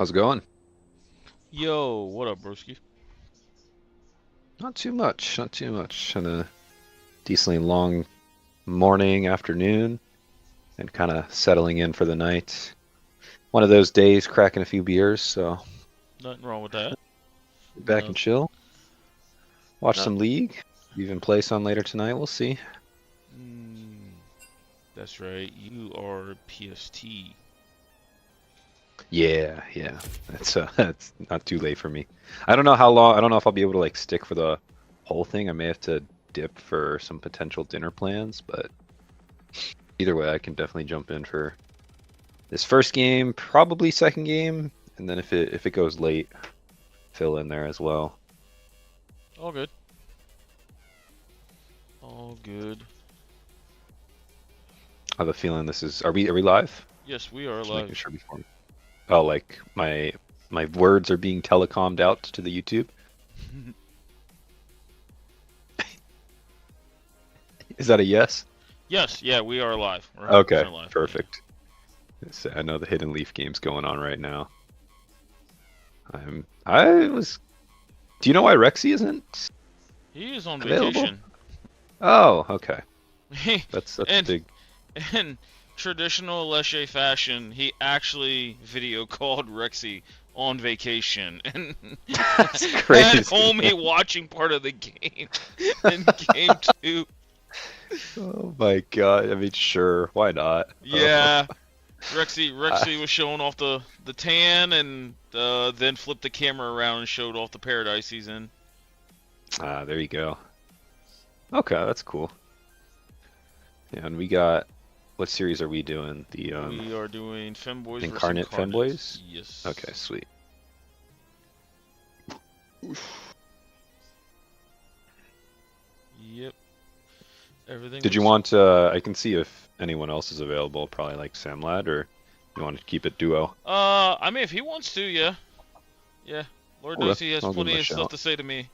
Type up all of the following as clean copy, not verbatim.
How's it going? Yo, what up, broski? Not too much, not too much. Had a decently long morning, afternoon, and kind of settling in for the night. One of those days, cracking a few beers, so Nothing wrong with that. back No, and chill. Watch no. some League. Even play some later tonight. We'll see. Mm, that's right. You are PST. Yeah. That's not too late for me. I don't know how long. I don't know if I'll be able to like stick for the whole thing. I may have to dip for some potential dinner plans, but either way, I can definitely jump in for this first game, probably second game, and then if it goes late, fill in there as well. All good. All good. I have a feeling this is. Are we live? Yes, we are Just making live. sure before. Oh, like my words are being telecommed out to the YouTube. Is that a yes? Yes, yeah, we are live. We're Okay, 100% live. Yeah. perfect. I know the Hidden Leaf game's going on right now. I was. Do you know why Rexy isn't He is on available? vacation. Oh, okay. He That's a and big. in traditional Leshe fashion, he actually video called Rexy on vacation and That's had crazy. homie watching part of the game in game two. Oh my God. I mean, sure. Why not? Yeah, Rexy Uh, Rexy was showing off the tan and then flipped the camera around and showed off the paradise he's in. there you go. Okay, that's cool. Yeah, and we got what series are we doing? The We are doing Femboys versus Incarnate Incarnate. Femboys? Okay, Yes. sweet. Yep. Everything Did you looks. want I can see if anyone else is available, probably like Samlad, or you want to keep it duo? I mean, if he wants to, yeah, yeah. Lord knows Okay, he has I'll give him plenty a of stuff shout. to say to me.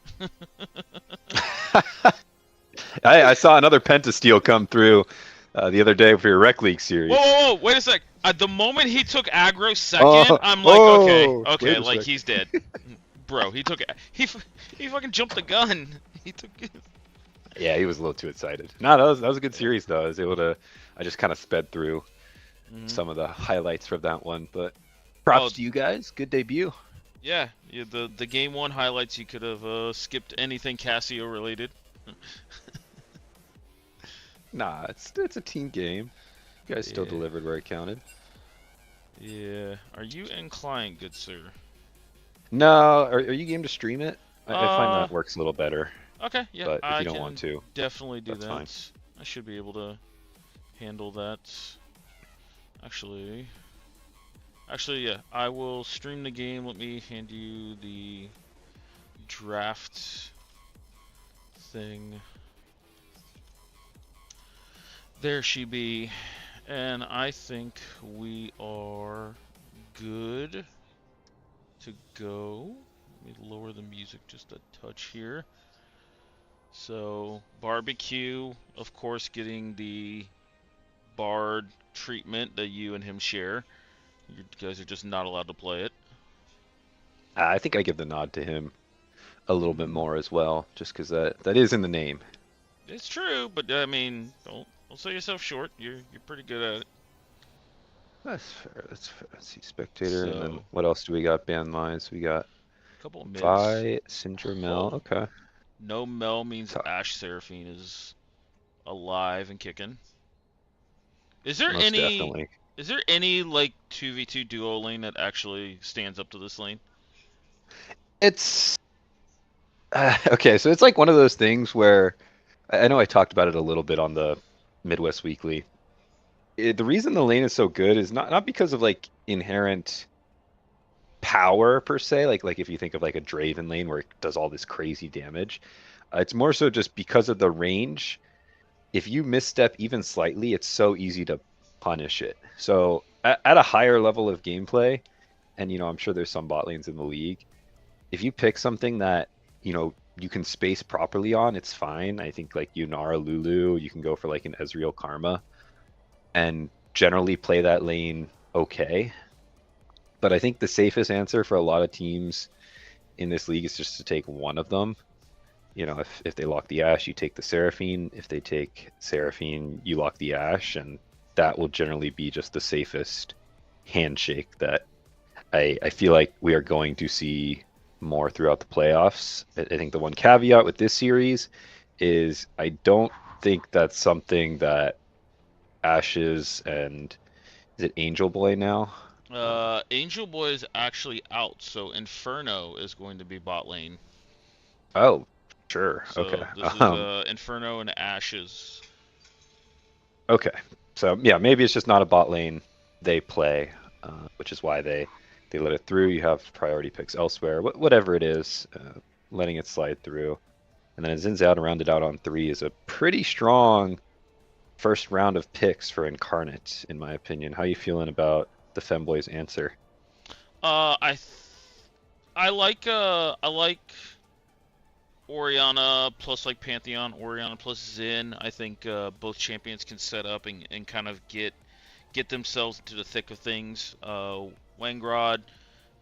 I saw another Pentasteel come through the other day for your Rec League Whoa, series. whoa, whoa! Wait a sec. The moment he took aggro second, Oh, I'm like, okay, oh, okay, wait a like sec. he's dead, bro. He fucking jumped the gun. He took it. Yeah, he was a little too excited. No, that was a good series though. I was able to. I just kind of sped through Hmm. some of the highlights from that one, but Oh props to you guys. Good debut. yeah, yeah. The game one highlights you could have skipped anything Casio related. Nah, it's a team game. You guys still Yeah, delivered where it counted. yeah. Are you inclined, good sir? No, are you game to stream it? I find Uh, that works a little better, okay, yeah. but if I you don't want can to, definitely do that's fine. that. I should be able to handle that. Actually, yeah. I will stream the game. Let me hand you the draft thing. There she be. And I think we are good to go. Let me lower the music just a touch here. So, barbecue, of course, getting the bard treatment that you and him share. You guys are just not allowed to play it. I think I give the nod to him a little bit more as well, just because that is in the name. It's true, but I mean, don't sell yourself short. You're pretty good at it. That's fair. That's fair. Let's see, spectator, and then So, what else do we got? Band lines. We got a couple of mids. Vi, Syndra, Oh, Mel. Okay. no Mel means Top, Ash Seraphine is alive and kicking. Is there most any definitely. is there any like 2v2 duo lane that actually stands up to this lane? It's okay. So it's like one of those things where I know I talked about it a little bit on the Midwest Weekly. The reason the lane is so good is not because of like inherent power per se, like if you think of like a Draven lane where it does all this crazy damage. It's more so just because of the range. If you misstep even slightly, it's so easy to punish it. So at a higher level of gameplay, and I'm sure there's some bot lanes in the league. If you pick something that you can space properly on, it's fine. I think like Yunara Lulu, you can go for like an Ezreal Karma and generally play that lane okay. But I think the safest answer for a lot of teams in this league is just to take one of them. If they lock the Ashe, you take the Seraphine. If they take Seraphine, you lock the Ashe, and that will generally be just the safest handshake that I feel like we are going to see more throughout the playoffs. I think the one caveat with this series is I don't think that's something that Ashes and is it Angel Boy now? Angel Boy is actually out, so Inferno is going to be bot lane. Oh, sure. Okay. So this is Um, Inferno and Ashes. okay. So yeah, maybe it's just not a bot lane they play, which is why they let it through. You have priority picks elsewhere. Whatever it is, letting it slide through, and then it Zin's out and rounded out on three is a pretty strong first round of picks for Incarnate, in my opinion. How you feeling about the Femboys' answer? Uh, I th I like Oriana plus like Pantheon, Oriana plus Zin. I think both champions can set up and kind of get themselves into the thick of things. Wangrod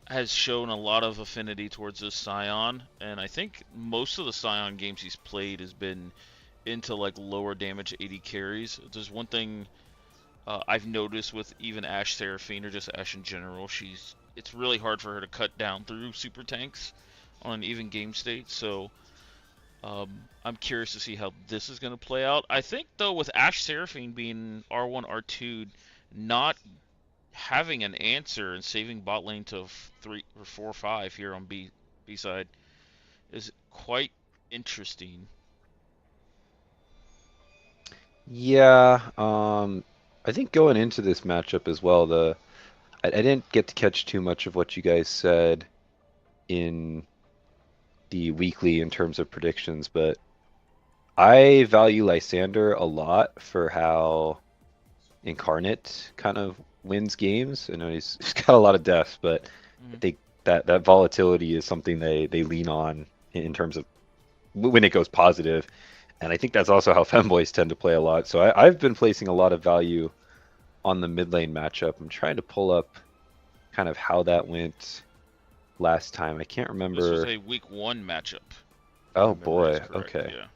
has shown a lot of affinity towards this Scion, and I think most of the Scion games he's played has been into like lower damage 80 carries. There's one thing I've noticed with even Ashe Seraphine or just Ashe in general, it's really hard for her to cut down through super tanks on an even game state. So I'm curious to see how this is going to play out. I think though with Ashe Seraphine being R1 R2, not having an answer and saving bot lane to 3 or 4 or 5 here on B side is quite interesting. Yeah, I think going into this matchup as well, I didn't get to catch too much of what you guys said in the weekly in terms of predictions, but I value Lysander a lot for how Incarnate kind of wins games. I know he's got a lot of deaths, but I Mhm. think that volatility is something they lean on in terms of when it goes positive. And I think that's also how femboys tend to play a lot. So I've been placing a lot of value on the mid lane matchup. I'm trying to pull up kind of how that went last time. I can't This was remember. a week 1 matchup, if my Oh memory is boy. correct. Okay. Yeah.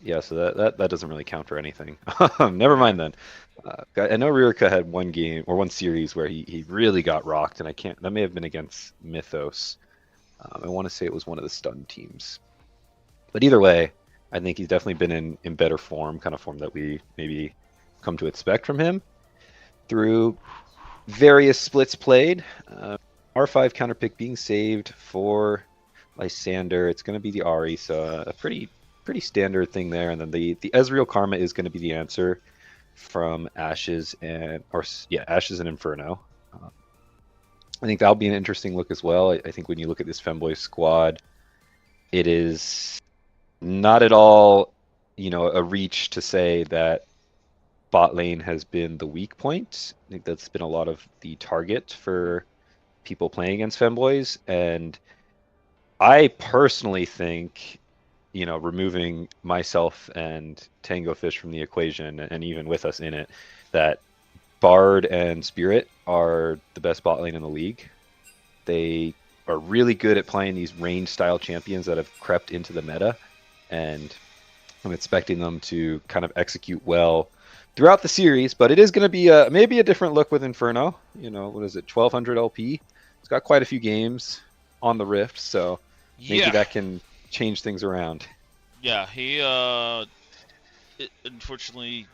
Yeah, so that doesn't really count for anything. Never Yeah. mind then. I know Rirka had one game or one series where he really got rocked, and I can't. That may have been against Mythos. I want to say it was one of the stun teams. But either way, I think he's definitely been in better form, kind of form that we maybe come to expect from him through various splits played. R5 counter pick being saved for Lysander. It's going to be the Ari, so a pretty standard thing there. And then the Ezreal Karma is going to be the answer from Ashes Ashes and Inferno. I think that'll be an interesting look as well. I think when you look at this Femboy squad, it is not at all, a reach to say that bot lane has been the weak point. I think that's been a lot of the target Mhm. for people playing against Femboys, and I personally think, removing myself and Tango Fish from the equation, and even with us in it, that Bard and Spirit are the best bot lane in the league. They are really good at playing these range style champions that have crept into the meta, and I'm expecting them to kind of execute well throughout the series. But it is going to be maybe a different look with Inferno. What is it, 1200 LP? It's got quite a few games on the Rift, so maybe Yeah. that can change things around. Yeah. Unfortunately,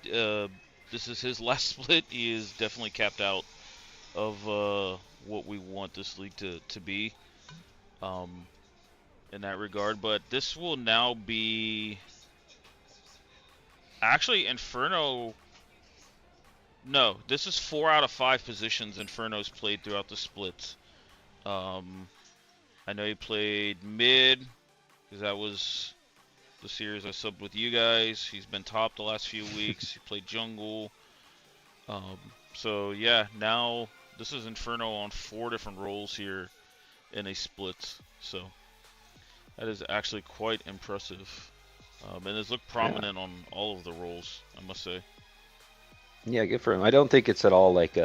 this is his last split. He is definitely capped out of what we want this league to be um, in that regard. But this will now be actually Inferno. No, this is 4 out of 5 positions Inferno's played throughout the splits. Um, I know he played mid because that was the series I subbed with you guys. He's been top the last few weeks. He played jungle. Um, so yeah, now this is Inferno on 4 different roles here in a split. So that is actually quite impressive. And has looked Yeah, prominent on all of the roles, I must say. yeah, good for him. I don't think it's at all like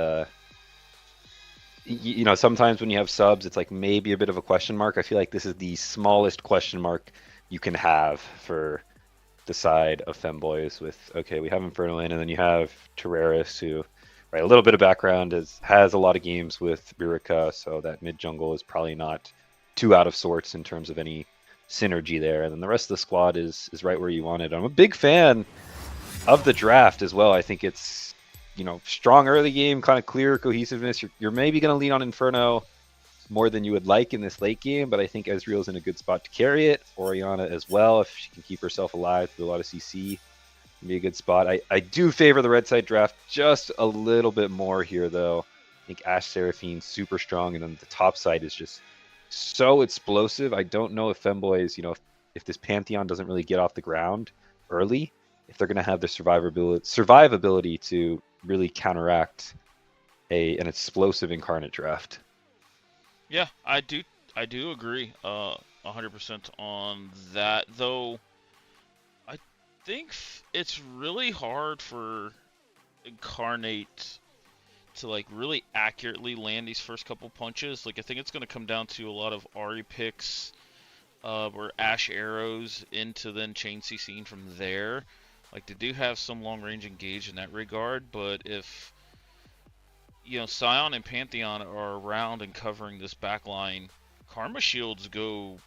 you know, sometimes when you have subs, it's like maybe a bit of a question mark. I feel like this is the smallest question mark you can have for the side of Femboys with, okay, we have Inferno in, and then you have Terraris, who, right, a little bit of background, has a lot of games with Rurica, so that mid jungle is probably not too out of sorts in terms of any synergy there. And then the rest of the squad is right where you want it. I'm a big fan of the draft as well. I think it's, you know, strong early game, kind of clear cohesiveness. You're maybe going to lean on Inferno more than you would like in this late game, but I think Ezreal's in a good spot to carry it. Oriana as well, if she can keep herself alive through a lot of CC, can be a good spot. I do favor the red side draft just a little bit more here, though. I think Ashe Seraphine's super strong, and then the top side is just so explosive. I don't know if Femboys, you know, if this Pantheon doesn't really get off the ground early, if they're going to have the survivability to really counteract an explosive Incarnate draft. Yeah, I do agree 100% on that. Though I think it's really hard for Incarnate to like really accurately land these first couple punches. Like I think it's going to come down to a lot of Ari picks or Ashe arrows into then chain CCing from there. Like they do have some long range engage in that regard, but if Scion and Pantheon are around and covering this back line, Karma shields go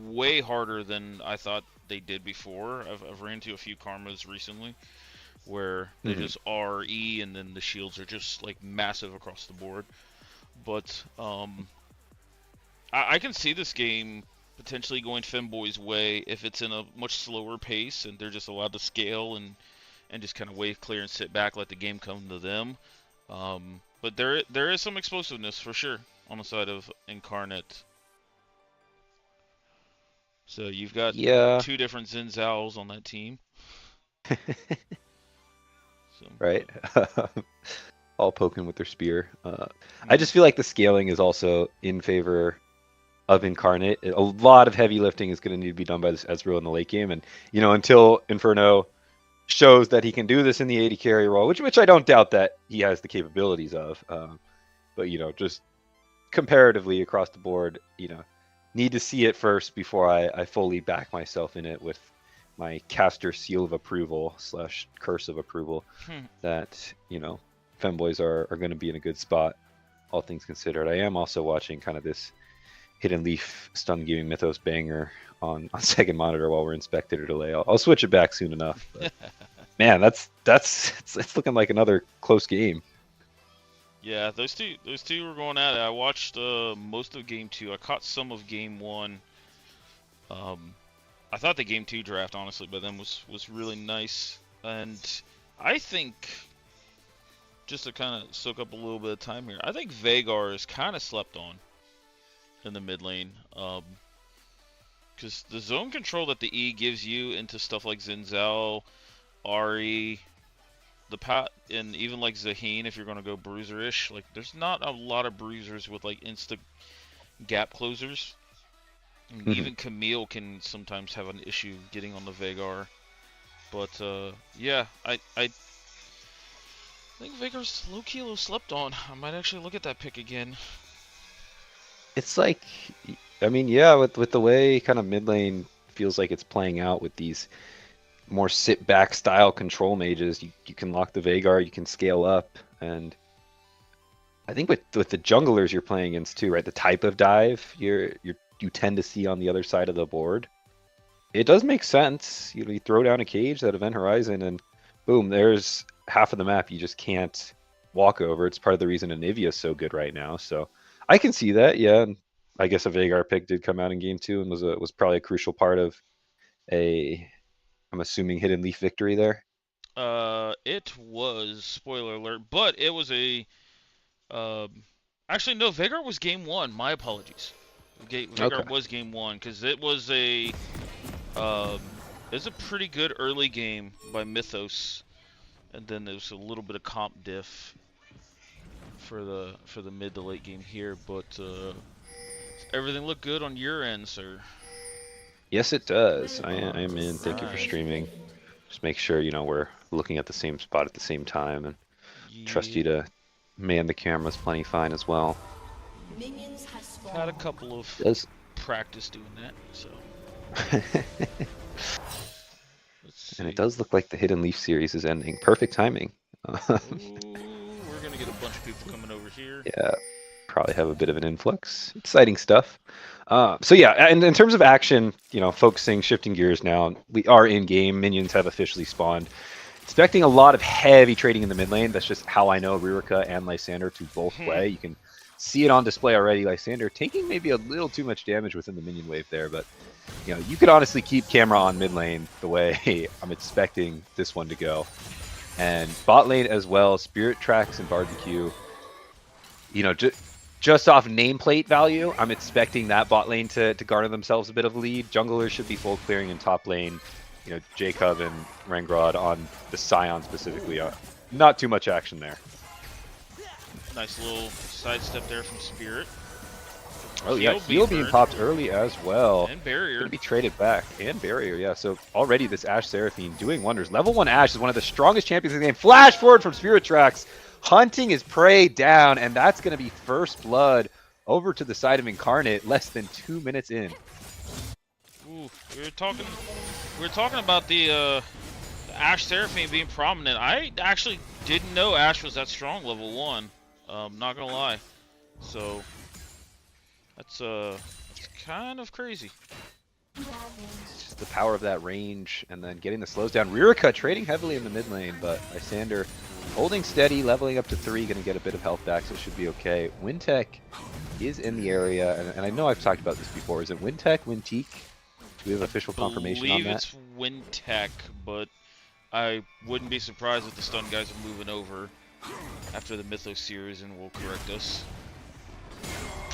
way harder than I thought they did before. I've ran into a few Karmas recently where they Mm-hmm. just RE and then the shields are just like massive across the board. But I can see this game potentially going Femboy's way if it's in a much slower pace and they're just allowed to scale and just kind of wave clear and sit back, let the game come to them. But there is some explosiveness for sure on the side of Incarnate. So you've got Yeah, two different Xin Zhaos on that team. So, right. All poking with their spear. I yeah. just feel like the scaling is also in favor of Incarnate. A lot of heavy lifting is going to need to be done by this Ezreal in the late game, and you know, until Inferno shows that he can do this in the AD carry role, which I don't doubt that he has the capabilities of. But you know, just comparatively across the board, you know, need to see it first before I fully back myself in it with my caster seal of approval slash curse of approval that, you know, Femboys are going to be in a good spot, all things considered. I am also watching kind of this Hidden Leaf Stun Giving Mythos banger on second monitor while we're in spectator delay. I'll switch it back soon enough. But man, that's it's looking like another close game. Yeah, those two were going at it. I watched most of game two. I caught some of game one. Um, I thought the game two draft, honestly, by then was really nice. And I think just to kind of soak up a little bit of time here, I think Vagar is kind of slept on in the mid lane. Because the zone control that the E gives you into stuff like Zinzal, Ari, and even like Zaheen, if you're going to go bruiser-ish, like there's not a lot of bruisers with like instant gap closers. I mean, Mhm. even Camille can sometimes have an issue getting on the Vagar. But yeah, I think Vagar's low-key a little slept on. I might actually look at that pick again. It's like, I mean, yeah, with the way kind of mid lane feels like it's playing out with these more sit back style control mages, you can lock the Vagar, you can scale up, and I think with the junglers you're playing against too, right? The type of dive you tend to see on the other side of the board. It does make sense. You throw down a cage, that event horizon, and boom, there's half of the map you just can't walk over. It's part of the reason Anivia is so good right now. So I can see that, yeah. And I guess a Vagar pick did come out in game two and was probably a crucial part of a, I'm assuming, hidden leaf victory there. It was spoiler alert, but it was a um. Actually, no, Vagar was game one. My apologies. Okay. Vagar was game one because it was a pretty good early game by Mythos, and then there was a little bit of comp diff for the mid to late game here. But everything looked good on your end, sir. Yes, it does. I am in. Thank you for Right. streaming. Just make sure, you know, we're looking at the same spot at the same time and trust Yeah. you to man the cameras plenty fine as well. Had a couple of Does practice doing that, so let's see. and it does look like the Hidden Leaf series is ending. Perfect timing. Ooh, we're gonna get a bunch of people coming over here. Yeah, probably have a bit of an influx. Exciting stuff. So yeah, and in terms of action, focusing, shifting gears now, we are in game. Minions have officially spawned. Expecting a lot of heavy trading in the mid lane. That's just how I know Ririka and Lysander to both play. You can see it on display already. Lysander taking maybe a little too much damage within the minion wave there, but you could honestly keep camera on mid lane the way I'm expecting this one to go. And bot lane as well, Spirit Tracks and Barbecue. Just off nameplate value, I'm expecting that bot lane to garner themselves a bit of a lead. Junglers should be full clearing in top lane. Jacob and Rengrod on the Scion specifically. Not too much action there. Nice little sidestep there from Spirit. Oh yeah, heal being popped early as well. And barrier. Gonna be traded back. And barrier, yeah. So already this Ashe Seraphine doing wonders. Level 1 Ashe is one of the strongest champions in the game. Flash forward from Spirit Tracks. Hunting his prey down, and that's gonna be first blood over to the side of Incarnate less than 2 minutes in. Ooh, we were talking about the Ashe Seraphine being prominent. I actually didn't know Ashe was that strong, level 1. Not gonna lie. So that's kind of crazy. Just the power of that range, and then getting the slows down. Ririka trading heavily in the mid lane, but Lysander holding steady, leveling up to 3, gonna get a bit of health back, so it should be okay. Wintech is in the area, and I know I've talked about this before. Is it Wintech, Winteek? Do we have official confirmation on that? I believe it's Wintech, but I wouldn't be surprised if the stun guys are moving over after the Mythos series and will correct us.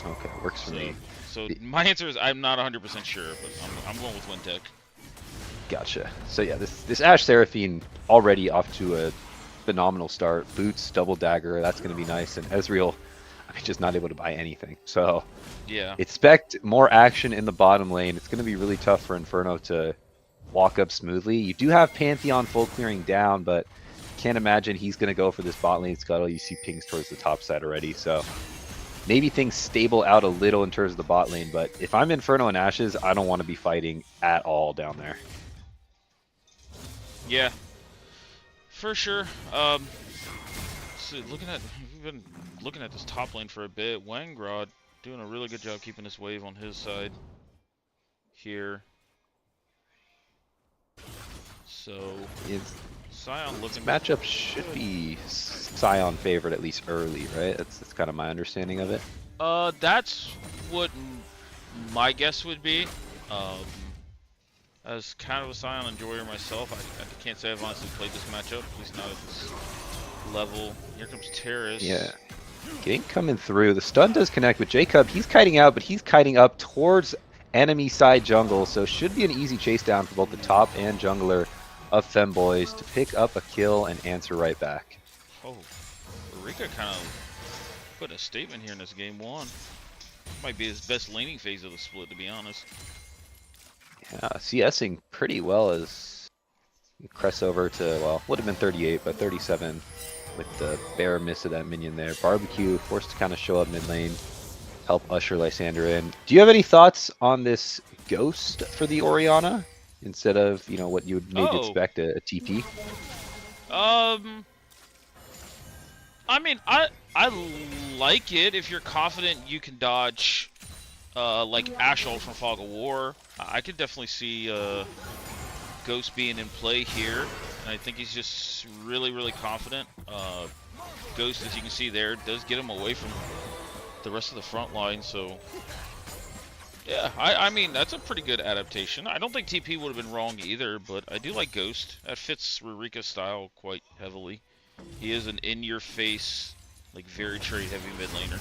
Okay, works for me. So my answer is I'm not 100% sure, but I'm going with Wintech. Gotcha. So yeah, this Ashe Seraphine already off to a phenomenal start. Boots, double dagger, that's going to be nice. And Ezreal, just not able to buy anything. So yeah, expect more action in the bottom lane. It's going to be really tough for Inferno to walk up smoothly. You do have Pantheon full clearing down, but can't imagine he's going to go for this bot lane scuttle. You see pings towards the top side already, so maybe things stable out a little in terms of the bot lane, but if I'm Inferno and Ashes, I don't want to be fighting at all down there. Yeah, for sure. So we've been looking at this top lane for a bit. Wengrod doing a really good job keeping this wave on his side here. So Scion looking. This matchup should be Scion favored at least early, right? That's kind of my understanding of it. That's what my guess would be. As kind of a Scion enjoyer myself, I can't say I've honestly played this matchup, at least not at this level. Here comes Terrace. Yeah. Gank coming through. The stun does connect with Jacob. He's kiting out, but he's kiting up towards enemy side jungle, so should be an easy chase down for both the top and jungler of Femboys to pick up a kill and answer right back. Oh, Rika kind of put a statement here in this game 1. Might be his best laning phase of the split, to be honest. Yeah, CSing pretty well as you crest over to, well, would have been 38, but 37 with the bare miss of that minion there. Barbecue forced to kind of show up mid lane, help usher Lysander in. Do you have any thoughts on this Ghost for the Orianna instead of, what you would maybe expect a TP? I mean, I like it if you're confident you can dodge like Ashe ult from Fog of War. I could definitely see Ghost being in play here, and I think he's just really, really confident. Ghost, as you can see there, does get him away from the rest of the front line, so yeah, I mean, that's a pretty good adaptation. I don't think TP would have been wrong either, but I do like Ghost. That fits Ririka's style quite heavily. He is an in-your-face, like, very trade-heavy mid laner.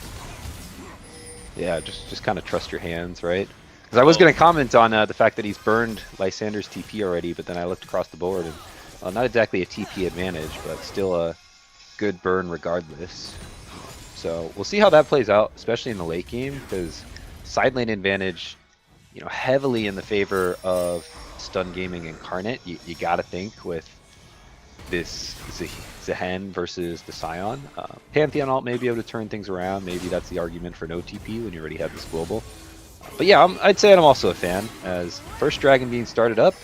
Yeah, just kind of trust your hands, right? Because I was going to comment on the fact that he's burned Lysander's TP already, but then I looked across the board, and not exactly a TP advantage, but still a good burn regardless. So we'll see how that plays out, especially in the late game, because side lane advantage, heavily in the favor of stun gaming Incarnate. You got to think with this Zehen versus the Scion. Pantheon ult may be able to turn things around. Maybe that's the argument for no TP when you already have this global. But yeah, I'd say I'm also a fan, as first dragon being started up.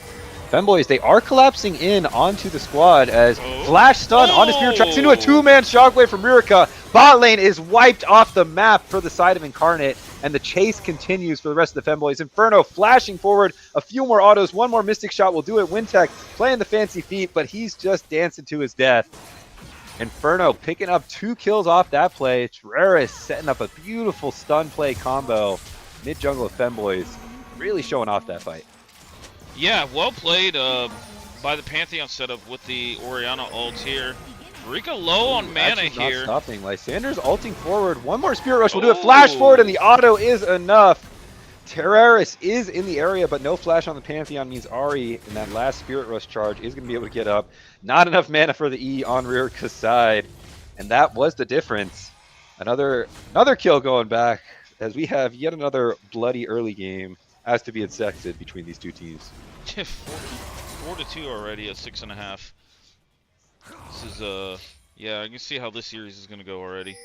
Femboys, they are collapsing in onto the squad as flash stun onto Spirit Tracks into a two-man shockwave from Murica. Bot lane is wiped off the map for the side of Incarnate, and the chase continues for the rest of the Femboys. Inferno flashing forward, a few more autos, one more Mystic Shot will do it. Wintech playing the fancy feet, but he's just dancing to his death. Inferno picking up 2 kills off that play. Treris setting up a beautiful stun play combo. Mid-jungle of Femboys really showing off that fight. Yeah, well played by the Pantheon setup with the Orianna ult here. Rika low on mana here. Not stopping. Lysander's ulting forward. One more Spirit Rush will do it. Flash forward, and the auto is enough. Terraris is in the area, but no flash on the Pantheon means Ahri in that last Spirit Rush charge is going to be able to get up. Not enough mana for the E on Rika's side, and that was the difference. Another kill going back, as we have yet another bloody early game as to be expected between these two teams. 4-2 already at 6.5. This is yeah, I can see how this series is gonna go already.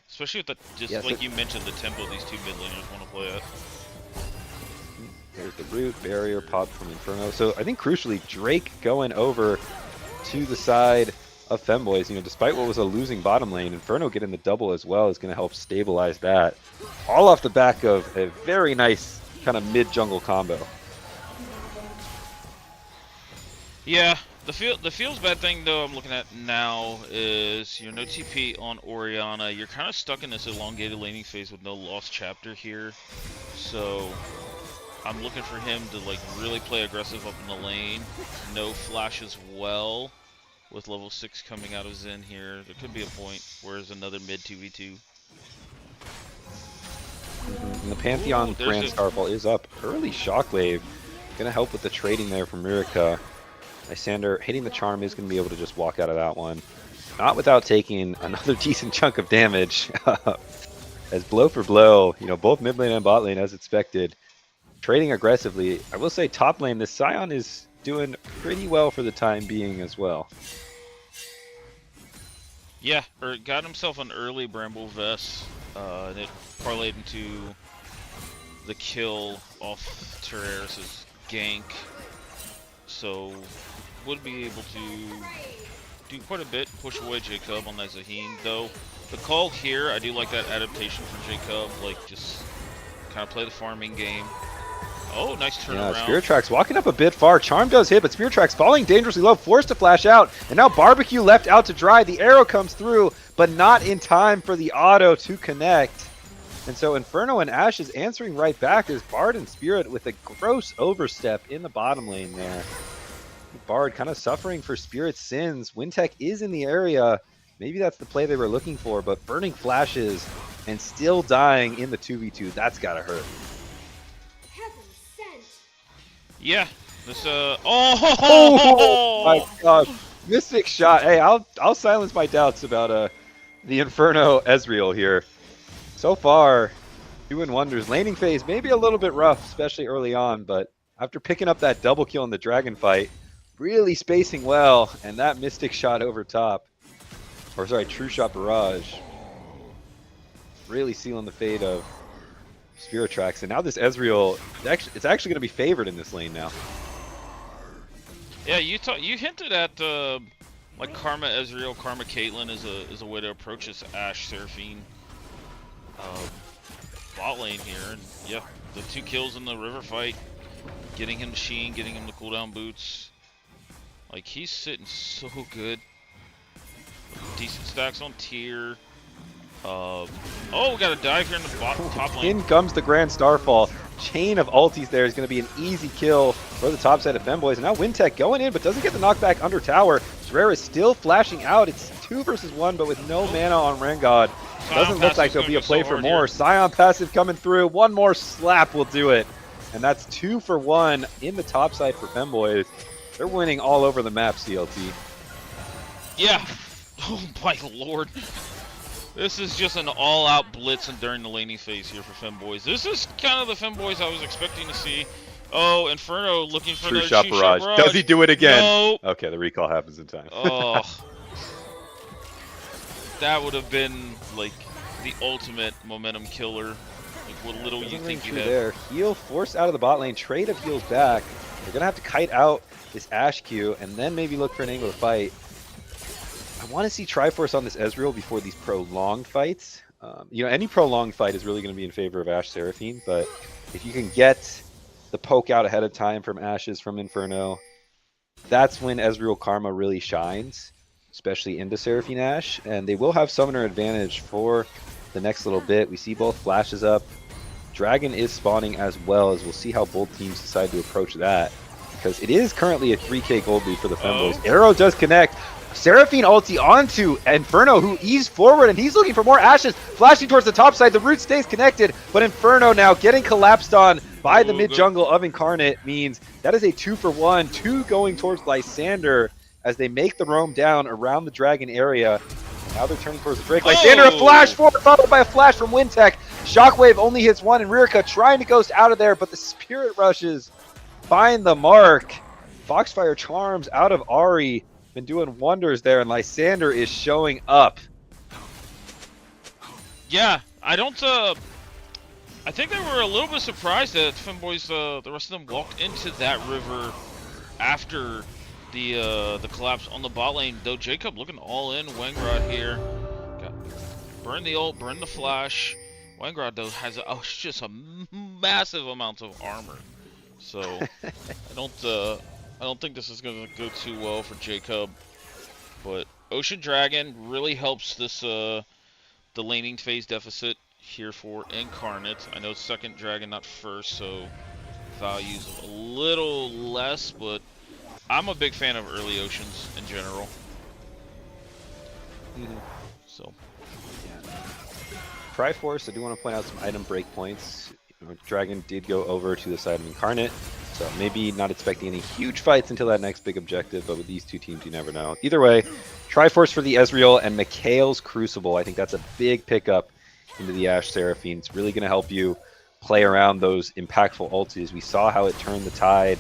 Especially with the like you mentioned, the tempo these two mid laners want to play at. There's the root barrier popped from Inferno. So I think crucially Drake going over to the side of Femboys. You know, despite what was a losing bottom lane, Inferno getting the double as well is going to help stabilize that. All off the back of a very nice kind of mid-jungle combo. Yeah, the feels bad thing though I'm looking at now is no TP on Orianna. You're kind of stuck in this elongated laning phase with no lost chapter here. So I'm looking for him to like really play aggressive up in the lane. No flash as well. With level 6 coming out of Zen here, there could be a point where there's another mid 2v2. And the Pantheon Grand Starfall is up. Early Shockwave. Going to help with the trading there from Murica. Lysander hitting the charm is going to be able to just walk out of that one. Not without taking another decent chunk of damage. As blow for blow, both mid lane and bot lane as expected. Trading aggressively. I will say top lane, this Scion is doing pretty well for the time being as well. Yeah, got himself an early Bramble Vest, and it parlayed into the kill off Terraris' gank. So would be able to do quite a bit, push away Jacob on that Zaheen. Though the call here, I do like that adaptation for Jacob, like just kind of play the farming game. Oh, nice turnaround. Yeah, Spirit Tracks walking up a bit far. Charm does hit, but Spirit Tracks falling dangerously low, forced to flash out. And now Barbecue left out to dry. The arrow comes through, but not in time for the auto to connect. And so Inferno and Ash is answering right back as Bard and Spirit with a gross overstep in the bottom lane there. Bard kind of suffering for Spirit's sins. Wintech is in the area. Maybe that's the play they were looking for, but burning flashes and still dying in the 2v2. That's gotta hurt. Yeah, this oh my gosh, Mystic Shot. Hey, I'll silence my doubts about the Inferno Ezreal here. So far, doing wonders. Laning phase maybe a little bit rough, especially early on, but after picking up that double kill in the dragon fight, really spacing well, and that Mystic Shot over top, or sorry, True Shot Barrage, really sealing the fate of Spirit Tracks. And now this Ezreal, it's actually going to be favored in this lane now. Yeah, you hinted at like Karma Ezreal, Karma Caitlyn is a way to approach this Ashe Seraphine bot lane here. And yeah, the 2 kills in the river fight, getting him to Sheen, getting him the cooldown boots. Like he's sitting so good. Decent stacks on tier. Oh, we got a dive here in the top lane. In comes the Grand Starfall. Chain of ultis there is going to be an easy kill for the top side of Femboys. And now Wintech going in, but doesn't get the knockback under tower. Zerera is still flashing out. It's 2 versus 1, but with no mana on Rengod. Doesn't look like there'll be a play for more. Scion passive coming through. One more slap will do it. And that's 2 for 1 in the top side for Femboys. They're winning all over the map, CLT. Yeah. Oh my lord. This is just an all-out blitz and during the laning phase here for Femboys. This is kind of the Femboys I was expecting to see Oh, Inferno looking for True the shot true barrage. shot barrage. Does he do it again? No. Okay, the recall happens in time. Oh. That would have been, like, the ultimate momentum killer. Like, what little you think you have. There. Heal forced out of the bot lane. Trade of heals back. They're going to have to kite out this Ashe Q and then maybe look for an angle to fight. I want to see Triforce on this Ezreal before these prolonged fights. You know, any prolonged fight is really going to be in favor of Ashe Seraphine, but if you can get the poke out ahead of time from Ashes from Inferno, that's when Ezreal Karma really shines, especially into Seraphine Ashe, and they will have summoner advantage for the next little bit. We see both flashes up. Dragon is spawning as well, as we'll see how both teams decide to approach that, because it is currently a 3k gold lead for the Femboys. Arrow does connect. Seraphine ulti onto Inferno, who eased forward, and he's looking for more Ashes, flashing towards the top side. The root stays connected, but Inferno now getting collapsed on by the mid jungle of Incarnate means that is a 2-for-1, 2 going towards Lysander as they make the roam down around the dragon area. Now they're turning towards the Drake. Lysander, a flash forward, followed by a flash from Wintek. Shockwave only hits one, and Rirka trying to ghost out of there, but the Spirit Rushes find the mark. Foxfire Charms out of Ahri. Been doing wonders there, and Lysander is showing up. Yeah, I don't, I think they were a little bit surprised that Femboys, the rest of them walked into that river after the collapse on the bot lane, though Jacob looking all in. Wengrod here. Burn the ult, burn the flash. Wengrod, though, has just a massive amount of armor. So, I don't think this is going to go too well for Jacob. But Ocean Dragon really helps this, the laning phase deficit here for Incarnate. I know second dragon, not first, so value's a little less, but I'm a big fan of early oceans in general. So, yeah. Triforce, I do want to point out some item breakpoints. Dragon did go over to the side of Incarnate, so maybe not expecting any huge fights until that next big objective, but with these two teams, you never know. Either way, Triforce for the Ezreal and Mikhail's Crucible. I think that's a big pickup into the Ashe Seraphine. It's really going to help you play around those impactful ultis. We saw how it turned the tide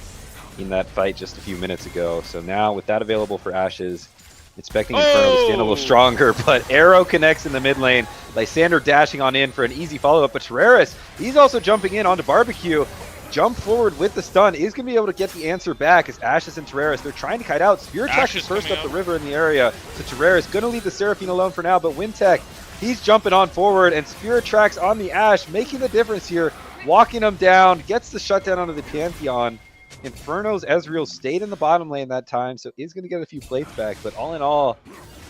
in that fight just a few minutes ago. So now with that available for Ashes, expecting Inferno to stand a little stronger, but Arrow connects in the mid lane. Lysander dashing on in for an easy follow-up, but Tereris, he's also jumping in onto Barbecue. Jump forward with the stun, is going to be able to get the answer back as Ashes and Tereris, they're trying to kite out. Spirit Tracks is first up the river in the area, so Tereris going to leave the Seraphine alone for now, but Wintek, he's jumping on forward, and Spirit Tracks on the Ashe, making the difference here, walking him down, gets the shutdown onto the Pantheon. Inferno's Ezreal stayed in the bottom lane that time, so is going to get a few plates back, but all in all,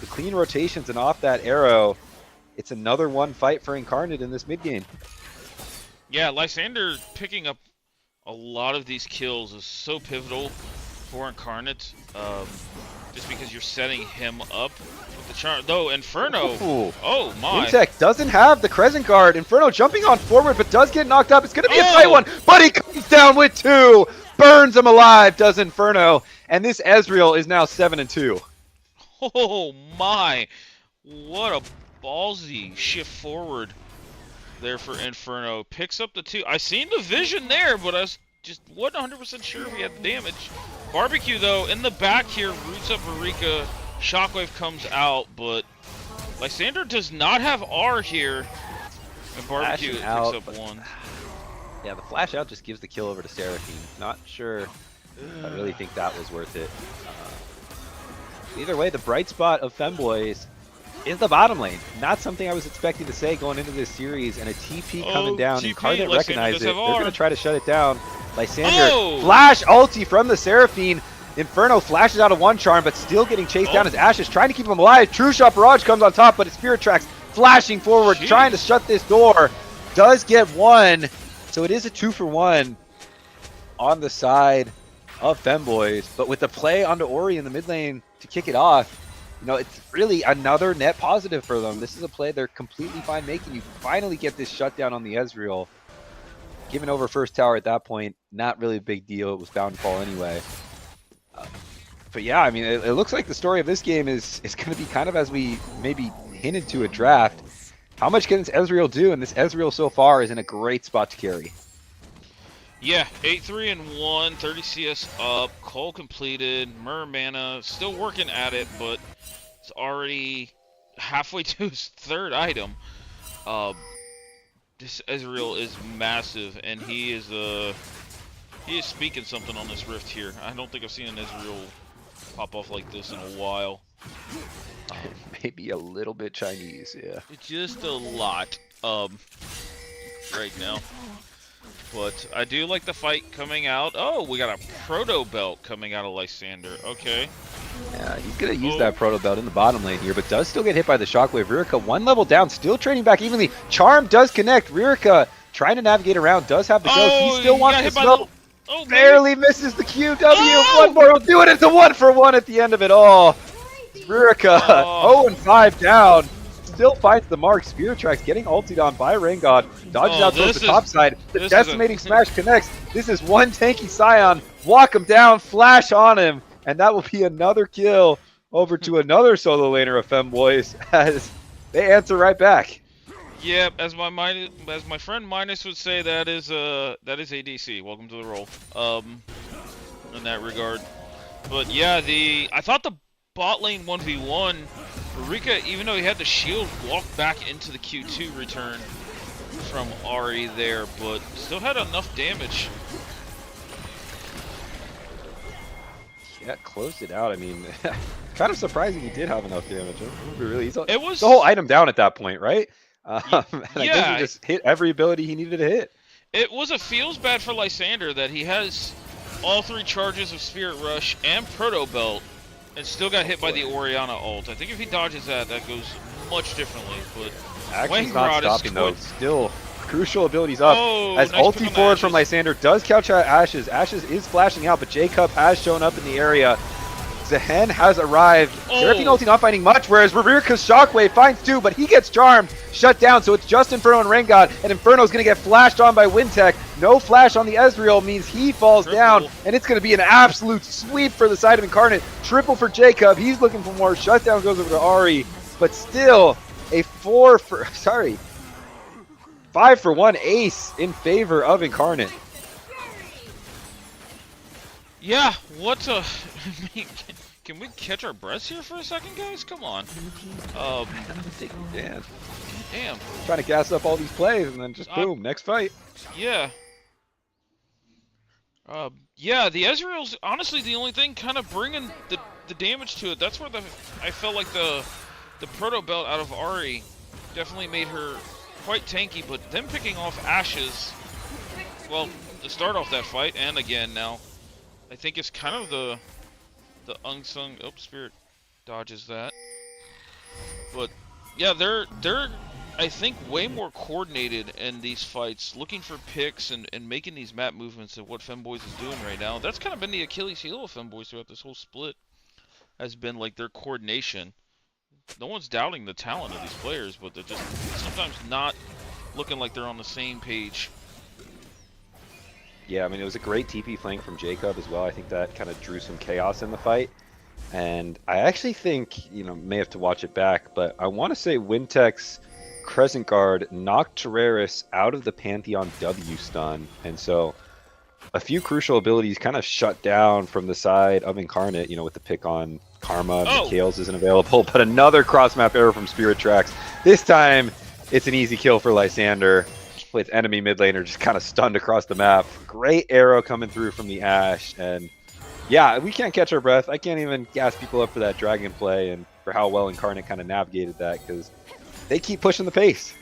the clean rotations and off that Arrow, it's another one fight for Incarnate in this mid game. Yeah, Lysander picking up a lot of these kills is so pivotal for Incarnate, just because you're setting him up with the charm. Though Inferno, oh my! Wintek doesn't have the Crescent Guard. Inferno jumping on forward, but does get knocked up. It's going to be a tight one, but he comes down with two, burns him alive, does Inferno, and this Ezreal is now 7-2. Oh my! What a ballsy shift forward there for Inferno. Picks up the two. I seen the vision there, but I was just wasn't 100% sure if he had the damage. Barbecue, though, in the back here, roots up Eureka. Shockwave comes out, but Lysander does not have R here. And Barbecue picks up one. Yeah, the flash out just gives the kill over to Seraphine. Not sure I really think that was worth it. Either way, the bright spot of Femboys is the bottom lane. Not something I was expecting to say going into this series, and a TP coming down. Incarnate recognized it. They're going to try to shut it down. Lysander, flash ulti from the Seraphine. Inferno flashes out of one charm, but still getting chased down as Ashes trying to keep him alive. True Shot Barrage comes on top, but it's Spirit Tracks flashing forward, trying to shut this door. Does get one, so it is a 2-for-1 on the side of Femboys, but with the play onto Ori in the mid lane to kick it off, you know, it's really another net positive for them. This is a play they're completely fine making. You finally get this shutdown on the Ezreal. Giving over first tower at that point, not really a big deal. It was bound to fall anyway. But yeah, I mean, it looks like the story of this game is going to be kind of as we maybe hinted to a draft. How much can this Ezreal do? And this Ezreal so far is in a great spot to carry. Yeah, 8-3 and 1, 30 CS up, Call completed, Mer mana, still working at it, but it's already halfway to his third item. This Ezreal is massive, and he is speaking something on this rift here. I don't think I've seen an Ezreal pop off like this in a while. Maybe a little bit Chinese, yeah. Just a lot right now. But I do like the fight coming out. Oh, we got a proto belt coming out of Lysander. Okay. Yeah, he's going to use that proto belt in the bottom lane here, but does still get hit by the shockwave. Rurica one level down, still trading back evenly. Charm does connect. Rurica trying to navigate around, does have the ghost. He still wants to smoke. Barely misses the QW. One more will do it. It's a 1-for-1 at the end of it all. Rurica 0-5 down. Still finds the mark. Spirit Tracks getting ulted on by Rain God. Dodges out towards the top side. The decimating smash connects. This is one tanky Scion. Walk him down, flash on him. And that will be another kill over to another solo laner of Femboys as they answer right back. Yep, as my friend Minus would say, that is ADC. Welcome to the role. In that regard. But yeah, I thought the bot lane 1v1, Rurica, even though he had the shield, walked back into the Q2 return from Ahri there, but still had enough damage. Yeah, closed it out. I mean, kind of surprising he did have enough damage. It was the whole item down at that point, right? And yeah, I guess he just hit every ability he needed to hit. It was a feels bad for Lysander that he has all 3 charges of Spirit Rush and Proto Belt and still got hit by the Orianna ult. I think if he dodges that, that goes much differently. But Action's not stopping though. Still crucial abilities up. As nice ulti forward from Lysander does couch out Ashes. Ashes is flashing out, but Jacob has shown up in the area. Zehen has arrived. Seraphine ulti not finding much, whereas Rurica's Shockwave finds 2, but he gets charmed, shut down, so it's just Inferno and Rain God, and Inferno's going to get flashed on by Wintech. No flash on the Ezreal means he falls down, and it's going to be an absolute sweep for the side of Incarnate. Triple for Jacob. He's looking for more. Shutdown goes over to Ahri, but still a 5-for-1 ace in favor of Incarnate. Yeah, what a... Can we catch our breaths here for a second, guys? Come on. Damn. Damn. Trying to gas up all these plays and then just boom, next fight. Yeah. Yeah, the Ezreal's honestly the only thing kind of bringing the damage to it. That's where I felt like the Proto Belt out of Ahri definitely made her quite tanky, but them picking off Ashes, well, to start off that fight, and again now, I think it's kind of the unsung. Oh, Spirit dodges that. But yeah, they're I think way more coordinated in these fights, looking for picks and making these map movements of what Femboys is doing right now. That's kind of been the Achilles heel of Femboys throughout this whole split, has been like their coordination. No one's doubting the talent of these players, but they're just sometimes not looking like they're on the same page. Yeah, I mean, it was a great TP flank from Jacob as well. I think that kind of drew some chaos in the fight. And I actually think, may have to watch it back, but I want to say Wintech's Crescent Guard knocked Terraris out of the Pantheon W stun. And so a few crucial abilities kind of shut down from the side of Incarnate, with the pick on Karma. Mikhail's isn't available, but another cross-map arrow from Spirit Tracks. This time, it's an easy kill for Lysander, with enemy mid laner just kind of stunned across the map. Great arrow coming through from the Ashe, and yeah, we can't catch our breath. I can't even gas people up for that dragon play and for how well Incarnate kind of navigated that, because they keep pushing the pace.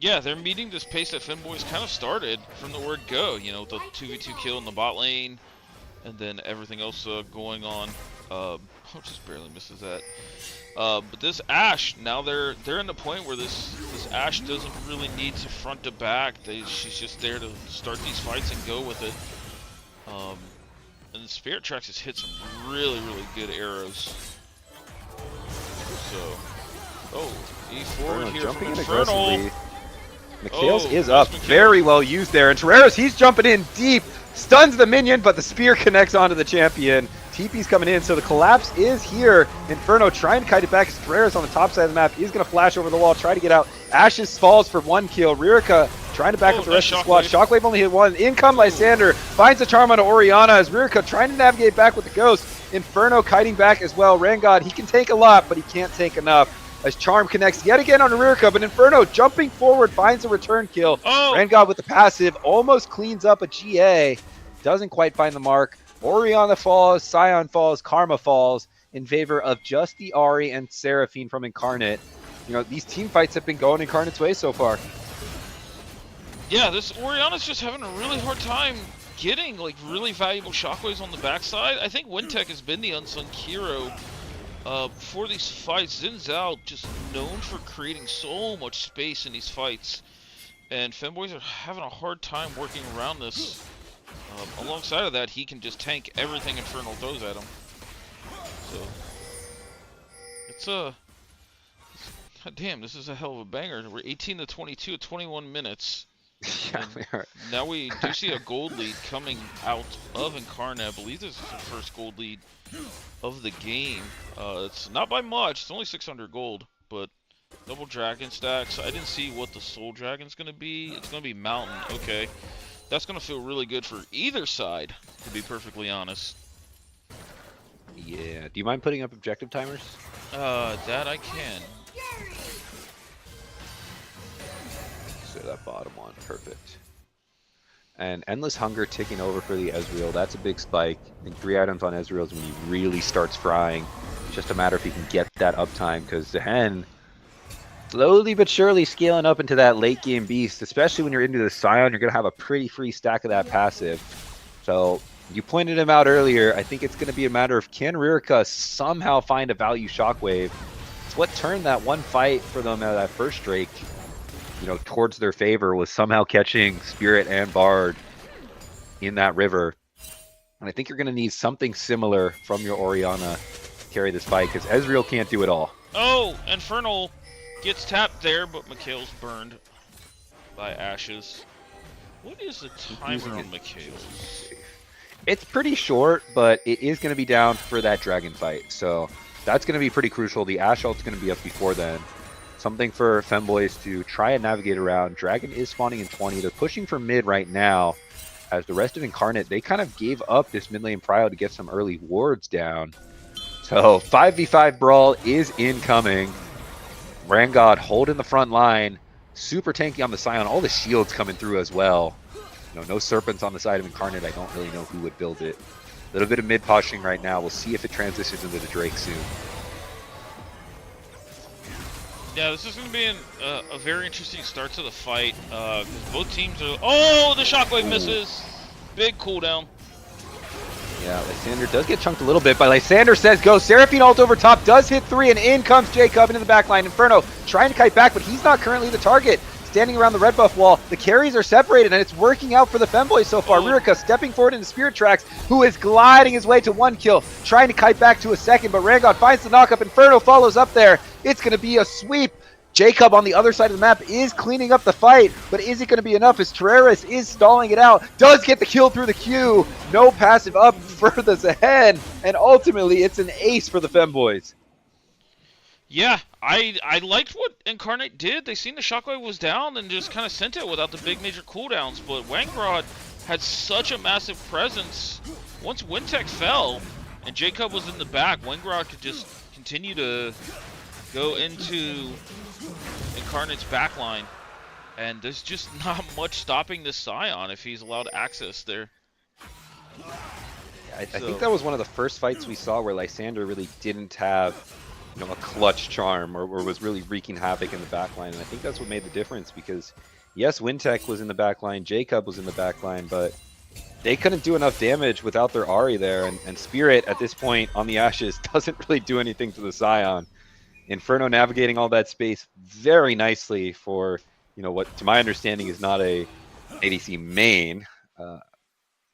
Yeah, they're meeting this pace that Femboys kind of started from the word go, the 2v2 kill in the bot lane, and then everything else going on. Just barely misses that. But this Ashe, now they're in the point where this Ashe doesn't really need to front to back. She's just there to start these fights and go with it. And the Spirit Tracks has hit some really, really good arrows. So, E forward here jumping from in Infernal. aggressively. Mikhail's is up, very well used there, and Terraris, he's jumping in deep, stuns the minion, but the spear connects onto the champion. TP's coming in, so the collapse is here. Inferno trying to kite it back. Terraris on the top side of the map is going to flash over the wall, try to get out. Ashes falls for 1 kill. Rurica trying to back up the nice rest of the squad. Shockwave only hit one. In comes Lysander, finds the charm on Orianna as Rirka trying to navigate back with the Ghost. Inferno kiting back as well. Rangod, he can take a lot, but he can't take enough. As Charm connects yet again on Rirka, but Inferno jumping forward finds a return kill. Rangod with the passive almost cleans up a GA. Doesn't quite find the mark. Orianna falls, Scion falls, Karma falls in favor of just the Ahri and Seraphine from Incarnate. You know, these team fights have been going Incarnate's way so far. Yeah, this Orianna's just having a really hard time getting like really valuable shockwaves on the backside. I think Wintech has been the unsung hero for these fights. Xin Zhao just known for creating so much space in these fights, and Femboys are having a hard time working around this. Alongside of that, he can just tank everything Infernal throws at him. So it's God damn, this is a hell of a banger. We're 18 to 22 at 21 minutes. Yeah, we are. Now we do see a gold lead coming out of Incarnate. I believe this is the first gold lead of the game. It's not by much. It's only 600 gold, but double dragon stacks. I didn't see what the soul dragon's going to be. It's going to be mountain. Okay. That's going to feel really good for either side, to be perfectly honest. Yeah. Do you mind putting up objective timers? That I can. So that bottom one. Perfect. And Endless Hunger ticking over for the Ezreal. That's a big spike. I think 3 items on Ezreal is when he really starts frying. It's just a matter if he can get that uptime, because Zehen slowly but surely scaling up into that late game beast, especially when you're into the Scion. You're going to have a pretty free stack of that passive. So you pointed him out earlier. I think it's going to be a matter of can Rirka somehow find a value shockwave. It's what turned that one fight for them at that first Drake, you know, towards their favor, was somehow catching Spirit and Bard in that river. And I think you're going to need something similar from your Orianna to carry this fight, because Ezreal can't do it all. Oh, Infernal gets tapped there, but Mikhail's burned by Ashes. What is the timer on Mikhail's? It's pretty short, but it is going to be down for that dragon fight. So that's going to be pretty crucial. The Ashe ult's going to be up before then. Something for Femboys to try and navigate around. Dragon is spawning in 20. They're pushing for mid right now, as the rest of Incarnate, they kind of gave up this mid lane prio to get some early wards down. So 5v5 brawl is incoming. Rangod holding the front line. Super tanky on the Scion. All the shields coming through as well. You know, no Serpents on the side of Incarnate. I don't really know who would build it. A little bit of mid pushing right now. We'll see if it transitions into the Drake soon. Yeah, this is going to be a very interesting start to the fight. Because both teams are... Oh, the Shockwave misses! Big cooldown. Yeah, Lysander does get chunked a little bit, but Lysander says go. Seraphine ult over top, does hit 3, and in comes Jacob into the backline. Inferno trying to kite back, but he's not currently the target. Standing around the red buff wall, the carries are separated, and it's working out for the Femboys so far. Rirka stepping forward into Spirit Tracks, who is gliding his way to 1 kill, trying to kite back to a second, but Rangod finds the knockup. Inferno follows up there. It's going to be a sweep. Jacob on the other side of the map is cleaning up the fight, but is it going to be enough as Tereris is stalling it out? Does get the kill through the Q. No passive up further ahead, and ultimately it's an ace for the Femboys. Yeah, I liked what Incarnate did. They seen the Shockwave was down and just kind of sent it without the big major cooldowns, but Wangrod had such a massive presence. Once Wintech fell and Jacob was in the back, Wangrod could just continue to go into Incarnate's backline, and there's just not much stopping this Scion if he's allowed access there. I think that was one of the first fights we saw where Lysander really didn't have, you know, a clutch charm or was really wreaking havoc in the backline, and I think that's what made the difference, because yes, Wintech was in the backline, Jacob was in the backline, but they couldn't do enough damage without their Ahri there, and Spirit at this point on the Ashes doesn't really do anything to the Scion. Inferno navigating all that space very nicely for, you know, what to my understanding is not a ADC main,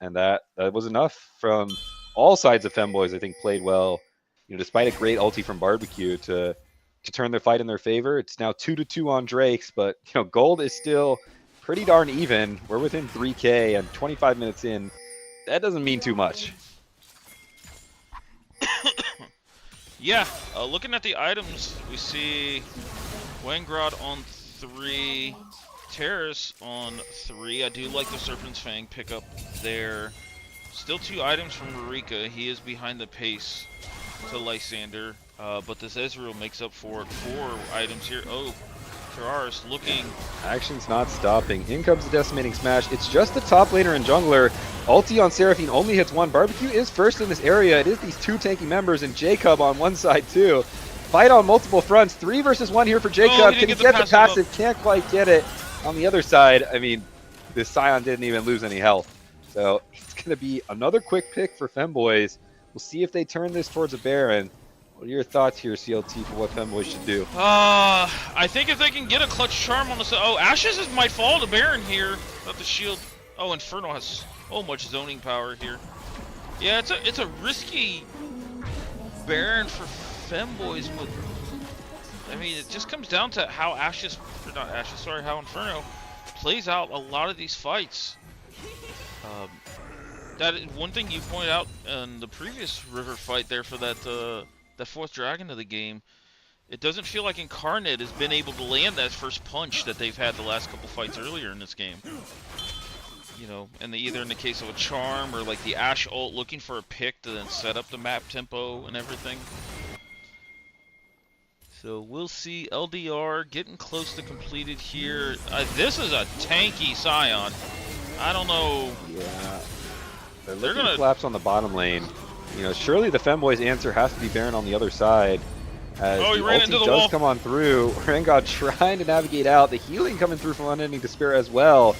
and that was enough from all sides of Femboys. I think played well, you know, despite a great ulti from Barbecue to turn their fight in their favor. It's now 2-2 on Drakes, but you know, gold is still pretty darn even. We're within 3K and 25 minutes in. That doesn't mean too much. Yeah, looking at the items, we see Wangrod on 3, Terrace on 3. I do like the Serpent's Fang pickup there. Still 2 items from Marika. He is behind the pace to Lysander, but this Ezreal makes up for it. 4 items here. Oh, Terraris looking. Action's not stopping. In comes the Decimating Smash. It's just the top laner and jungler. Ulti on Seraphine only hits 1. Barbecue is first in this area. It is these 2 tanky members and Jacob on one side too. Fight on multiple fronts. 3 versus 1 here for Jacob. Can he get the passive? Can't quite get it. On the other side, I mean, this Scion didn't even lose any health. So it's going to be another quick pick for Femboys. We'll see if they turn this towards a Baron. What are your thoughts here, CLT, for what Femboys should do? I think if they can get a clutch charm on the side. Oh, Ashes might fall to Baron here. Without the shield. Oh, Inferno has so much zoning power here. Yeah, it's a risky Baron for Femboys, but I mean, it just comes down to how how Inferno plays out a lot of these fights. That is one thing you pointed out in the previous river fight there for that 4th dragon of the game. It doesn't feel like Incarnate has been able to land that first punch that they've had the last couple fights earlier in this game. You know, and either in the case of a charm or like the Ashe ult looking for a pick to then set up the map tempo and everything. So we'll see. LDR getting close to completed here. This is a tanky Scion. I don't know. Yeah. They're going to collapse on the bottom lane. You know, surely the Femboys' answer has to be Baron on the other side. As he ran into the does wall. Come on through. Rangod trying to navigate out. The healing coming through from Unending Despair as well.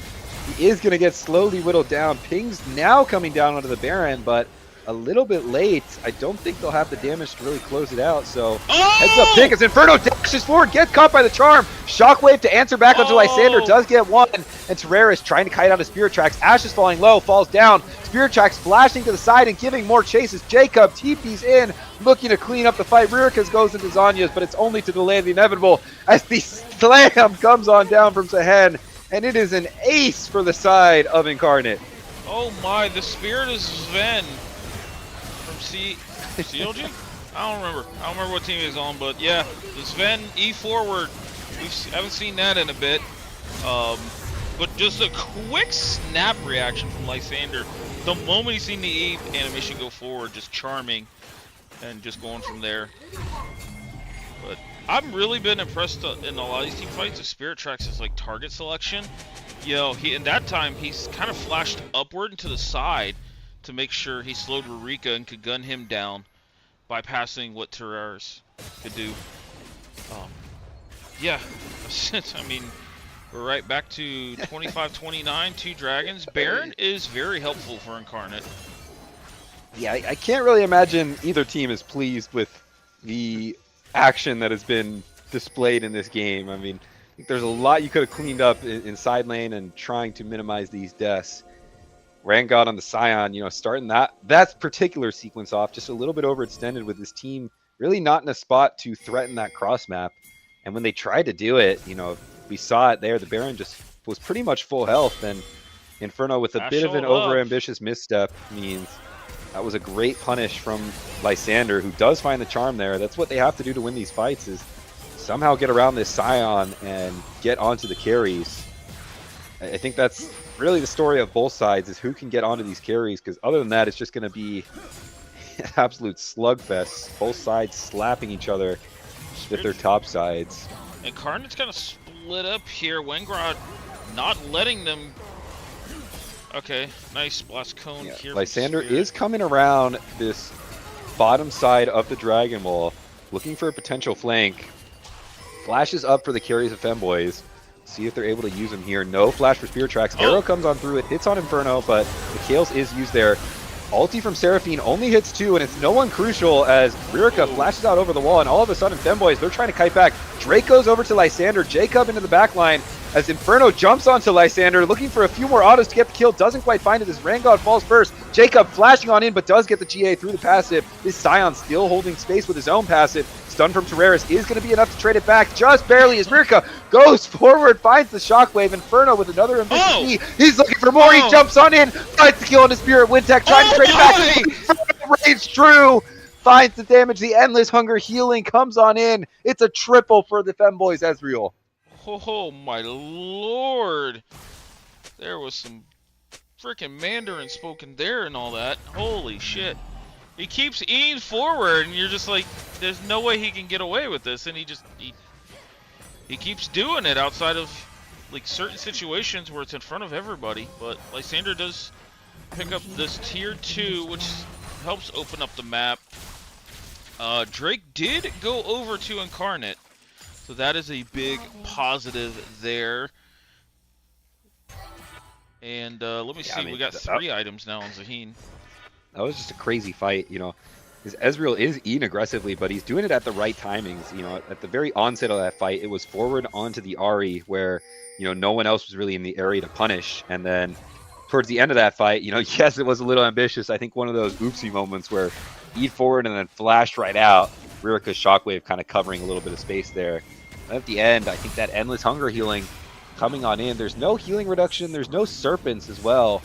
He is going to get slowly whittled down. Ping's now coming down onto the Baron, but a little bit late. I don't think they'll have the damage to really close it out. So heads up pick as Inferno dashes forward, gets caught by the charm. Shockwave to answer back onto Lysander, does get 1. And Terraris trying to kite out his Spirit Tracks. Ashe is falling low, falls down. Spirit Tracks flashing to the side and giving more chases. Jacob TP's in, looking to clean up the fight. Rurikas goes into Zanya's, but it's only to delay the inevitable as the slam comes on down from Sehen. And it is an ace for the side of Incarnate. Oh my, the Spirit is Sven. CLG? I don't remember what team he's on, but yeah, the Sven E forward. We haven't seen that in a bit. But just a quick snap reaction from Lysander. The moment he's seen the E animation go forward, just charming and just going from there. But I've really been impressed in a lot of these team fights. The Spirit Tracks is like target selection. You know, in that time he's kind of flashed upward and to the side to make sure he slowed Rurika and could gun him down, bypassing what Terraris could do. Yeah, I mean, we're right back to 25-29, 2 dragons. Baron is very helpful for Incarnate. Yeah, I can't really imagine either team is pleased with the action that has been displayed in this game. I mean, I think there's a lot you could have cleaned up in side lane and trying to minimize these deaths. Rangod on the Scion, you know, starting that particular sequence off just a little bit overextended with his team really not in a spot to threaten that cross map. And when they tried to do it, you know, we saw it there. The Baron just was pretty much full health, and Inferno with a bit of an overambitious misstep means that was a great punish from Lysander, who does find the charm there. That's what they have to do to win these fights, is somehow get around this Scion and get onto the carries. I think that's really the story of both sides, is who can get onto these carries, because other than that, it's just going to be an absolute slugfest. Both sides slapping each other with their top sides. Incarnate's kind of split up here. Wengrod not letting them. Okay, nice blast cone here. Lysander is coming around this bottom side of the Dragon Wall, looking for a potential flank. Flashes up for the carries of Femboys. See if they're able to use them here. No flash for Spirit Tracks. Arrow comes on through it, hits on Inferno, but the Chaos is used there. Ulti from Seraphine only hits 2, and it's no one crucial as Rurica flashes out over the wall, and all of a sudden Femboys, they're trying to kite back. Drake goes over to Lysander, Jacob into the back line as Inferno jumps onto Lysander, looking for a few more autos to get the kill, doesn't quite find it as Rangod falls first. Jacob flashing on in, but does get the GA through the passive. This Scion still holding space with his own passive. Stun from Terraris is going to be enough to trade it back, just barely, as Rurica goes forward, finds the Shockwave. Inferno with another ambitious knee. He's looking for more, he jumps on in, finds the kill on his Spirit Windtech, trying to trade it back. Rage true, finds the damage, the Endless Hunger healing comes on in. It's a triple for the Femboys Ezreal. Oh my lord! There was some freaking Mandarin spoken there and all that. Holy shit. He keeps eating forward and you're just like, there's no way he can get away with this, and he keeps doing it outside of like certain situations where it's in front of everybody. But Lysander does pick up this tier 2, which helps open up the map. Drake did go over to Incarnate, so that is a big positive there. And let me see, we got 3 items now on Zaheen. That was just a crazy fight, you know. Because Ezreal is eating aggressively, but he's doing it at the right timings. You know, at the very onset of that fight, it was forward onto the Ahri where, you know, no one else was really in the area to punish. And then towards the end of that fight, you know, yes, it was a little ambitious. I think one of those oopsie moments where eat forward and then flash right out. Ririka's Shockwave kind of covering a little bit of space there. And at the end, I think that endless hunger healing coming on in. There's no healing reduction. There's no serpents as well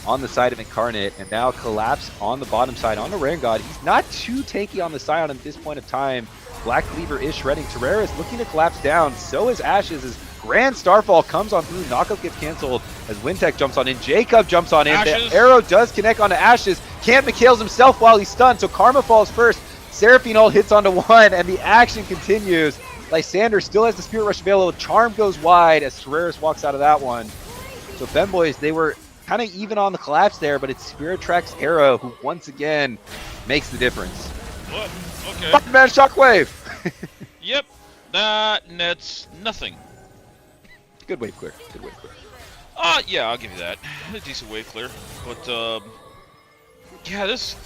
on the side of Incarnate, and now collapse on the bottom side onto Rangod. He's not too tanky on the Scion at this point of time. Black Cleaver is shredding. Terrera is looking to collapse down. So is Ashes as Grand Starfall comes on through. Knockup gets canceled as Wintech jumps on in. Jacob jumps on in. Ashes. The arrow does connect onto Ashes. Can't McHale's himself while he's stunned, so Karma falls first. Seraphine ult hits onto one, and the action continues. Lysander still has the Spirit Rush available. Charm goes wide as Terreris walks out of that one. So Femboys, they were kind of even on the collapse there, but it's Spirit Track's arrow who once again makes the difference. What? Okay. Fucking man, Shockwave! Yep, that nets nothing. Good wave clear. Good wave clear. Yeah, I'll give you that. A decent wave clear. But, yeah, this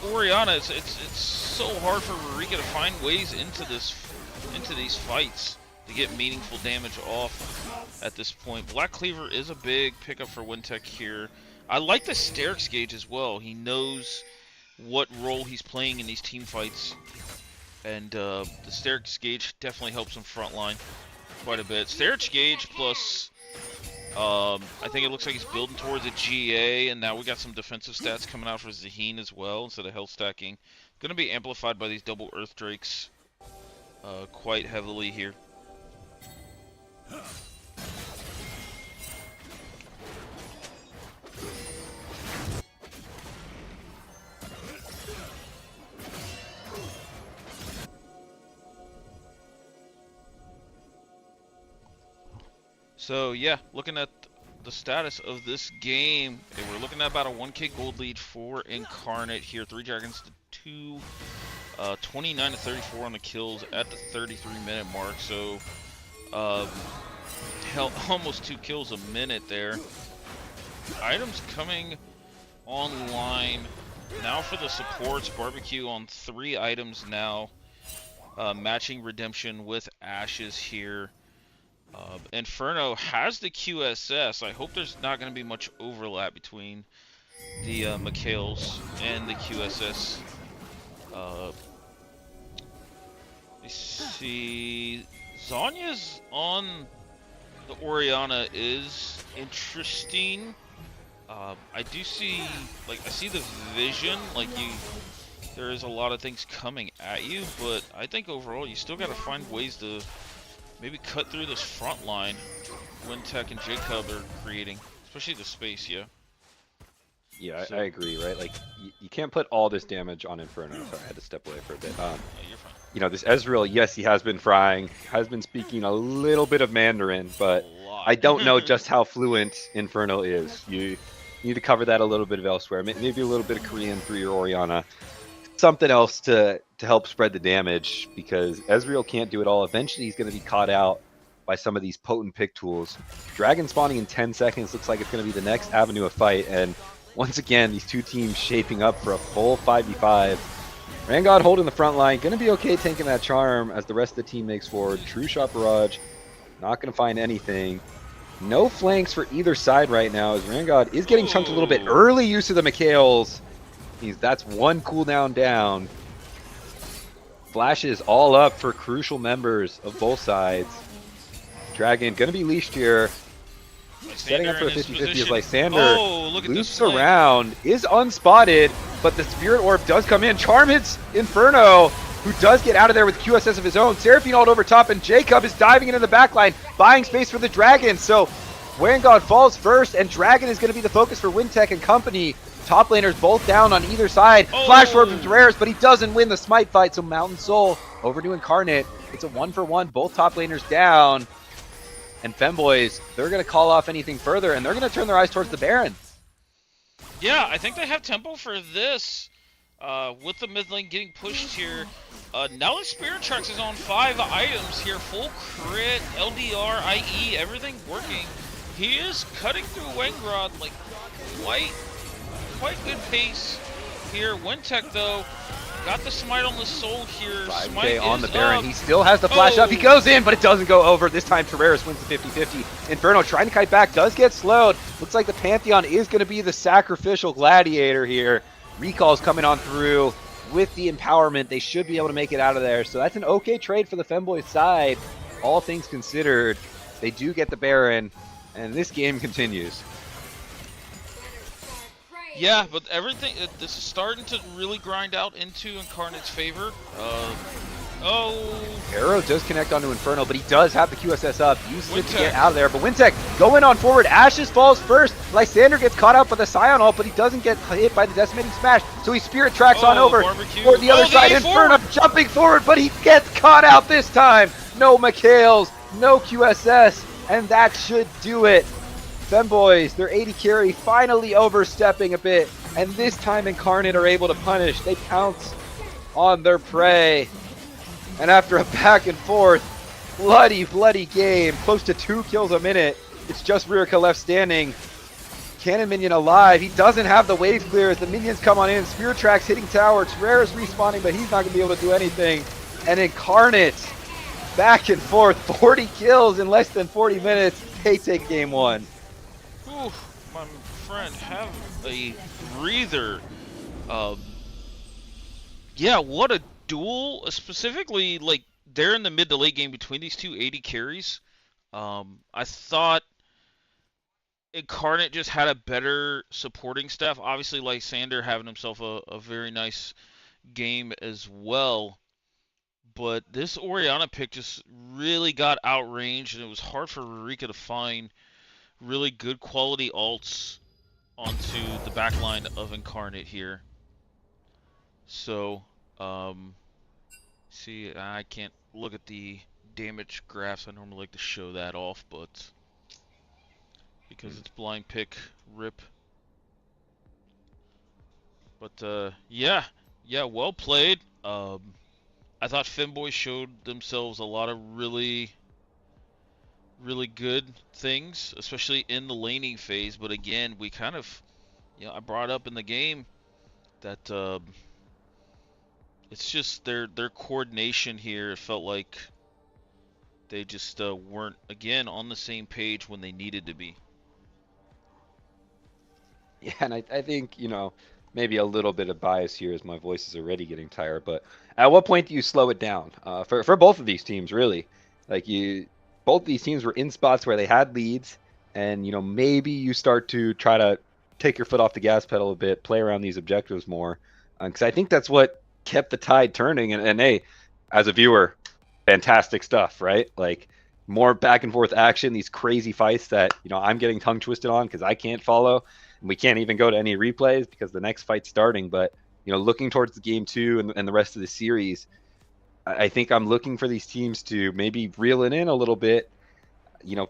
Orianna, it's so hard for Rurika to find ways into these fights to get meaningful damage off at this point. Black Cleaver is a big pickup for Wintech here. I like the Sterix gauge as well. He knows what role he's playing in these team fights. And the Sterix gauge definitely helps him frontline quite a bit. Sterix gauge plus, I think it looks like he's building towards a GA, and now we got some defensive stats coming out for Zaheen as well instead of health stacking. Going to be amplified by these double Earth Drakes quite heavily here. So yeah, looking at the status of this game, we're looking at about a 1k gold lead for Incarnate here. 3 Dragons to 2, 29 to 34 on the kills at the 33-minute mark. So almost 2 kills a minute there. Items coming online now for the supports. Barbecue on 3 items now, matching Redemption with Ashes here. Inferno has the QSS. I hope there's not going to be much overlap between the McHale's and the QSS. Let's see. Zhonya's on the Orianna is interesting. I do see, like, I see the vision, like, there is a lot of things coming at you, but I think overall you still got to find ways to maybe cut through this front line Wintech and Jacob are creating, especially the space, yeah. Yeah, So- I agree, right? Like, you can't put all this damage on Inferno. Sorry, I had to step away for a bit. Yeah, you're fine. You know, this Ezreal, yes, he has been frying, has been speaking a little bit of Mandarin, but A lot. I don't know just how fluent Inferno is. You need to cover that a little bit elsewhere. Maybe a little bit of Korean through your Orianna. Something else to help spread the damage, because Ezreal can't do it all. Eventually, he's going to be caught out by some of these potent pick tools. Dragon spawning in 10 seconds looks like it's going to be the next avenue of fight, and once again, these two teams shaping up for a full 5v5. Rangod holding the front line, going to be okay tanking that charm as the rest of the team makes forward. True Shot Barrage, not going to find anything. No flanks for either side right now as Rangod is getting chunked a little bit. Early use of the McHale's. That's 1 cooldown down. Flashes all up for crucial members of both sides. Dragon going to be leashed here. Setting up for a 50-50 as Lysander loops around, is unspotted, but the Spirit Orb does come in. Charm hits Inferno. who does get out of there with QSS of his own. Seraphine all over top, and Jacob is diving into the backline, buying space for the Dragon. So Warangod falls first, and Dragon is going to be the focus for Wintech and company. Top laners both down on either side. Flash forward from Terreras, but he doesn't win the smite fight, so Mountain Soul over to Incarnate. It's a 1-for-1, both top laners down. And Femboys, they're going to call off anything further, and they're going to turn their eyes towards the Baron. Yeah, I think they have tempo for this. With the mid lane getting pushed here. Now the Spirit Tracks is on 5 items here. Full crit, LDR, IE, everything working. He is cutting through Wengrod like quite good pace here. Wintech though got the smite on the soul here. 5K on the Baron. He still has the flash up. He goes in, but it doesn't go over. This time Terreras wins the 50-50. Inferno trying to kite back, does get slowed. Looks like the Pantheon is going to be the sacrificial gladiator here. Recall's coming on through with the empowerment. They should be able to make it out of there. So that's an okay trade for the Femboys side. All things considered, they do get the Baron, and this game continues. Yeah, but everything, this is starting to really grind out into Incarnate's favor. Arrow does connect onto Inferno, but he does have the QSS up. Uses it to get out of there. But Wintech going on forward. Ashes falls first. Lysander gets caught out by the Scion ult, but he doesn't get hit by the Decimating Smash. So he Spirit Tracks on over for the other side. Inferno jumping forward, but he gets caught out this time. No McHale's, no QSS, and that should do it. Femboys, their 80 carry finally overstepping a bit, and this time Incarnate are able to punish. They pounce on their prey. And after a back and forth, bloody game, close to 2 kills a minute, it's just Rirka left standing. Cannon Minion alive. He doesn't have the wave clear as the minions come on in. Spear Tracks hitting tower. Terreras respawning, but he's not going to be able to do anything. And Incarnate, back and forth, 40 kills in less than 40 minutes. They take game 1. Ooh, my friend, have a breather. Yeah, what a duel, specifically, like, they're in the mid to late game between these two 80 carries. I thought Incarnate just had a better supporting staff. Obviously, Lysander having himself a very nice game as well. But this Orianna pick just really got outranged, and it was hard for Rirka to find really good quality ults onto the backline of Incarnate here. So, see, I can't look at the damage graphs. I normally like to show that off, but because it's blind pick, rip. But yeah, well played. I thought Femboys showed themselves a lot of really good things, especially in the laning phase. But again, we kind of, I brought up in the game that it's just their coordination here. It felt like they just weren't, again, on the same page when they needed to be. Yeah, and I think, maybe a little bit of bias here as my voice is already getting tired, but at what point do you slow it down? For both of these teams, really. Like, both these teams were in spots where they had leads, and, maybe you start to try to take your foot off the gas pedal a bit, play around these objectives more. Because I think that's what kept the tide turning, and hey, as a viewer, fantastic stuff, right? Like, more back and forth action, these crazy fights that, I'm getting tongue twisted on because I can't follow. We can't even go to any replays because the next fight's starting. But, looking towards the game 2 and the rest of the series, I think I'm looking for these teams to maybe reel it in a little bit,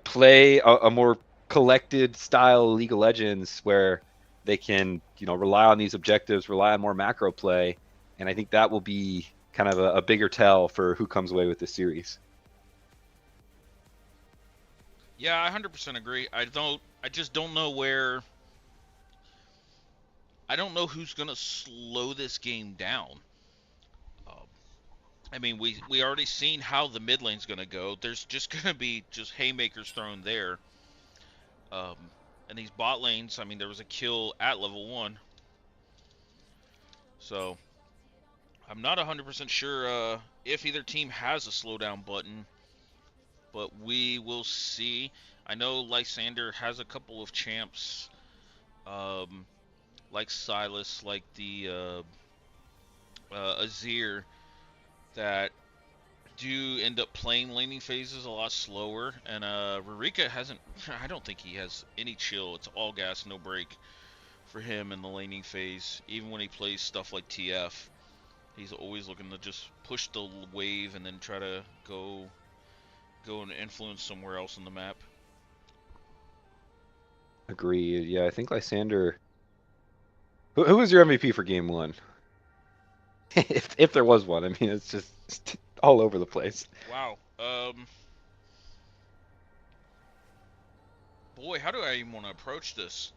play a more collected style League of Legends where they can, rely on these objectives, rely on more macro play. And I think that will be kind of a bigger tell for who comes away with this series. Yeah, I 100% agree. I just don't know where. I don't know who's going to slow this game down. I mean, we already seen how the mid lane's going to go. There's just going to be just haymakers thrown there. And these bot lanes, I mean, there was a kill at level 1. So, I'm not 100% sure if either team has a slowdown button. But we will see. I know Lysander has a couple of champs. Like Silas, like the Azir, that do end up playing laning phases a lot slower. And Rurika hasn't. I don't think he has any chill. It's all gas, no break for him in the laning phase. Even when he plays stuff like TF, he's always looking to just push the wave and then try to go and influence somewhere else on the map. Agreed. Yeah, I think Lysander. Who was your MVP for game one? If there was one, I mean, it's just all over the place. Wow. Boy, how do I even want to approach this?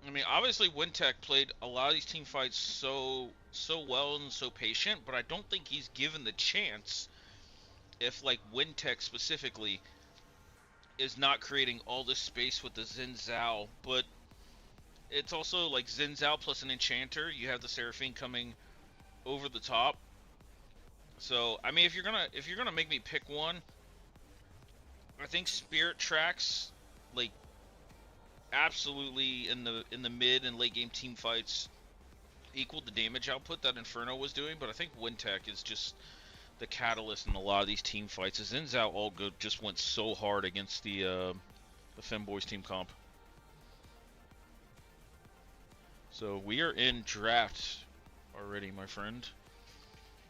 I mean, obviously Wintech played a lot of these team fights so well and so patient, but I don't think he's given the chance if like Wintech specifically is not creating all this space with the Xin Zhao, but it's also like Xin Zhao plus an enchanter. You have the Seraphine coming over the top. So I mean, if you're gonna make me pick one, I think Spirit Tracks like absolutely in the mid and late game team fights equaled the damage output that Inferno was doing, but I think Wintech is just the catalyst in a lot of these team fights. As Ins Out All Good just went so hard against the Femboys team comp. So we are in draft already, my friend.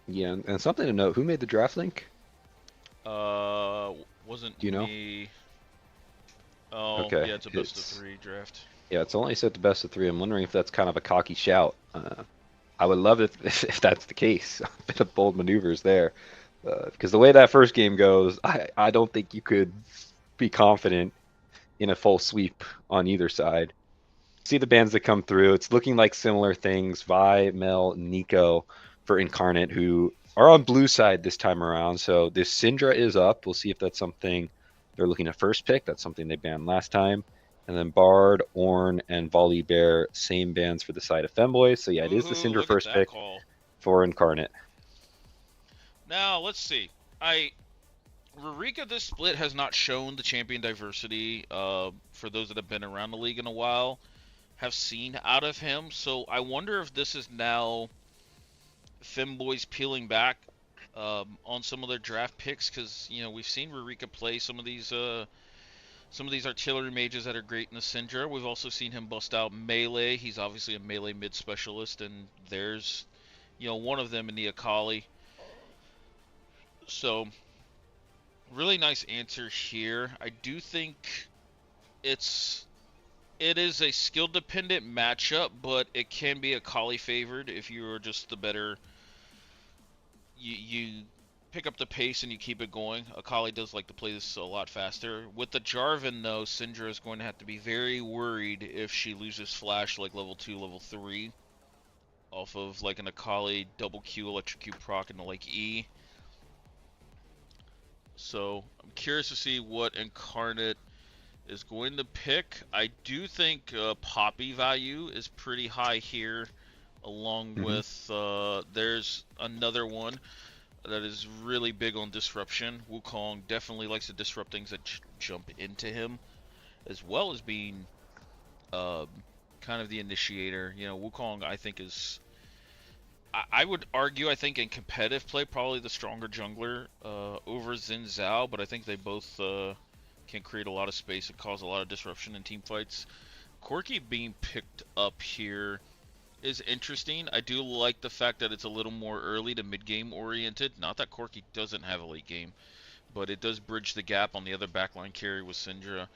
Yeah, and something to note: who made the draft link? Wasn't Do you know? me. Oh, Okay, yeah, it's a best of 3 draft. yeah, it's only set to best of three. I'm wondering if that's kind of a cocky shout. I would love it if that's the case. A bit of bold maneuvers there, because the way that first game goes, I don't think you could be confident in a full sweep on either side. See the bands that come through. It's looking like similar things. Vi, Mel, Nico for Incarnate, who are on blue side this time around. So this Syndra is up. We'll see if that's something they're looking at first pick. That's something they banned last time. And then Bard, Ornn, and Volley Bear, same bands for the side of Femboys. So yeah, it is the Ooh, Syndra look at first that pick call. for Incarnate. Now, let's see. Rurika, this split has not shown the champion diversity for those that have been around the league in a while, have seen out of him. So I wonder if this is now Femboys peeling back on some of their draft picks, because we've seen Rurika play some of these artillery mages that are great in the Syndra. We've also seen him bust out melee. He's obviously a melee mid specialist, and there's one of them in the Akali. So really nice answer here. I do think it is a skill dependent matchup, but it can be Akali favored if you are just the better. You pick up the pace and you keep it going. Akali does like to play this a lot faster. With the Jarvan though, Syndra is going to have to be very worried if she loses flash like level 2, level 3 off of like an Akali double Q, electric Q proc into like E. So I'm curious to see what Incarnate is going to pick. I do think Poppy value is pretty high here, along Mm-hmm. with there's another one that is really big on disruption. Wukong definitely likes to disrupt things that jump into him, as well as being kind of the initiator. Wukong I think is. I would argue, I think in competitive play, probably the stronger jungler over Xin Zhao, but I think they both can create a lot of space and cause a lot of disruption in team fights. Corki being picked up here is interesting. I do like the fact that it's a little more early to mid-game oriented. Not that Corki doesn't have a late game, but it does bridge the gap on the other backline carry with Syndra.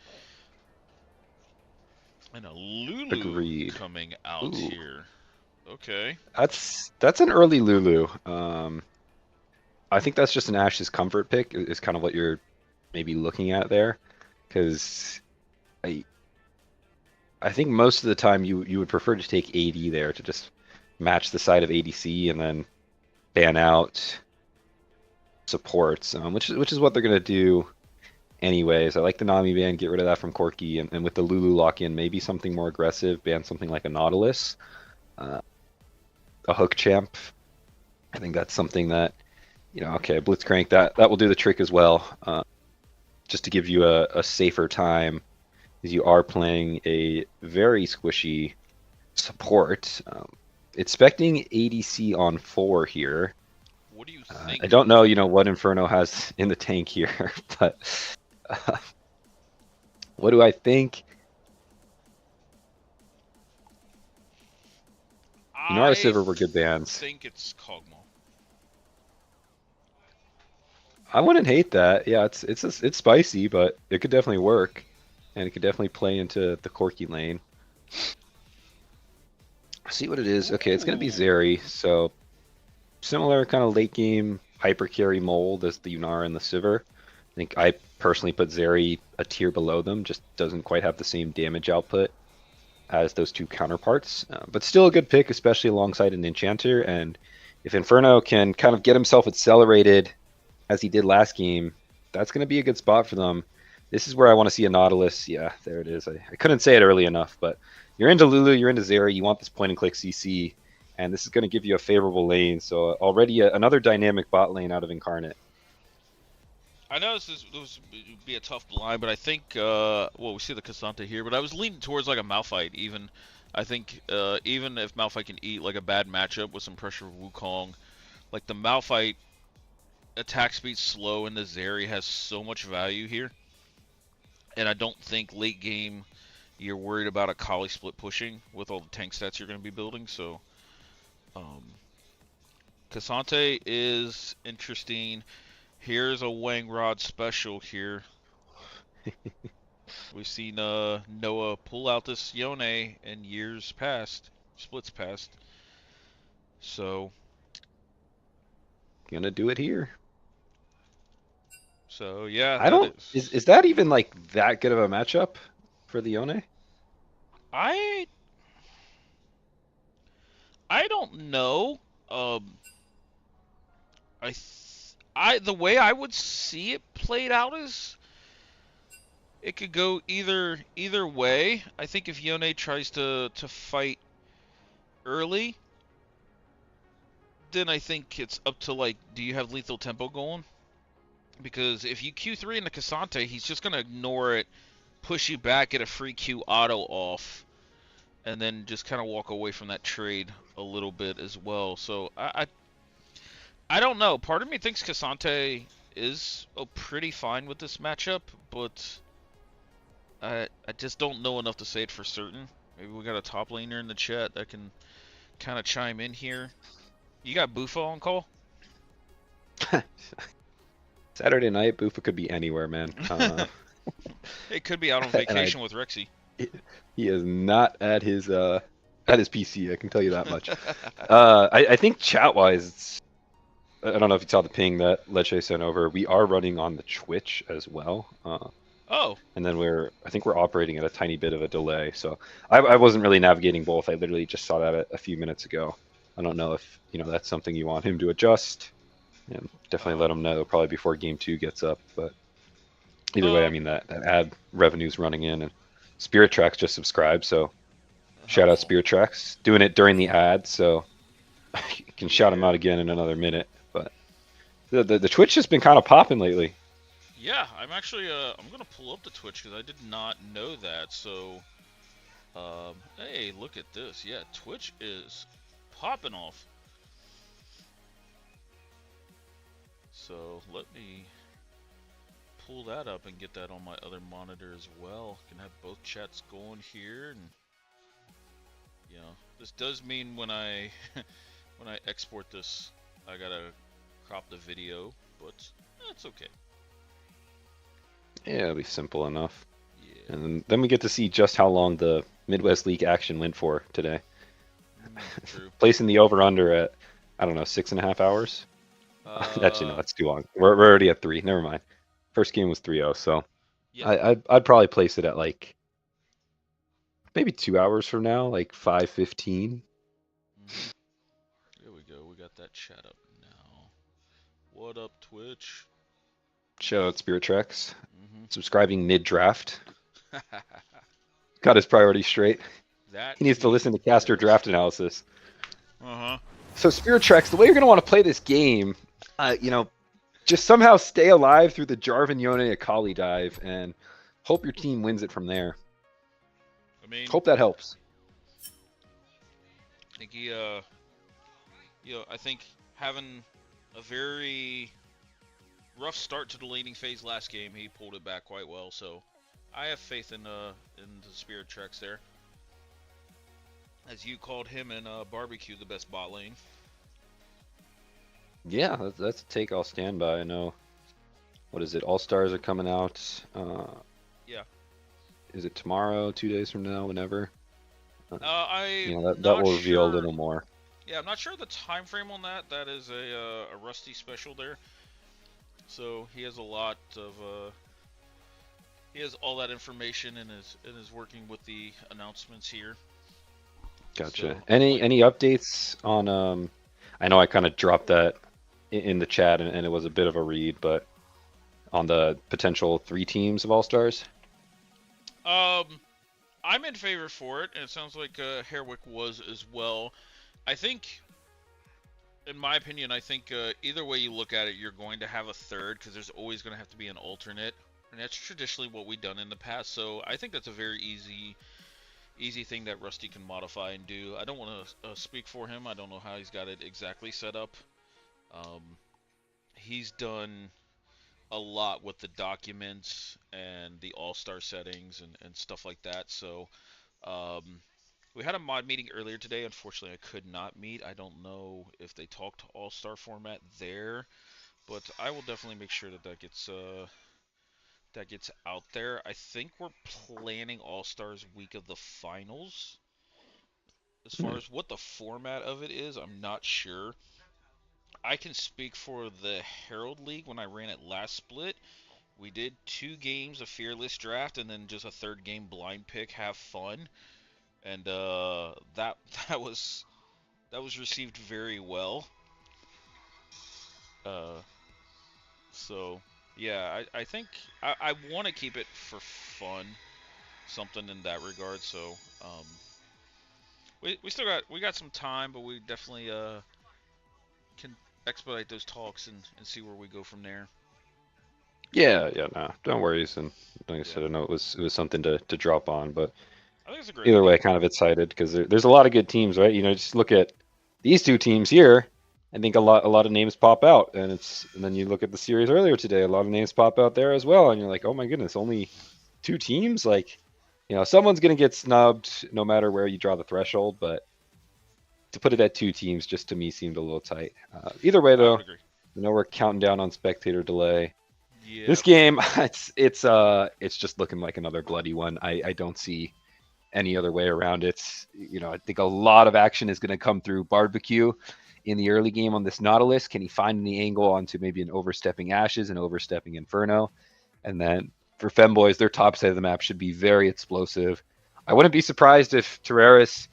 And a Lulu Agreed. coming out Ooh, here. Okay. that's an early Lulu. I think that's just an Ash's comfort pick. Is kind of what you're maybe looking at there, because I I think most of the time you would prefer to take AD there to just match the side of ADC and then ban out supports, which is what they're gonna do anyways. I like the Nami ban, get rid of that from Corki, and with the Lulu lock in, maybe something more aggressive, ban something like a Nautilus, uh, a hook champ. I think that's something that okay, Blitzcrank that will do the trick as well, just to give you a safer time, as you are playing a very squishy support. Expecting ADC on 4 here. What do you I think? don't know, what Inferno has in the tank here, but uh, what do I think? Yunara I Sivir were good bands. think it's Kog'Maw. I wouldn't hate that. Yeah, it's spicy, but it could definitely work, and it could definitely play into the Corki lane. See what it is. Okay, it's gonna be Ooh. Zeri, so similar kind of late game hyper carry mold as the Yunara and the Sivir. I think I personally put Zeri a tier below them, just doesn't quite have the same damage output as those two counterparts, but still a good pick, especially alongside an Enchanter. And if Inferno can kind of get himself accelerated as he did last game, that's going to be a good spot for them. This is where I want to see a Nautilus. Yeah, there it is. I couldn't say it early enough, but you're into Lulu, you're into Zeri, you want this point and click CC, and this is going to give you a favorable lane. So already another dynamic bot lane out of Incarnate. I know this would be a tough blind, but I think we see the Cassandra here, but I was leaning towards like a Malphite even. I think even if Malphite can eat like a bad matchup with some pressure of Wukong, like the Malphite attack speed slow and the Zeri has so much value here. And I don't think late game you're worried about a Kali split pushing with all the tank stats you're going to be building. So um, Cassandra is interesting. Here's a Wang Rod special here. We've seen Noah pull out this Yone in years past, splits past. So Gonna do it here. Yeah, I that don't is. is that even like that good of a matchup for the Yone? I I don't know. Um, I the way I would see it played out is it could go either way. I think if Yone tries to fight early, then I think it's up to like, do you have lethal tempo going? Because if you Q3 into Cassante, he's just gonna ignore it, push you back, get a free Q auto off, and then just kind of walk away from that trade a little bit as well. So I don't know. Part of me thinks Cassante is pretty fine with this matchup, but I just don't know enough to say it for certain. Maybe we got a top laner in the chat that can kind of chime in here. You got Buffa on call? Saturday night, Buffa could be anywhere, man. It could be out on And vacation with Rexy. he is not at his PC. I can tell you that much. I think chat wise, I don't know if you saw the ping that Leche sent over. We are running on the Twitch as well. Oh, And then I think we're operating at a tiny bit of a delay. So I wasn't really navigating both. I literally just saw that a few minutes ago. I don't know if that's something you want him to adjust. And definitely let him know probably before game 2 gets up. But either way, I mean that ad revenue's running in, and Spirit Tracks just subscribed. So shout out oh, Spirit Tracks, doing it during the ad. So you can shout him yeah. out again in another minute. But the Twitch has been kind of popping lately. Yeah, I'm actually I'm gonna pull up the Twitch because I did not know that. So, hey, look at this. Yeah, Twitch is popping off. So let me pull that up and get that on my other monitor as well. Can have both chats going here, and this does mean when I when I export this, I gotta crop the video, but that's okay. Yeah, it'll be simple enough. Yeah. And then we get to see just how long the Midwest League action went for today. True. Placing the over/under at, I don't know, 6.5 hours. Actually, no, Uh, that's too long. We're already at 3. Never mind. First game was 3-0, so yeah. I'd probably place it at like maybe 2 hours from now, like 5:15. There we go. We got that chat up now. What up, Twitch? Shout out Spirit Tracks. Mm-hmm. Subscribing mid-draft. Got his priorities straight. That He needs to he listen to caster does. draft analysis. Uh-huh. So Spirit Tracks, the way you're gonna want to play this game, just somehow stay alive through the Jarvan Yone Akali dive and hope your team wins it from there. I mean, Hope that helps. I think I think having a very rough start to the laning phase last game. He pulled it back quite well, so I have faith in the Spirit Treks there. As you called him in Barbecue the best bot lane. Yeah, that's a take I'll stand by. I know. What is it? All Stars are coming out. Yeah. Is it tomorrow? 2 days from now? Whenever? I'm that not will reveal a sure. little more. Yeah, I'm not sure the time frame on that. That is a Rusty special there. So he has a lot of he has all that information and is working with the announcements here. Gotcha. So, Any updates on? I know I kind of dropped that in the chat, and it was a bit of a read, but on the potential 3 teams of All Stars. I'm in favor for it, and it sounds like Herwick was as well. I think, in my opinion, I think either way you look at it, you're going to have a third because there's always going to have to be an alternate, and that's traditionally what we've done in the past. So I think that's a very easy thing that Rusty can modify and do. I don't want to speak for him. I don't know how he's got it exactly set up. He's done a lot with the documents and the all-star settings and stuff like that. So we had a mod meeting earlier today. Unfortunately, I could not meet. I don't know if they talked all-star format there, but I will definitely make sure that that gets out there. I think we're planning all-stars week of the finals. As far as what the format of it is, I'm not sure. I can speak for the Herald League when I ran it last split. We did 2 games of Fearless Draft and then just a 3rd game blind pick, have fun, and that that was received very well. Uh, so yeah, I think I want to keep it for fun, something in that regard. So we got some time, but we definitely can expedite those talks and see where we go from there. Yeah, no, don't worry. And like I Yeah, said, I know it was something to drop on, but I think it's a great either idea. way, kind of excited because there's a lot of good teams, right? Just look at these 2 teams here. I think a lot of names pop out, and then you look at the series earlier today, a lot of names pop out there as well, and you're like, oh my goodness, only 2 teams? Like, someone's gonna get snubbed no matter where you draw the threshold, but to put it at 2 teams just to me seemed a little tight. Either way, I would though, agree. we're counting down on spectator delay. This Yep. game, it's just looking like another bloody one. I don't see any other way around it. I think a lot of action is going to come through Barbecue in the early game on this Nautilus. Can he find any angle onto maybe an overstepping Ashes and overstepping Inferno? And then for Femboys, their top side of the map should be very explosive. I wouldn't be surprised if Terraris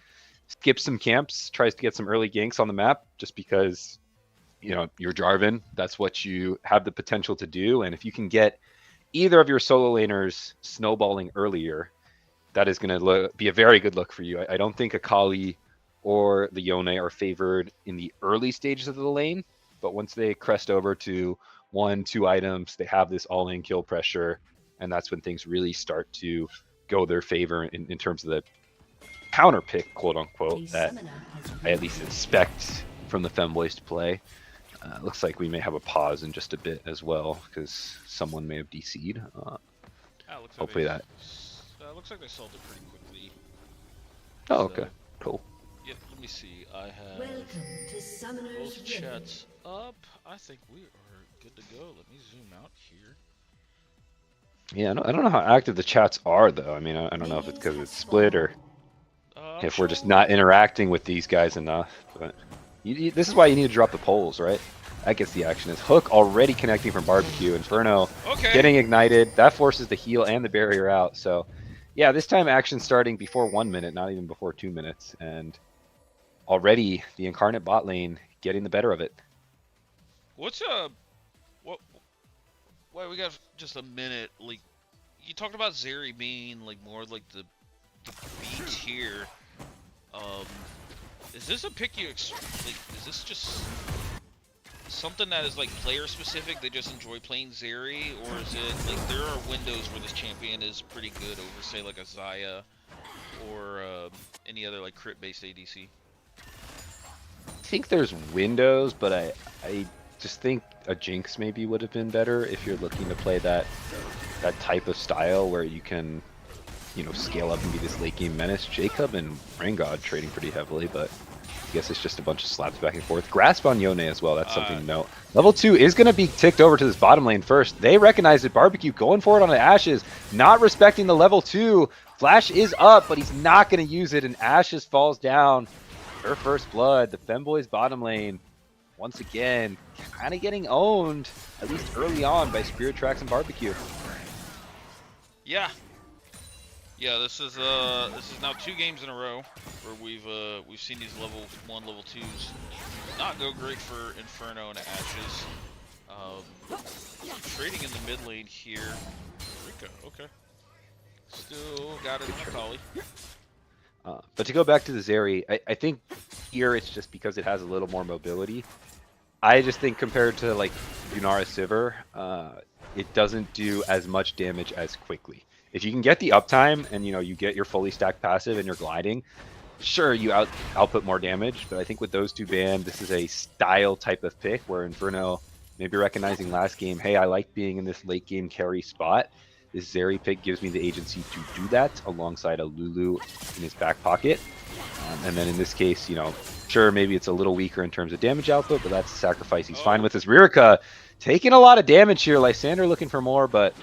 skips some camps, tries to get some early ganks on the map, just because you're Jarvan. That's what you have the potential to do. And if you can get either of your solo laners snowballing earlier, that is going to be a very good look for you. I don't think Akali or the Yone are favored in the early stages of the lane, but once they crest over to 1, 2 items, they have this all-in kill pressure, and that's when things really start to go their favor in terms of the counter pick, quote unquote, that I at least expect from the Femboys to play. Looks like we may have a pause in just a bit as well because someone may have DC'd. Hopefully that. Looks like they solved it pretty quickly. Oh, So, okay, cool. yep. Let me see. I have Summoner's both chats up. I think we are good to go. Let me zoom out here. Yeah, I don't know how active the chats are though. I mean, I don't know if it's because it's split or I'm if we're just showing. not interacting with these guys enough. But this is why you need to drop the polls, right? That gets the action. Is Hook already connecting from Barbecue, Inferno Okay. getting ignited. That forces the heal and the barrier out. So, yeah, this time action starting before 1 minute, not even before 2 minutes, and already the Incarnate bot lane getting the better of it. What's what? Wait, we got just a minute. Like, you talked about Zeri being like more like the B tier. Is this a pick you like? Is this just something that is like player specific? They just enjoy playing Zeri, or is it like there are windows where this champion is pretty good over, say, like a Xayah or any other like crit based ADC? I think there's windows, but I just think a Jinx maybe would have been better if you're looking to play that type of style where you can, you know, scale up and be this late game menace. Jacob and Rangod trading pretty heavily, but I guess it's just a bunch of slaps back and forth. Grasp on Yone as well, that's something to note. Level 2 is going to be ticked over to this bottom lane first. They recognize it. Barbecue going for it on the Ashes, not respecting the level 2. Flash is up, but he's not going to use it, and Ashes falls down. Her first blood. The Femboys bottom lane, once again, kind of getting owned, at least early on, by Spirit Tracks and Barbecue. Yeah. Yeah, this is now 2 games in a row where we've seen these level 1, level 2s not go great for Inferno and Ashes. Trading in the mid lane here. Rika, okay. Still got it on the collie. But to go back to the Zeri, I think here it's just because it has a little more mobility. I just think compared to like Yunara Sivir, it doesn't do as much damage as quickly. If you can get the uptime and, you know, you get your fully stacked passive and you're gliding, sure, you output more damage. But I think with those two banned, this is a style type of pick where Inferno maybe recognizing last game, hey, I like being in this late game carry spot. This Zeri pick gives me the agency to do that alongside a Lulu in his back pocket. And then in this case, you know, sure, maybe it's a little weaker in terms of damage output, but that's a sacrifice he's fine with. His Ririka taking a lot of damage here. Lysander looking for more, but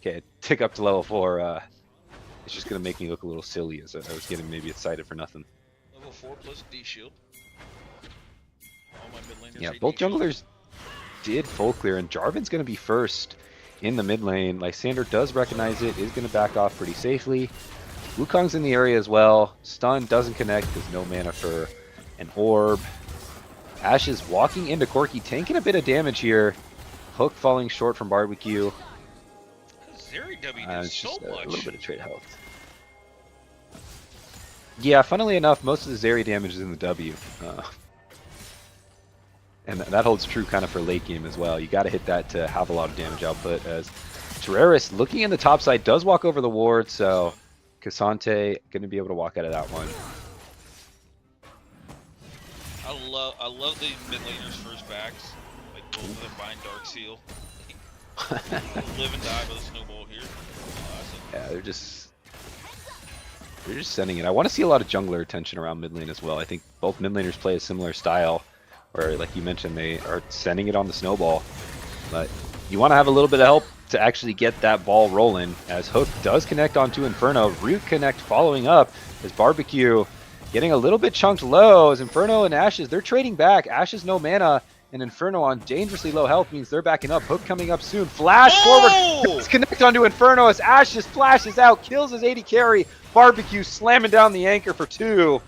okay, tick up to level 4. It's just going to make me look a little silly as I was getting maybe excited for nothing. Level 4 plus D shield. All my mid laners. Yeah, both junglers did full clear, and Jarvan's going to be first in the mid lane. Lysander does recognize it, is going to back off pretty safely. Wukong's in the area as well. Stun doesn't connect, there's no mana for an orb. Ashes walking into Corki, tanking a bit of damage here. Hook falling short from Barbecue. Zeri W does so much. A little bit of trade health. Yeah, funnily enough, most of the Zeri damage is in the W. And that holds true kind of for late game as well. You got to hit that to have a lot of damage output, as Terraris, looking in the top side, does walk over the ward, so Cassante going to be able to walk out of that one. I love these mid laners first backs. Like both of them buying Dark Seal. Live and die by the snowball here. Yeah, they're just sending it. I want to see a lot of jungler attention around mid lane as well. I think both mid laners play a similar style, where, like you mentioned, they are sending it on the snowball. But you want to have a little bit of help to actually get that ball rolling, as Hook does connect onto Inferno. Root connect following up as Barbecue getting a little bit chunked low, as Inferno and Ashes, they're trading back. Ashes no mana, and Inferno on dangerously low health means they're backing up. Hook coming up soon. Flash forward. Let's connect onto Inferno as Ashes flashes out, kills his AD carry. Barbecue slamming down the anchor for 2.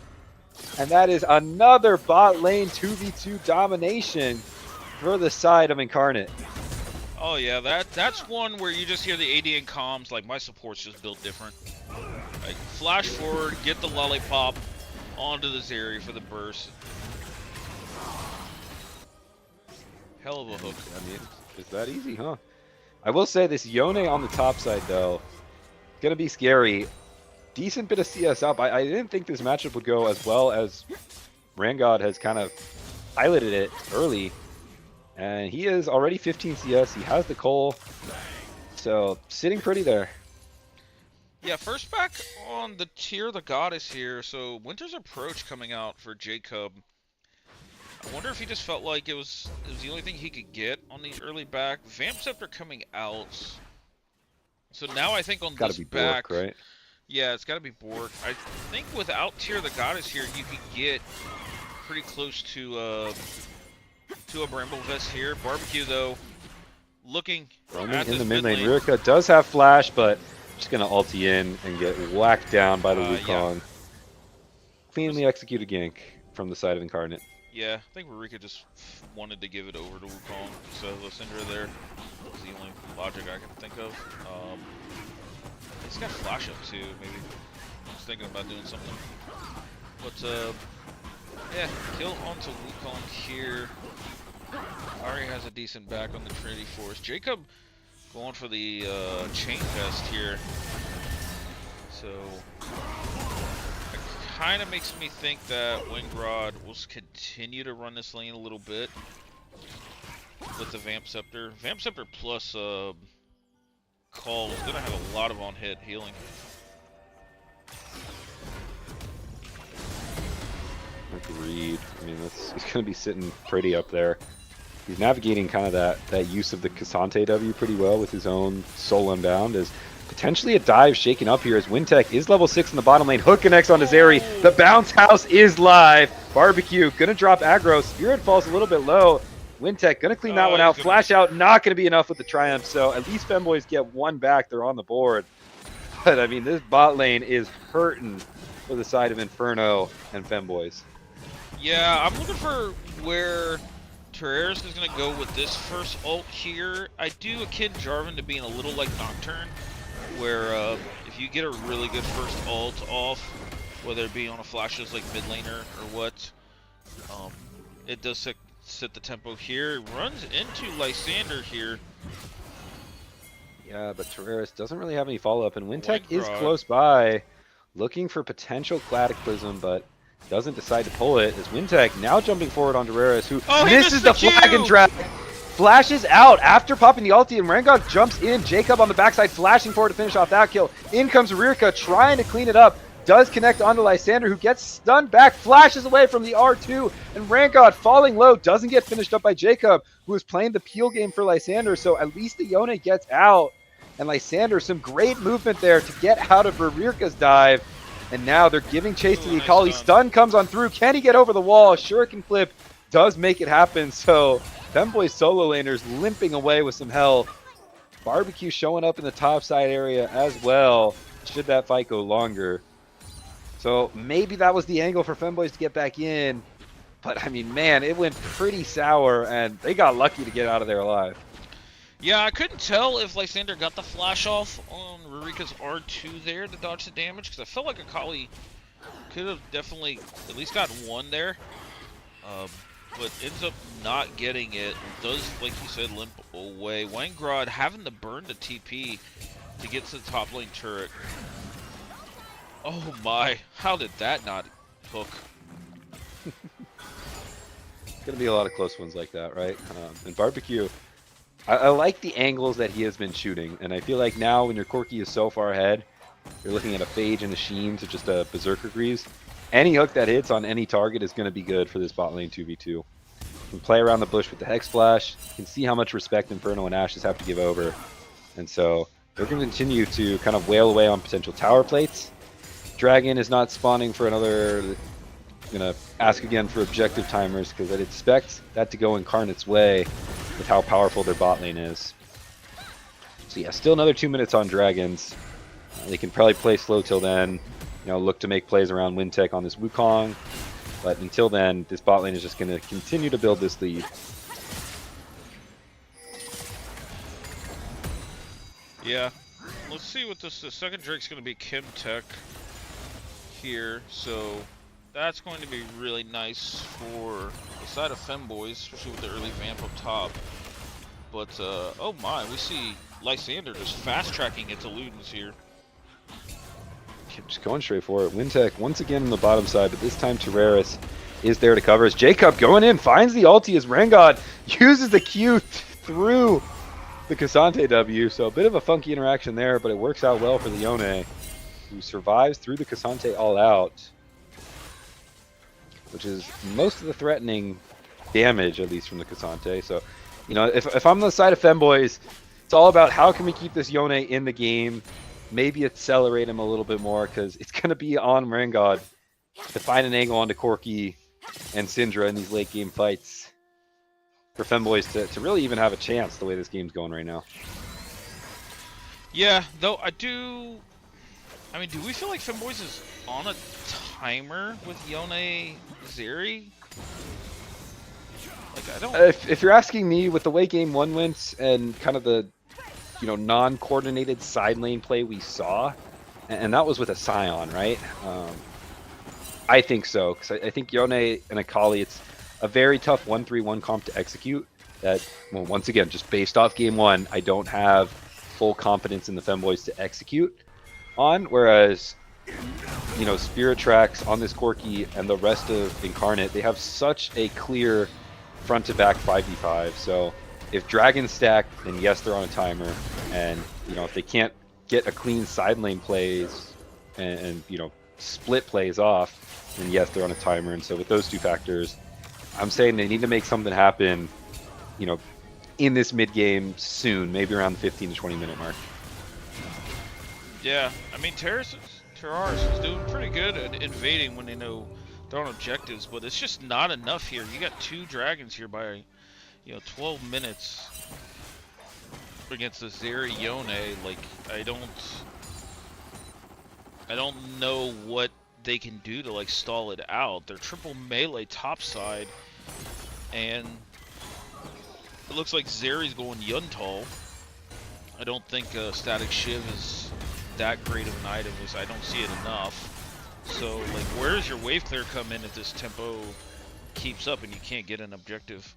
And that is another bot lane 2v2 domination for the side of Incarnate. Oh yeah, that's one where you just hear the AD and comms, like my support's just built different. Like flash forward, get the lollipop onto the Zeri for the burst. Hell of a hook. I mean, it's that easy, huh? I will say this Yone on the top side, though, gonna be scary. Decent bit of CS up. I didn't think this matchup would go as well as Rangod has kind of piloted it early. And he is already 15 CS. He has the coal. So, sitting pretty there. Yeah, first back on the tier the goddess here. So, Winter's Approach coming out for Jacob. I wonder if he just felt like it was the only thing he could get on the early back. Vamp Scepter coming out. So now I think on Gotta this be back... Bork, right? Yeah, it's got to be Bork. I think without Tear the Goddess here, you could get pretty close to a Bramble Vest here. Barbecue, though, looking Roaming at in this the mid lane. lane. Rurika does have flash, but just going to ulti in and get whacked down by the Wukong. Yeah. Cleanly executed gank from the side of Incarnate. Yeah, I think Rurika just wanted to give it over to Wukong instead of Lysindra there. That's the only logic I can think of. He's got flash up too, maybe. I was thinking about doing something. But, yeah, kill onto Wukong here. Ari has a decent back on the Trinity Force. Jacob going for the chain vest here. So, it kind of makes me think that Wingrod will continue to run this lane a little bit. with the Vamp Scepter. Vamp Scepter plus Call is going to have a lot of on-hit healing. Agreed. I mean, he's going to be sitting pretty up there. He's navigating kind of that use of the Cassante W pretty well with his own Soul Unbound. As potentially a dive shaken up here as Wintek is level 6 in the bottom lane. Hook connects onto Zeri. The bounce house is live. Barbecue going to drop aggro. Spirit falls a little bit low. Wintek going to clean that one out. Flash out not going to be enough with the Triumph. So at least Femboys get one back. They're on the board. But I mean, this bot lane is hurting for the side of Inferno and Femboys. Yeah, I'm looking for where Terraris is going to go with this first ult here. I do akin Jarvan to being a little like Nocturne, where if you get a really good first ult off, whether it be on a flashes like mid laner or what, it does set the tempo here. Runs into Lysander here. Yeah, but Terraris doesn't really have any follow-up, and Wintek is close by, looking for potential Cataclysm, but doesn't decide to pull it, as Wintek now jumping forward on Terraris, who misses the flag and trap. Flashes out after popping the ulti, and Rangog jumps in. Jacob on the backside, flashing forward to finish off that kill. In comes Rirka, trying to clean it up. Does connect onto Lysander, who gets stunned back, flashes away from the R2, and Rangog falling low, doesn't get finished up by Jacob, who is playing the peel game for Lysander, so at least the Yone gets out. And Lysander, some great movement there to get out of Rirka's dive. And now they're giving chase to the Akali. Stun comes on through. Can he get over the wall? Shuriken flip does make it happen. So Femboy solo laners limping away with some health. Barbecue showing up in the top side area as well, should that fight go longer. So maybe that was the angle for Femboys to get back in. But I mean, man, it went pretty sour, and they got lucky to get out of there alive. Yeah, I couldn't tell if Lysander got the flash off on Rurika's R2 there to dodge the damage, because I felt like Akali could have definitely at least gotten one there, but ends up not getting it. Does, like you said, limp away. Wangrod having to burn the TP to get to the top lane turret. Oh my, how did that not hook? It's going to be a lot of close ones like that, right? And Barbecue, I like the angles that he has been shooting, and I feel like now when your Corki is so far ahead, you're looking at a Phage and a Sheen to just a Berserker Greaves. Any hook that hits on any target is going to be good for this bot lane 2v2. You can play around the bush with the Hex Flash. You can see how much respect Inferno and Ashes have to give over. And so they're going to continue to kind of wail away on potential tower plates. Dragon is not spawning for another... I'm going to ask again for objective timers, because I'd expect that to go Incarnate's way with how powerful their bot lane is. So yeah, still another 2 minutes on Dragons. They can probably play slow till then. You know, look to make plays around Wintek on this Wukong. But until then, this bot lane is just going to continue to build this lead. Yeah, let's see what this. The second Drake's going to be Kim Tech here, so that's going to be really nice for the side of Femboys, especially with the early vamp up top. But oh my, we see Lysander just fast tracking it to Ludens here. Just going straight for it. Wintek once again on the bottom side, but this time Terraris is there to cover. As Jacob going in, finds the ulti as Rangod uses the Q through the Cassante W. So a bit of a funky interaction there, but it works out well for the Yone, who survives through the Cassante all out, which is most of the threatening damage, at least from the Cassante. So, you know, if I'm on the side of Femboys, it's all about how can we keep this Yone in the game, maybe accelerate him a little bit more, because it's going to be on Rangod to find an angle onto Corki and Syndra in these late game fights for Femboys to really even have a chance the way this game's going right now. Yeah, though I do do we feel like Femboys is on a timer with Yone Zeri? Like, I don't... If you're asking me, with the way game 1 went and kind of the, you know, non-coordinated side lane play we saw, and that was with a Scion, right? I think so, because I think Yone and Akali, it's a very tough 1-3-1 comp to execute. That, well, once again, just based off game 1, I don't have full confidence in the Femboys to execute on, whereas, you know, Spirit Tracks on this Corki and the rest of Incarnate, they have such a clear front to back 5v5. So If dragons stack, then yes, they're on a timer. And, you know, if they can't get a clean side lane plays and you know, split plays off, then yes, they're on a timer. And so with those two factors, I'm saying they need to make something happen, you know, in this mid game soon, maybe around the 15 to 20 minute mark. Yeah, I mean, Terraris is doing pretty good at invading when they know they're on objectives, but it's just not enough here. You got 2 dragons here by, you know, 12 minutes against the Zeri Yone. Like, I don't know what they can do to like stall it out. They're triple melee topside, and it looks like Zeri's going Yuntal. I don't think Static Shiv is that great of an item, as I don't see it enough. So, like, where does your wave clear come in if this tempo keeps up and you can't get an objective?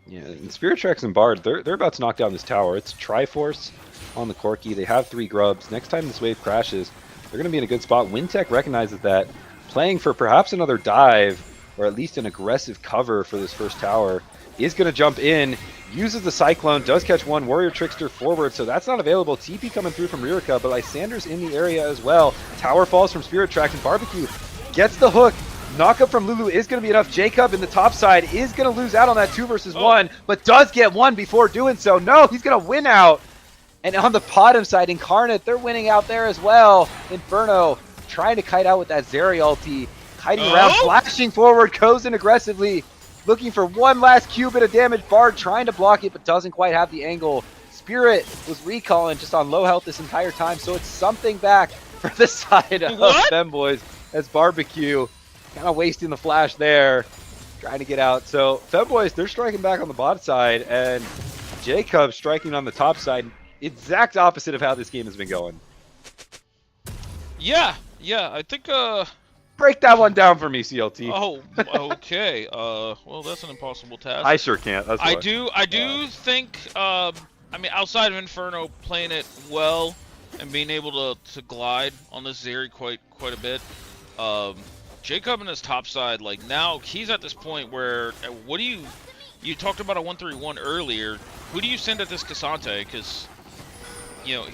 Yeah, and Spirit Tracks and Bard, they're about to knock down this tower. It's Triforce on the Corki. They have 3 grubs. Next time this wave crashes, they're going to be in a good spot. Wintech recognizes that, playing for perhaps another dive, or at least an aggressive cover for this first tower, is going to jump in, uses the Cyclone, does catch one, Warrior Trickster forward, so that's not available. TP coming through from Rurica, but Lysander's in the area as well. Tower falls from Spirit Tracks, and Barbecue gets the hook. Knockup from Lulu is going to be enough. Jacob in the top side is going to lose out on that 2 versus 1, but does get one before doing so. No, he's going to win out. And on the bottom side, Incarnate, they're winning out there as well. Inferno trying to kite out with that Zeri ulti. Kiting around, flashing forward, goes in aggressively. Looking for one last cubit of damage. Bard trying to block it, but doesn't quite have the angle. Spirit was recalling just on low health this entire time, so it's something back for the side of Femboys as Barbecue kind of wasting the flash there, trying to get out. So Femboys, they're striking back on the bot side, and Jacob striking on the top side. Exact opposite of how this game has been going. Yeah, I think, break that one down for me, CLT. Oh, okay. Well, that's an impossible task. I sure can't. That's I do think, I mean, outside of Inferno playing it well and being able to glide on this Zeri quite a bit, Jacob and his top side, like, now he's at this point where, what do you talked about a 131 earlier, who do you send at this Cassante? Because, you know,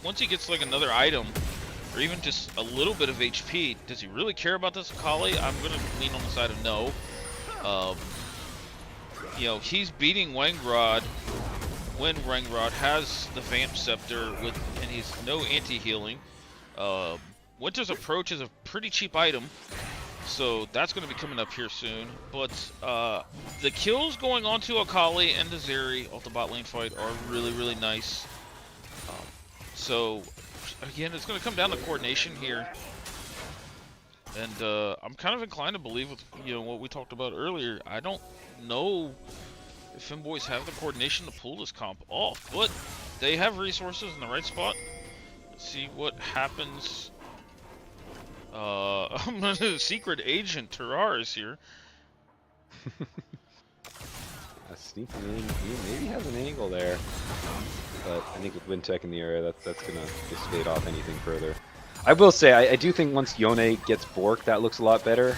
once he gets, like, another item, or even just a little bit of HP, does he really care about this Akali? I'm going to lean on the side of no. You know, he's beating Wangrod when Wangrod has the Vamp Scepter, and he's no anti-healing. Winter's Approach is a pretty cheap item, so that's going to be coming up here soon. But the kills going on to Akali and the Zeri off the bot lane fight are really nice. So again, it's going to come down to coordination here, and I'm kind of inclined to believe with what we talked about earlier. I don't know if Femboys have the coordination to pull this comp off, but they have resources in the right spot. Let's see what happens. Secret Agent Terrar is here. Sneaking in, he maybe has an angle there, but I think with Wintech in the area, that's gonna just fade off anything further. I will say, I do think once Yone gets Bork, that looks a lot better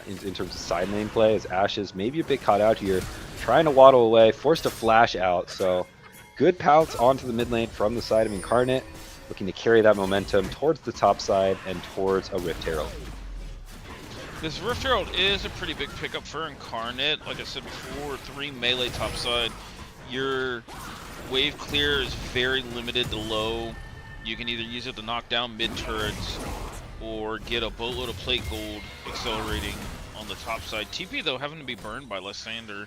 in terms of side lane play, as Ashes maybe a bit caught out here, trying to waddle away, forced to flash out, so good pounce onto the mid lane from the side of Incarnate, looking to carry that momentum towards the top side and towards a Rift Herald. This Rift Herald is a pretty big pickup for Incarnate. Like I said before, 3 melee topside. Your wave clear is very limited to low. You can either use it to knock down mid turrets or get a boatload of plate gold accelerating on the top side. TP though having to be burned by Lysander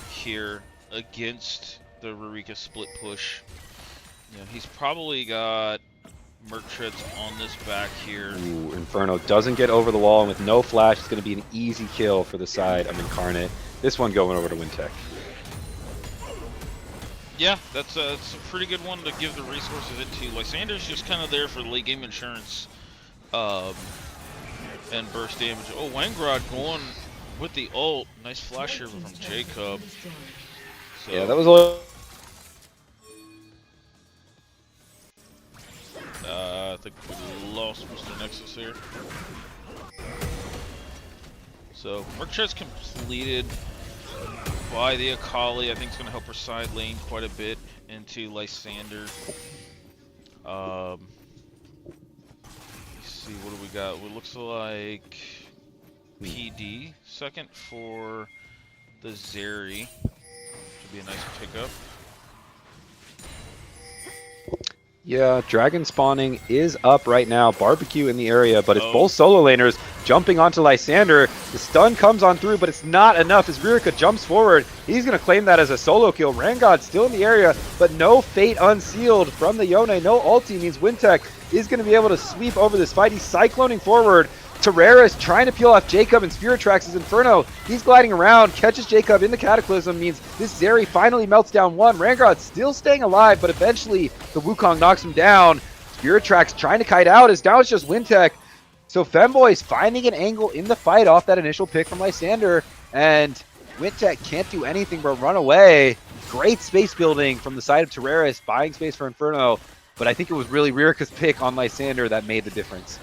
here against the Rurica split push. Yeah, he's probably got Merc Treads on this back here. Ooh, Inferno doesn't get over the wall, and with no flash, it's going to be an easy kill for the side of Incarnate. This one going over to Wintech. Yeah, it's a pretty good one to give the resources into. Lysander's just kind of there for late game insurance and burst damage. Oh, Wangrod going with the ult. Nice flash here from Jacob. So, yeah, that was all. I think we lost Mr. Nexus here. So, Merc Treads completed. by the Akali. I think it's going to help her side lane quite a bit into Lysander. Let's see, what do we got? What looks like PD second for the Zeri. Should be a nice pickup. Yeah, dragon spawning is up right now. Barbecue in the area, but it's both solo laners jumping onto Lysander. The stun comes on through, but it's not enough as Ririka jumps forward. He's going to claim that as a solo kill. Rangod still in the area, but no Fate Unsealed from the Yone. No ulti means Wintech is going to be able to sweep over this fight. He's cycloning forward. Terraris trying to peel off Jacob, and Spirit tracks his Inferno. He's gliding around, catches Jacob in the Cataclysm, means this Zeri finally melts down one. Rangod still staying alive, but eventually the Wukong knocks him down. Spirit tracks trying to kite out, as now it's just Wintech. So Femboys finding an angle in the fight off that initial pick from Lysander, and Wintech can't do anything but run away. Great space building from the side of Terraris, buying space for Inferno, but I think it was really Ririka's pick on Lysander that made the difference.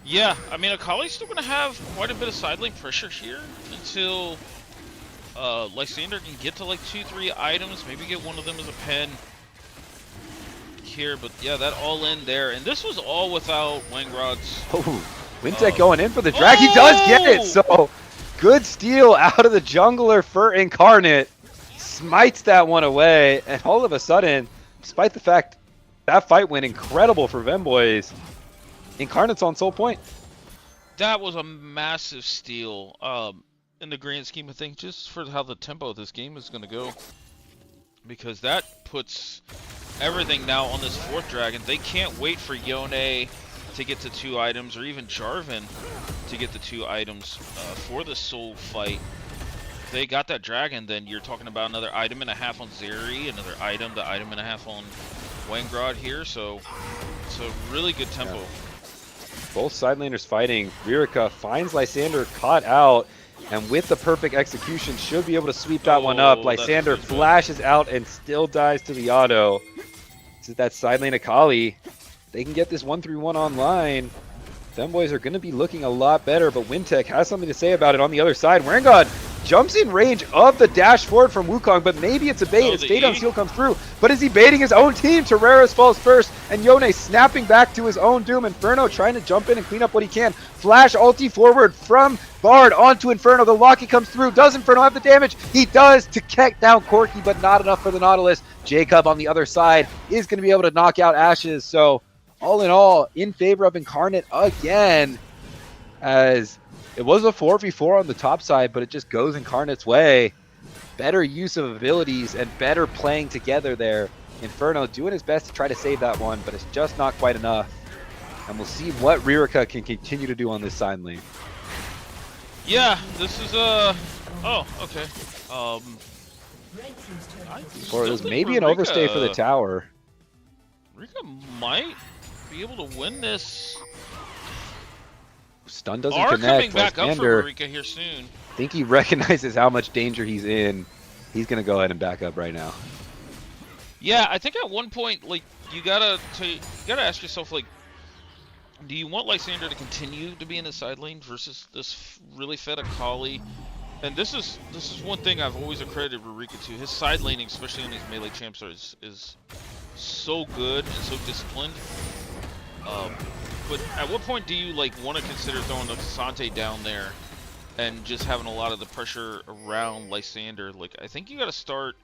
Yeah, I mean, Akali's still going to have quite a bit of side lane pressure here until Lysander can get to like 2-3 items, maybe get one of them as a pen here, but yeah, that all in there. And this was all without Wangrod's. Oh, Wintech going in for the drag. He does get it, so good steal out of the jungler for Incarnate. Smites that one away, and all of a sudden, despite the fact that fight went incredible for Femboys, Incarnate's on soul point. That was a massive steal in the grand scheme of things, just for how the tempo of this game is going to go. Because that puts everything now on this fourth dragon. They can't wait for Yone to get to 2 items, or even Jarvan to get the 2 items for the soul fight. If they got that dragon, then you're talking about another item and a half on Zeri, another item, the item and a half on Wangrod here. So it's a really good tempo. Yeah. Both side laners fighting. Ririka finds Lysander caught out, and with the perfect execution should be able to sweep that one up. Lysander flashes out and still dies to the auto. This is that side lane Akali. They can get this 1-3-1 online. Femboys are going to be looking a lot better, but Wintech has something to say about it on the other side. Rangod jumps in range of the dash forward from Wukong, but maybe it's a bait as Fate Unsealed comes through. But is he baiting his own team? Terraris falls first, and Yone snapping back to his own doom. Inferno trying to jump in and clean up what he can. Flash ulti forward from Bard onto Inferno. The Locky comes through. Does Inferno have the damage? He does to kick down Corki, but not enough for the Nautilus. Jacob on the other side is going to be able to knock out Ashes. So all in all, in favor of Incarnate again, as it was a 4v4 on the top side, but it just goes Incarnate's way. Better use of abilities and better playing together there. Inferno doing his best to try to save that one, but it's just not quite enough. And we'll see what Ririka can continue to do on this side lane. Yeah, this is oh, okay. Or it was maybe an overstay for the tower. Rika might be able to win this. Stun doesn't Are connect. coming back up Lysander, for Rika here soon. I think he recognizes how much danger he's in. He's going to go ahead and back up right now. Yeah, I think at one point, like, you gotta ask yourself, like, do you want Lysander to continue to be in the side lane versus this really fed Akali? And this is one thing I've always accredited Rika to. His side laning, especially in these melee champs, is so good and so disciplined. But at what point do you like want to consider throwing the Sante down there and just having a lot of the pressure around Lysander? Like, I think you got to start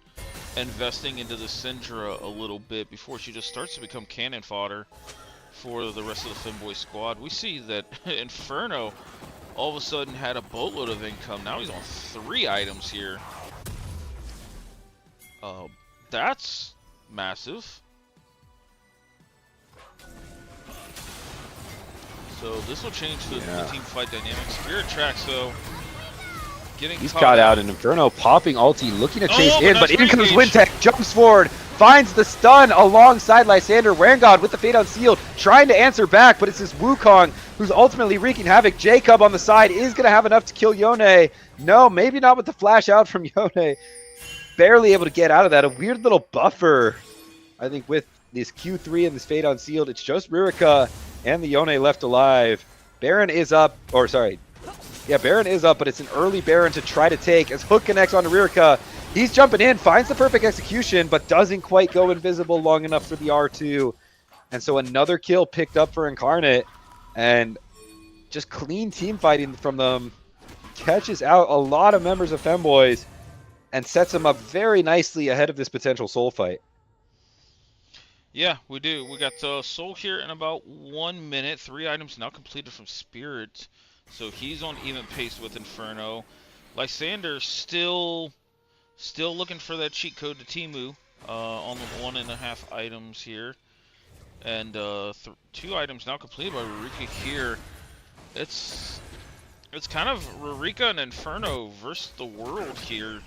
investing into the Syndra a little bit before she just starts to become cannon fodder for the rest of the Femboy squad. We see that Inferno all of a sudden had a boatload of income. Now he's on 3 items here. That's massive. So this will change the team fight dynamics. Spirit tracks though. He's caught out, and Inferno popping ulti, looking to chase in, but in comes re-engage. Wintech, jumps forward, finds the stun alongside Lysander. Rangod with the Fate Unsealed, trying to answer back, but it's this Wukong who's ultimately wreaking havoc. Jacob on the side is going to have enough to kill Yone. No, maybe not with the flash out from Yone. Barely able to get out of that. A weird little buffer, I think, with this Q3 and this Fate Unsealed. It's just Ririka and the Yone left alive. Baron is up, or sorry, Yeah, Baron is up, but it's an early Baron to try to take as Hook connects onto Rirka. He's jumping in, finds the perfect execution, but doesn't quite go invisible long enough for the R2. And so another kill picked up for Incarnate, and just clean team fighting from them. Catches out a lot of members of Femboys and sets them up very nicely ahead of this potential soul fight. Yeah, we do. We got Soul here in about 1 minute. 3 items now completed from Spirit. So he's on even pace with Inferno. Lysander still looking for that cheat code to Timu on the 1.5 items here. And 2 items now completed by Rurika here. It's kind of Rurika and Inferno versus the world here.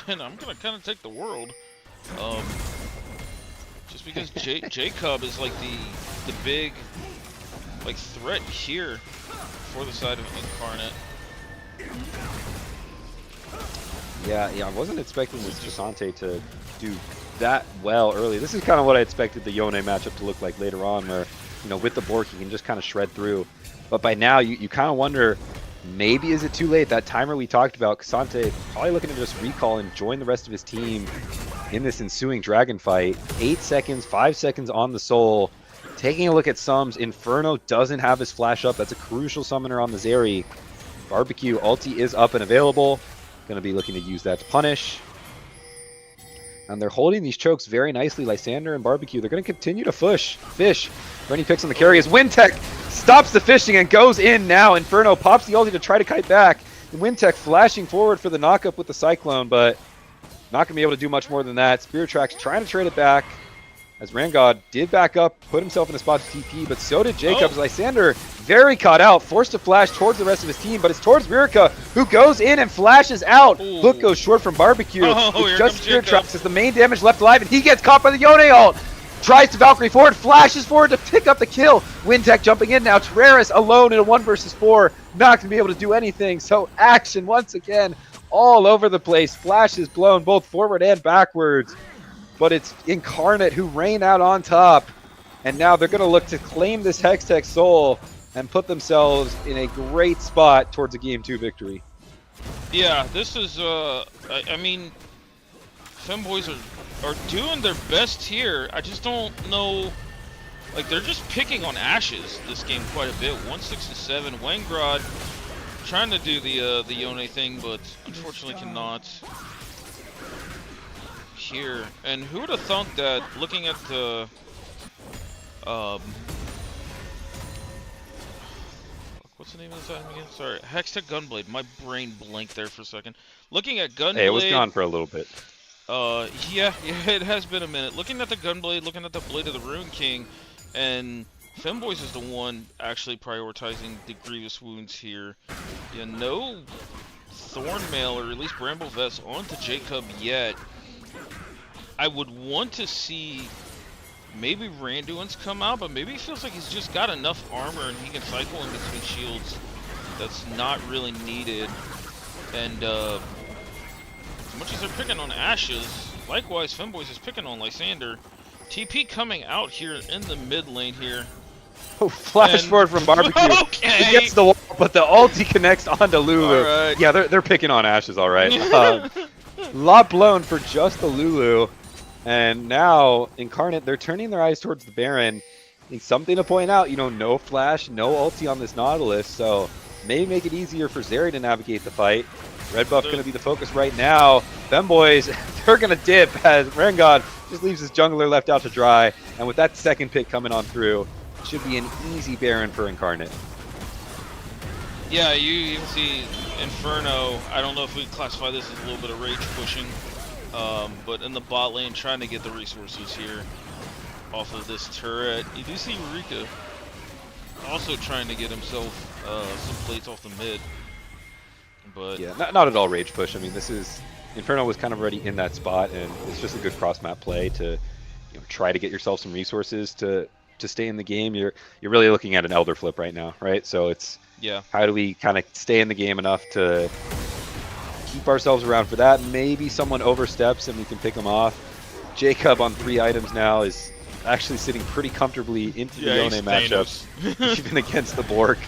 And I'm going to kind of take the world. Just because Jacob is like the big like threat here for the side of Incarnate. Yeah, I wasn't expecting this Chisante to do that well early. This is kind of what I expected the Yone matchup to look like later on, where, you know, with the Bork you can just kind of shred through. But by now you kind of wonder, maybe is it too late? That timer we talked about, Chisante probably looking to just recall and join the rest of his team in this ensuing dragon fight. 8 seconds, 5 seconds on the soul. Taking a look at Sums, Inferno doesn't have his flash up. That's a crucial summoner on the Zeri. Barbecue ulti is up and available. Going to be looking to use that to punish. And they're holding these chokes very nicely. Lysander and Barbecue, they're going to continue to fish. Rennie picks on the carry as Wintech stops the fishing and goes in now. Inferno pops the ulti to try to kite back. And Wintech flashing forward for the knockup with the Cyclone, but not going to be able to do much more than that. Spirit Tracks trying to trade it back, as Rangod did back up, put himself in a spot to TP, but so did Jacob. Lysander very caught out, forced to flash towards the rest of his team, but it's towards Rirka, who goes in and flashes out. Ooh. Hook goes short from Barbecue. It's just Spirit Jacob. Tracks as the main damage left alive, and he gets caught by the Yone ult. Tries to Valkyrie forward, flashes forward to pick up the kill. Wintech jumping in now. Terraris alone in a 1 versus 4. Not going to be able to do anything, so action once again all over the place. Flashes blown both forward and backwards. But it's Incarnate who reign out on top. And now they're going to look to claim this Hextech Soul and put themselves in a great spot towards a Game 2 victory. Yeah, this is, I mean, Femboys are doing their best here. I just don't know, like, they're just picking on Ashes this game quite a bit. 167, Wangrod trying to do the Yone thing, but unfortunately cannot here. And who would have thunk that, looking at the what's the name of this item again? Sorry, Hextech Gunblade. My brain blanked there for a second. Looking at Gunblade. Hey, it was gone for a little bit. Yeah, it has been a minute. Looking at the Gunblade, looking at the Blade of the Rune King, and Femboys is the one actually prioritizing the Grievous Wounds here. Yeah, no Thornmail or at least Bramble Vest onto Jacob yet. I would want to see maybe Randuin's come out, but maybe it feels like he's just got enough armor and he can cycle in between shields. That's not really needed. And as much as they're picking on Ashes, likewise Femboys is picking on Lysander. TP coming out here in the mid lane here. Oh, flash forward from Barbecue. Okay. He gets the wall, but the ulti connects onto Lulu. Right. Yeah, they're picking on Ashes, all right. Lot blown for just the Lulu. And now, Incarnate, they're turning their eyes towards the Baron. I think something to point out, you know, no flash, no ulti on this Nautilus, so may make it easier for Zeri to navigate the fight. Red buff going to be the focus right now. Femboys, they're going to dip as Rangod just leaves his jungler left out to dry. And with that second pick coming on through, it should be an easy Baron for Incarnate. Yeah, you can see Inferno. I don't know if we classify this as a little bit of rage pushing, but in the bot lane trying to get the resources here off of this turret. You do see Rika also trying to get himself some plates off the mid. But yeah, not at all rage push. I mean, this is Inferno was kind of already in that spot, and it's just a good cross map play to, you know, try to get yourself some resources to stay in the game. You're really looking at an Elder flip right now, right? So it's how do we kind of stay in the game enough to keep ourselves around for that? Maybe someone oversteps and we can pick them off. Jacob on 3 items now is actually sitting pretty comfortably into the Yone matchups, even against the Bork.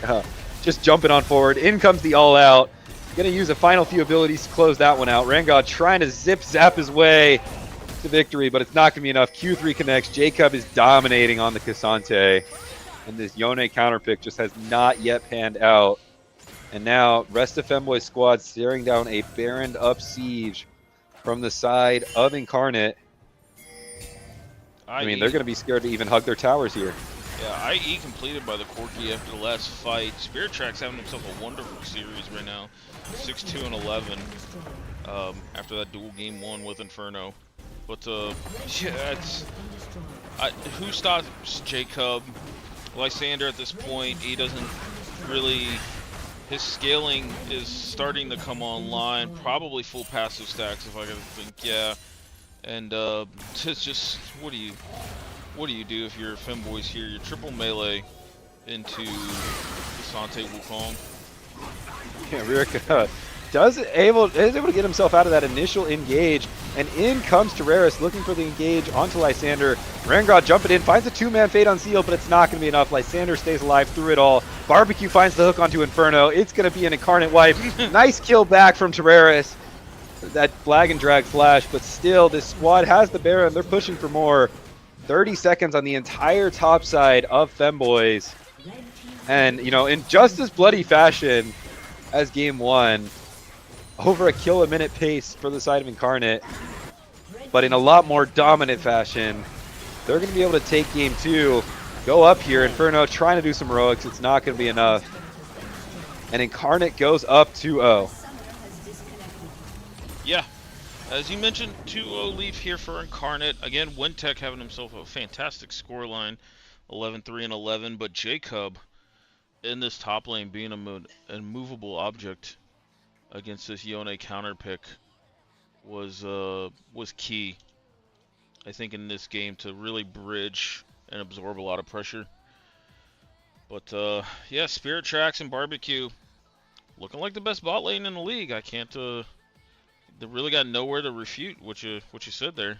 just jumping on forward. In comes the all out. Gonna use a final few abilities to close that one out. Rangod trying to zip zap his way to victory, but it's not gonna be enough. Q3 connects. Jacob is dominating on the Cassante, and this Yone counterpick just has not yet panned out. And now, rest of Femboy's squad staring down a Baron up siege from the side of Incarnate. I mean, they're going to be scared to even hug their towers here. Yeah, IE completed by the Corki after the last fight. Spirit Track's having himself a wonderful series right now. 6-2 and 11 after that dual game 1 with Inferno. But, yeah, who stops Jacob? Lysander at this point, he doesn't really... His scaling is starting to come online. Probably full passive stacks, if I gotta think, yeah. And it's just, what do you do if you're Femboys here? You're triple melee into Cassante Wukong. Yeah, Rurika is able to get himself out of that initial engage, and in comes Terraris looking for the engage onto Lysander. Rangod jumping in, finds a two-man fade on Seal, but it's not going to be enough. Lysander stays alive through it all. Barbecue finds the hook onto Inferno. It's going to be an Incarnate wipe. Nice kill back from Terraris. That flag and drag flash, but still, this squad has the Baron. They're pushing for more. 30 seconds on the entire top side of Femboys. And, you know, in just as bloody fashion as game 1, over a kill a minute pace for the side of Incarnate, but in a lot more dominant fashion. They're going to be able to take game 2, go up here. Inferno trying to do some heroics. It's not going to be enough. And Incarnate goes up 2-0. Yeah, as you mentioned, 2-0 lead here for Incarnate. Again, Wintech having himself a fantastic scoreline, 11-3 and 11. But Jacob in this top lane being an immovable object against this Yone counterpick was key, I think, in this game to really bridge and absorb a lot of pressure. But yeah, Spirit Tracks and Barbecue looking like the best bot lane in the league. I can't. They really got nowhere to refute what you said there.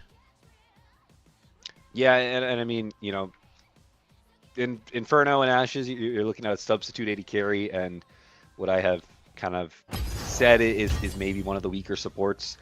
Yeah, and I mean, you know, in Inferno and Ashes, you're looking at a substitute AD carry, and what I have kind of said is maybe one of the weaker supports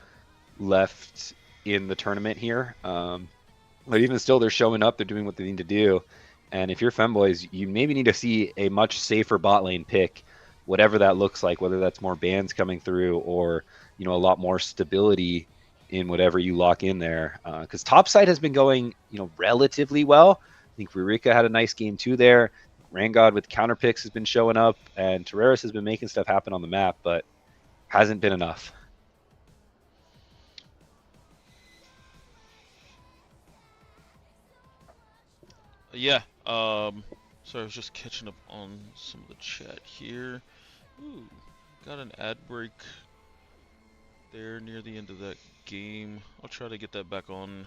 left in the tournament here. But even still, they're showing up. They're doing what they need to do. And if you're Femboys, you maybe need to see a much safer bot lane pick, whatever that looks like, whether that's more bans coming through or, you know, a lot more stability in whatever you lock in there. Because topside has been going, you know, relatively well. I think Rurika had a nice game too there. Rangod with counter picks has been showing up, and Terraris has been making stuff happen on the map, but hasn't been enough. Yeah. So I was just catching up on some of the chat here. Ooh, got an ad break there near the end of that game. I'll try to get that back on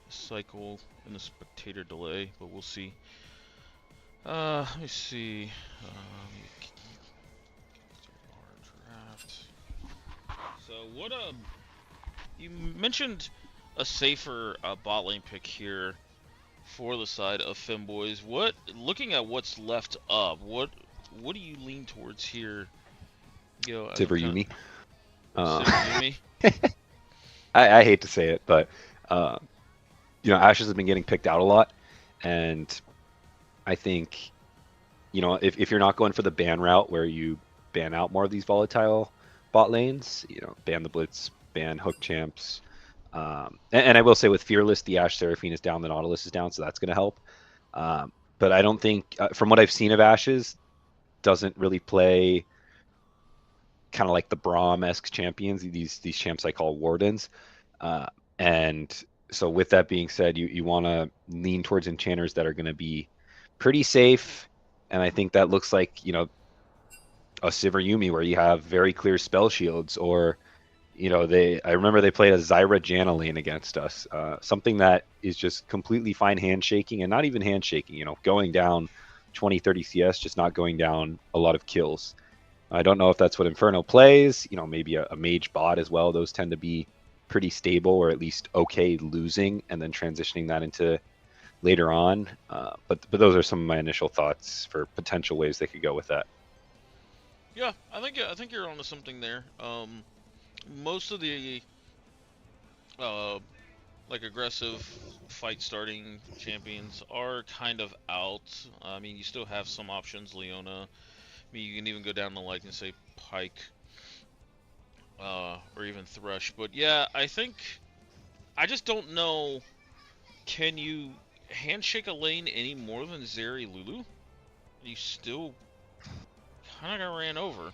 the cycle in the spectator delay, but we'll see. Let me see. Draft. So what you mentioned a safer bot lane pick here for the side of Femboys. What, looking at what's left up, what do you lean towards here? Sivir Yumi. Yumi? I hate to say it, but you know, Ashes has been getting picked out a lot, and I think, you know, if you're not going for the ban route where you ban out more of these volatile bot lanes, you know, ban the Blitz, ban hook champs. And I will say with Fearless, the Ashe Seraphine is down, the Nautilus is down, so that's going to help. But I don't think, from what I've seen of Ashes, doesn't really play kind of like the Braum-esque champions, these champs I call Wardens. And so with that being said, you want to lean towards enchanters that are going to be pretty safe. And I think that looks like, you know, a Sivir Yumi where you have very clear spell shields, or, you know, I remember they played a Zyra Janna lane against us. Something that is just completely fine handshaking, and not even handshaking, you know, going down 20, 30 CS, just not going down a lot of kills. I don't know if that's what Inferno plays, you know, maybe a mage bot as well. Those tend to be pretty stable, or at least okay losing and then transitioning that into later on. But those are some of my initial thoughts for potential ways they could go with that. Yeah, I think you're onto something there. Most of the uh like aggressive fight starting champions are kind of out. I mean, you still have some options, Leona. I mean, you can even go down to like and say Pike, or even Thresh. But yeah, I think I just don't know. Can you handshake a lane any more than Zeri Lulu? You still kind of got ran over.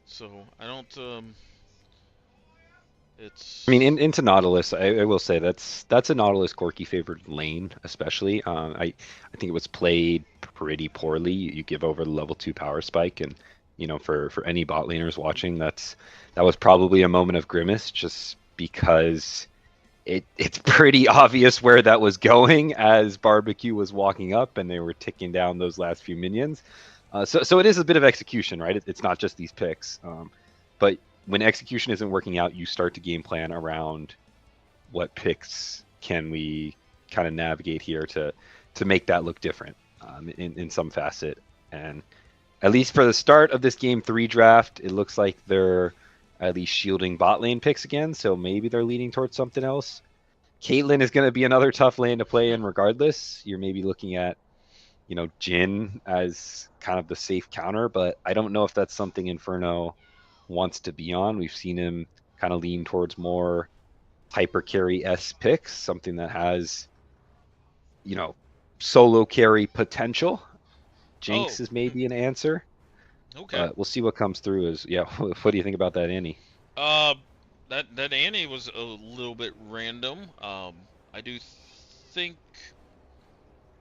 So I don't. I mean, It's into Nautilus, I will say that's a Nautilus Corki favored lane, especially. I think it was played pretty poorly. You give over the level 2 power spike, and for any bot laners watching, that was probably a moment of grimace, just because it's pretty obvious where that was going as Barbecue was walking up and they were ticking down those last few minions. So it is a bit of execution, right? It's not just these picks, but when execution isn't working out, you start to game plan around what picks can we kind of navigate here to make that look different, in some facet. And at least for the start of this game 3 draft, it looks like they're at least shielding bot lane picks again, so maybe they're leaning towards something else. Caitlyn is going to be another tough lane to play in regardless. You're maybe looking at, Jin as kind of the safe counter, but I don't know if that's something Inferno wants to be on. We've seen him kind of lean towards more hyper carry S picks, something that has, you know, solo carry potential. oh Jinx is maybe an answer, okay. but we'll see what comes through. Yeah, what do you think about that, Annie? Uh, that Annie was a little bit random. I do think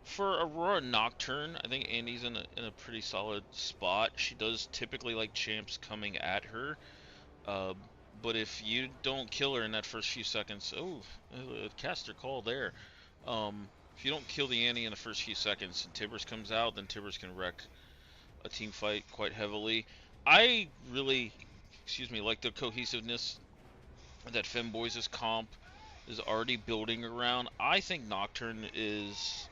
for Aurora Nocturne, I think Annie's in a pretty solid spot. She does typically like champs coming at her. Uh, but if you don't kill her in that first few seconds, oh, caster call there. If you don't kill the Annie in the first few seconds and Tibbers comes out, then Tibbers can wreck a team fight quite heavily. I really, excuse me, like the cohesiveness that Femboys' comp is already building around. I think Nocturne is,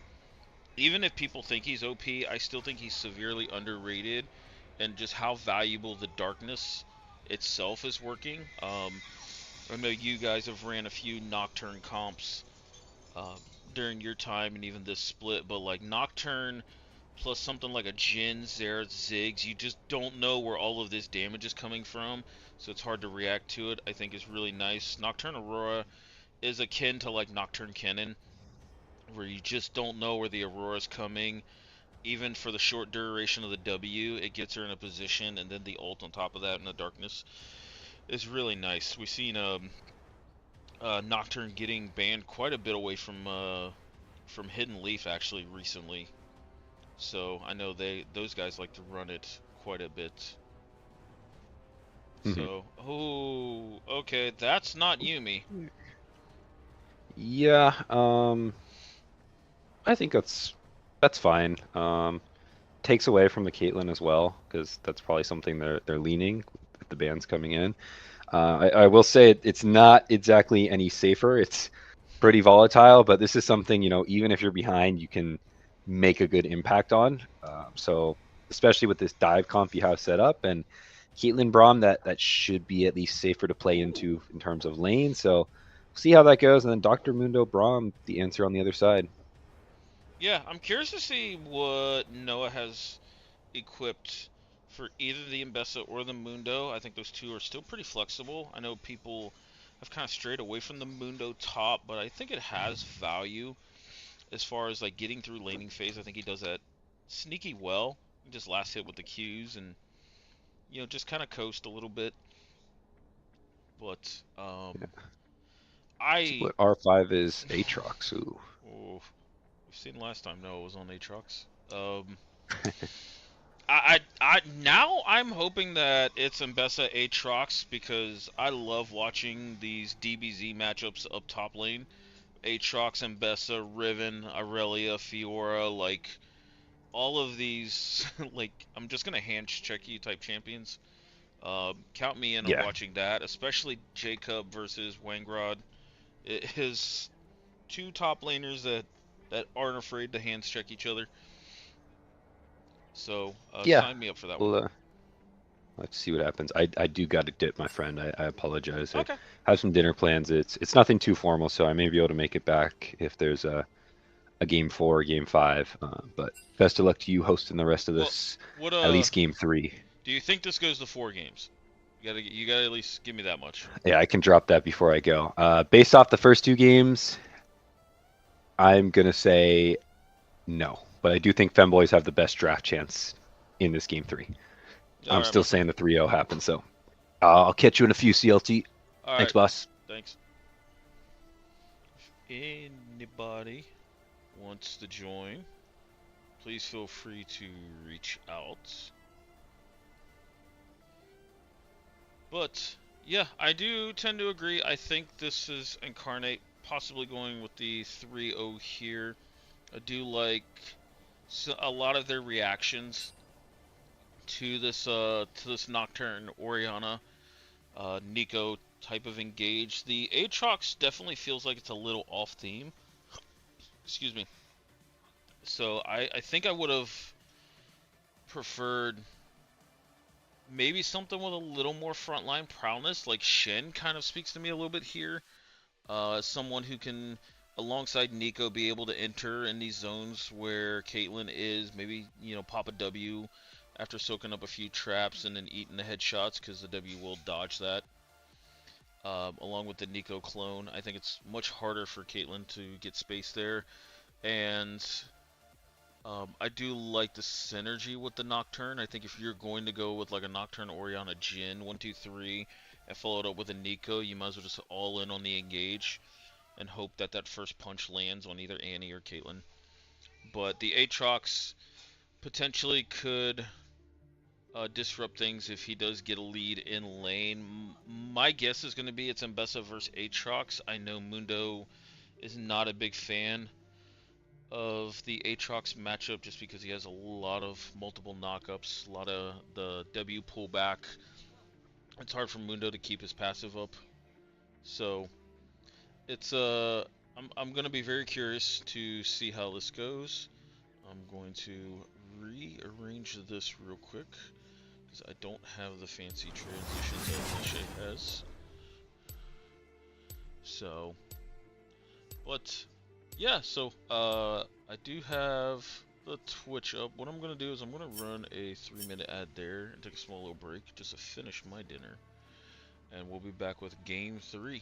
even if people think he's OP, I still think he's severely underrated, and just how valuable the darkness itself is working. I know you guys have ran a few Nocturne comps uh, during your time and even this split, but like Nocturne plus something like a Jin, Xerath, Ziggs, you just don't know where all of this damage is coming from, so it's hard to react to it. I think is really nice. Nocturne Aurora is akin to like Nocturne Cannon, where you just don't know where the Aurora's coming. Even for the short duration of the W, it gets her in a position, and then the ult on top of that in the darkness is really nice. We've seen Nocturne getting banned quite a bit away from Hidden Leaf actually recently. So I know those guys like to run it quite a bit. Mhm. So, oh, okay, that's not Yumi. Yeah, I think that's fine. Takes away from the Caitlyn as well, because that's probably something they're leaning with the bands coming in. I will say it's not exactly any safer. It's pretty volatile, but this is something, even if you're behind, you can make a good impact on. So especially with this dive comp you have set up, and Caitlyn Braum, that should be at least safer to play into in terms of lane. So see how that goes, and then Dr. Mundo Braum, the answer on the other side. Yeah, I'm curious to see what Noah has equipped for either the Mbessa or the Mundo. I think those two are still pretty flexible. I know people have kind of strayed away from the Mundo top, but I think it has value as far as like getting through laning phase. I think he does that sneaky well. He just last hit with the Qs and just kind of coast a little bit. But See I what R5 is Aatrox. Ooh. oh, we've seen last time Noah was on Aatrox. I now I'm hoping that it's Mbessa Aatrox because I love watching these DBZ matchups up top lane. Aatrox, Mbessa, Riven, Aurelia, Fiora, like all of these. Like I'm just gonna hand check you type champions. Count me in on Yeah. watching that, especially Jacob versus Wangrod. His two top laners that aren't afraid to hands check each other. So Yeah. sign me up for that one. Well, let's see what happens. I do got to dip, my friend. I apologize. I Okay. have some dinner plans. It's nothing too formal, so I may be able to make it back if there's a game four, or game five. But best of luck to you hosting the rest of Well, this, what at least game three. do you think this goes to 4 games? You gotta at least give me that much. Yeah, I can drop that before I go. Based off the first two games, I'm gonna say no, but I do think Femboys have the best draft chance in this game three. All I'm right, my still friend. saying the 3-0 happens, so I'll catch you in a few, CLT. All Thanks, right. boss. Thanks. Anybody wants to join, please feel free to reach out. But yeah, I do tend to agree. I think this is Incarnate possibly going with the 3-0 here. I do like a lot of their reactions to this Nocturne Oriana Nico type of engage. The Aatrox definitely feels like it's a little off theme. Excuse me. So I think I would have preferred maybe something with a little more frontline prowess, like Shen kind of speaks to me a little bit here. Someone who can, alongside Nico, be able to enter in these zones where Caitlyn is, maybe, pop a W after soaking up a few traps and then eating the headshots, because the W will dodge that. Along with the Nico clone, I think it's much harder for Caitlyn to get space there. And I do like the synergy with the Nocturne. I think if you're going to go with like a Nocturne Oriana Jhin 1, 2, 3 and follow it up with a Nico, you might as well just all in on the engage and hope that that first punch lands on either Annie or Caitlyn. But the Aatrox potentially could disrupt things if he does get a lead in lane. My guess is going to be it's Mbessa versus Aatrox. I know Mundo is not a big fan of the Aatrox matchup just because he has a lot of multiple knockups, a lot of the W pullback. It's hard for Mundo to keep his passive up. So it's I'm gonna be very curious to see how this goes. I'm going to rearrange this real quick because I don't have the fancy transitions that Nisha has. So, but yeah, so I do have the Twitch up. What I'm gonna do is I'm gonna run a 3-minute ad there and take a small little break just to finish my dinner, and we'll be back with Game 3.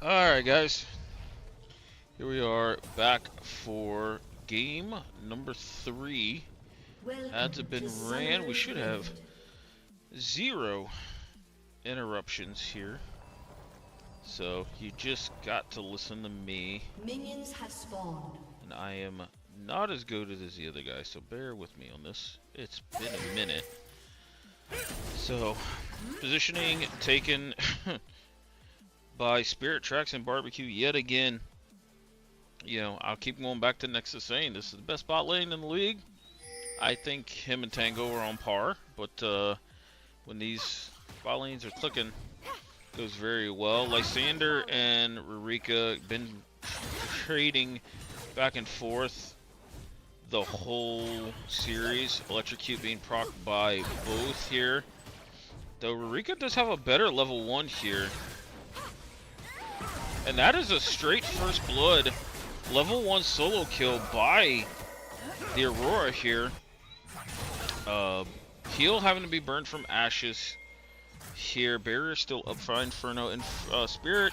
Alright, guys. Here we are back for game number 3. Ads have been ran. We should have 0 interruptions here. So you just got to listen to me. Minions have spawned. And I am not as goated as the other guy, so bear with me on this. It's been a minute. So, positioning taken by Spirit Tracks and Barbecue yet again. You know, I'll keep going back to Nexus saying this is the best bot lane in the league. I think him and Tango are on par, but when these bot lanes are clicking, it goes very well. Lysander and Rurika been trading back and forth the whole series. Electrocute being procced by both here. Though Rurika does have a better level 1 here. And that is a straight first blood level 1 solo kill by the Aurora here. Heal having to be burned from Ashes here. Barrier still up for Inferno. And Spirit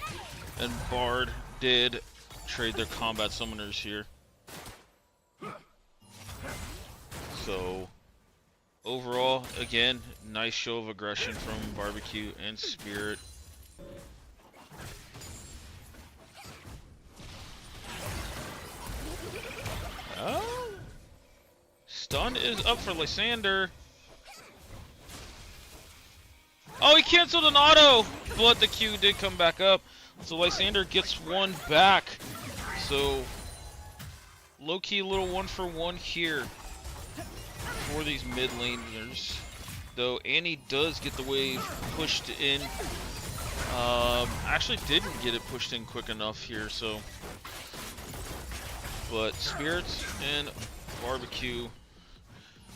and Bard did trade their combat summoners here. So, overall, again, nice show of aggression from Barbecue and Spirit. Oh, stun is up for Lysander. Oh, he canceled an auto, but the Q did come back up. So Lysander gets one back. So, low-key little 1-for-1 here for these mid laners. Though Annie does get the wave pushed in. Actually didn't get it pushed in quick enough here, so. But Spirits and Barbecue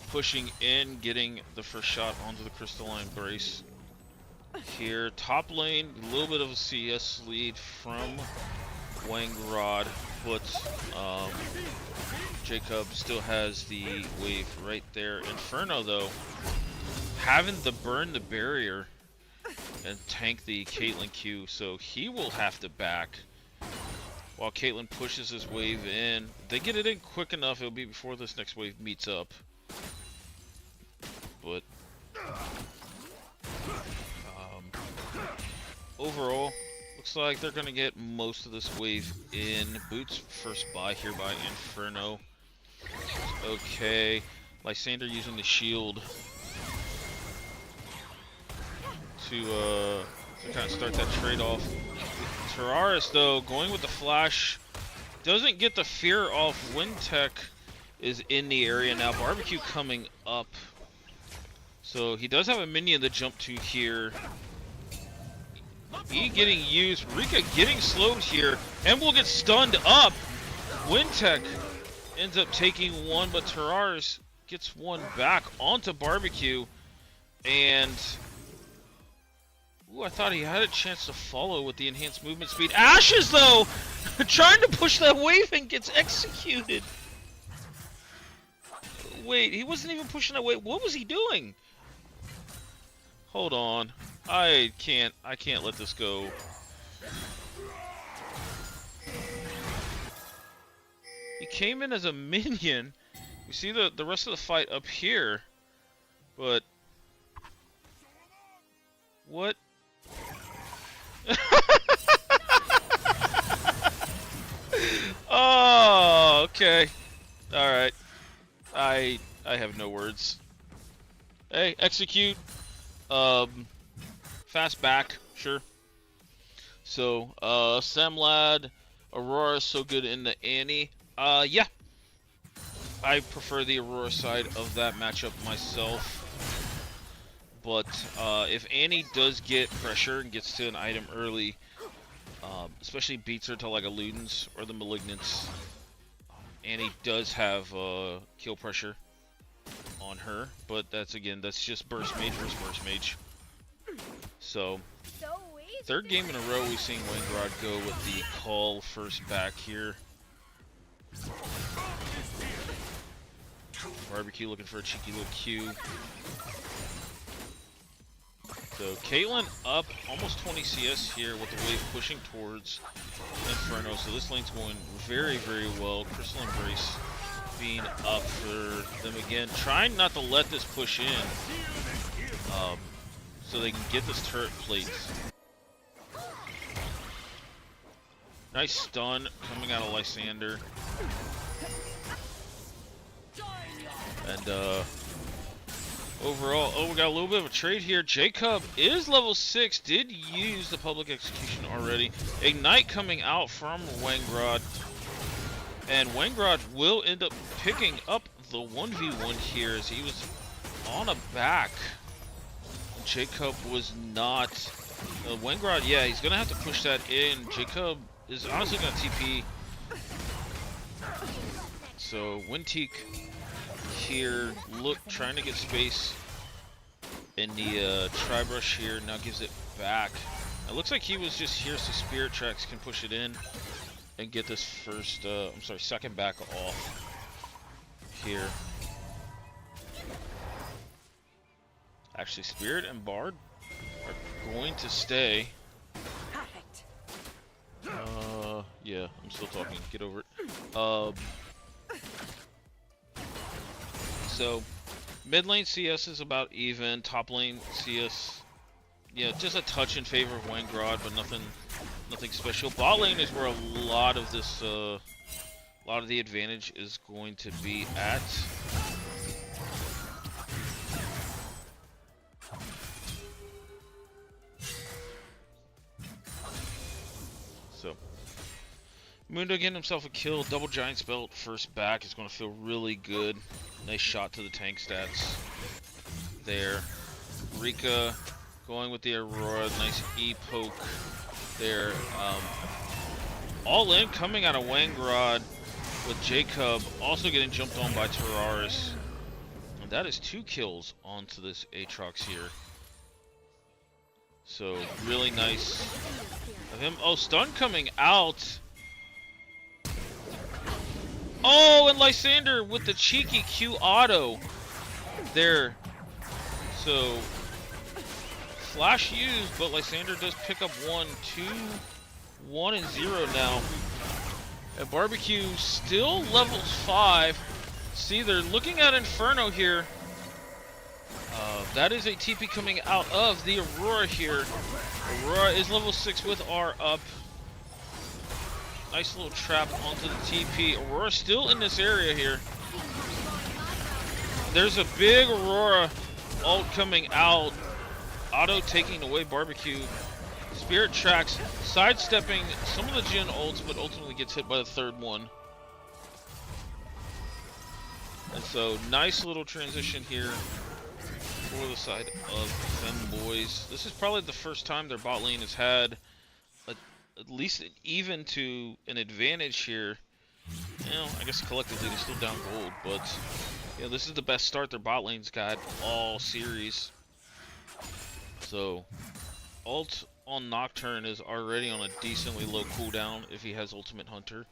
pushing in, getting the first shot onto the Crystalline Brace. Here, top lane, a little bit of a CS lead from Wangrod, but Jacob still has the wave right there. Inferno, though, having to burn the barrier and tank the Caitlyn Q, so he will have to back while Caitlyn pushes his wave in. If they get it in quick enough, it'll be before this next wave meets up. But overall, looks like they're gonna get most of this wave in. Boots first buy here by Inferno. Okay, Lysander using the shield to kind of start that trade off. Terraris, though, going with the flash, doesn't get the fear off. Windtech is in the area now. Barbecue coming up. So he does have a minion to jump to here. E getting used. Rika getting slowed here. And will get stunned up. Windtech ends up taking one, but Terraris gets one back onto Barbecue. And ooh, I thought he had a chance to follow with the enhanced movement speed. Ashes, though, trying to push that wave and gets executed. Wait, he wasn't even pushing that wave. What was he doing? Hold on. I can't let this go. He came in as a minion. We see the rest of the fight up here, but what? Oh, okay. All right. I have no words. Hey, execute. Fast back, sure. So, Samlad, Aurora so good in the Annie. Yeah. I prefer the Aurora side of that matchup myself. But if Annie does get pressure and gets to an item early, especially beats her to like a Ludens or the Malignants, Annie does have kill pressure on her. But that's just Burst Mage versus Burst Mage. So, third game in a row we've seen Wangrod go with the call first back here. Barbecue looking for a cheeky little Q. So Caitlyn up almost 20 CS here with the wave pushing towards Inferno. So this lane's going very, very well. Crystal Embrace being up for them again. Trying not to let this push in so they can get this turret plate. Nice stun coming out of Lysander. And overall, oh, we got a little bit of a trade here. Jacob is level 6, did use the public execution already. Ignite coming out from Wangrod. And Wangrod will end up picking up the 1v1 here as he was on a back. Jacob was not. Wangrod, yeah, he's going to have to push that in. Jacob is honestly going to TP. So Winteek here, trying to get space in the Tri-Brush here, now gives it back. It looks like he was just here so Spirit Tracks can push it in and get this first, second back off here. Actually, Spirit and Bard are going to stay. Yeah, I'm still talking. Get over it. So, mid lane CS is about even. Top lane CS, yeah, just a touch in favor of Wangrod, but nothing special. Bot lane is where a lot of this, a lot of the advantage is going to be at. So, Mundo getting himself a kill, double Giant's Belt, first back is going to feel really good. Nice shot to the tank stats there. Rika going with the Aurora, nice E-poke there. All in coming out of Wangrod with Jacob also getting jumped on by Terraris. And that is 2 kills onto this Aatrox here. So really nice of him. Oh, stun coming out. Oh, and Lysander with the cheeky Q auto there. So flash used, but Lysander does pick up 1, 2, 1 and 0 now. And Barbecue still levels 5. See, they're looking at Inferno here. That is a TP coming out of the Aurora here. Aurora is level 6 with R up. Nice little trap onto the TP. Aurora still in this area here. There's a big Aurora ult coming out. Auto taking away Barbecue. Spirit Tracks sidestepping some of the Jhin ults, but ultimately gets hit by the third one. And so, nice little transition here for the side of Femboys. This is probably the first time their bot lane has had at least even to an advantage here. You know, I guess collectively they're still down gold, but yeah, this is the best start their bot lane's got all series. So, ult on Nocturne is already on a decently low cooldown if he has Ultimate Hunter.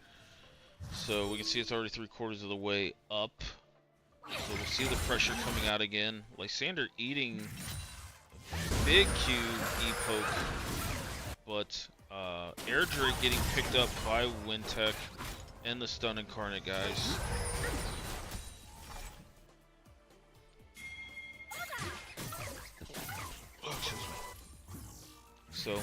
So we can see it's already 3/4 of the way up. So we'll see the pressure coming out again. Lysander eating big Q E-poke, but Air Drake getting picked up by Wintech and the stun Incarnate guys. So,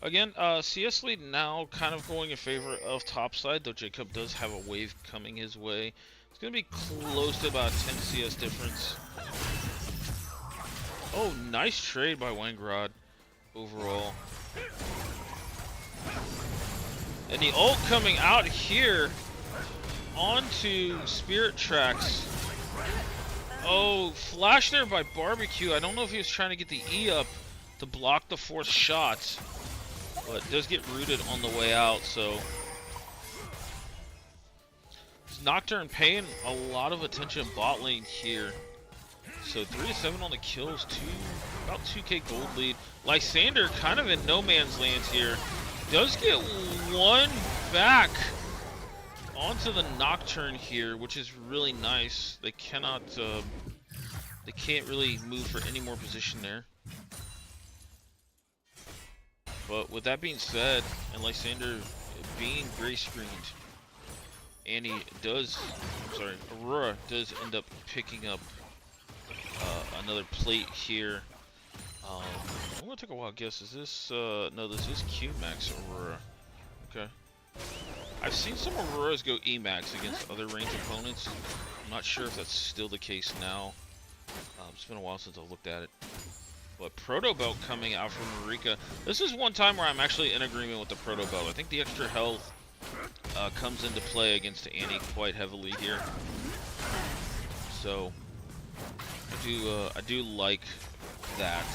again, CS lead now kind of going in favor of topside, though Jacob does have a wave coming his way. It's going to be close to about 10 CS difference. Oh, nice trade by Wangrod overall. And the ult coming out here onto Spirit Tracks. Oh, flash there by Barbecue. I don't know if he was trying to get the E up to block the fourth shot, but does get rooted on the way out, so Nocturne paying a lot of attention bot lane here. So 3-7 on the kills, about 2k gold lead. Lysander kind of in no man's land here. Does get one back onto the Nocturne here, which is really nice. They cannot, they can't really move for any more position there. But with that being said, and Lysander being gray screened, Aurora does end up picking up another plate here. I'm gonna take a wild guess. Is this no? This is Q-Max Aurora. Okay. I've seen some Auroras go E-Max against other range opponents. I'm not sure if that's still the case now. It's been a while since I looked at it. But Proto Belt coming out from Marika. This is one time where I'm actually in agreement with the Proto Belt. I think the extra health comes into play against Annie quite heavily here. So I do like that.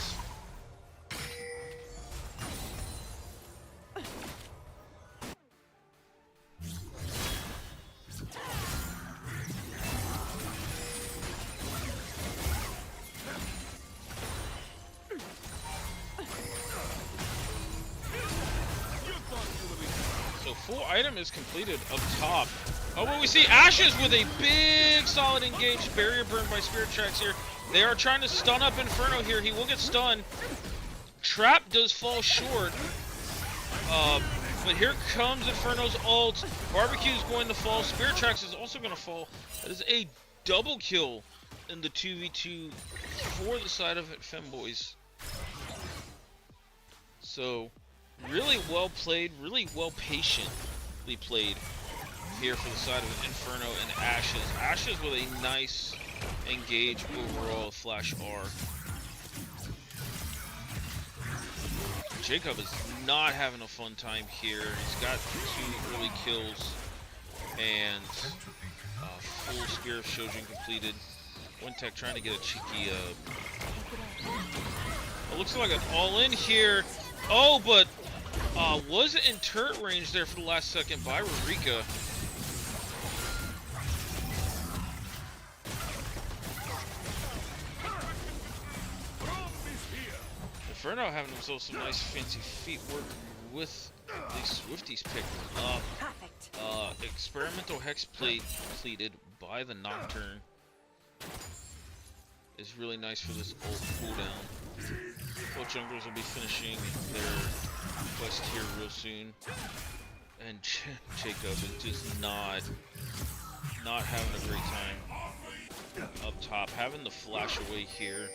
So full item is completed up top. Oh, but we see Ashes with a big solid engaged barrier burn by Spirit Tracks here. They are trying to stun up Inferno here. He will get stunned. Trap does fall short. But here comes Inferno's ult. Barbecue is going to fall. Spirit Tracks is also going to fall. That is a double kill in the 2v2 for the side of Femboys. So, really well played, really well patiently played here for the side of Inferno and Ashes. Ashes with a nice engage overall Flash R. Jacob is not having a fun time here. He's got 2 early kills and full Spear of Shojin completed. Wintech trying to get a cheeky it looks like an all-in here. Oh, but was in turret range there for the last second by Rurika. Inferno having himself some nice fancy feet work with these Swifties picked up. Experimental Hex plate completed by the Nocturne is really nice for this ult cooldown. Both junglers will be finishing their quest here real soon. And Jacob is just not having a great time up top, having the flash away here.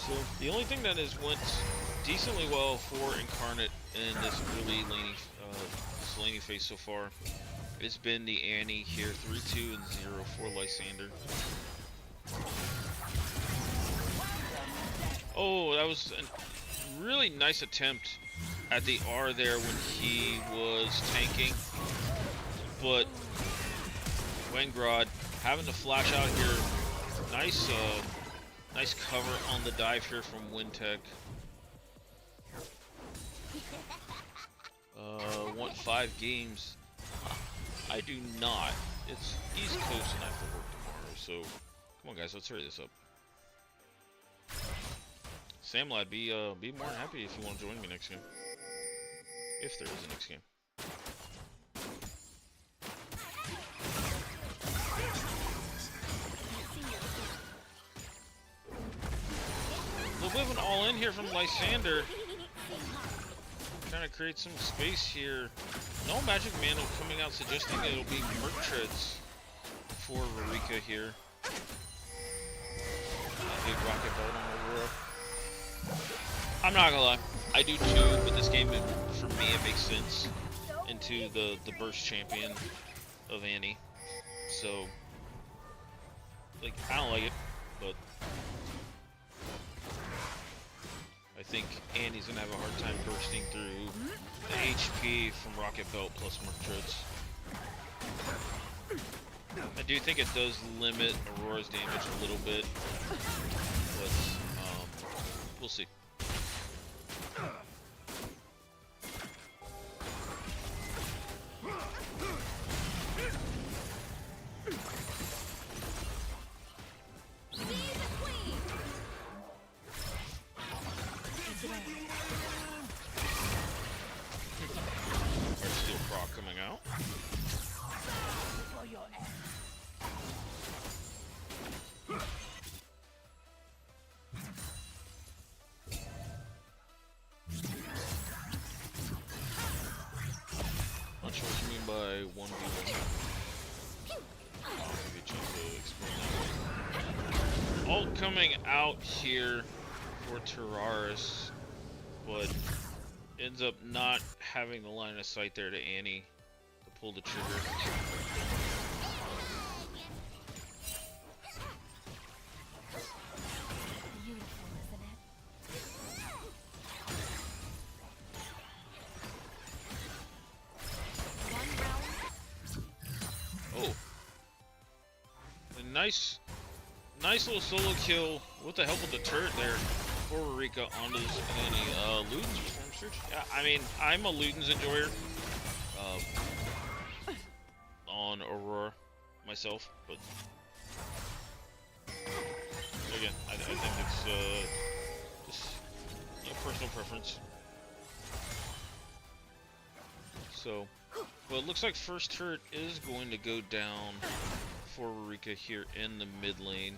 So the only thing that has went decently well for Incarnate in this early laning phase so far has been the Annie here, 3-2 and 0 for Lysander. Oh, that was a really nice attempt at the R there when he was tanking, but Wengrod having to flash out here. Nice cover on the dive here from Wintech. Want 5 games? I do not. It's East Coast and I have to work tomorrow, so come on guys, let's hurry this up. Samlad, be more than happy if you want to join me next game. If there is a next game. A little bit of an all-in here from Lysander. Trying to create some space here. No Magic Mantle coming out suggesting that it'll be Merc Treads for Rurika here. Big Rocket Belt on Aurora. I'm not gonna lie, I do too, but this game, for me, it makes sense into the burst champion of Annie. So, like, I don't like it, but I think Annie's gonna have a hard time bursting through the HP from Rocket Belt plus Merc Treads. I do think it does limit Aurora's damage a little bit, but we'll see. Steel Proc coming out. by 1v1. Maybe a chance to explain that. Ult coming out here for Terraris, but ends up not having the line of sight there to Annie to pull the trigger. Beautiful, isn't it? One round. Oh, a nice little solo kill with the help of the turret there for Rika onto this Annie. Luden's perform search. Yeah, I mean, I'm a Luden's enjoyer on Aurora myself, but again, I think it's just personal preference. So, well, it looks like first turret is going to go down for Rika here in the mid lane.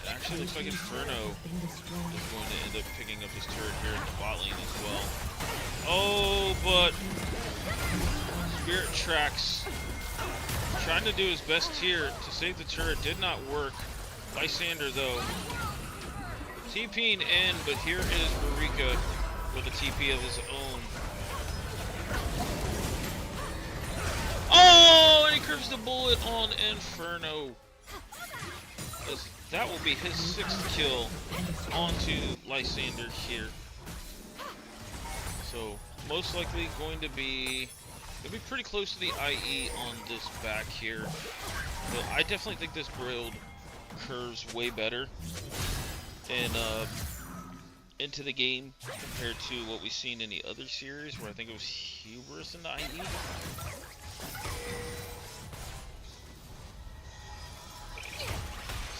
It actually looks like Inferno is going to end up picking up his turret here in the bot lane as well. Oh, but Spirit Tracks trying to do his best here to save the turret did not work. Lysander though TPing in, but here is Marika with a TP of his own. Oh, and he curves the bullet on Inferno. That will be his 6th kill onto Lysander here. So most likely going to be pretty close to the IE on this back here. But I definitely think this build curves way better and into the game compared to what we've seen in the other series, where I think it was Hubris in the IE.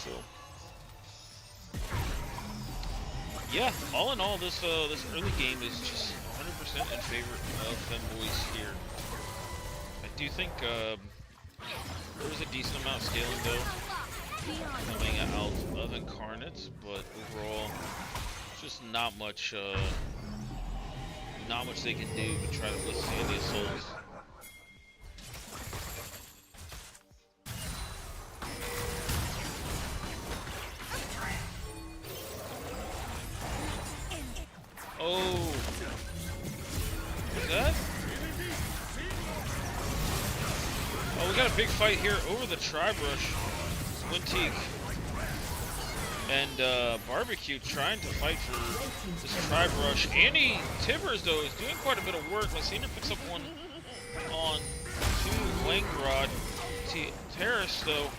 So yeah, all in all, this early game is just 100% in favor of Femboys here. I do think there was a decent amount of scaling though coming out of Incarnate, but overall, just not much they can do to try to withstand the assaults. Oh, what's that? Oh, we got a big fight here over the Tri-Brush. Winteak and Barbecue trying to fight for this Tri-Brush. Annie Tibbers, though, is doing quite a bit of work. Lysander picks up one on two Wangrod. Terrace, though,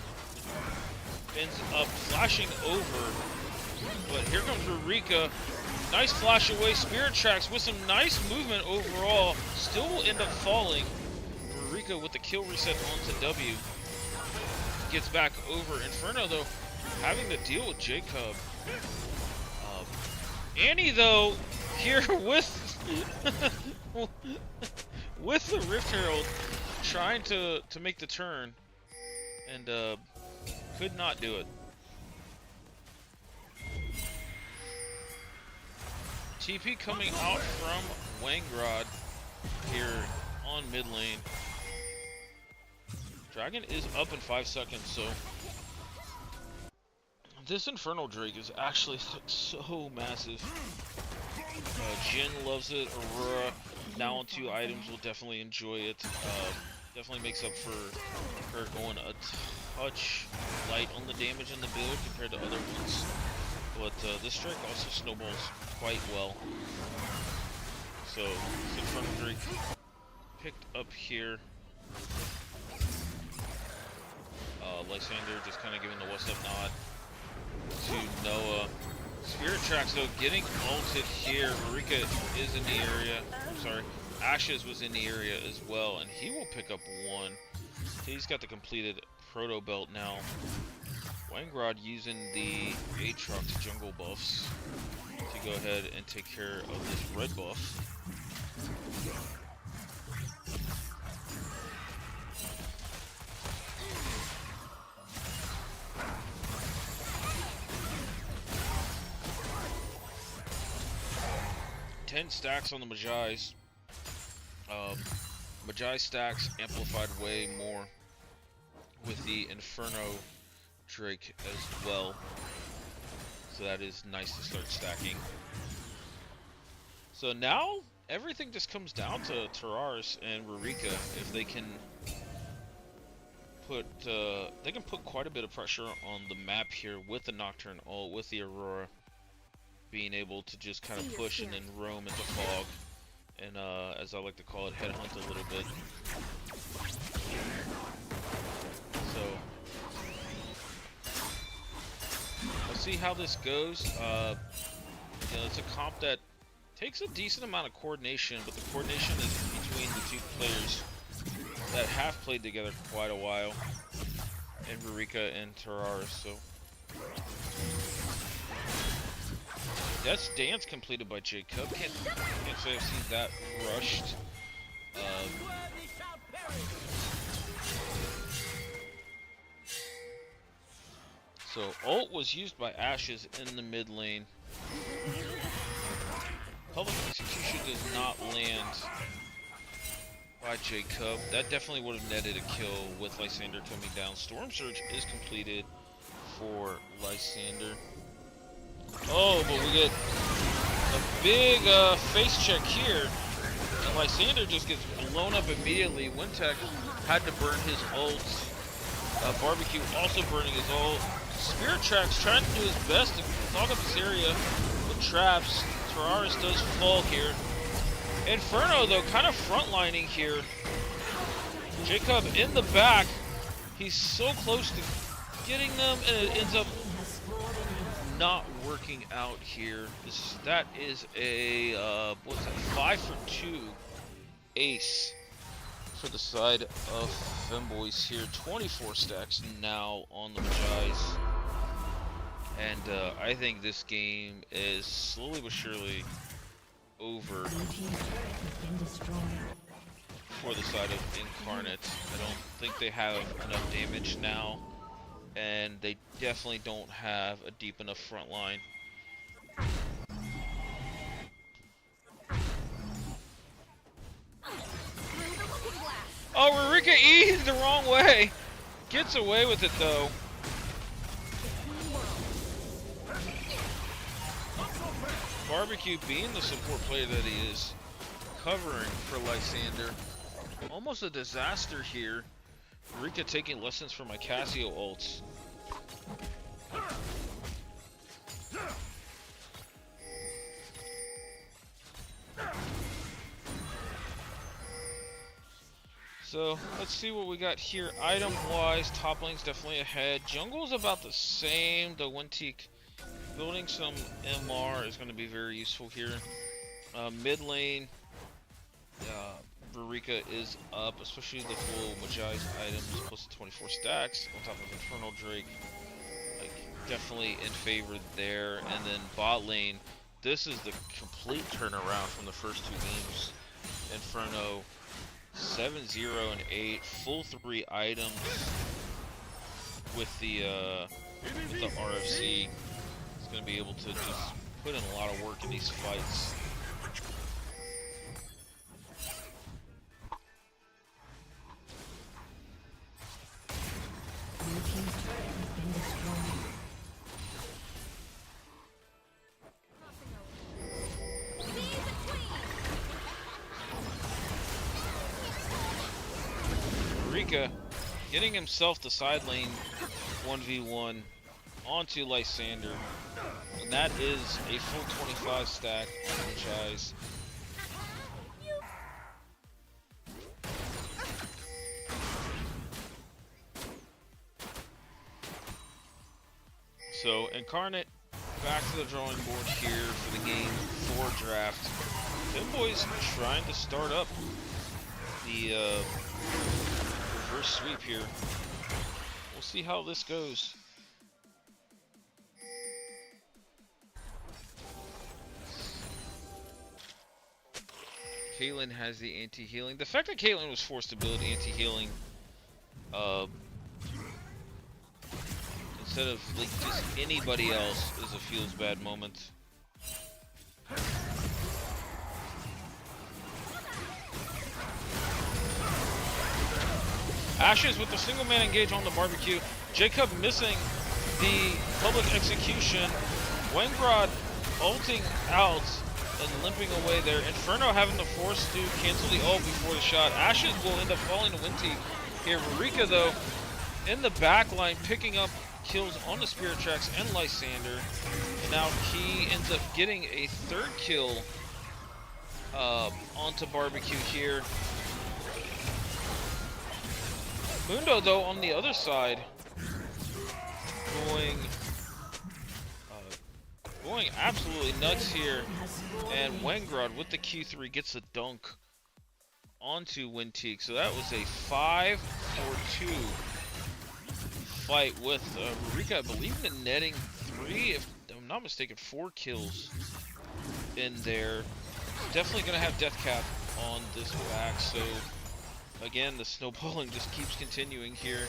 ends up flashing over. But here comes Rika. Nice flash away. Spirit Tracks with some nice movement overall. Still will end up falling. Rika with the kill reset onto W. Gets back over. Inferno, though, having to deal with Jacob. Annie, though, here with with the Rift Herald, trying to make the turn, and could not do it. TP coming out from Wangrod here on mid lane. Dragon is up in 5 seconds, so this Infernal Drake is actually so massive. Jin loves it. Aurora, now on 2 items, will definitely enjoy it. Definitely makes up for her going a touch light on the damage in the build compared to other ones. But this Drake also snowballs quite well. So, this Infernal Drake picked up here. Lysander just kind of giving the what's up nod to Noah. Spirit Tracks, though, getting ulted here. Marika is in the area. I'm sorry, Ashes was in the area as well, and he will pick up 1. He's got the completed Proto Belt now. Wangrod using the Aatrox jungle buffs to go ahead and take care of this red buff. Ten stacks on the Magi's. Magi stacks amplified way more with the Inferno Drake as well. So that is nice to start stacking. So now everything just comes down to Terraris and Rurika. If they can put quite a bit of pressure on the map here with the Nocturne ult, with the Aurora being able to just kind of push and then roam into fog, and as I like to call it, headhunt a little bit. So we'll see how this goes. You know, it's a comp that takes a decent amount of coordination, but the coordination is between the two players that have played together for quite a while, and Rurika and Terraris. So that's dance completed by Jacob. Can't say I've seen that rushed. So ult was used by Ashes in the mid lane. Public Execution does not land by Jacob. That definitely would have netted a kill with Lysander coming down. Storm Surge is completed for Lysander. Oh, but we get a big face check here. And Lysander just gets blown up immediately. Wintek had to burn his ult. Barbecue also burning his ult. Spirit Tracks trying to do his best to clog up this area with traps. Terraris does fall here. Inferno, though, kind of frontlining here. Jacob in the back. He's so close to getting them, and it ends up not working out here. That is a, what's that, 5 for 2 ace for the side of Femboys here. 24 stacks now on the Magi's. And I think this game is slowly but surely over for the side of Incarnate. I don't think they have enough damage now, and they definitely don't have a deep enough front line. Oh, Rurika E's the wrong way! Gets away with it though. Barbecue, being the support player that he is, covering for Lysander. Almost a disaster here. Rika taking lessons from my Casio ults. So let's see what we got here. Item wise, top lane's definitely ahead. Jungle's about the same. The Wintek building some MR is going to be very useful here. Mid lane, Rurika is up, especially the full Magi's items, plus 24 stacks on top of Infernal Drake. Like, definitely in favor there. And then bot lane, this is the complete turnaround from the first two games. Inferno 7-0 and 8, full 3 items with the RFC. Going to be able to just put in a lot of work in these fights. Rika getting himself the side lane 1v1 onto Lysander. And that is a full 25 stack on the Magi's. So Incarnate back to the drawing board here for the game 4 draft. Femboys trying to start up the reverse sweep here. We'll see how this goes. Caitlyn has the anti-healing. The fact that Caitlyn was forced to build anti-healing instead of like just anybody else is a feels bad moment. Ashes with the single man engage on the barbecue. Jacob missing the public execution. Wengrod ulting out and limping away there. Inferno having to force to cancel the ult before the shot. Ashes will end up falling to Winty here. Marika, though, in the back line, picking up kills on the Spirit Tracks and Lysander. And now he ends up getting a third kill onto Barbecue here. Mundo, though, on the other side, going absolutely nuts here. And Wengrod with the Q3 gets the dunk onto Winteek. So that was a 5-4-2 fight with Marika, I believe, in the netting 3, if I'm not mistaken, 4 kills in there. Definitely going to have death cap on this back. So again, the snowballing just keeps continuing here.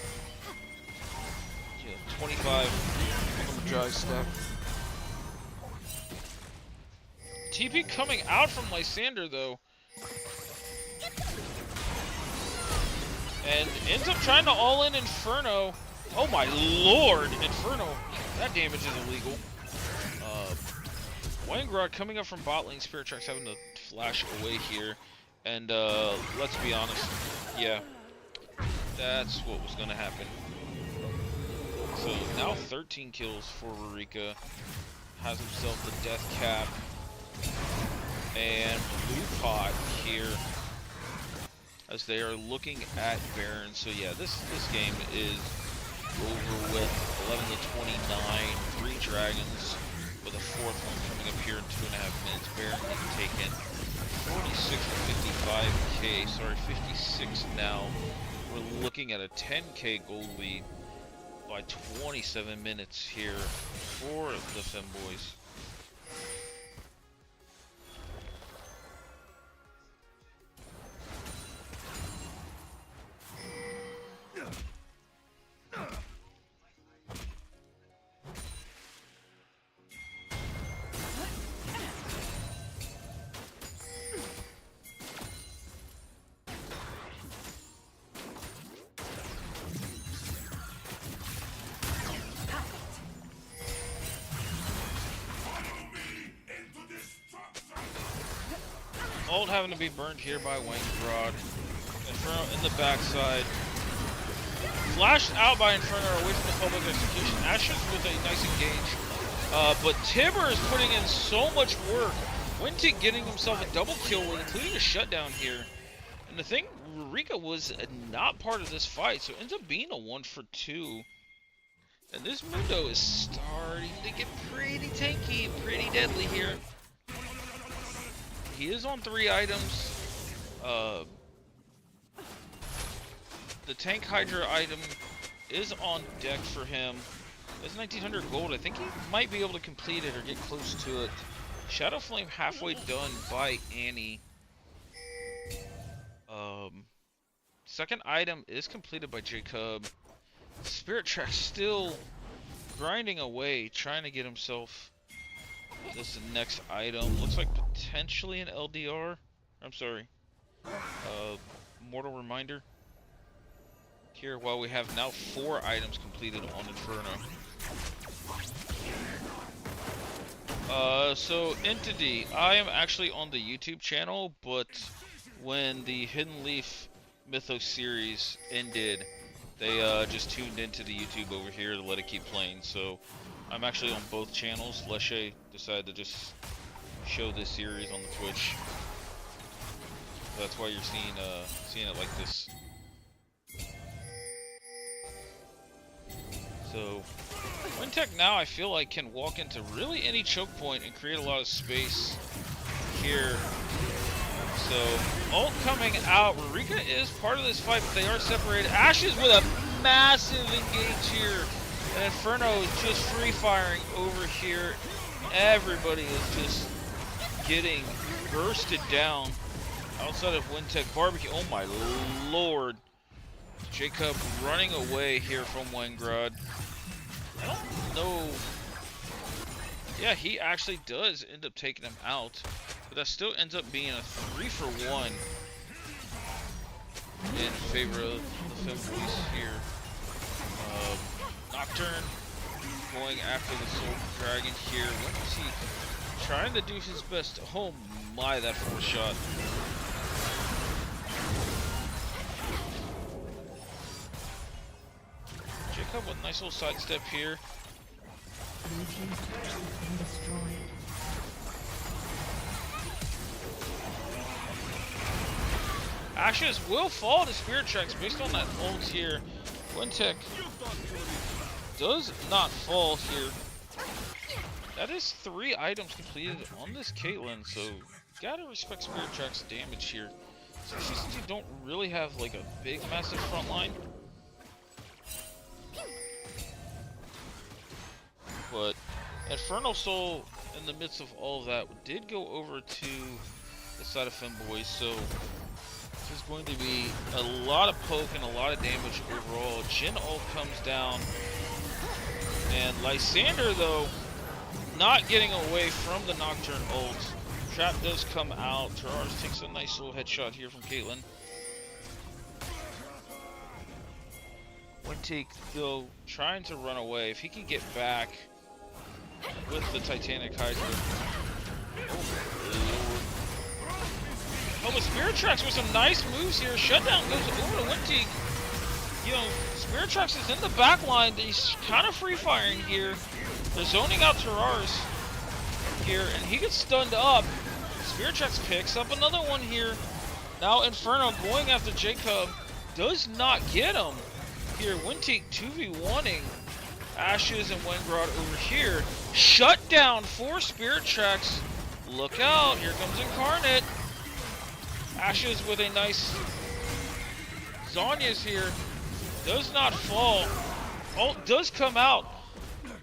Yeah, 25 on the dry stack. TP coming out from Lysander, though, and ends up trying to all-in Inferno. Oh my lord, Inferno, that damage is illegal. Wengrod coming up from bot lane, Spirit Tracks having to flash away here, and let's be honest, yeah, that's what was going to happen. So now 13 kills for Marika, has himself the death cap, and Blue Pot here as they are looking at Baron. So yeah, this game is over with. 11 to 29, 3 dragons with a 4th one coming up here in 2.5 minutes. Baron being taken 46 to 55k, sorry, 56 now. We're looking at a 10k gold lead by 27 minutes here for the Femboys. Ult having to be burned here by Wengrod. Inferno in the backside. Flashed out by Inferno away from the public execution. Ashes with a nice engage. But Tibber is putting in so much work. Wintig getting himself a double kill, including a shutdown here. And the thing, Marika was not part of this fight, so it ends up being a 1 for 2. And this Mundo is starting to get pretty tanky, pretty deadly here. He is on 3 items. The Tank Hydra item is on deck for him. That's 1900 gold. I think he might be able to complete it or get close to it. Shadow Flame halfway done by Annie. Second item is completed by Jacob. Spirit Track still grinding away, trying to get himself this next item. Looks like potentially an LDR. I'm sorry. Mortal Reminder. Here, while we have now 4 items completed on Inferno. So Entity, I am actually on the YouTube channel, but when the Hidden Leaf Mythos series ended, they just tuned into the YouTube over here to let it keep playing. So I'm actually on both channels. Leshe decided to just show this series on the Twitch. That's why you're seeing it like this. So Wintech now, I feel like, can walk into really any choke point and create a lot of space here. So ult coming out. Marika is part of this fight, but they are separated. Ashes with a massive engage here. And Inferno is just free firing over here. Everybody is just getting bursted down outside of Wintech. Barbecue, oh my lord. Jacob running away here from Wengrod. I don't know. Yeah, he actually does end up taking him out. But that still ends up being a 3 for 1. in favor of the Femboys here. Nocturne going after the Soul Dragon here. Winteek trying to do his best. Oh my, that force shot. Jacob with a nice little sidestep here. Blue team's turret has been destroyed. Ashes will fall to Spirit Tracks based on that ult here. Winteek does not fall here. That is 3 items completed on this Caitlyn, so gotta respect Spirit Tracks' damage here. Especially since you don't really have like a big, massive front line. But Infernal Soul, in the midst of all of that, did go over to the side of Femboys, so this is going to be a lot of poke and a lot of damage overall. Jhin ult comes down, and Lysander, though, not getting away from the Nocturne ult. Trap does come out. Terrars takes a nice little headshot here from Caitlyn. Winteek, though, trying to run away. If he can get back with the Titanic Hydra. Oh, but Spirit Tracks with some nice moves here. Shutdown goes over to Winteek. You know, Spirit Tracks is in the back line. He's kind of free firing here. They're zoning out Terrars here, and he gets stunned up. Spirit Tracks picks up another one here. Now Inferno going after Jacob. Does not get him. Here, Winteek 2v1ing Ashes and Wengrod over here. Shut down for Spirit Tracks. Look out, here comes Incarnate. Ashes with a nice Zonya's here. Does not fall. Ult does come out.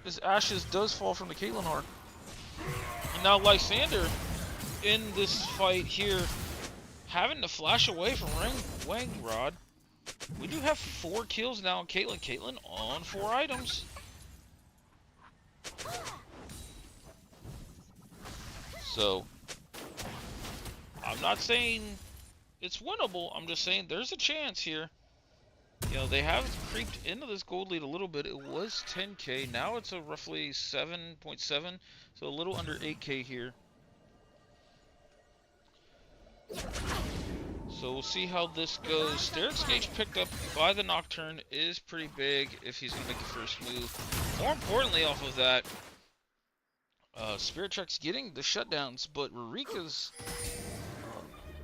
This Ashes does fall from the Caitlyn Heart. And now Lysander in this fight here, having to flash away from Wengrod. We do have 4 kills now on Caitlyn. Caitlyn on 4 items. So, I'm not saying it's winnable. I'm just saying there's a chance here. You know, they have creeped into this gold lead a little bit. It was 10k. Now it's a roughly 7.7. So a little under 8k here. So we'll see how this goes. Sterak's gauge picked up by the Nocturne is pretty big if he's going to make the first move. More importantly, off of that, Spirit Tracks getting the shutdowns, but Rurika's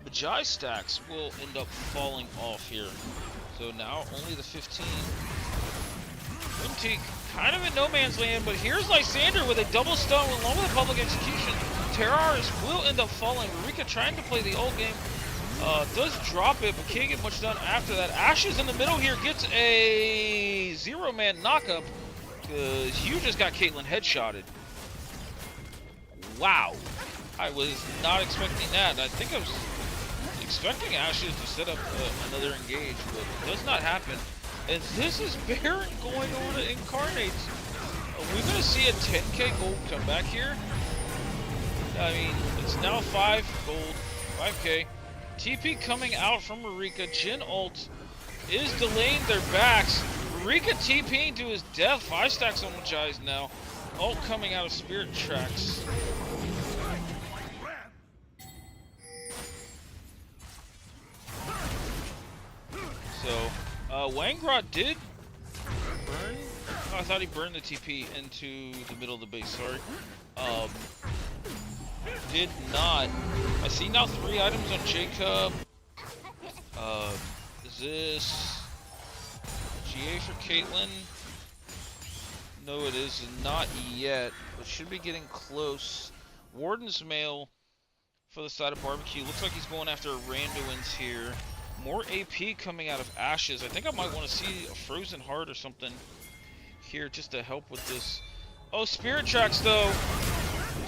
Magi stacks will end up falling off here. So now only the 15. Winteek kind of in no man's land, but here's Lysander with a double stun along with a public execution. Terrars will end up falling. Rurika trying to play the old game. Does drop it, but can't get much done after that. Ashes in the middle here gets a 0-man knockup because you just got Caitlyn headshotted. Wow. I was not expecting that. I think I was expecting Ashes to set up another engage, but it does not happen. And this is Baron going over to Incarnate. Are we going to see a 10k gold comeback here? I mean, it's now 5 gold, 5k. TP coming out from Rurika. Jhin ult is delaying their backs. Rurika TPing to his death. 5 stacks on Magi's now. Ult coming out of Spirit Tracks. So, Wengrod did burn. Oh, I thought he burned the TP into the middle of the base, sorry. Did not. I see now 3 items on Jacob. Is this GA for Caitlyn? No, it is not yet, but should be getting close. Warden's Mail for the side of Barbecue. Looks like he's going after Randuin's here. More AP coming out of Ashes. I think I might want to see a Frozen Heart or something here just to help with this. Oh, Spirit Tracks though.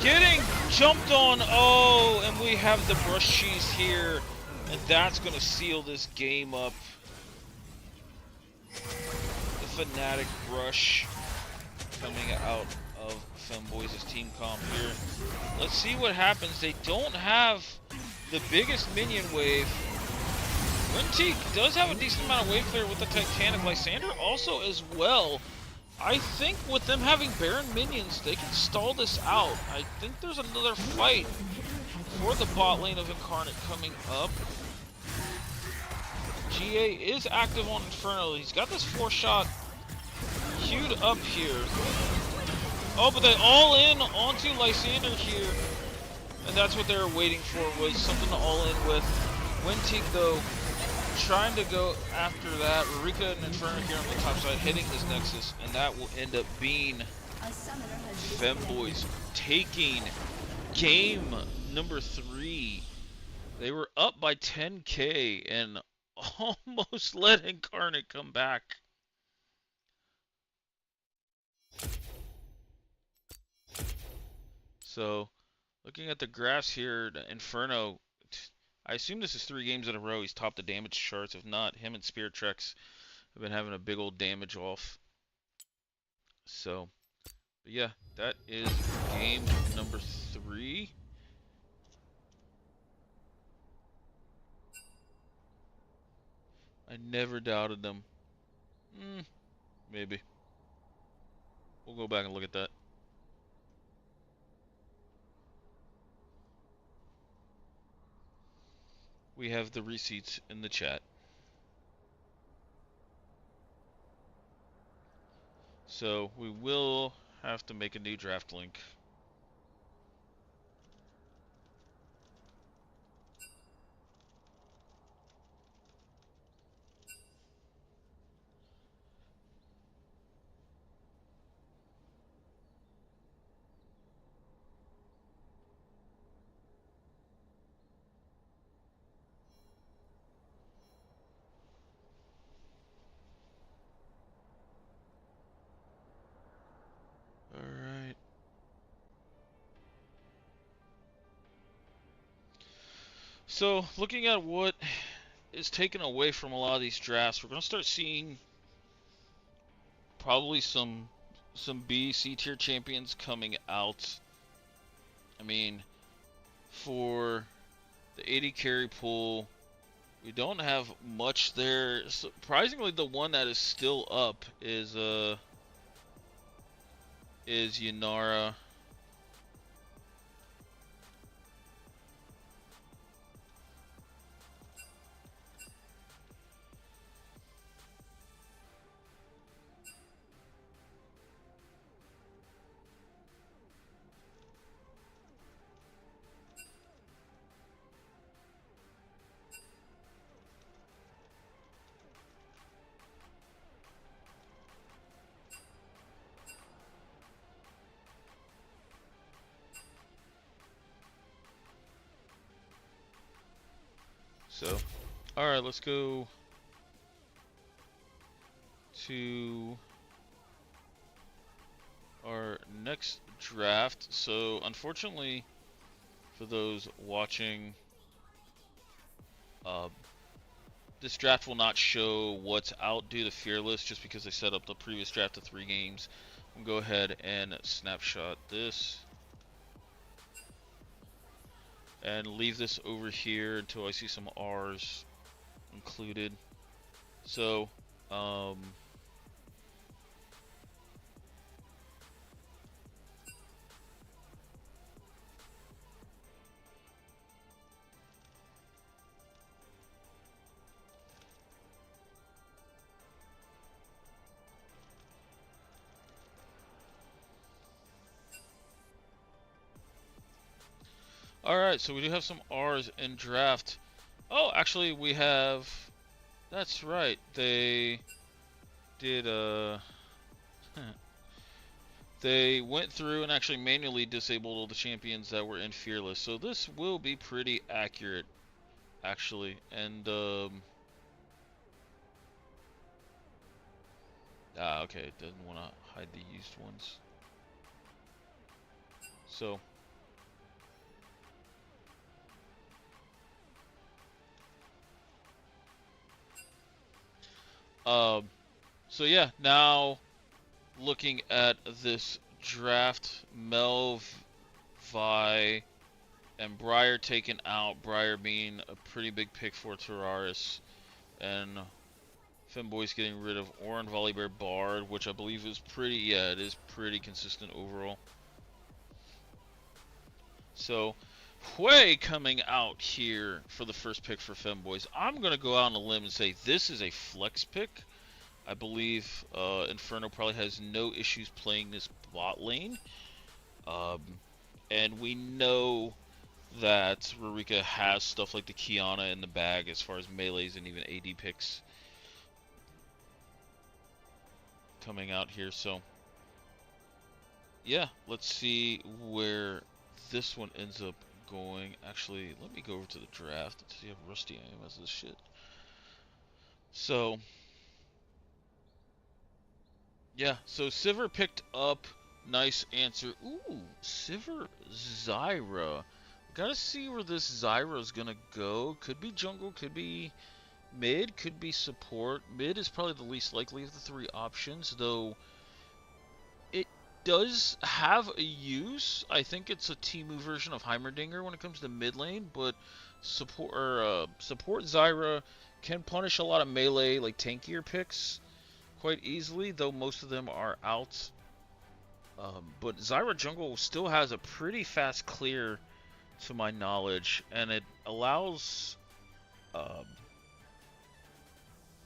Getting jumped on. Oh, and we have the brush cheese here. And that's going to seal this game up. The Fnatic brush coming out of Femboys' team comp here. Let's see what happens. They don't have the biggest minion wave. Winteak does have a decent amount of wave clear with the Titanic. Lysander also as well. I think with them having Baron minions, they can stall this out. I think there's another fight for the bot lane of Incarnate coming up. GA is active on Inferno. He's got this 4-shot queued up here. Oh, but they all in onto Lysander here. And that's what they were waiting for, was something to all in with. Winteak, though, trying to go after that. Rurika and Inferno here on the top side, hitting this Nexus. And that will end up being Femboys taking game number 3. They were up by 10k and almost let Incarnate come back. So, looking at the graphs here, Inferno, I assume this is 3 games in a row. He's topped the damage charts. If not, him and Spirit Trex have been having a big old damage off. So, but yeah, that is game number 3. I never doubted them. Maybe. We'll go back and look at that. We have the receipts in the chat. So we will have to make a new draft link. Alright. So, looking at what is taken away from a lot of these drafts, we're going to start seeing probably some B, C tier champions coming out. I mean, for the 80 carry pool, we don't have much there. Surprisingly, the one that is still up is Yanara. So, alright, let's go to our next draft. So, unfortunately, for those watching, this draft will not show what's out due to Fearless, just because they set up the previous draft to 3 games. I'll go ahead and snapshot this. And leave this over here until I see some R's included. So, alright, so we do have some R's in draft. Oh, actually, we have... That's right. They did, they went through and actually manually disabled all the champions that were in Fearless. So this will be pretty accurate, actually. And, okay, it doesn't want to hide the used ones. So... so yeah, now looking at this draft, Melv, Vi, and Briar taken out. Briar being a pretty big pick for Terraris. And Femboys getting rid of Oran Volibear Bard, which I believe is pretty, yeah, it is pretty consistent overall. So, Hui coming out here for the first pick for Femboys. I'm going to go out on a limb and say this is a flex pick. I believe Inferno probably has no issues playing this bot lane. And we know that Rurika has stuff like the Kiana in the bag as far as melees and even AD picks coming out here. So, yeah, let's see where this one ends up going. Actually, let me go over to the draft and see how rusty I am as this shit. So, yeah, so Sivir picked up. Nice answer. Ooh, Sivir Zyra. Gotta see where this Zyra's gonna go. Could be jungle, could be mid, could be support. Mid is probably the least likely of the three options, though it does have a use. I think it's a Temu version of Heimerdinger when it comes to mid lane, but support Zyra can punish a lot of melee, like tankier picks quite easily, though most of them are out. But Zyra jungle still has a pretty fast clear, to my knowledge, and it allows,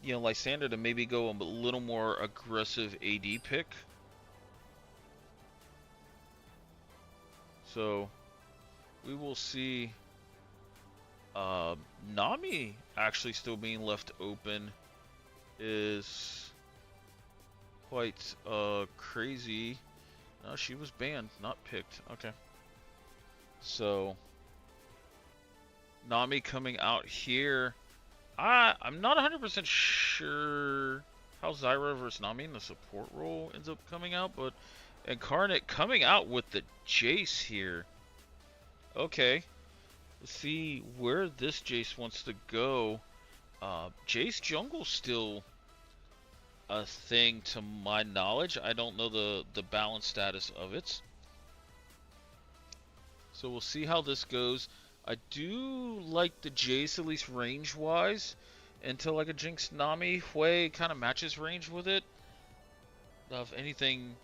Lysander to maybe go a little more aggressive AD pick. So we will see. Nami actually still being left open is quite crazy. No, she was banned, not picked. Okay. So Nami coming out here. I'm not 100% sure how Zyra versus Nami in the support role ends up coming out, but Incarnate coming out with the Jace here. Okay. Let's see where this Jace wants to go. Jace jungle still a thing to my knowledge. I don't know the balance status of it. So we'll see how this goes. I do like the Jace, at least range-wise, until like a Jinx Nami. Hui kind of matches range with it. If anything,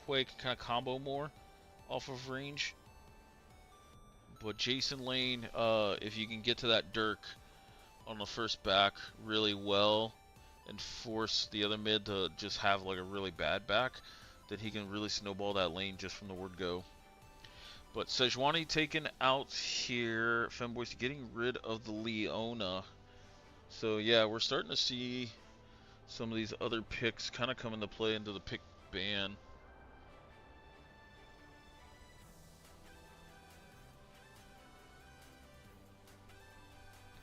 Hui can kind of combo more off of range. But Jason lane, if you can get to that Dirk on the first back really well and force the other mid to just have like a really bad back, then he can really snowball that lane just from the word go. But Sejuani taken out here. Femboys getting rid of the Leona. So yeah, we're starting to see some of these other picks kind of come into play into the pick ban.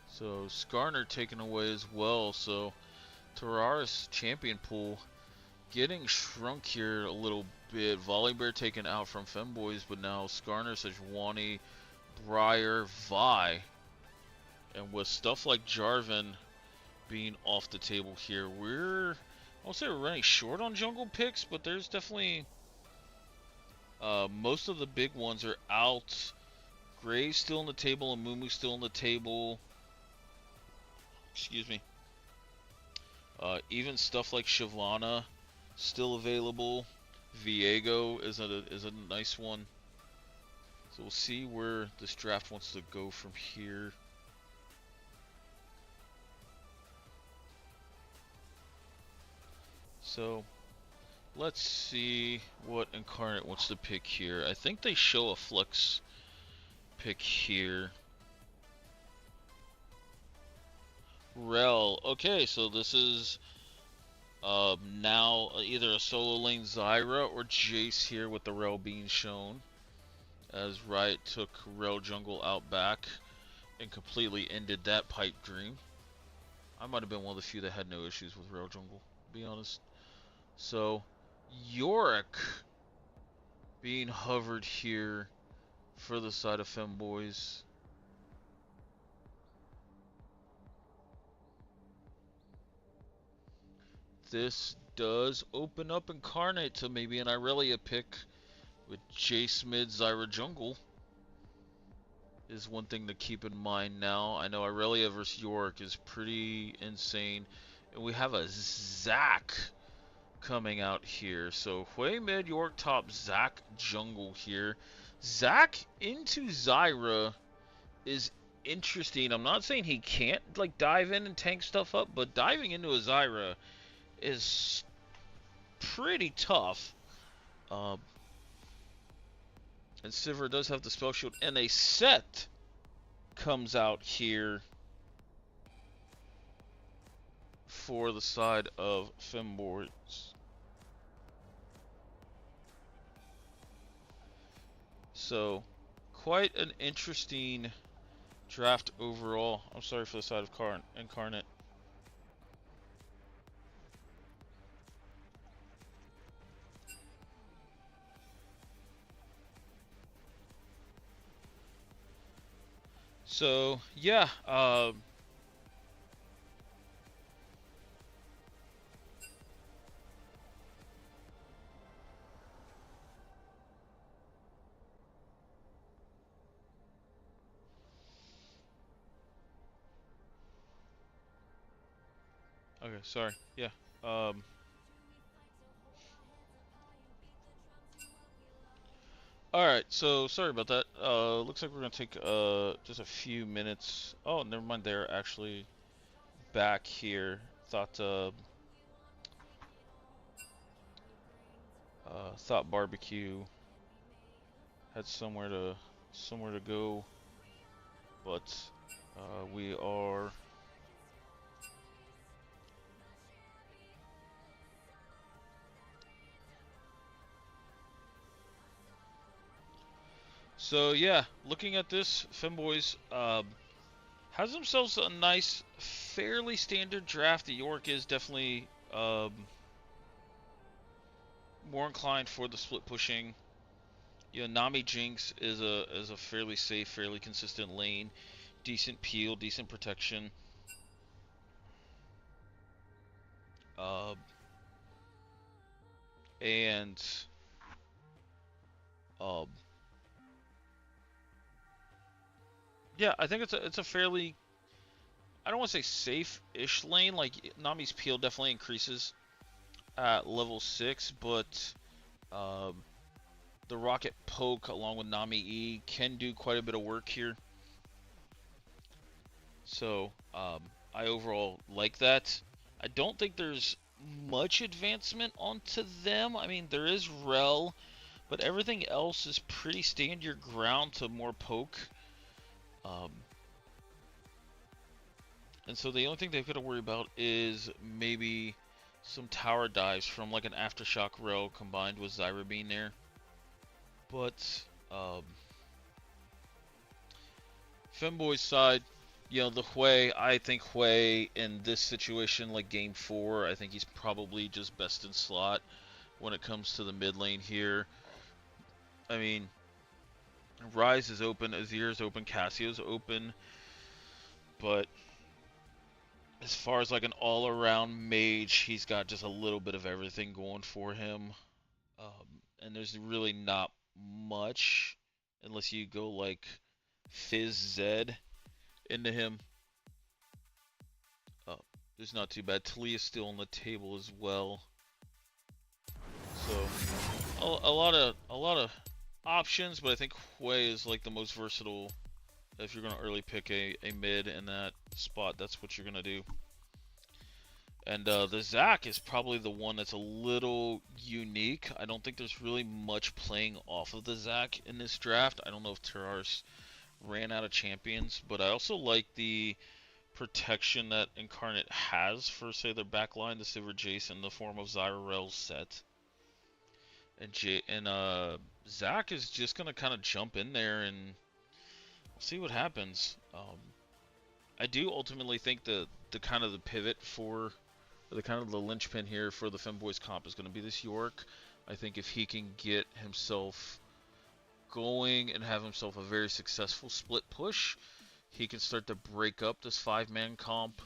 So Skarner taken away as well. So Terraris champion pool getting shrunk here a little bit. Volibear taken out from Femboys, but now Skarner, Sejuani, Briar, Vi. And with stuff like Jarvan being off the table here, I won't say we're running short on jungle picks, but there's definitely most of the big ones are out. Gray's still on the table and Mumu still on the table. Excuse me. Even stuff like Shyvana still available. Viego is a nice one. So we'll see where this draft wants to go from here. So let's see what Incarnate wants to pick here. I think they show a flex pick here. Rel. Okay, so this is now either a solo lane Zyra or Jace here with the Rel being shown, as Riot took Rel jungle out back and completely ended that pipe dream. I might have been one of the few that had no issues with Rel jungle, to be honest. So Yorick being hovered here for the side of Femboys. This does open up Incarnate to maybe an Irelia pick with Jace mid, Zyra jungle. is one thing to keep in mind now. I know Aurelia versus York is pretty insane. And we have a Zac coming out here. So Hui mid, York top, Zac jungle here. Zac into Zyra is interesting. I'm not saying he can't like dive in and tank stuff up, but diving into a Zyra is pretty tough. And Sivir does have the spell shield, and a set comes out here for the side of Femboys. So, quite an interesting draft overall. I'm sorry for the side of Incarnate. So, yeah, okay, sorry, yeah, alright, so sorry about that. Looks like we're gonna take just a few minutes. Oh, never mind, they're actually back here. Thought barbecue had somewhere to go, but we are. So yeah, looking at this, Femboys has themselves a nice, fairly standard draft. The York is definitely more inclined for the split pushing. You know, Nami Jinx is a fairly safe, fairly consistent lane, decent peel, decent protection. Uh, and um, yeah, I think it's a fairly, I don't want to say safe-ish lane. Like Nami's peel definitely increases at level 6, but um, the rocket poke along with Nami E can do quite a bit of work here. So I overall like that. I don't think there's much advancement onto them. I mean, there is Rel, but everything else is pretty stand your ground to more poke. And so the only thing they've got to worry about is maybe some tower dives from like an Aftershock Rel combined with Zyra being there. But Femboy's side, you know, the Hui, I think Hui in this situation, like game 4, I think he's probably just best in slot when it comes to the mid lane here. I mean, Ryze is open, Azir is open, Cassio's open, but as far as like an all-around mage, he's got just a little bit of everything going for him. And there's really not much unless you go like Fizz Zed into him. It's not too bad. Talia's still on the table as well. So a lot of options, but I think Hui is like the most versatile. If you're gonna early pick a mid in that spot, that's what you're gonna do. And the Zac is probably the one that's a little unique. I don't think there's really much playing off of the Zac in this draft. I don't know if Terraris ran out of champions, but I also like the protection that Incarnate has for, say, their backline, the Sivir Jace in the form of Zyra set. And Zac is just gonna kind of jump in there and see what happens. I do ultimately think the kind of the pivot for the kind of the linchpin here for the Femboys comp is going to be this York. I think if he can get himself going and have himself a very successful split push, he can start to break up this 5-man comp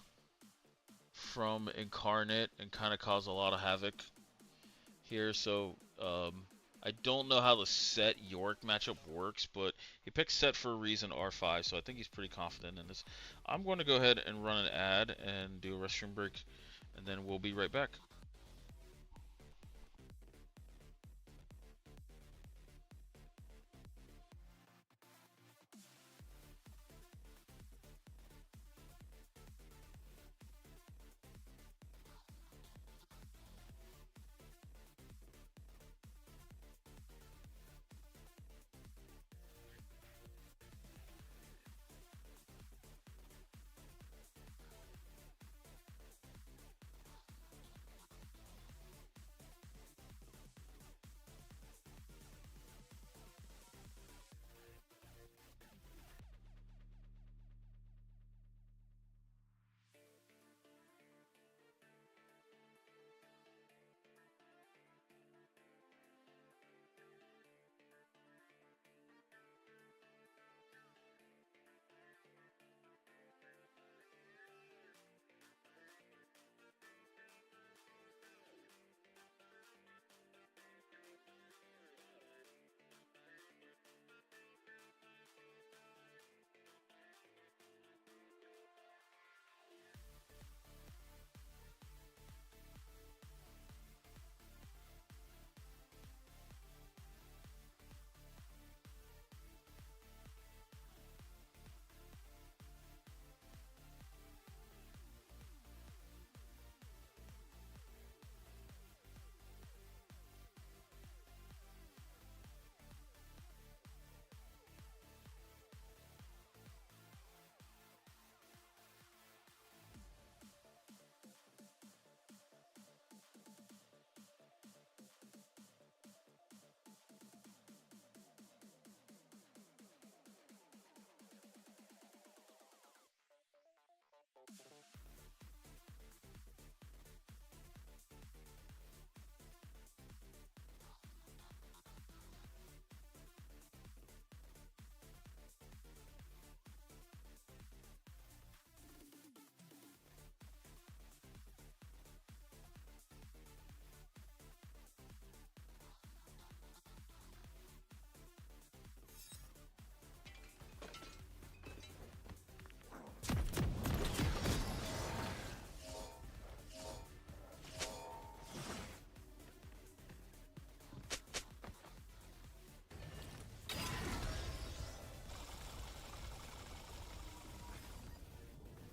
from Incarnate and kind of cause a lot of havoc here. So I don't know how the Set York matchup works, but he picked Set for a reason, R5, so I think he's pretty confident in this. I'm going to go ahead and run an ad and do a restroom break, and then we'll be right back.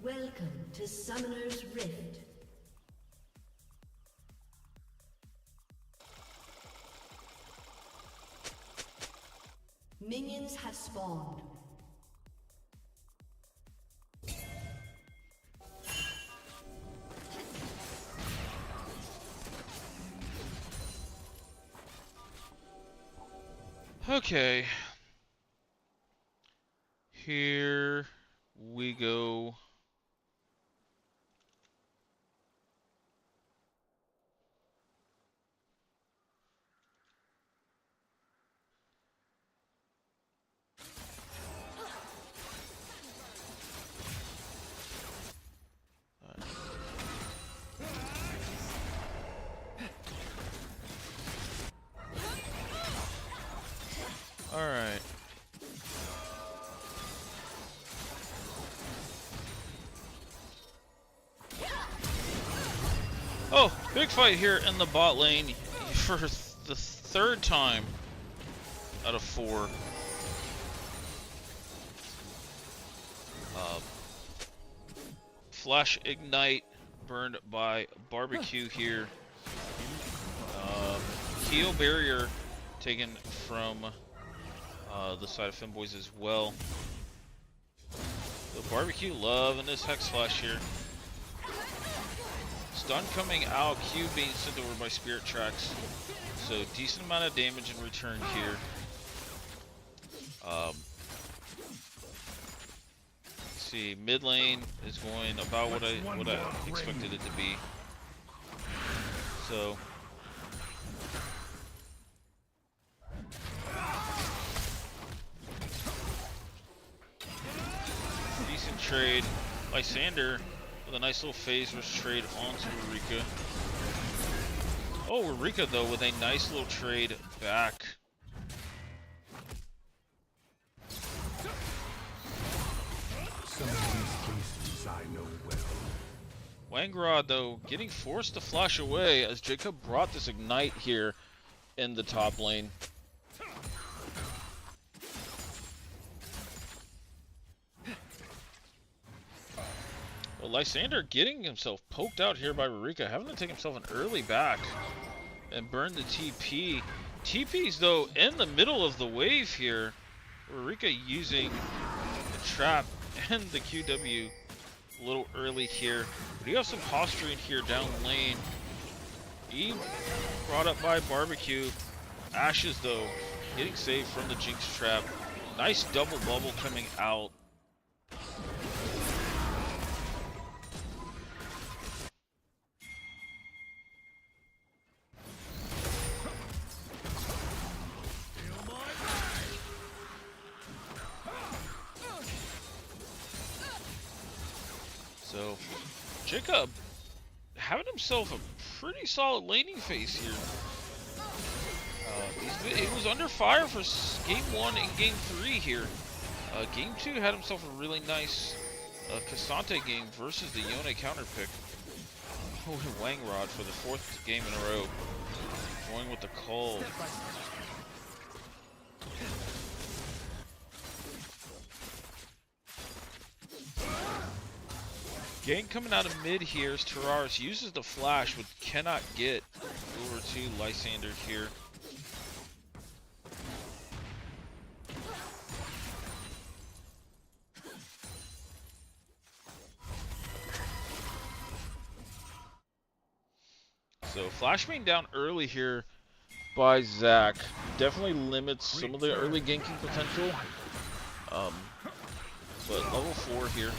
Welcome to Summoner's Rift. Minions have spawned. Okay. Here we go. Alright. Oh, big fight here in the bot lane for the third time out of 4. Flash Ignite burned by Barbecue here. Heal Barrier taken from the side of Femboys as well. So Barbecue loving this Hex Flash here. Stun coming out, Q being sent over by Spirit Tracks. So decent amount of damage in return here. See, mid lane is going about what I expected it to be. So decent trade. Lysander with a nice little phase rush trade onto Eureka. Oh, Eureka, though, with a nice little trade back. Some of these cases I know well. Wangrod, though, getting forced to flash away as Jacob brought this Ignite here in the top lane. Well, Lysander getting himself poked out here by Eureka, having to take himself an early back and burn the TP. TP's, though, in the middle of the wave here. Eureka using the trap and the QW a little early here. But you have some posturing here down lane. Eve brought up by Barbecue. Ashes, though, getting saved from the Jinx trap. Nice double bubble coming out. So, Jacob having himself a pretty solid laning phase here. He was under fire for game 1 and game 3 here. Game 2 had himself a really nice Cassante game versus the Yone counter pick. Oh, and Wangrod for the 4th game in a row. Going with the call. Gank coming out of mid here as Terraris uses the flash, but cannot get over to Lysander here. So flash being down early here by Zach definitely limits some of the early ganking potential. But level 4 here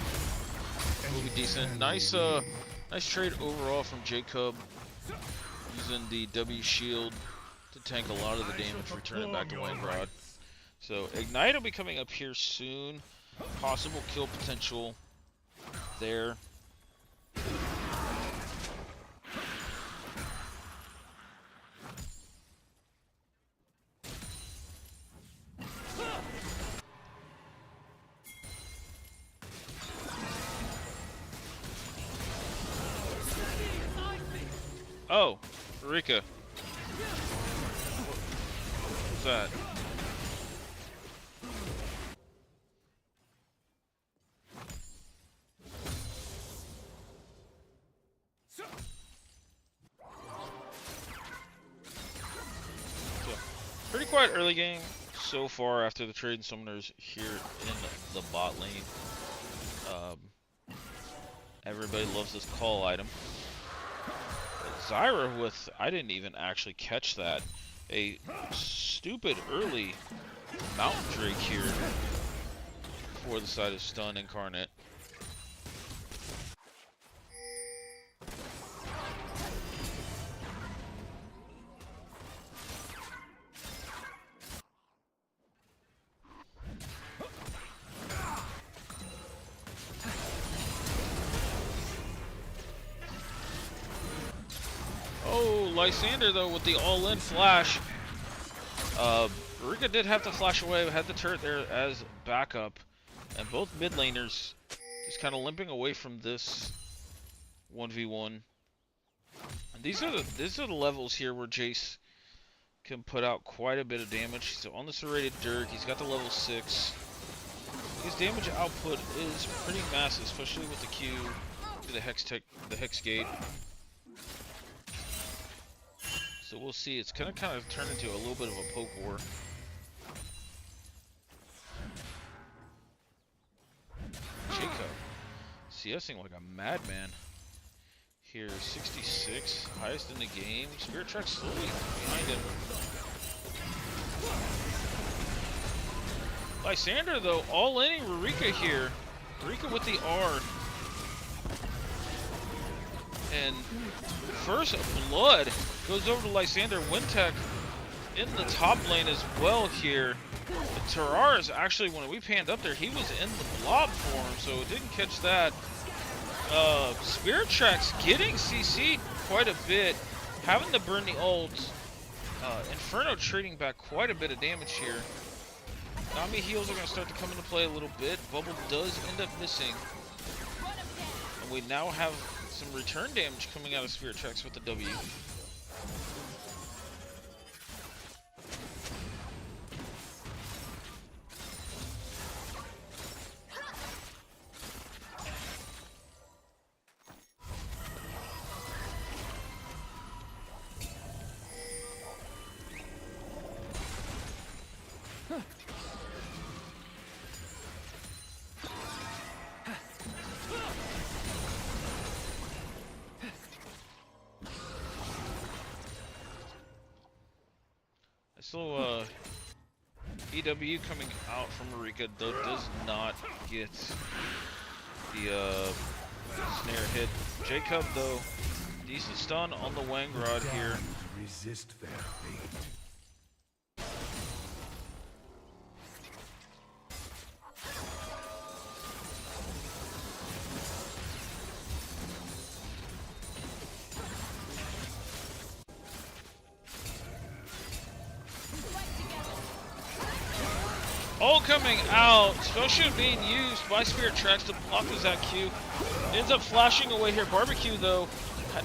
will be decent. Nice trade overall from Jacob, using the W shield to tank a lot of the damage, return it back to Wangrod. So Ignite will be coming up here soon. Possible kill potential there. Oh, Eureka. What's that? So, pretty quiet early game so far after the trade and summoners here in the bot lane. Everybody loves this call item. Zyra with, I didn't even actually catch that, a stupid early Mountain Drake here for the side of Stun Incarnate. Lysander, though, with the all-in flash. Eureka did have to flash away, had the turret there as backup. And both mid laners just kind of limping away from this 1v1. And these are the levels here where Jace can put out quite a bit of damage. So on the serrated Dirk, he's got the level 6. His damage output is pretty massive, especially with the Q to the Hex Gate. So we'll see. It's gonna kind of turn into a little bit of a poke war. Jacob CSing like a madman here. 66, highest in the game. Spirit Trek slowly behind him. Lysander, though, all in Eureka here. Eureka with the R. And first blood goes over to Lysander. Wintech in the top lane as well here. Terraris, actually, when we panned up there, he was in the blob form, so didn't catch that. Spirit Tracks getting CC'd quite a bit. Having to burn the ult, Inferno trading back quite a bit of damage here. Nami heals are going to start to come into play a little bit. Bubble does end up missing. And we now have some return damage coming out of Spirit Tracks with the W. So, EW coming out from Marika, though, does not get the snare hit. Jacob, though, decent stun on the Wangrod here. Resist their fate. All coming out, spell shield being used by Spirit Tracks to block the Zac Q. Ends up flashing away here. Barbecue, though,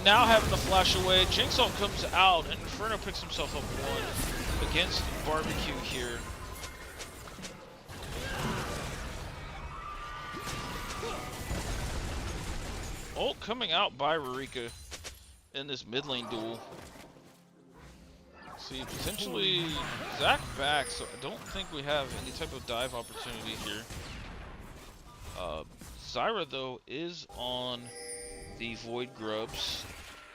now having to flash away. Jinx ult comes out, and Inferno picks himself up one against Barbecue here. Ult coming out by Rurika in this mid lane duel. See, potentially Zac back, so I don't think we have any type of dive opportunity here. Zyra, though, is on the Void Grubs,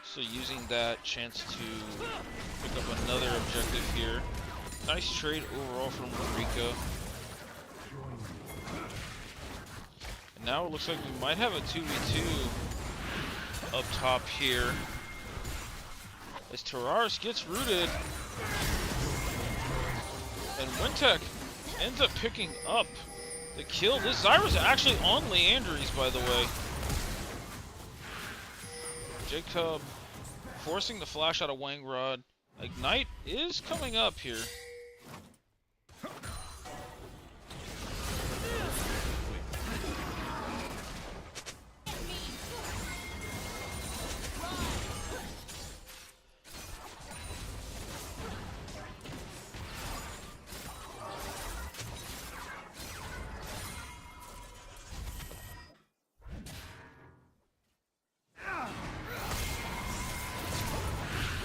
so using that chance to pick up another objective here. Nice trade overall from Rurika. And now it looks like we might have a 2v2 up top here. As Terraris gets rooted, and Wintek ends up picking up the kill. This Zyra's actually on Leandries, by the way. Jacob forcing the flash out of Wangrod. Ignite is coming up here.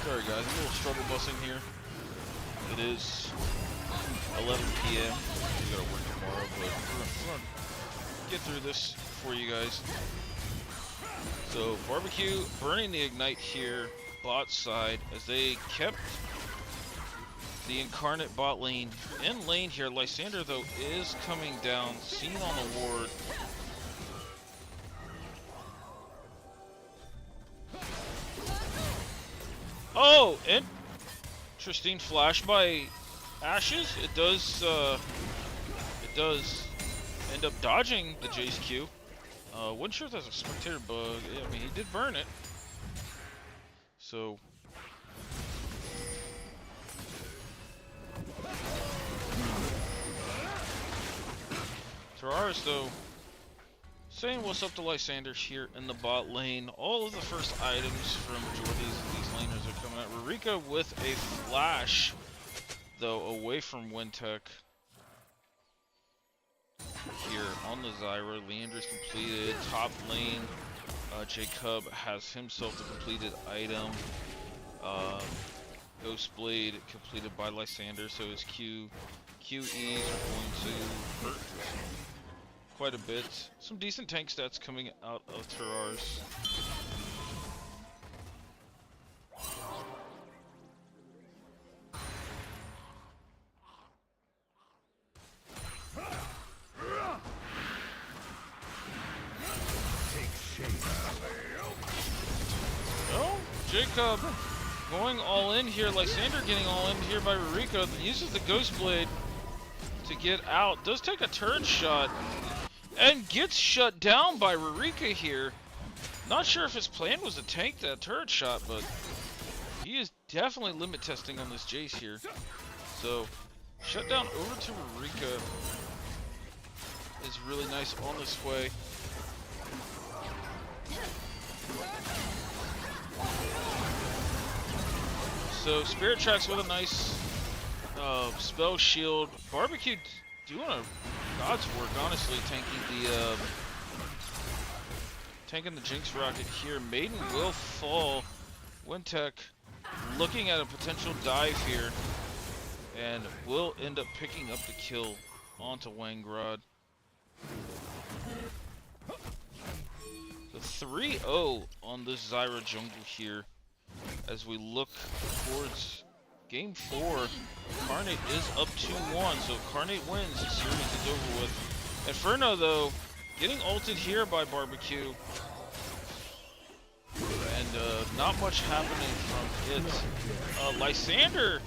Sorry guys, a little struggle busing here. It is 11 p.m. We gotta work tomorrow, but we're gonna get through this for you guys. So Barbecue burning the Ignite here, bot side, as they kept the Incarnate bot lane in lane here. Lysander, though, is coming down, seen on the ward. Oh, interesting flash by Ashes. It does end up dodging the Jace Q. Wasn't sure if that's a spectator bug. Yeah, I mean, he did burn it. So Terraris, though, saying what's up to Lysander here in the bot lane. All of the first items from majorities of these laners are coming out. Rurika with a flash, though, away from Wintek. Here on the Zyra, Leander's completed. Top lane, Jacob has himself the completed item. Ghostblade completed by Lysander, so his QEs are going to hurt quite a bit. Some decent tank stats coming out of Terraris. Oh, Jacob going all in here. Lysander getting all in here by Rurika. Uses the Ghostblade to get out. Does take a turret shot and gets shut down by Rurika here. Not sure if his plan was to tank that turret shot, but he is definitely limit testing on this Jace here. So, shutdown over to Rika is really nice on this way. So, Spirit Tracks with a nice spell shield. Barbecue doing a God's work, honestly, tanking the Jinx Rocket here. Maiden will fall. Wintech looking at a potential dive here, and will end up picking up the kill onto Wangrod. The 3-0 on this Zyra jungle here as we look towards Game 4. Incarnate is up 2-1, so Incarnate wins. The series is over with. Inferno, though, getting ulted here by Barbecue. And not much happening from it. Lysander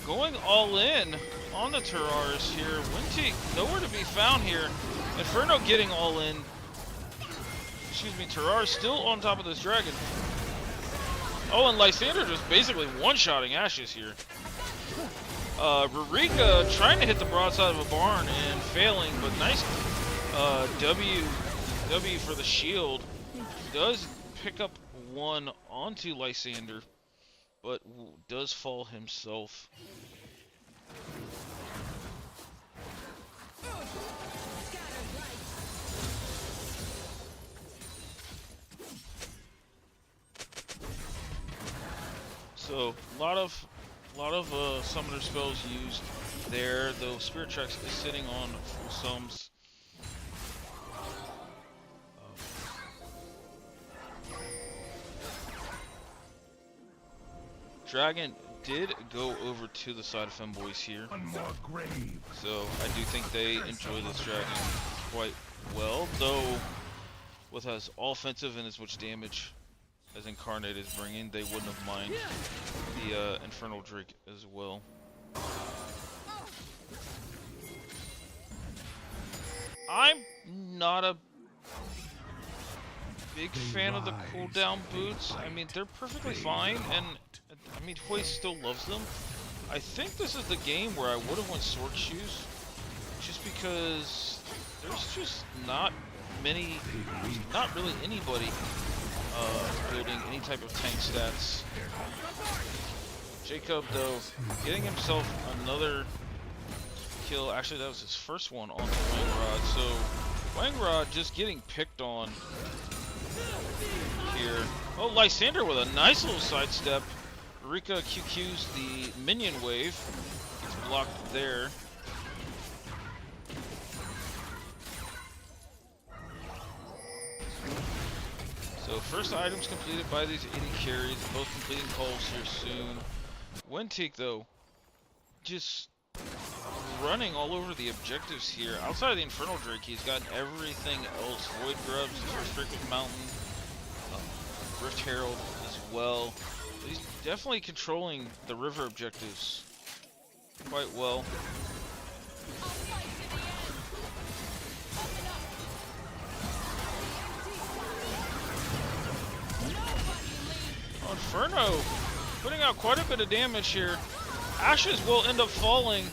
going all in on the Terrars here. Winty nowhere to be found here. Inferno getting all in. Excuse me, Terrar still on top of this dragon. Oh, and Lysander just basically one-shotting Ashes here. Rurika trying to hit the broadside of a barn and failing, but nice W for the shield. Does pick up one onto Lysander, but does fall himself. So a lot of summoner spells used there, though Spirit Tracks is sitting on full sums. Dragon did go over to the side of Femboys here, One more grave. so I do think they enjoy this dragon quite well, though with as offensive and as much damage as Incarnate is bringing, they wouldn't have minded the Infernal Drake as well. I'm not a big fan of the cooldown boots. I mean, they're perfectly fine, and I mean, Hoist still loves them. I think this is the game where I would have went Sword Shoes, just because there's just not really anybody building any type of tank stats. Jacob, though, getting himself another kill. Actually, that was his first one on the Wangrod. So Wangrod just getting picked on here. Oh, Lysander with a nice little sidestep. Rika QQ's the minion wave. Gets blocked there. So first items completed by these 80 carries, both completing calls here soon. Wenteek, though, just running all over the objectives here. Outside of the Infernal Drake, he's got everything else. Void Grubs, Restricted Mountain, Rift Herald as well. But he's definitely controlling the river objectives quite well. Oh, Inferno putting out quite a bit of damage here. Ashes will end up falling.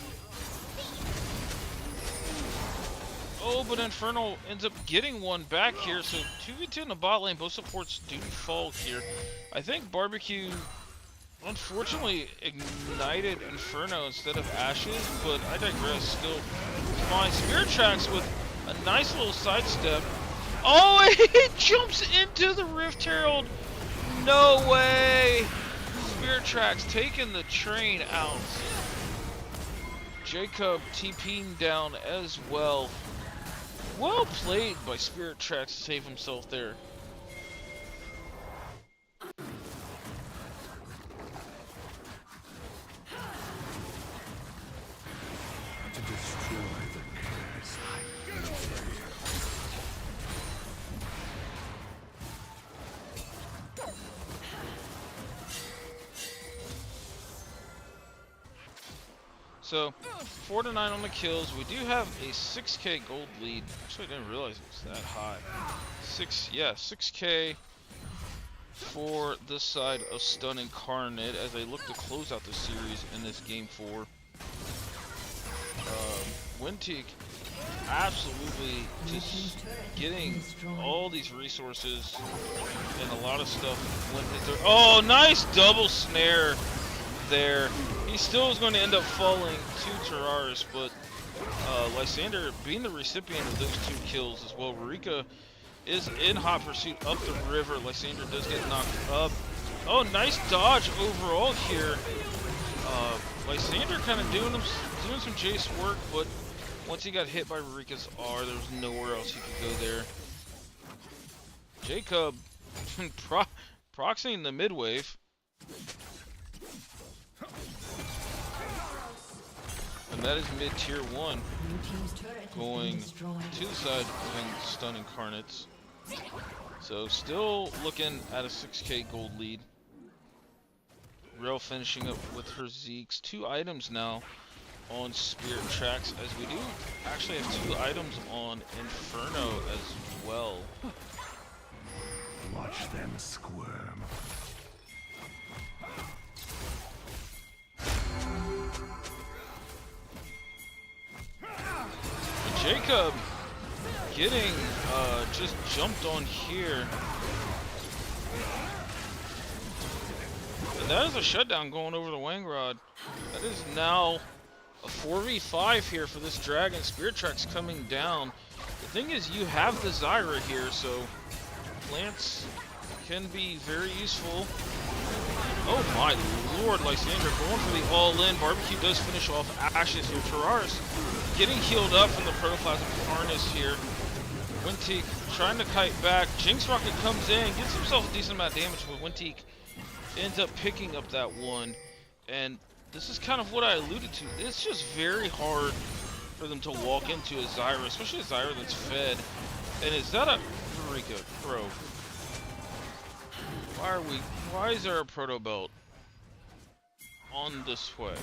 Oh, but Inferno ends up getting one back here, so 2v2 in the bot lane. Both supports do fall here. I think Barbecue, unfortunately, ignited Inferno instead of Ashes, but I digress. Still fine. Spirit Tracks with a nice little sidestep. Oh, he jumps into the Rift Herald. No way! Spirit Tracks taking the train out. Jacob TP'ing down as well. Well played by Spirit Tracks to save himself there. To destroy the curse. So, 4-9 on the kills. We do have a 6k gold lead. Actually, I didn't realize it was that high. 6K. for this side of Stun Incarnate as they look to close out the series in this game 4. Winteek absolutely just getting all these resources and a lot of stuff when oh, nice double snare there. He still is going to end up falling to Terraris, but Lysander being the recipient of those 2 kills as well. Rika is in hot pursuit up the river. Lysander does get knocked up. Oh, nice dodge overall here. Lysander kind of doing some Jace work, but once he got hit by Rika's R, there was nowhere else he could go there. Jacob proxying the mid wave. And that is mid tier 1 going to the side of Stun Incarnates. So still looking at a 6k gold lead. Rel finishing up with her Zeeks. 2 items now on Spirit Tracks, as we do actually have 2 items on Inferno as well. Watch them squirm. Jacob getting just jumped on here. And that is a shutdown going over the Wangrod. That is now a 4v5 here for this Dragon. Spirit Track's coming down. The thing is, you have the Zyra here, so plants can be very useful. Oh my lord, Lysander going for the all-in. Barbecue does finish off Ashes here. Terraris getting healed up from the Protoplasm Harness here. Winteek trying to kite back. Jinx Rocket comes in, gets himself a decent amount of damage, but Winteek ends up picking up that one. And this is kind of what I alluded to. It's just very hard for them to walk into a Zyra, especially a Zyra that's fed. And is that a Eureka, bro? Why is there a Proto Belt on display?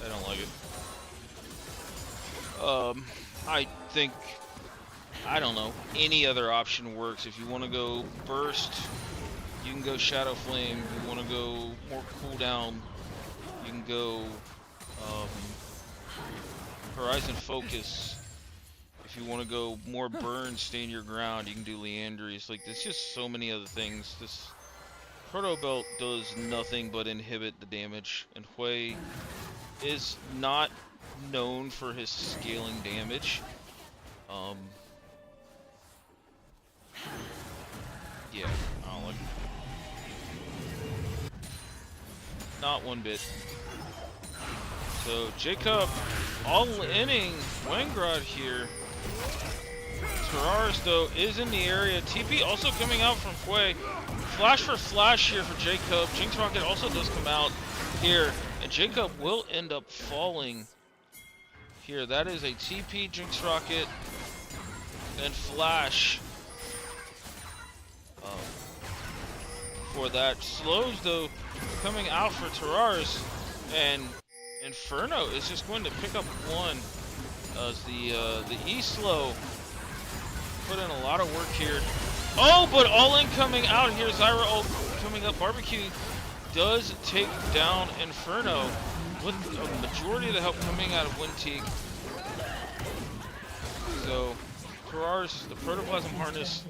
I don't like it. I think, I don't know, any other option works. If you want to go Burst, you can go Shadow Flame. If you want to go more cooldown, you can go Horizon Focus. If you want to go more burn, stand your ground, you can do Leandries. Like, there's just so many other things. This Proto Belt does nothing but inhibit the damage, and Hui is not known for his scaling damage. Yeah, I don't like it. Not one bit. So Jacob all-inning Wangrod here. Terraris, though, is in the area. TP also coming out from Hui. Flash for flash here for Jacob. Jinx Rocket also does come out here. And Jacob will end up falling here. That is a TP Jinx Rocket and flash for that. Slows, though, coming out for Terraris. And Inferno is just going to pick up one as the E-Slow put in a lot of work here. Oh, but all-in coming out here. Zyra ult coming up. Barbecue does take down Inferno with a majority of the help coming out of Winteek. So Terraris, the Protoplasm Harness,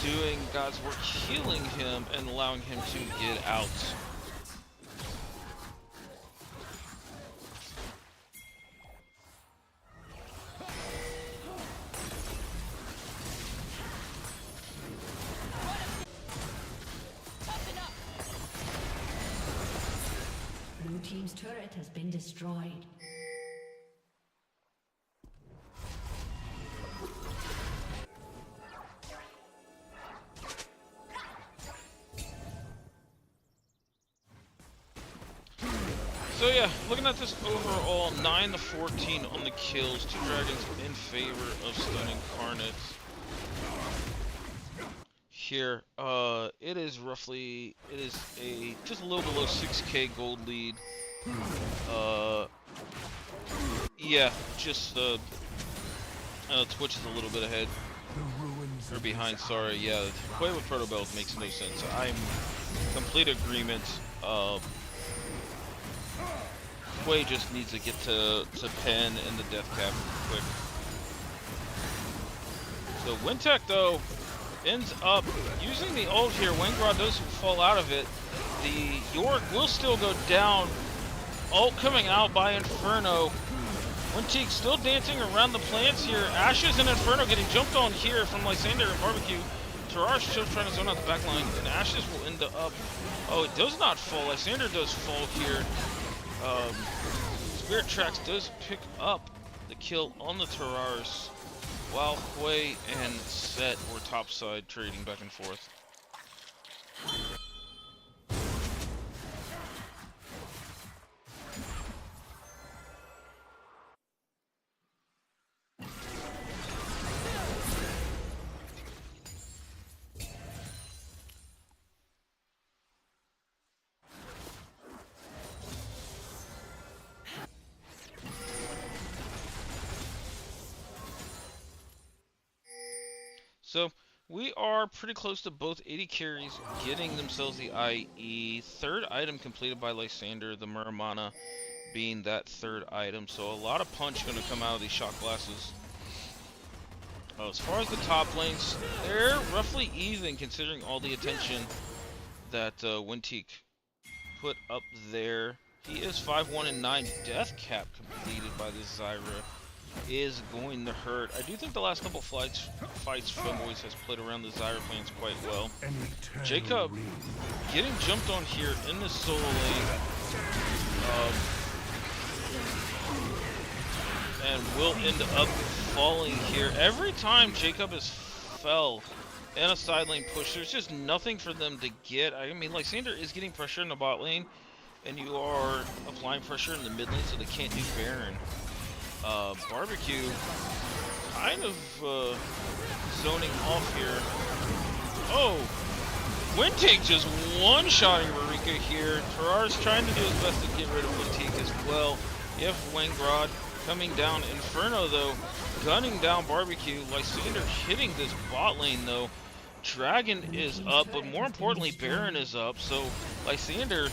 doing God's work, healing him and allowing him to get out. Blue team's turret has been destroyed. So yeah, looking at this overall, 9-14 on the kills. 2 dragons in favor of Stun Incarnate. Here, it is just a little below 6k gold lead. Yeah, just Twitch is a little bit ahead. The ruins Or of behind, this sorry. Yeah, Quay with Proto Bells makes no sense. I'm complete agreement. Quay just needs to get to Pen and the Death Cap quick. So Wintech, though, ends up using the ult here. Wengrod does fall out of it. The York will still go down. Ult coming out by Inferno. Winteek still dancing around the plants here. Ashes and Inferno getting jumped on here from Lysander and Barbecue. Terrar's still trying to zone out the backline, and Ashes will end up... Oh, it does not fall. Lysander does fall here. Spirit Tracks does pick up the kill on the Terrars, while Hui and Set were topside trading back and forth. So we are pretty close to both 80 carries getting themselves the IE. Third item completed by Lysander, the Muramana being that third item. So a lot of punch going to come out of these shot glasses. As far as the top lanes, they're roughly even considering all the attention that Winteek put up there. He is 5-1 and 9. Death Cap completed by this Zyra is going to hurt. I do think the last couple fights Femboys has played around the Zyra plans quite well. Jacob getting jumped on here in the solo lane. And will end up falling here. Every time Jacob has fell in a side lane push, there's just nothing for them to get. I mean, Lysander is getting pressure in the bot lane, and you are applying pressure in the mid lane, so they can't do Baron. Barbecue kind of zoning off here. Oh, Winteek just one-shotting Marika here. Terrar's trying to do his best to get rid of Winteek as well. You have Wengrod coming down. Inferno, though, gunning down Barbecue. Lysander hitting this bot lane, though. Dragon is up, but more importantly, Baron is up. So Lysander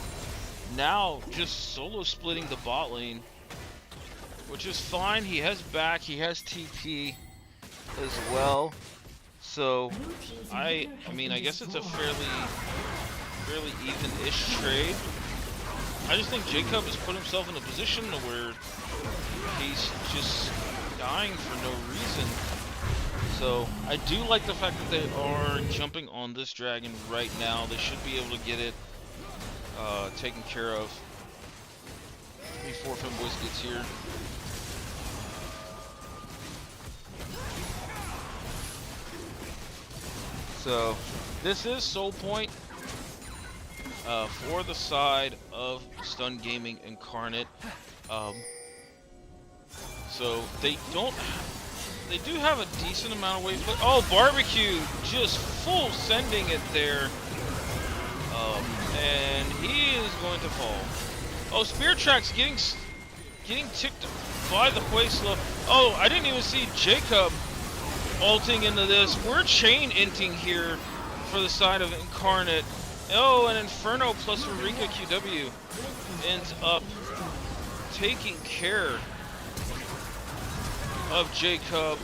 now just solo splitting the bot lane, which is fine. He has back, he has TP as well. So I mean, I guess it's a fairly even-ish trade. I just think Jacob has put himself in a position where he's just dying for no reason. So I do like the fact that they are jumping on this dragon right now. They should be able to get it taken care of before Femboys gets here. So this is Soul Point for the side of Stun Gaming Incarnate. So they do have a decent amount of waves, but oh, Barbecue just full sending it there. And he is going to fall. Oh, Spear Tracks getting ticked by the Quasla. Oh, I didn't even see Jacob ulting into this. We're chain inting here for the side of Incarnate. Oh, and Inferno plus Eureka QW ends up taking care of Jacob.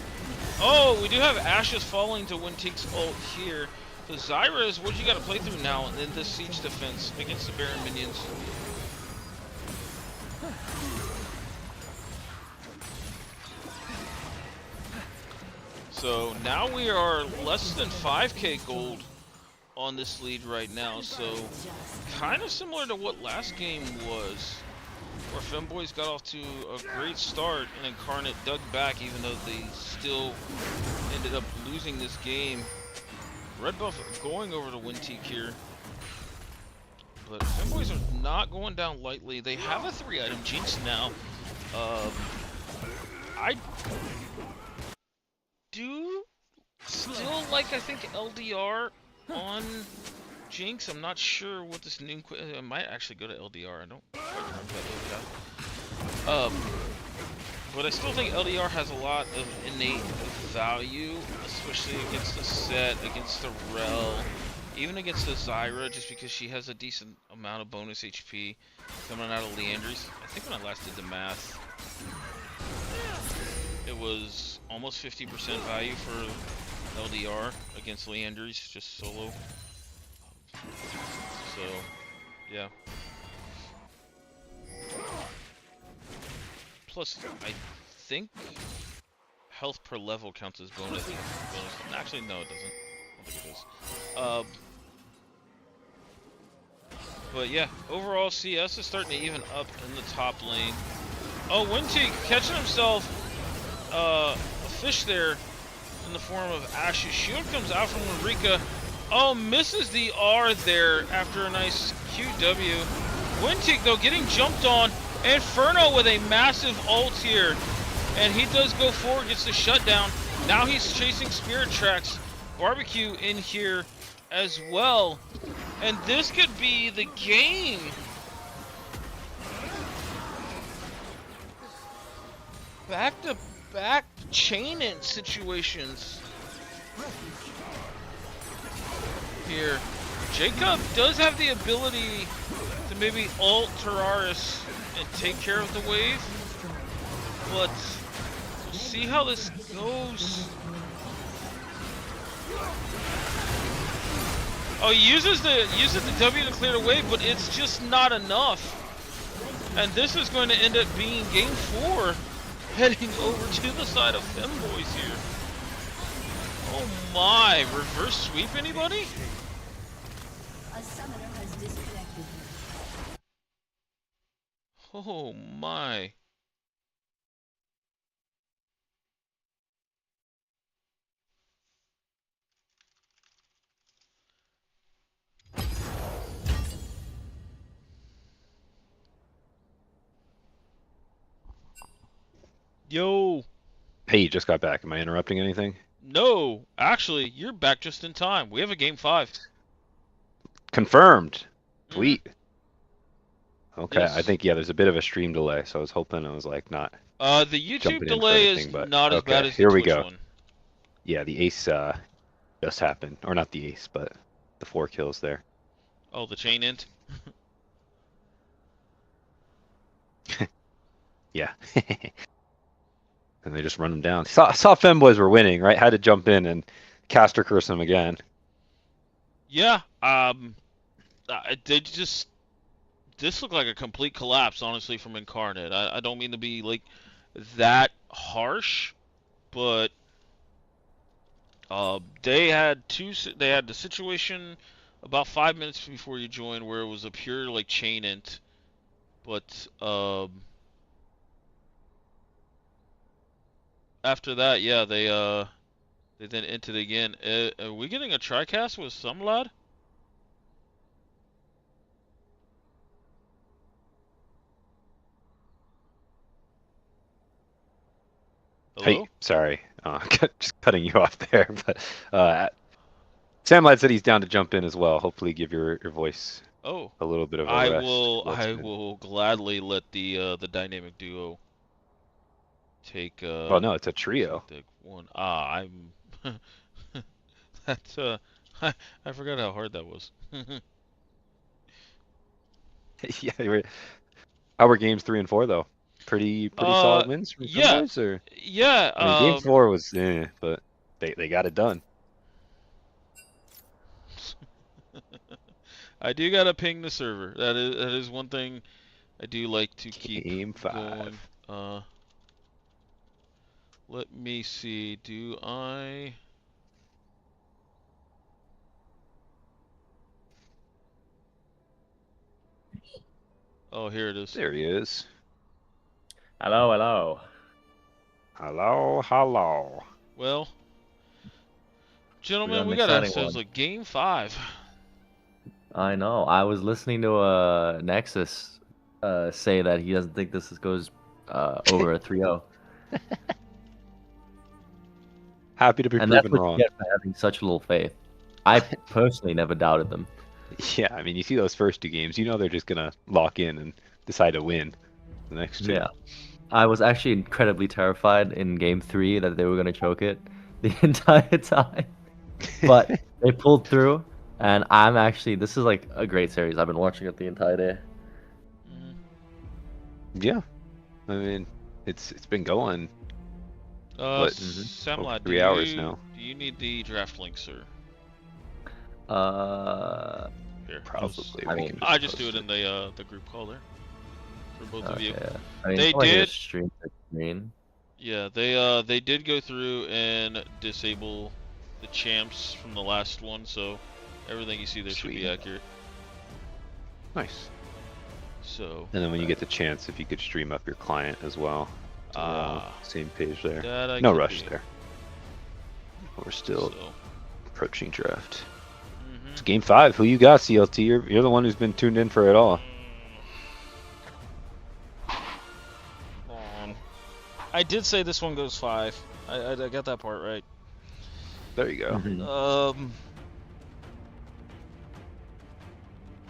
Oh, we do have Ashes falling to Winteek's ult here. So Zyra is what you got to play through now in this siege defense against the Baron minions. So now we are less than 5k gold on this lead right now. So kind of similar to what last game was, where Femboys got off to a great start and Incarnate dug back, even though they still ended up losing this game. Red buff going over to Winteek here. But Femboys are not going down lightly. They have a 3-item Jinx now. I do still like, I think, LDR on Jinx. I'm not sure what this new... I might actually go to LDR. I don't quite remember that LDR. But I still think LDR has a lot of innate value, especially against the set, against the Rel, even against the Zyra, just because she has a decent amount of bonus HP coming out of Leandry's. I think when I last did the math, it was almost 50% value for LDR against Leandry's, just solo. So, yeah. Plus, I think health per level counts as bonus. Actually, no, it doesn't. I don't think it does. But yeah, overall, CS is starting to even up in the top lane. Oh, Wintig catching himself a fish there in the form of Ash's shield comes out from Marika. Oh, misses the R there after a nice QW. Wintig, though, getting jumped on. Inferno with a massive ult here. And he does go forward, gets the shutdown. Now he's chasing Spirit Tracks. Barbecue in here as well. And this could be the game. Back-to-back chain-in situations here. Jacob does have the ability to maybe ult Terraris and take care of the wave, but we'll see how this goes. Oh, he uses the W to clear the wave, but it's just not enough. And this is going to end up being game 4, heading over to the side of Femboys here. Oh my, reverse sweep anybody? A summoner has disconnected. Oh my. Yo. Hey, you just got back. Am I interrupting anything? No, actually, you're back just in time. We have a game 5. Confirmed. Sweet. Okay, Yes. I think, yeah, there's a bit of a stream delay, so I was hoping I was like not. The YouTube Jumping in for delay is anything, but not as okay, bad as the here we Twitch go. one. Yeah, the ace just happened. Or not the ace, but the 4 kills there. Oh, the chain int? Yeah. And they just run them down. Saw Femboys were winning, right? Had to jump in and caster curse them again. Yeah, they just... This looked like a complete collapse, honestly, from Incarnate. I don't mean to be, like, that harsh, but... they had the situation about 5 minutes before you joined where it was a pure, like, chain int. But, after that, yeah, they then entered again. Are we getting a tricast with some lad? Hello? Hey, sorry. Just cutting you off there. But Sam Lad said he's down to jump in as well. Hopefully give your voice Oh, a little bit of a I rest. will gladly let the dynamic duo take Well, no, it's a trio. take one. I'm that's I forgot how hard that was. Yeah, how were games 3 and 4 though? Pretty solid wins from yeah. Femboys, or Yeah, I mean, game 4 was but they got it done. I do gotta ping the server. That is one thing I do like to keep Game 5. going. Let me see. Do I? Oh, here it is. There he is. Hello, hello. Hello, hello. Well, gentlemen, an we got exciting ourselves one. a game 5. I know. I was listening to Nexus say that he doesn't think this goes over a 3-0. Happy to be And that's proven what wrong. you get for having such little faith. I personally never doubted them. Yeah, I mean, you see those first 2 games, you know they're just gonna lock in and decide to win the next 2. Yeah. I was actually incredibly terrified in game 3 that they were gonna choke it the entire time. But they pulled through, and I'm actually this is like a great series. I've been watching it the entire day. Mhm. Yeah, I mean, it's been going what over Samlad, 3 hours now. do you need the draft link, sir? Uh, Here, Probably. I We mean, can I just do post it in the group call there for both of you. okay. I mean, They it's not like did- a stream screen. Yeah, they did go through and disable the champs from the last one, so everything you see there should be Sweet. accurate. Nice. So And then when you get the chance, if you could stream up your client as well. To the same page there. that I No can rush do. there. We're still So, approaching draft. mhm. It's game 5. Who you got, CLT? You're the one who's been tuned in for it all. I did say this one goes 5. I got that part right. There you go. Mhm.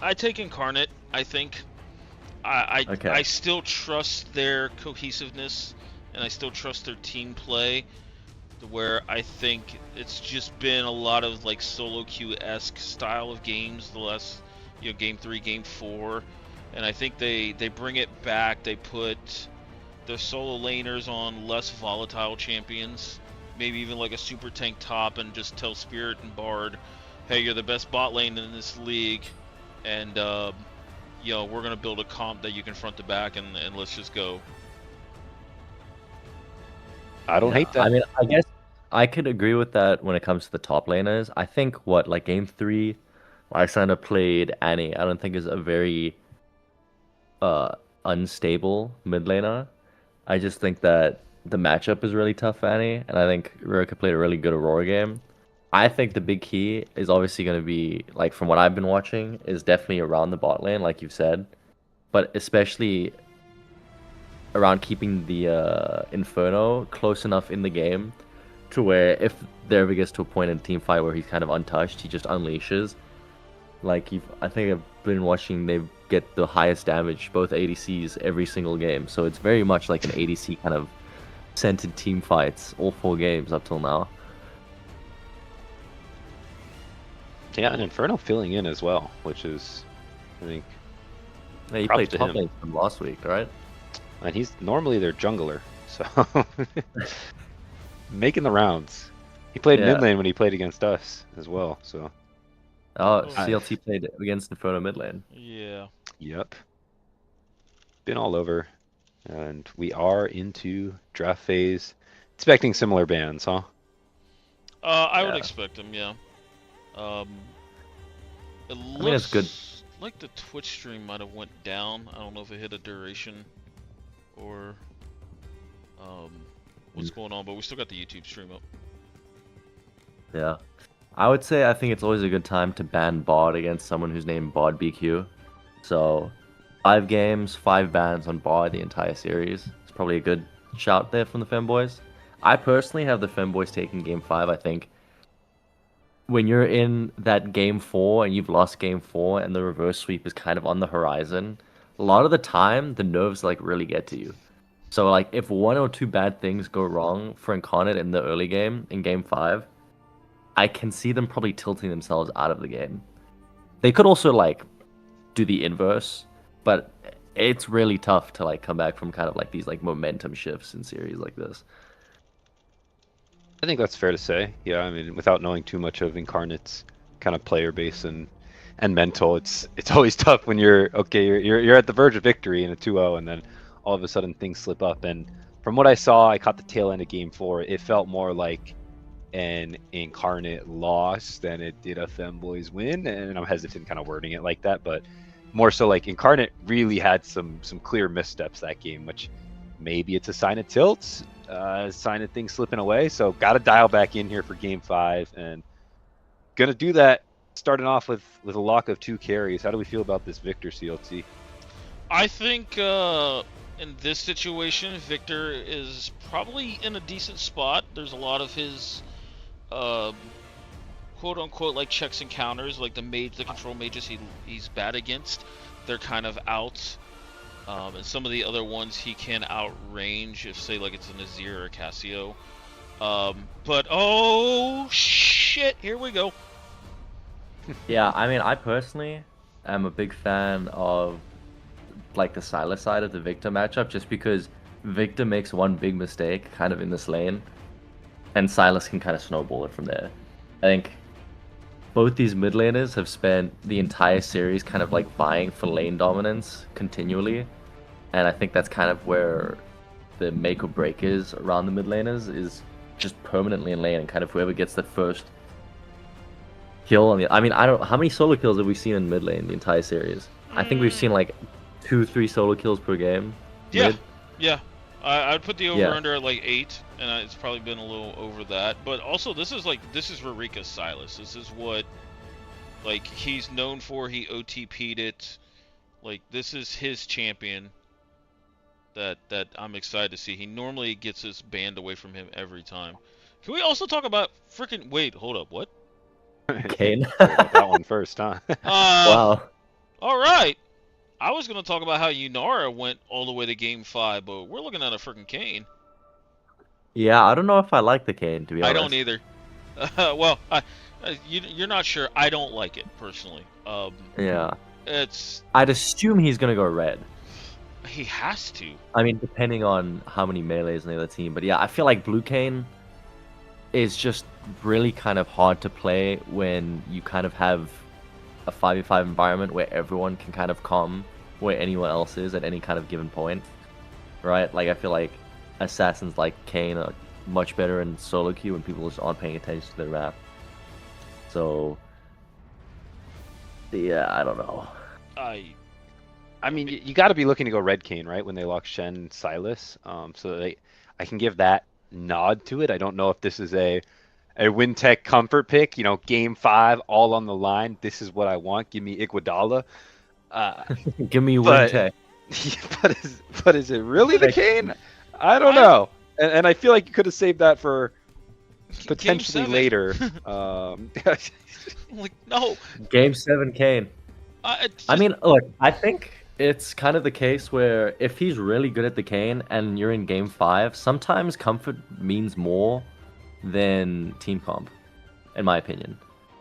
I take Incarnate. I think Okay. I still trust their cohesiveness, and I still trust their team play. To where I think it's just been a lot of like solo queue-esque style of games the last, game 3, game 4, and I think they bring it back. They put their solo laners on less volatile champions, maybe even like a super tank top, and just tell Spirit and Bard, hey, you're the best bot lane in this league, and we're gonna build a comp that you can front to back, and let's just go. I don't hate that. I mean, I guess I could agree with that when it comes to the top laners. I think like game 3, Lysander played Annie. I don't think is a very unstable mid laner. I just think that the matchup is really tough for Annie, and I think Ruka played a really good Aurora game. I think the big key is obviously going to be, like from what I've been watching, is definitely around the bot lane, like you've said, but especially around keeping the Inferno close enough in the game to where if there ever gets to a point in a team fight where he's kind of untouched, he just unleashes. I think I've been watching, they get the highest damage, both ADCs, every single game. So it's very much like an ADC kind of centered team fights, all 4 games up till now. Yeah, and Inferno filling in as well, which is, I think, Yeah, he Props played to top him. lane from last week, right? and he's normally their jungler, so making the rounds. He played Yeah. mid lane when he played against us as well, so Oh, Oh. CLT played against Inferno mid lane. Yeah. yep. Been all over, and we are into draft phase. Expecting similar bans, huh? I would Yeah. expect them, yeah. It looks mean, it's good. like the Twitch stream might have went down. I don't know if it hit a duration or what's going on, but we still got the YouTube stream up. Yeah. I would say I think it's always a good time to ban Bod against someone who's named Bod BQ. So 5 games, 5 bans on Bod the entire series. It's probably a good shout there from the Femboys. I personally have the Femboys taking game 5. I think when you're in that game 4 and you've lost game 4 and the reverse sweep is kind of on the horizon, a lot of the time the nerves like really get to you. So like if 1 or 2 bad things go wrong for Incarnate in the early game, in game 5, I can see them probably tilting themselves out of the game. They could also like do the inverse, but it's really tough to like come back from kind of like these like momentum shifts in series like this. I think that's fair to say. Yeah, I mean, without knowing too much of Incarnate's kind of player base and mental, it's always tough when you're you're at the verge of victory in a 2-0, and then all of a sudden things slip up. And from what I saw, I caught the tail end of game 4. It felt more like an Incarnate loss than it did a Femboys win, and I'm hesitant kind of wording it like that, but more so like Incarnate really had some clear missteps that game, which maybe it's a sign of tilts, a sign of things slipping away. So got to dial back in here for game 5, and gonna do that starting off with a lock of 2 carries. How do we feel about this Victor, CLT? I think in this situation, Victor is probably in a decent spot. There's a lot of his quote unquote like checks and counters, like the control mages he's bad against. They're kind of out. And some of the other ones he can outrange if, say, like it's a Nazir or a Cassio. But oh shit, here we go. Yeah, I mean, I personally am a big fan of like the Sylas side of the Victor matchup, just because Victor makes one big mistake kind of in this lane, and Sylas can kind of snowball it from there. I think both these mid laners have spent the entire series kind of like vying for lane dominance continually, and I think that's kind of where the make or break is around the mid laners, is just permanently in lane, and kind of whoever gets the first kill on the. I mean, I don't. How many solo kills have we seen in mid lane the entire series? I think we've seen like 2-3 solo kills per game. Yeah, Mid. yeah. I'd put the over Yeah. under at like 8, and it's probably been a little over that. But also, this is Rurika's Sylas. This is what like he's known for. He OTP'd it. Like this is his champion. That I'm excited to see. He normally gets this banned away from him every time. Can we also talk about freaking? Wait, hold up. What? Kane. Sorry about that one first, huh? Wow. All right. I was gonna talk about how Yunara went all the way to Game 5, but we're looking at a freaking Kane. Yeah, I don't know if I like the Kane, to be I honest. don't either. Well, you're not sure. I don't like it personally. Yeah. It's I'd assume he's gonna go red. he has to. I mean, depending on how many melees on the other team. But yeah, I feel like Blue Kane is just really kind of hard to play when you kind of have a 5v5 environment where everyone can kind of come where anyone else is at any kind of given point. Right? Like, I feel like assassins like Kane are much better in solo queue when people just aren't paying attention to their map. So, yeah, I don't know. I mean, you got to be looking to go red Kane, right? When they lock Shen Silas, so I can give that nod to it. I don't know if this is a WinTech comfort pick. You know, Game 5, all on the line. This is what I want. Give me Iguodala. Give me but- Wintech. but is it really the Kane? I don't know. And I feel like you could have saved that for potentially Game 7. later. Like no. Game 7 Kane. I mean, look, I think it's kind of the case where if he's really good at the Kane and you're in Game 5, sometimes comfort means more than team comp, in my opinion.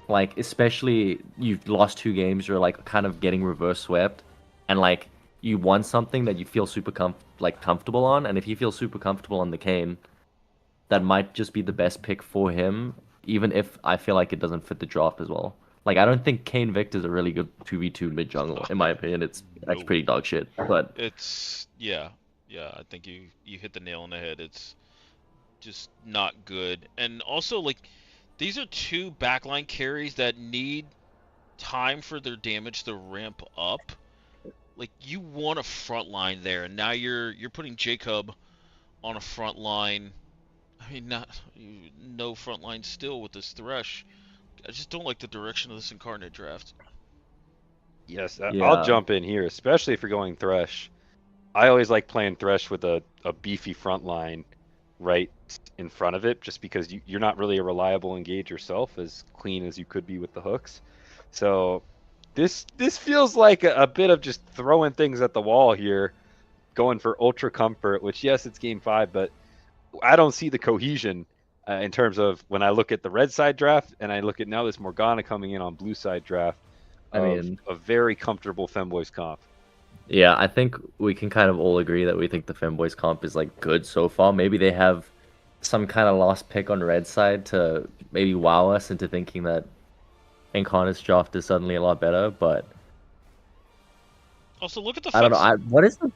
Like, especially you've lost 2 games, you're like kind of getting reverse swept, and like you won something that you feel super comfortable on, and if you feel super comfortable on the Kane, that might just be the best pick for him, even if I feel like it doesn't fit the draft as well. Like, I don't think Kane Victor's a really good 2v2 mid jungle. In my opinion, it's actually pretty dog shit. But It's yeah. I think you hit the nail on the head. It's just not good. And also, like, these are 2 backline carries that need time for their damage to ramp up. Like, you want a front line there, and now you're putting Jacob on a front line. I mean, no front line still with this Thresh. I just don't like the direction of this Incarnate draft. Yes, Yeah. I'll jump in here, especially if you're going Thresh. I always like playing Thresh with a beefy front line right in front of it, just because you're not really a reliable engage yourself, as clean as you could be with the hooks. So this feels like a bit of just throwing things at the wall here, going for ultra comfort, which, yes, it's Game 5, but I don't see the cohesion in terms of when I look at the red side draft and I look at now this Morgana coming in on blue side draft. I mean, a very comfortable Femboys comp. yeah, I think we can kind of all agree that we think the Femboys comp is like good so far. Maybe they have some kind of lost pick on red side to maybe wow us into thinking that Incarnate's draft is suddenly a lot better, but Also, look at the I don't know. What is the...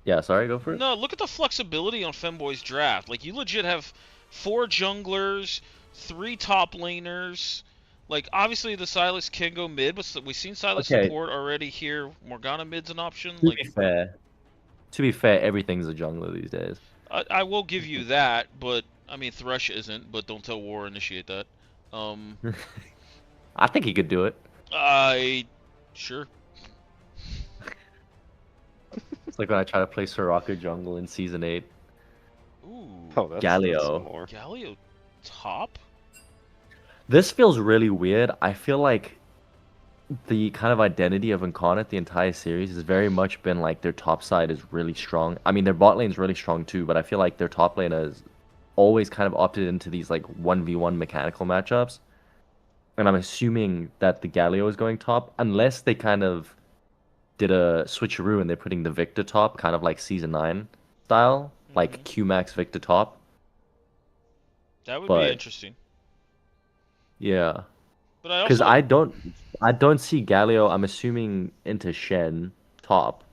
Yeah, sorry, go for it. No, look at the flexibility on Femboy's draft. Like, you legit have 4 junglers, 3 top laners. Like, obviously the Sylas can go mid, but we've seen Sylas support already here. Morgana mid's an option. To be fair, everything's a jungler these days. I will give you that, but I mean Thresh isn't. But don't tell War initiate that. I think he could do it. Sure. It's like when I try to play Soraka jungle in Season 8. Ooh. Oh, that's Galio. some more. Galio top? This feels really weird. I feel like the kind of identity of Incarnate the entire series has very much been like their top side is really strong. I mean, their bot lane is really strong too, but I feel like their top lane has always kind of opted into these like 1v1 mechanical matchups. And I'm assuming that the Galio is going top, unless they kind of did a switcheroo and they're putting the Victor top, kind of like Season 9 style, like Hmm. Q-Max Victor top. That would be But interesting. yeah, But I because also I don't see Galio. I'm assuming into Shen top.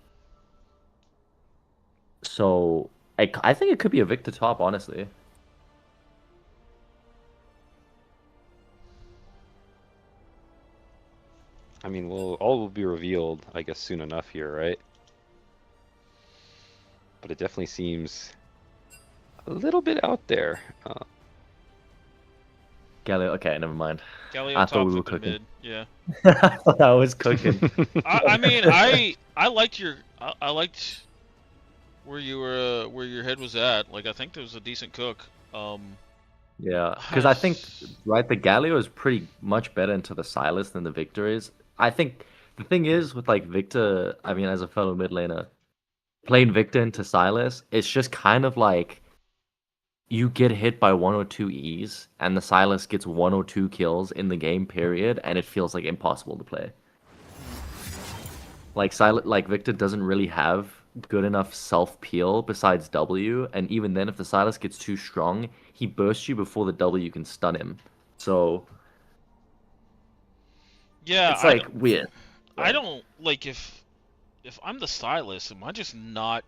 So I think it could be a Victor top, honestly. I mean, all will be revealed, I guess, soon enough here, right? But it definitely seems a little bit out there. Galio. Okay, never mind. Galio I thought top, we were Victor cooking. mid. Yeah. I thought I was cooking. I mean, I liked I liked where your head was at. Like I think there was a decent cook. Yeah, because I think right, the Galio is pretty much better into the Silas than the Victor is. I think the thing is with like Victor, I mean, as a fellow mid laner, playing Victor into Silas, it's just kind of like you get hit by 102 E's and the Silas gets 102 kills in the game period, and it feels like impossible to play. Like Victor doesn't really have good enough self peel besides W, and even then, if the Silas gets too strong, he bursts you before the W can stun him. So Yeah, it's like weird. I But don't like if I'm the stylist, am I just not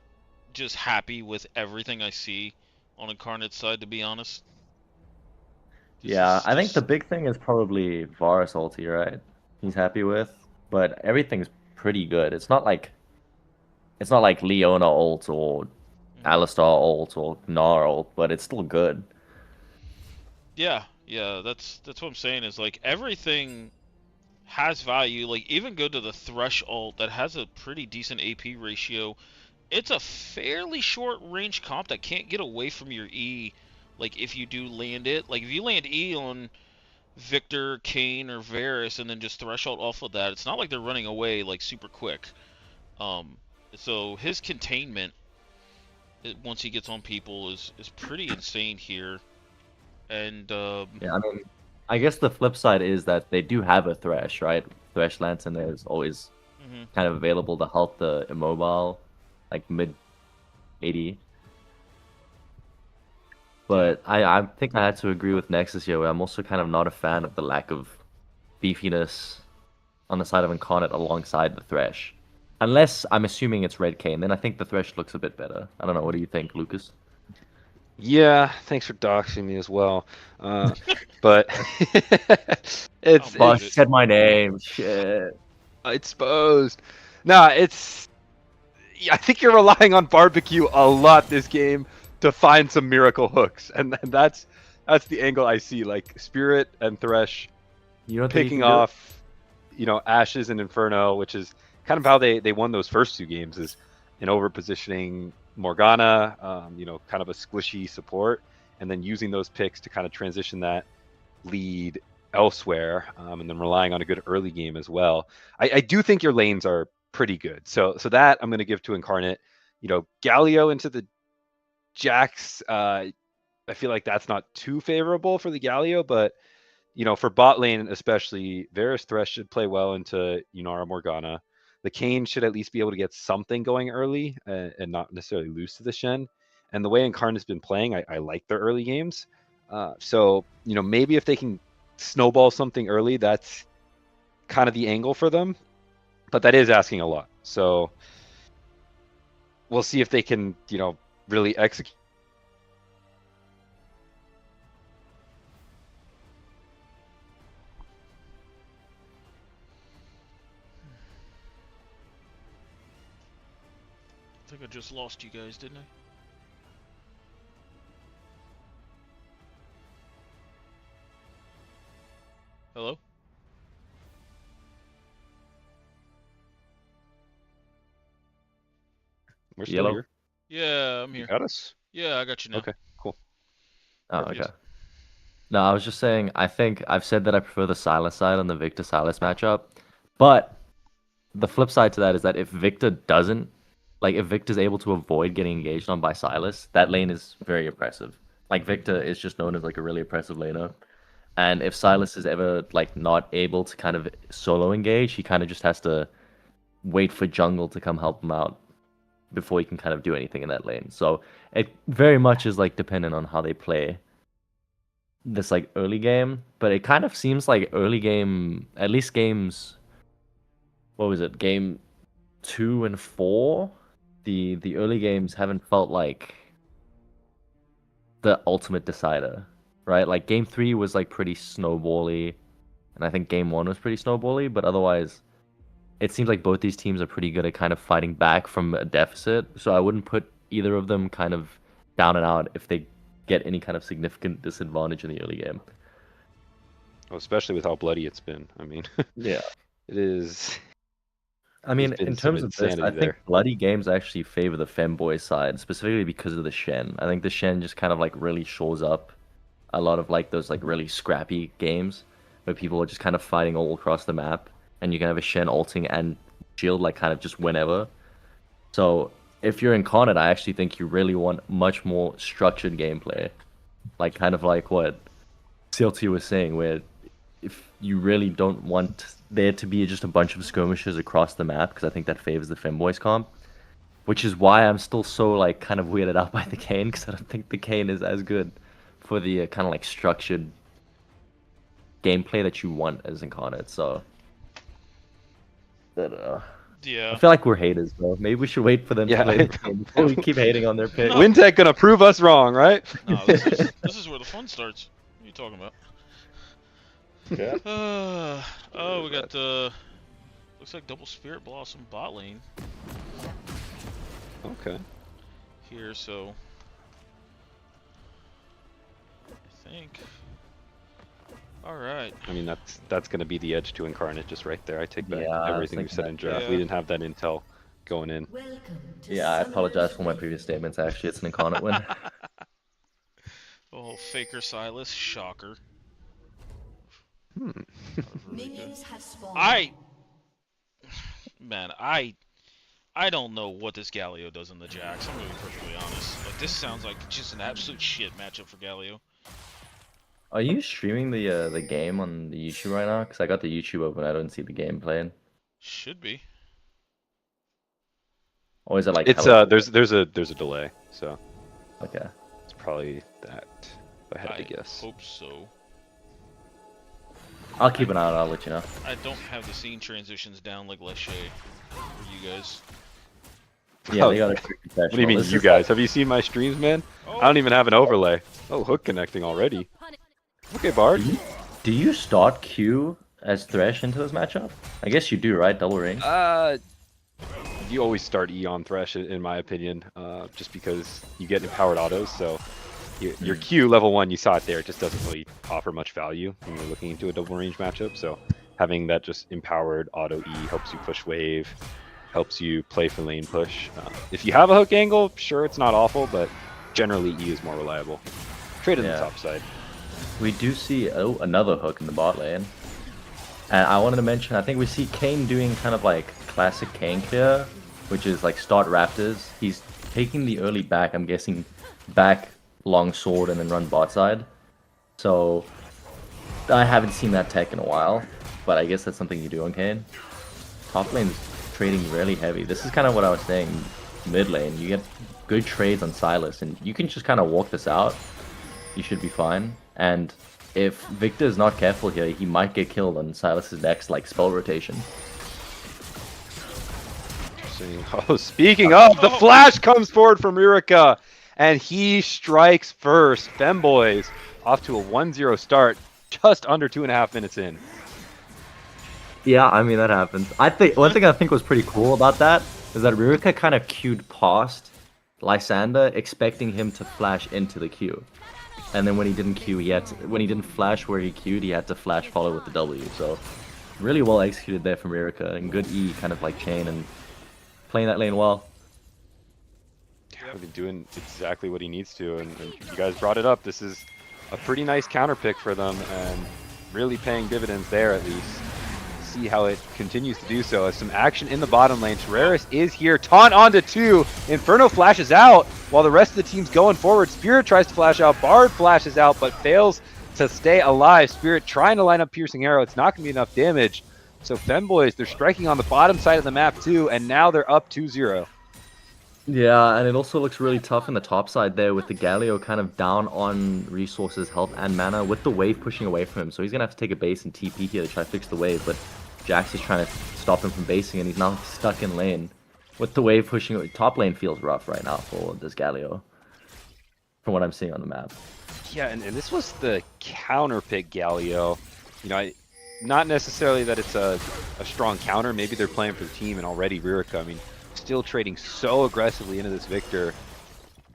just happy with everything I see on Incarnate's side, to be honest? This yeah, is I think the just big thing is probably Varus ulti, right? He's happy with, but everything's pretty good. It's not like Leona ult or mhm. Alistar ult or Gnar ult, but it's still good. Yeah, yeah, that's what I'm saying is like everything has value. Like even go to the Thresh ult that has a pretty decent AP ratio. It's a fairly short range comp that can't get away from your E. Like if you do land it, like if you land E on Victor, Kane, or Varus, and then just threshold off of that, it's not like they're running away like super quick. Um, so his containment once he gets on people is pretty insane here. And Yeah, I mean, I guess the flip side is that they do have a Thresh, right? Thresh Lantern is always mhm. kind of available to help the immobile, like mid 80. Yeah, But I think I had to agree with Nexus here, where I'm also kind of not a fan of the lack of beefiness on the side of Incarnate alongside the Thresh. Unless I'm assuming it's Red Cane, then I think the Thresh looks a bit better. I don't know, what do you think, Lucas? Yeah, thanks for doxing me as well. But I'll Oh, mute it's it. said my name. Shit. exposed. Nah, it's. Yeah, I think you're relying on barbecue a lot this game to find some miracle hooks, and that's the angle I see. Like Spirit and Thresh You don't think you picking can do it? off, Ashes and Inferno, which is kind of how they won those first two games, is in over positioning Morgana, kind of a squishy support, and then using those picks to kind of transition that lead elsewhere, and then relying on a good early game as well. I do think your lanes are pretty good. So that I'm going to give to Incarnate. Galio into the Jax. I feel like that's not too favorable for the Galio, but for bot lane especially, Varus Thresh should play well into Yunara Morgana. The Kane should at least be able to get something going early, and not necessarily lose to the Shen. And the way Incarnate's been playing, I like their early games. So maybe if they can snowball something early, that's kind of the angle for them. But that is asking a lot. So we'll see if they can, really execute. I think I just lost you guys, didn't I? Hello? We're still Yellow? here. Yeah, I'm You here. got us? Yeah, I got you now. Okay, cool. Oh, Perfect. okay. No, I was just saying, I think I've said that I prefer the Silas side on the Victor Silas matchup. But the flip side to that is that if Victor doesn't, like if Victor's able to avoid getting engaged on by Silas, that lane is very oppressive. Like Victor is just known as like a really oppressive laner. And if Silas is ever like not able to kind of solo engage, he kind of just has to wait for jungle to come help him out before he can kind of do anything in that lane. So it very much is like dependent on how they play this like early game, but it kind of seems like early game, at least games, what was it, game 2 and 4, the early games haven't felt like the ultimate decider, right? Like game 3 was like pretty snowbally, and I think game 1 was pretty snowbally, but otherwise it seems like both these teams are pretty good at kind of fighting back from a deficit, so I wouldn't put either of them kind of down and out if they get any kind of significant disadvantage in the early game. Well, especially with how bloody it's been. I mean, Yeah. it is. I mean, been in some terms of this, insanity I think there. bloody games actually favor the Femboy side, specifically because of the Shen. I think the Shen just kind of like really shores up a lot of like those like really scrappy games where people are just kind of fighting all across the map, and you can have a Shen ulting and shield like kind of just whenever. So if you're Incarnate, I actually think you really want much more structured gameplay, like kind of like what CLT was saying, where if you really don't want there to be just a bunch of skirmishes across the map, because I think that favors the Femboys comp, which is why I'm still so like kind of weirded out by the Kayn, because I don't think the Kayn is as good for the kind of like structured gameplay that you want as Incarnate. So I Yeah. feel like we're haters, bro. Maybe we should wait for them Yeah. to play the game before we keep hating on their pick. Wintech gonna prove us wrong, right? No, this is where the fun starts. What are you talking about? Yeah. Oh, we got looks like double Spirit Blossom bot lane Okay. here, so I think. All right. I mean, that's gonna be the edge to Incarnate just right there. I take back Yeah, I was everything we thinking said that in draft. too. We didn't have that intel going in. Welcome to Yeah, I apologize for my Summoner's previous statements. Actually, it's an Incarnate win. Oh, Faker Silas, shocker. Minions have spawned. I don't know what this Galio does in the Jax. I'm gonna be perfectly honest. Like, this sounds like just an absolute shit matchup for Galio. Are you streaming the game on the YouTube right now? Because I got the YouTube open, I don't see the game playing. Should be. Or is it like It's hella- there's a delay, so Okay. it's probably that. If I had to I guess. hope so. I'll keep an eye on it, I'll let you know. I don't have the scene transitions down like Lachey for you guys. Yeah, Oh, they got a What do you mean, you guys? Have you seen my streams, man? I don't even have an overlay. Oh, hook connecting already. Okay, Bard. Do you start Q as Thresh into this matchup? I guess you do, right? Double ring. You always start E on Thresh, in my opinion, just because you get empowered autos. So your Q level 1, you saw it there. It just doesn't really offer much value when you're looking into a double range matchup. So having that just empowered auto E helps you push wave, helps you play for lane push. If you have a hook angle, sure, it's not awful, but generally E is more reliable. Trade on the Yeah. top side. We do see another hook in the bot lane. And I wanted to mention, I think we see Kayn doing kind of like classic Kayn clear, which is like start Raptors. He's taking the early back, I'm guessing back long sword and then run bot side. So I haven't seen that tech in a while, but I guess that's something you do on Kayn. Top lane's trading really heavy. This is kind of what I was saying, mid lane. You get good trades on Silas, and you can just kind of walk this out. You should be fine. And if Victor is not careful here, he might get killed on Silas's next like spell rotation. Interesting. Oh, speaking of, the flash comes forward from Rurica, and he strikes first. Femboys off to a 1-0 start, just under 2.5 minutes in. Yeah, I mean that happens. I think one thing I think was pretty cool about that is that Rurica kind of queued past Lysander, expecting him to flash into the queue. And then when he didn't queue, when he didn't flash where he queued, he had to flash follow with the W. So really well executed there from Rurica, and good E kind of like chain and playing that lane well. Really doing exactly what he needs to, and you guys brought it up. This is a pretty nice counter pick for them, and really paying dividends there at least. see how it continues to do so. As some action in the bottom lane. Terraris is here. Taunt onto 2. Inferno flashes out while the rest of the team's going forward. Spirit tries to flash out. Bard flashes out but fails to stay alive. Spirit trying to line up Piercing Arrow. It's not going to be enough damage. So Femboys, they're striking on the bottom side of the map too, and now they're up 2-0. Yeah, and it also looks really tough in the top side there with the Galio kind of down on resources, health, and mana with the wave pushing away from him. So he's going to have to take a base and TP here to try to fix the wave, but Jax is trying to stop him from basing, and he's now stuck in lane. With the wave pushing, top lane feels rough right now for this Galio, from what I'm seeing on the map. Yeah, and this was the counter pick Galio. You know, not necessarily that it's a strong counter. Maybe they're playing for the team, and already Rurica, I mean, still trading so aggressively into this Victor.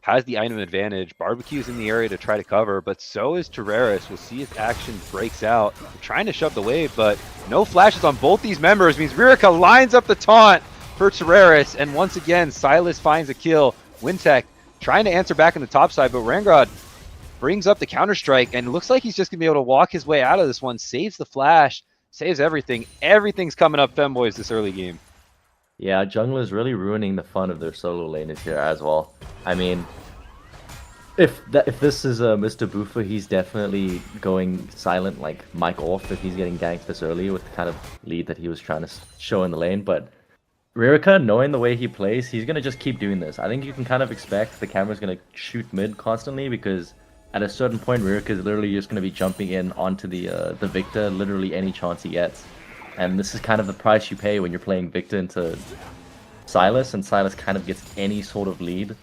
Has the item advantage. Barbecue's in the area to try to cover, but so is Terraris. We'll see if action breaks out. They're trying to shove the wave, but no flashes on both these members. Means Rurica lines up the taunt for Terraris, and once again, Silas finds a kill. Wintek trying to answer back in the top side, but Rangrod brings up the counter-strike, and it looks like he's just going to be able to walk his way out of this one. Saves the flash, saves everything. Everything's coming up Femboys this early game. Yeah, jungler's really ruining the fun of their solo laners here as well. I mean, if this is Mr. Buffer, he's definitely going silent, like Mike off if he's getting ganked this early with the kind of lead that he was trying to show in the lane. But Rurica, knowing the way he plays, he's going to just keep doing this. I think you can kind of expect the camera's going to shoot mid constantly, because at a certain point, Rurica is literally just going to be jumping in onto the Victor literally any chance he gets. And this is kind of the price you pay when you're playing Victor into Silas, and Silas kind of gets any sort of lead.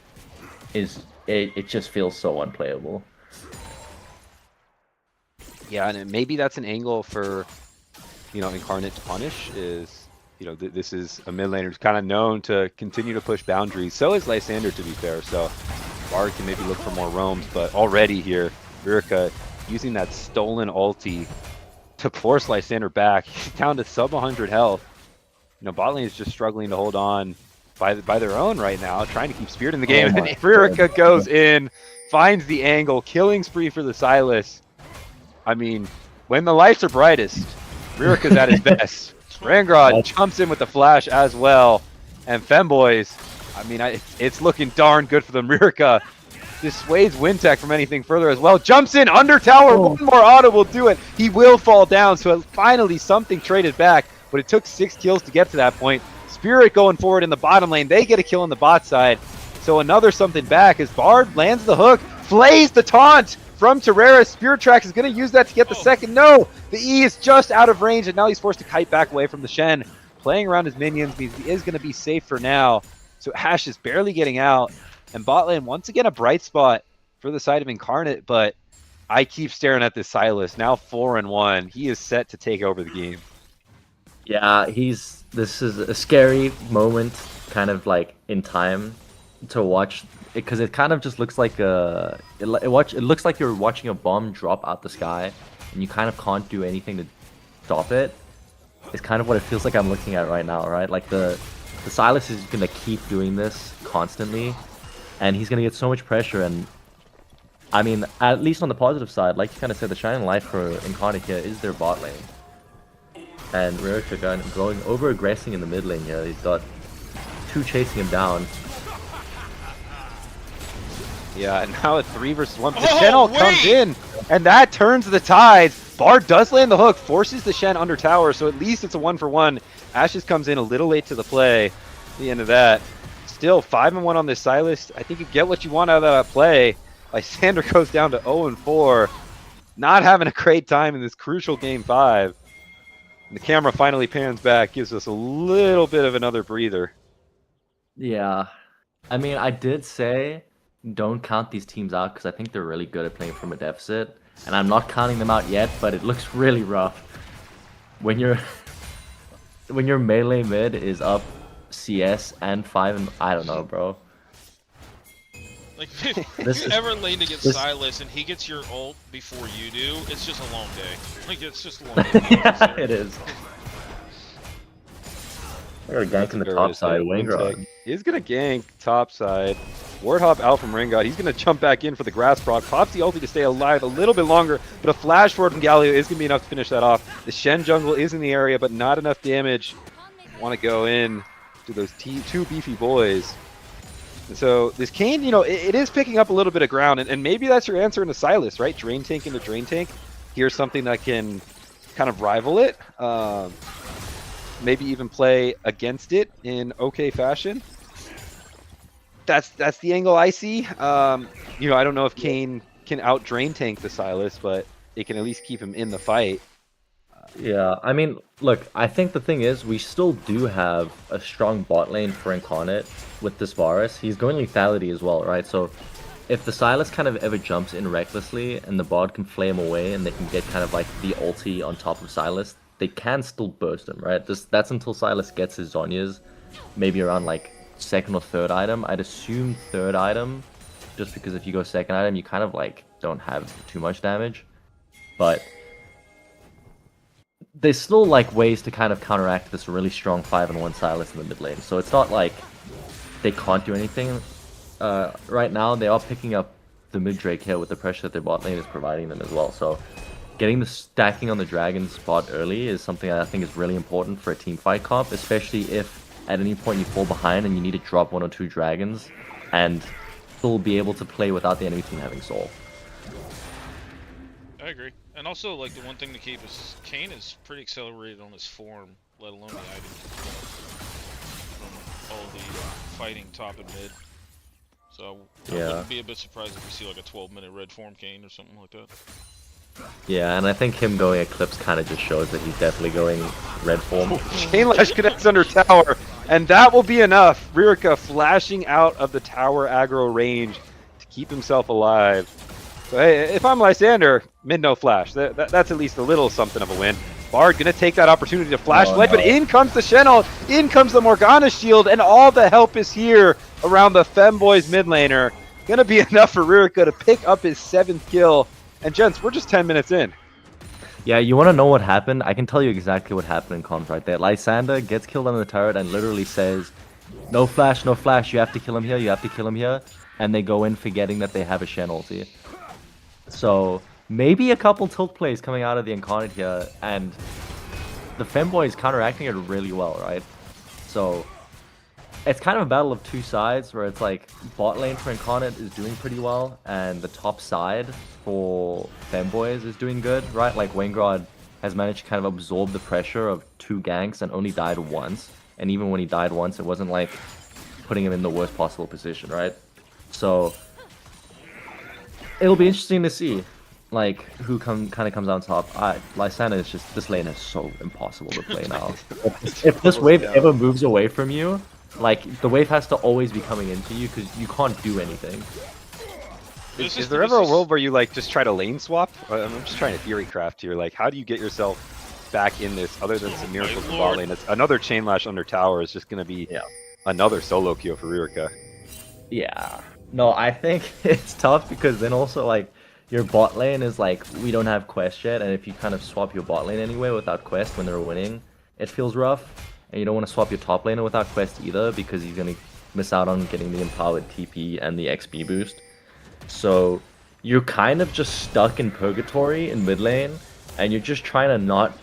It just feels so unplayable. Yeah, and maybe that's an angle for, you know, Incarnate to punish is, you know, this is a mid laner who's kind of known to continue to push boundaries. So is Lysander, to be fair. So Bard can maybe look for more roams, but already here, Rurica using that stolen ulti to force Lysander back. He's down to sub 100 health. You know, bot lane is just struggling to hold on by their own right now, trying to keep Spirit in the game. And Rurica goes in, finds the angle, killing spree for the Silas. I mean, when the lights are brightest, Rurica's at his best. Rangrod jumps in with the flash as well. And Femboys, I mean, it's looking darn good for them. Rurica dissuades Wintek from anything further as well. Jumps in under tower. One more auto will do it. He will fall down. So finally something traded back, but it took 6 kills to get to that point. Spirit going forward in the bottom lane. They get a kill on the bot side. So another something back as Bard lands the hook, flays the taunt from Terraris. Spirit Track is going to use that to get the second. No, the E is just out of range, and now he's forced to kite back away from the Shen. Playing around his minions means he is going to be safe for now. So Ash is barely getting out. And bot lane, once again, a bright spot for the side of Incarnate, but I keep staring at this Silas. Now 4-1. He is set to take over the game. Yeah, this is a scary moment, kind of like in time to watch, because it kind of just looks like it looks like you're watching a bomb drop out the sky, and you kind of can't do anything to stop it. It's kind of what it feels like I'm looking at right now, right? Like the Silas is gonna keep doing this constantly, and he's gonna get so much pressure. And I mean, at least on the positive side, like you kind of said, the shining light for Incarnate here is their bot lane. And Rurica going over aggressing in the mid lane here. He's got 2 chasing him down. Yeah, and now a 3 versus 1. But the Shen all comes in, and that turns the tide. Bard does land the hook, forces the Shen under tower, so at least it's a 1-for-1. Ashes comes in a little late to the play. At the end of that, still 5-1 on this Silas. I think you get what you want out of that play. Lysander goes down to 0-4. Not having a great time in this crucial game 5. And the camera finally pans back, gives us a little bit of another breather. Yeah, I mean, I did say don't count these teams out because I think they're really good at playing from a deficit, and I'm not counting them out yet, but it looks really rough when your melee mid is up CS and 5, and I don't know, bro. Like, if you ever lane against Silas and he gets your ult before you do, it's just a long day. Like, it's just a long day. Yeah, it is. I got a gank in the top side. Wangrod is gonna gank top side. Warthog out from Ringgod. He's going to jump back in for the grass proc. Pops the ulti to stay alive a little bit longer, but a flash forward from Galio is going to be enough to finish that off. The Shen jungle is in the area, but not enough damage. Want to go in to those two beefy boys. And so this Kayn, it is picking up a little bit of ground, and maybe that's your answer into Sylas, right? Drain tank into drain tank. Here's something that can kind of rival it. Maybe even play against it in okay fashion. That's the angle I see. I don't know if Kayn can out drain tank the Sylas, but it can at least keep him in the fight. Yeah, I mean, look, I think the thing is, we still do have a strong bot lane for Incarnate with this Varus. He's going lethality as well, right? So if the Sylas kind of ever jumps in recklessly and the bot can flame away and they can get kind of like the ulti on top of Sylas, they can still burst him, right? That's until Sylas gets his Zhonya's, maybe around like second or third item. I'd assume third item, just because if you go second item, you kind of like don't have too much damage. But there's still like ways to kind of counteract this really strong 5-on-1 Sylas in the mid lane. So it's not like they can't do anything. Right now, they are picking up the mid Drake here with the pressure that their bot lane is providing them as well. So getting the stacking on the dragon spot early is something I think is really important for a team fight comp, especially if at any point you fall behind and you need to drop 1 or 2 dragons and still be able to play without the enemy team having soul. I agree. And also, like, the one thing to keep is Kayn is pretty accelerated on his form, let alone the items from all the fighting top and mid. So I wouldn't be a bit surprised if we see like a 12-minute red form Kayn or something like that. Yeah, and I think him going Eclipse kind of just shows that he's definitely going red form. Chain Lash connects under tower, and that will be enough. Ririka flashing out of the tower aggro range to keep himself alive. So hey, if I'm Lysander, mid no flash. That's at least a little something of a win. Bard gonna take that opportunity to flash blade, but in comes the Shen'el, in comes the Morgana shield, and all the help is here around the Femboys mid laner. Gonna be enough for Ririka to pick up his 7th kill. And gents, we're just 10 minutes in. Yeah, you want to know what happened? I can tell you exactly what happened in comms right there. Lysander gets killed on the turret and literally says, no flash, no flash, you have to kill him here, you have to kill him here. And they go in forgetting that they have a Shen ulti. So maybe a couple tilt plays coming out of the Incarnate here, and the Femboy is counteracting it really well, right? So it's kind of a battle of two sides, where it's like bot lane for Incarnate is doing pretty well, and the top side for Femboys is doing good, right? Like Wengrod has managed to kind of absorb the pressure of 2 ganks and only died once. And even when he died once, it wasn't like putting him in the worst possible position, right? So it'll be interesting to see like who kind of comes on top. Lysander is just, this lane is so impossible to play now. If this wave ever moves away from you, like the wave has to always be coming into you because you can't do anything. Is there ever a world where you like just try to lane swap? I'm just trying to theory craft here. Like, how do you get yourself back in this other than some miracles in bot lane? It's another chain lash under tower is just going to be another solo queue for Ririka. Yeah. No, I think it's tough because then also like your bot lane is like, we don't have quest yet, and if you kind of swap your bot lane anyway without quest when they're winning, it feels rough. And you don't want to swap your top laner without quest either because you're going to miss out on getting the empowered TP and the XP boost. So you're kind of just stuck in purgatory in mid lane, and you're just trying to not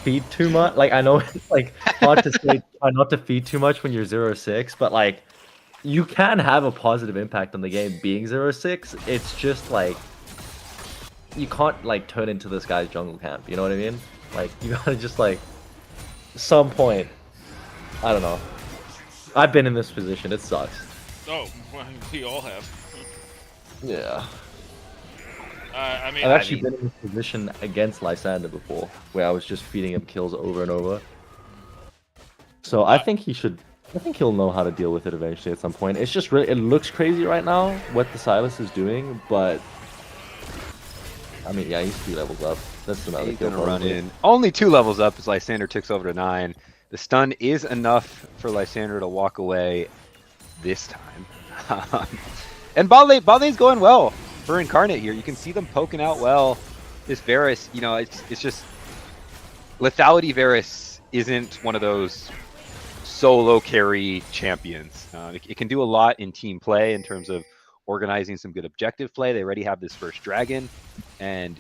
feed too much. Like, I know it's like hard to say try not to feed too much when you're 0-6, but like you can have a positive impact on the game being 0-6. It's just like you can't like turn into this guy's jungle camp, you know what I mean? Like you gotta just like some point, I don't know. I've been in this position, it sucks. Oh, well, we all have. Yeah. I mean, I've actually been in this position against Lysander before, where I was just feeding him kills over and over. So I think he'll know how to deal with it eventually at some point. It's just really, it looks crazy right now what the Sylas is doing, but I mean, yeah, he's 3 levels up. That's another He's kill. gonna run in. Only 2 levels up as Lysander ticks over to 9. The stun is enough for Lysander to walk away this time. And bot lane's going well for Incarnate here. You can see them poking out well. This Varus, it's just lethality Varus isn't one of those solo carry champions. It can do a lot in team play in terms of organizing some good objective play. They already have this first dragon, and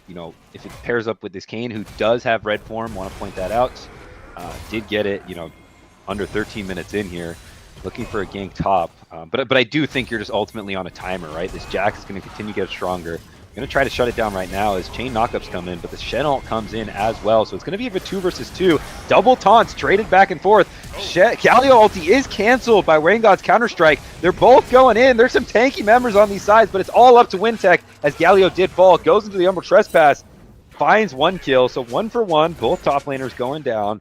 if it pairs up with this Kayn, who does have red form, want to point that out, did get it, under 13 minutes in here, looking for a gank top. But I do think you're just ultimately on a timer, right? This Jack is going to continue to get stronger. Going to try to shut it down right now as chain knockups come in, but the Shen ult comes in as well. So it's going to be a 2 versus 2. Double taunts traded back and forth. Galio ulti is canceled by Rain God's Counter-Strike. They're both going in. There's some tanky members on these sides, but it's all up to Wintech as Galio did fall. Goes into the Umbral Trespass. Finds 1 kill. So 1 for 1. Both top laners going down.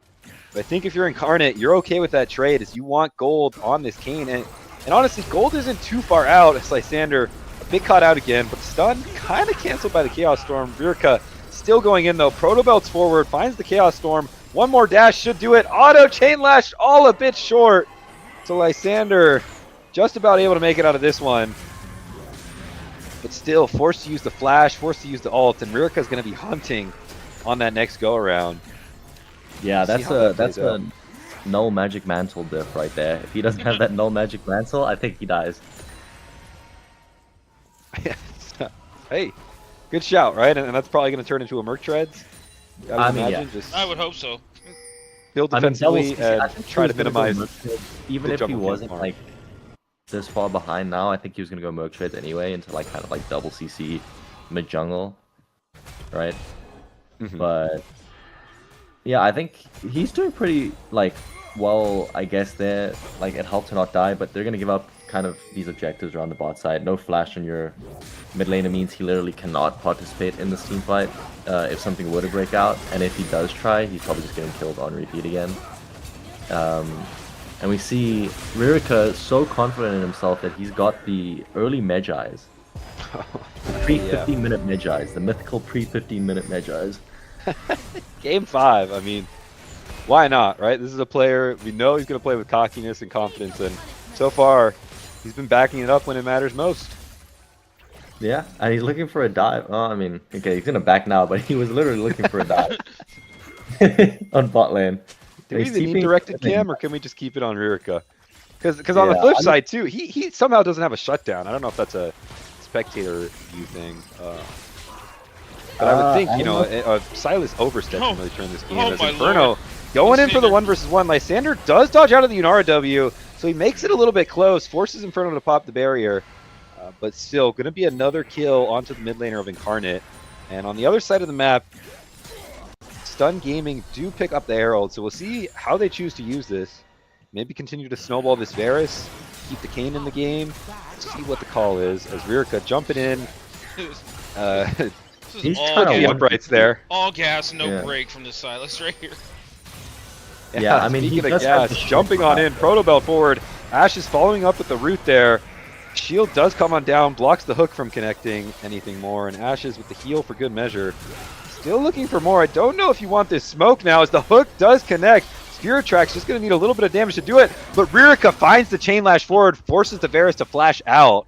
But I think if you're Incarnate, you're okay with that trade as you want gold on this Kayn. And honestly, gold isn't too far out as Lysander bit caught out again, but stun kind of canceled by the Chaos Storm. Rirka still going in though. Protobelt's forward, finds the Chaos Storm. One more dash should do it. Auto chain lash, all a bit short. So Lysander just about able to make it out of this one. But still forced to use the flash, forced to use the ult, and Rirka's going to be hunting on that next go around. Yeah, that's a null magic mantle diff right there. If he doesn't have that null magic mantle, I think he dies. Hey, good shout, right? And that's probably going to turn into a Merc Treads. I mean, yeah. Just I would hope so. build defensively and try to minimize. Even if he wasn't like this far behind now, I think he was going to go Merc Treads anyway into like kind of like double CC mid jungle, right? But yeah, I think he's doing pretty like well. I guess there, like it helped to not die, but they're going to give up kind of these objectives around the bot side. No flash on your mid laner means he literally cannot participate in this team fight if something were to break out, and if he does try, he's probably just getting killed on repeat again. And we see Rirka so confident in himself that he's got the early Magi's. Pre-15-minute Magi's, the mythical pre-15-minute Magi's. Game 5, I mean, why not, right? This is a player, we know he's going to play with cockiness and confidence, and so far, he's been backing it up when it matters most. Yeah, and he's looking for a dive. Oh, I mean, okay, he's gonna back now, but he was literally looking for a dive on bot lane. Do we even need directed cam, or can we just keep it on Rirka? Because on the flip side too, he somehow doesn't have a shutdown. I don't know if that's a spectator view thing. But I would think, Silas overstep can really turn this game. As Inferno going in for the 1v1. Lysander does dodge out of the Yunara W, so he makes it a little bit close, forces Inferno to pop the barrier. But still, going to be another kill onto the mid laner of Incarnate. And on the other side of the map, Stun Gaming do pick up the Herald, so we'll see how they choose to use this. Maybe continue to snowball this Varus, keep the Kayn in the game, see what the call is, as Rirka jumping in. He's all trying the uprights there. All gas, no break from the Silas right here. Yeah, I mean, speaking of gas, jumping on in, Protobell forward. Ash is following up with the root there. Shield does come on down, blocks the hook from connecting anything more, and Ashes with the heal for good measure. Still looking for more. I don't know if you want this smoke now, as the hook does connect. Spirit Track's just going to need a little bit of damage to do it, but Rirka finds the chain lash forward, forces the Varus to flash out.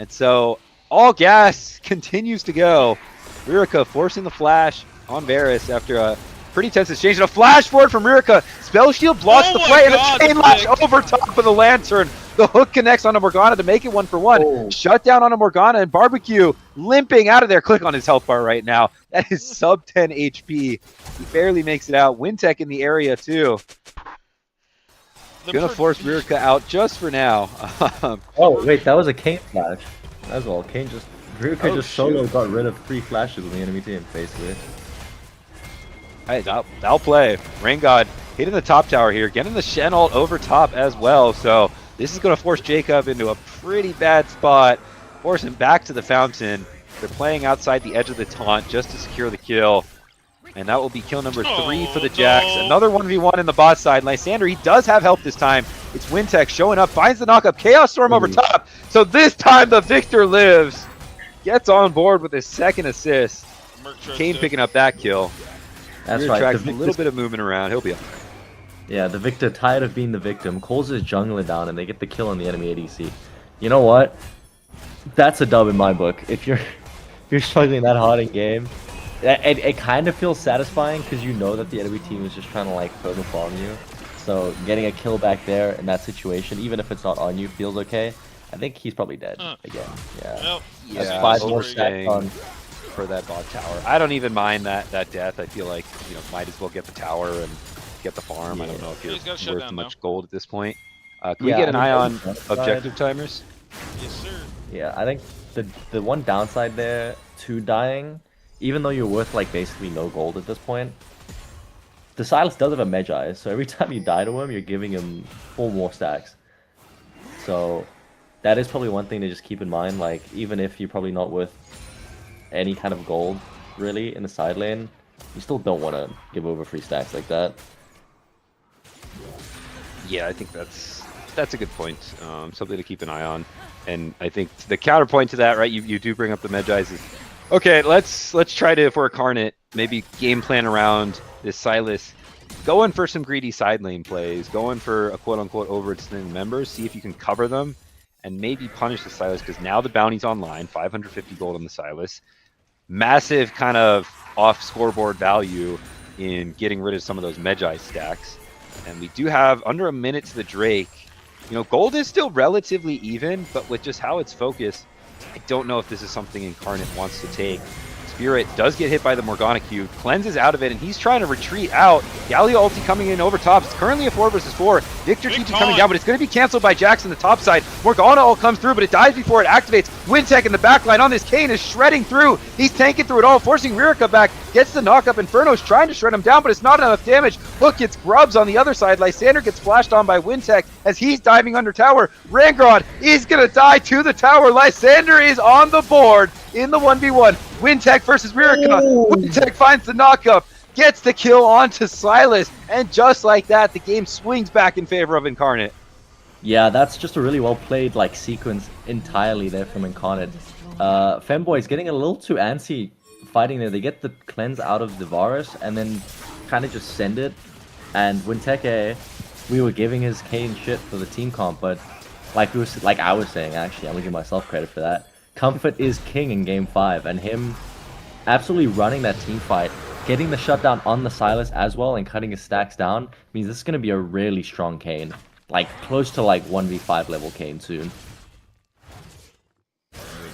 And so, all gas continues to go. Rirka forcing the flash on Varus after a pretty tense exchange. And a flash forward from Rirka. Spell Shield blocks the play, and a chain lash over top of the Lantern. The hook connects on a Morgana to make it 1-for-1. Oh. Shut down on a Morgana, and Barbecue limping out of there. Click on his health bar right now. That is sub 10 HP. He barely makes it out. Wintech in the area too. Gonna force Rirka out just for now. Oh wait, that was a Kayn flash. That's all. Kayn just Rirka just solo got rid of 3 flashes on the enemy team, basically. Hey, that'll play. Rain God hitting the top tower here, getting the Shen ult over top as well. So this is going to force Jacob into a pretty bad spot, force him back to the fountain. They're playing outside the edge of the taunt just to secure the kill. And that will be kill number 3 for the Jacks. Another 1v1 in the bot side. Lysander, he does have help this time. It's Wintech showing up, finds the knockup. Chaos Storm over top. So this time the victor lives. Gets on board with his second assist. Kayn picking up that kill. That's right. A little bit of movement around. He'll be up. Yeah, the Victor, tired of being the victim, calls his jungler down and they get the kill on the enemy ADC. You know what? That's a dub in my book. If you're struggling that hard in game, it kind of feels satisfying because you know that the enemy team is just trying to like total farm you. So getting a kill back there in that situation, even if it's not on you, feels okay. I think he's probably dead again. Yeah. Nope. That's Yeah, 5 more overstaying stacks on. for that bot tower. I don't even mind that death. I feel like, you know, might as well get the tower and get the farm. I don't know if Yeah, you're he's gotta shut worth down much gold at this point. Can we Yeah, get an I eye mean, on downside- objective timers? Yes, sir. Yeah, I think the one downside there to dying, even though you're worth like basically no gold at this point, the Silas does have a Magi, so every time you die to him, you're giving him 4 more stacks. So that is probably one thing to just keep in mind. Like, even if you're probably not worth any kind of gold really in the side lane, you still don't want to give over free stacks like that. Yeah, I think that's a good point. Something to keep an eye on. And I think the counterpoint to that, right? You do bring up the Magi's. Is okay. Let's try to, if we're Incarnate, maybe game plan around this Silas. Going for some greedy side lane plays. Going for a quote unquote overextended members. See if you can cover them, and maybe punish the Silas because now the bounty's online. 550 gold on the Silas. Massive kind of off scoreboard value in getting rid of some of those Magi stacks. And we do have under a minute to the Drake. You know, gold is still relatively even, but with just how it's focused, I don't know if this is something Incarnate wants to take. Spirit does get hit by the Morgana Q, cleanses out of it, and he's trying to retreat out. Galio ulti coming in over top. It's currently a 4 versus 4. Victor TP coming down, but it's going to be canceled by Jax on the top side. Morgana all comes through, but it dies before it activates. Wintech in the backline on this. Kane is shredding through. He's tanking through it all, forcing Ririka back. Gets the knock up. Inferno's trying to shred him down, but it's not enough damage. Hook gets grubs on the other side. Lysander gets flashed on by Wintech as he's diving under tower. Rangrod is going to die to the tower. Lysander is on the board in the 1v1. Wintech versus Ririka. Wintech finds the knockup, gets the kill onto Silas, and just like that, the game swings back in favor of Incarnate. Yeah, that's just a really well played like sequence entirely there from Incarnate. Femboys getting a little too antsy fighting there. They get the cleanse out of the Varus and then kind of just send it. And Winteke, we were giving his Kane shit for the team comp, but like I was saying, actually, I'm gonna give myself credit for that. Comfort is king in game 5, and him absolutely running that team fight, getting the shutdown on the Silas as well, and cutting his stacks down means this is gonna be a really strong Kane, like close to like 1v5 level Kane soon.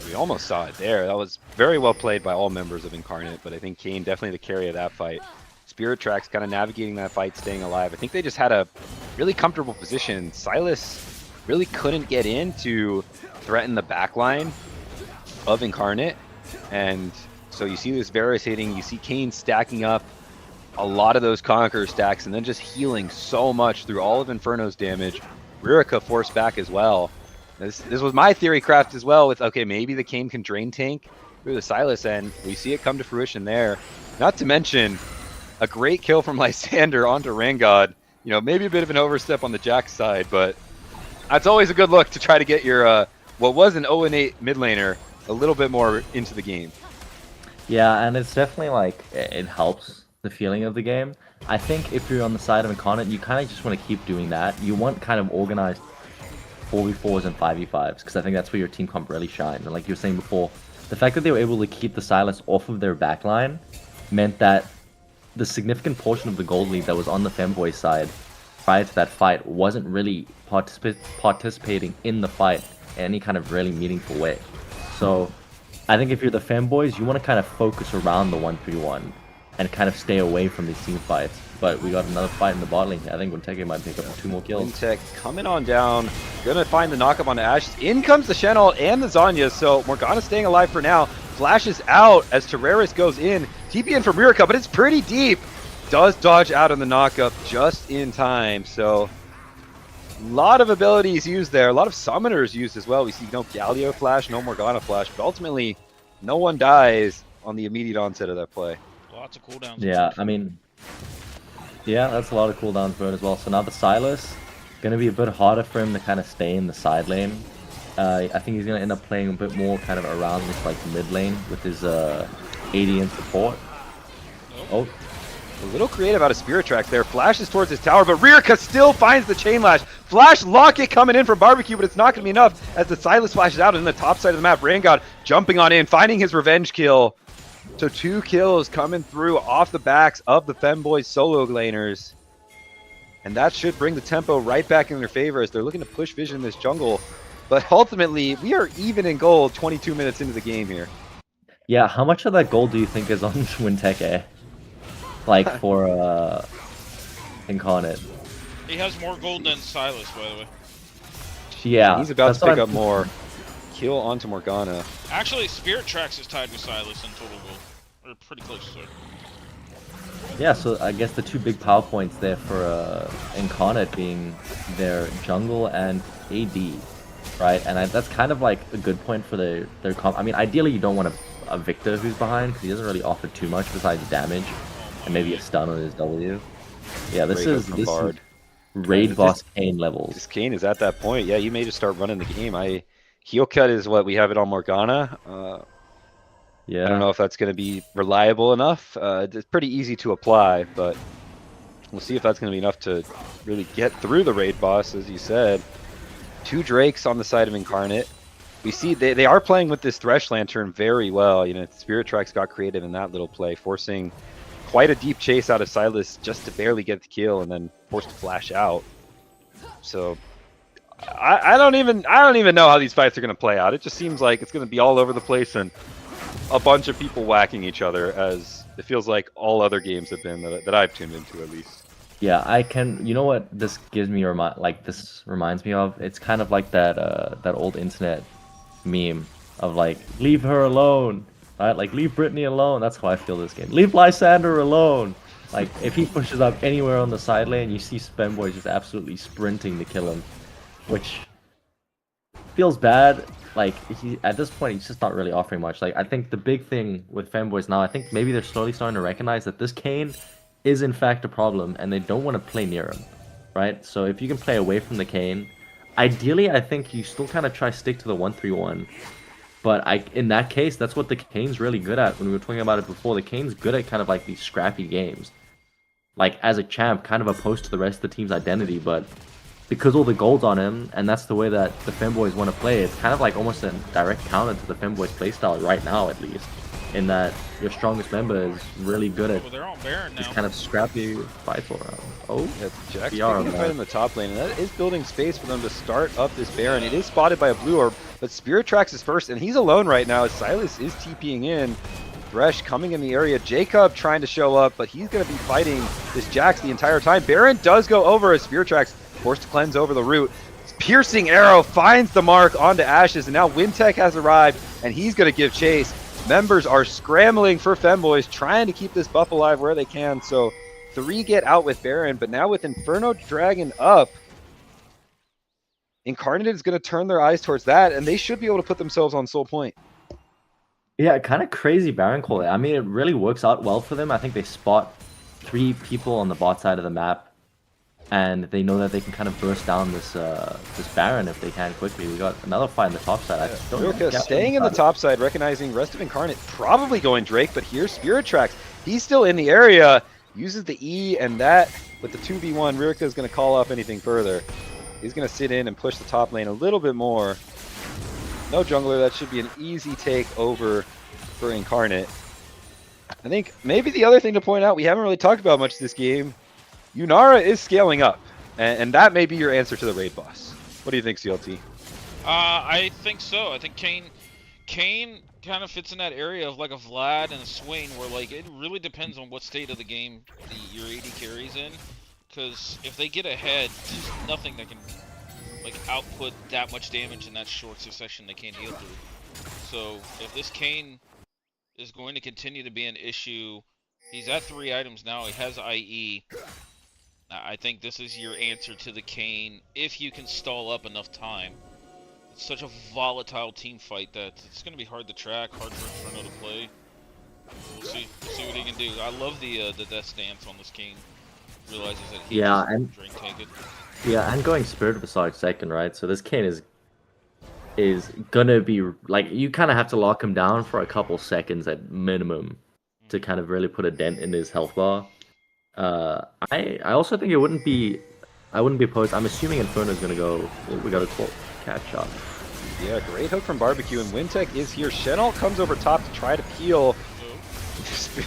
We almost saw it there. That was very well played by all members of Incarnate, but I think Kane definitely the carry of that fight. Spirit Tracks kind of navigating that fight, staying alive. I think they just had a really comfortable position. Silas really couldn't get in to threaten the backline of Incarnate, and so you see this Varus hitting, you see Kane stacking up a lot of those Conqueror stacks and then just healing so much through all of Inferno's damage. Ririka forced back as well. This was my theory craft as well with, okay, maybe the Kane can drain tank through the Silas, and we see it come to fruition there. Not to mention a great kill from Lysander onto Rangod. You know, maybe a bit of an overstep on the Jax side, but that's always a good look to try to get your what was an 0-8 mid laner a little bit more into the game. Yeah, and it's definitely like, it helps the feeling of the game. I think if you're on the side of Incarnate, you kind of just want to keep doing that. You want kind of organized 4v4s and 5v5s, because I think that's where your team comp really shines. And like you were saying before, the fact that they were able to keep the Silas off of their backline meant that the significant portion of the gold lead that was on the Femboy side prior to that fight wasn't really participating in the fight in any kind of really meaningful way. So I think if you're the Femboys, you want to kind of focus around the 1-3-1 and kind of stay away from these team fights. But we got another fight in the bot lane. I think Winteke might pick up 2 more kills. Wintech coming on down, gonna find the knockup on the Ashes. In comes the Shen ult and the Zanya, so Morgana staying alive for now. Flashes out as Terraris goes in. TP in from Ririka, but it's pretty deep. Does dodge out on the knockup just in time, so a lot of abilities used there, a lot of summoners used as well. We see no Galio flash, no Morgana flash, but ultimately no one dies on the immediate onset of that play. Lots of cooldowns. Yeah, I mean, yeah, that's a lot of cooldowns for it as well. So now the Silas, going to be a bit harder for him to kind of stay in the side lane. I think he's going to end up playing a bit more kind of around this like mid lane with his AD and support. Oh. A little creative out of Spirit Track there. Flashes towards his tower, but Ririka still finds the Chain Lash. Flash Locket coming in from Barbecue, but it's not going to be enough as the Silas flashes out in the top side of the map. Rangod jumping on in, finding his revenge kill. So 2 kills coming through off the backs of the Femboys solo laners. And that should bring the tempo right back in their favor as they're looking to push Vision in this jungle. But ultimately, we are even in gold 22 minutes into the game here. Yeah, how much of that gold do you think is on Winteke? Like for Incarnate. He has more gold than Silas, by the way. Yeah. He's about that's to pick what up more. Kill onto Morgana. Actually, Spirit Tracks is tied with Silas in total gold. Or pretty close to it. Yeah, so I guess the two big power points there for Incarnate being their jungle and AD, right? And that's kind of like a good point for their comp. I mean, ideally you don't want a Victor who's behind because he doesn't really offer too much besides damage and maybe a stun on his W. Yeah, this Great is hook from Bard. raid This- boss Kane levels. This Kane is at that point. Yeah, you may just start running the game. Heal cut is what we have it on Morgana. Yeah. I don't know if that's going to be reliable enough. It's pretty easy to apply, but we'll see if that's going to be enough to really get through the raid boss, as you said. 2 Drakes on the side of Incarnate. We see they are playing with this Thresh Lantern very well. You know, Spirit Tracks got creative in that little play, forcing quite a deep chase out of Silas just to barely get the kill and then forced to flash out. So I don't even know how these fights are going to play out. It just seems like it's going to be all over the place and a bunch of people whacking each other, as it feels like all other games have been that I've tuned into, at least. Yeah, I can. You know what this gives me this reminds me of? It's kind of like that old internet meme of like, leave her alone, right? Like, leave Brittany alone. That's how I feel this game. Leave Lysander alone. Like, if he pushes up anywhere on the side lane, you see Femboys just absolutely sprinting to kill him, which feels bad. Like, at this point, he's just not really offering much. Like, I think the big thing with Femboys now, I think maybe they're slowly starting to recognize that this Kane is in fact a problem, and they don't want to play near him, right? So if you can play away from the Kane, ideally, I think you still kind of try stick to the 1-3-1. But in that case, that's what the Kane's really good at. When we were talking about it before, the Kane's good at kind of like these scrappy games. Like, as a champ, kind of opposed to the rest of the team's identity, but because all the gold's on him, and that's the way that the Femboys want to play, it's kind of like almost a direct counter to the Femboys playstyle right now, at least. In that your strongest member is really good at Well, they're on Baron now. these kind of scrappy fights all around. Oh, Yeah, Jack's We are picking a on fight that. in the top lane, and that is building space for them to start up this Baron. It is spotted by a blue orb, but Spirit Tracks is first, and he's alone right now as Silas is TPing in. Thresh coming in the area. Jacob trying to show up, but he's going to be fighting this Jax the entire time. Baron does go over as Spirit Tracks forced to cleanse over the root. Piercing arrow finds the mark onto Ashes, and now Wintec has arrived, and he's going to give chase. Members are scrambling for Femboys, trying to keep this buff alive where they can. So 3 get out with Baron, but now with Inferno Dragon up, Incarnate is going to turn their eyes towards that, and they should be able to put themselves on Soul Point. yeah, kind of crazy Baron call. I mean, it really works out well for them. I think they spot 3 people on the bot side of the map, and they know that they can kind of burst down this Baron if they can quickly. We got another fight on the top side. I just don't Rilka get staying in the that. top side, recognizing rest of Incarnate probably going Drake, but here's Spirit Tracks. He's still in the area, uses the E, and that with the 2v1, Rilka is going to call off anything further. He's going to sit in and push the top lane a little bit more. No jungler, that should be an easy take over for Incarnate. I think maybe the other thing to point out, we haven't really talked about much this game, Yunara is scaling up, and that may be your answer to the raid boss. What do you think, CLT? I think so. I think Kane kind of fits in that area of like a Vlad and a Swain, where like it really depends on what state of the game your AD carries in. Because if they get ahead, there's nothing that can like output that much damage in that short succession they can't heal through. So if this Kane is going to continue to be an issue, he's at 3 items now. He has IE. I think this is your answer to the Kane if you can stall up enough time. It's such a volatile team fight that it's going to be hard to track, hard for Inferno to play. We'll see what he can do. I love the death stance on this Kane. Realizes that he Yeah, can and- drink take it. Yeah, and going Spirit of Asark second, right? So this Kane is gonna be like, you kind of have to lock him down for a couple seconds at minimum to kind of really put a dent in his health bar. I also think I wouldn't be opposed. I'm assuming Inferno is gonna go. We got to catch up. Yeah, great hook from Barbecue, and Wintec is here. Shenalt comes over top to try to peel.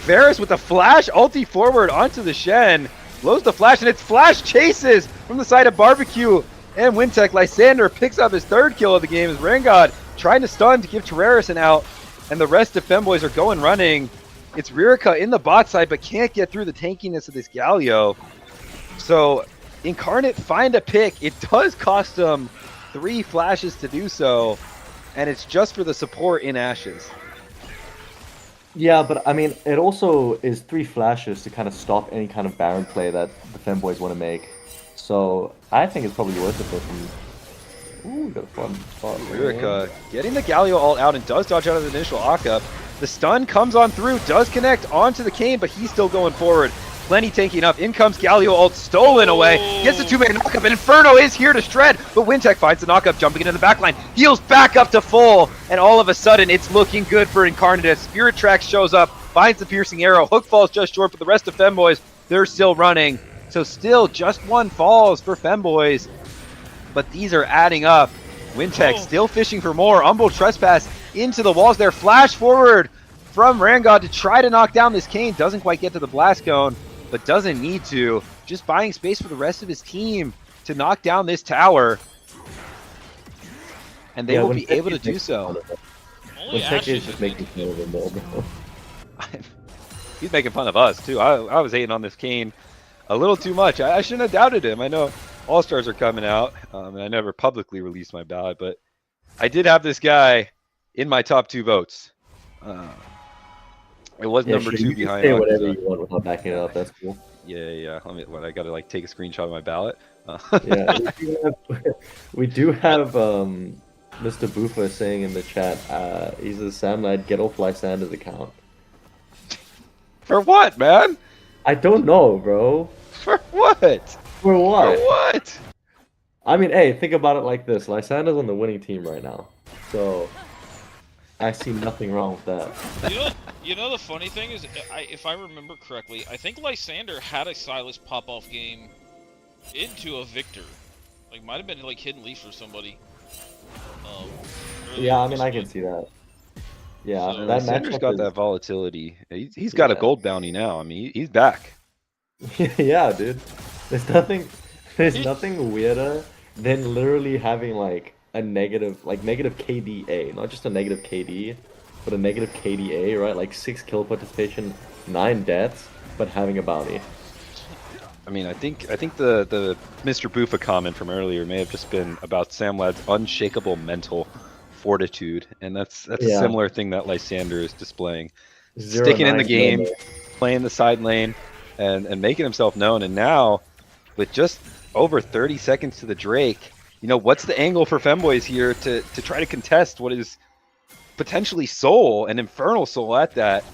Varus with a flash ulti forward onto the Shen. blows the flash, and it's flash chases from the side of Barbecue and Wintech. Lysander picks up his 3rd kill of the game as Rangod trying to stun to give Terraris an out, and the rest of Femboys are going running. It's Ririka in the bot side, but can't get through the tankiness of this Galio. So Incarnate find a pick. It does cost them 3 flashes to do so, and it's just for the support in Ashes. Yeah, but I mean, it also is 3 flashes to kind of stop any kind of Baron play that the Femboys want to make. So I think it's probably worth it for them. Ooh, got a fun spot. Ririka getting the Galio ult out and does dodge out of the initial Akka. The stun comes on through, does connect onto the Kane, but he's still going forward. Plenty tanking up. In comes Galio ult, stolen away. Gets the 2-man knockup, and Inferno is here to shred, but Wintech finds the knockup, jumping into the backline. Heals back up to full, and all of a sudden, it's looking good for Incarnate as Spirit Tracks shows up, finds the piercing arrow. Hook falls just short, but the rest of Femboys, they're still running. So still, just 1 falls for Femboys, but these are adding up. Wintech still fishing for more. Umbo trespass into the walls there. Flash forward from Rangod to try to knock down this Kane. Doesn't quite get to the blast cone, but doesn't need to. Just buying space for the rest of his team to knock down this tower. And they will be able to do so. Only Wintech Ashes is just making fun of him more, bro. He's making fun of us, too. I was hating on this Kane a little too much. I shouldn't have doubted him. I know All-Stars are coming out, and I never publicly released my ballot, but I did have this guy in my top 2 votes. It was number 2 behind. Say whatever you want without backing it up. That's cool. Yeah. I gotta like take a screenshot of my ballot. Yeah, we do have Mr. Boofa saying in the chat, he's a Sam Knight, get off Lysander's account. For what, man? I don't know, bro. For what? For what? For what? I mean, hey, think about it like this. Lysander's on the winning team right now. So, I see nothing wrong with that. You know the funny thing is, if I remember correctly, I think Lysander had a Silas pop-off game into a Victor. Like, might have been like Hidden Leaf or somebody. Yeah, I mean, I can see that. Yeah, So, that Sanders matchup got is... that volatility. He's got a gold bounty now. I mean, he's back. Yeah, dude. There's nothing weirder than literally having like a negative KDA, not just a negative KD, but a negative KDA, right? Like 6 kill participation, 9 deaths, but having a bounty. I mean, I think the Mr. Boofa comment from earlier may have just been about Samlad's unshakable mental fortitude, and that's a similar thing that Lysander is displaying. Sticking in the game, playing the side lane, and making himself known. And now, with just over 30 seconds to the Drake, you know, what's the angle for Femboys here to try to contest what is potentially Soul, and Infernal Soul at that,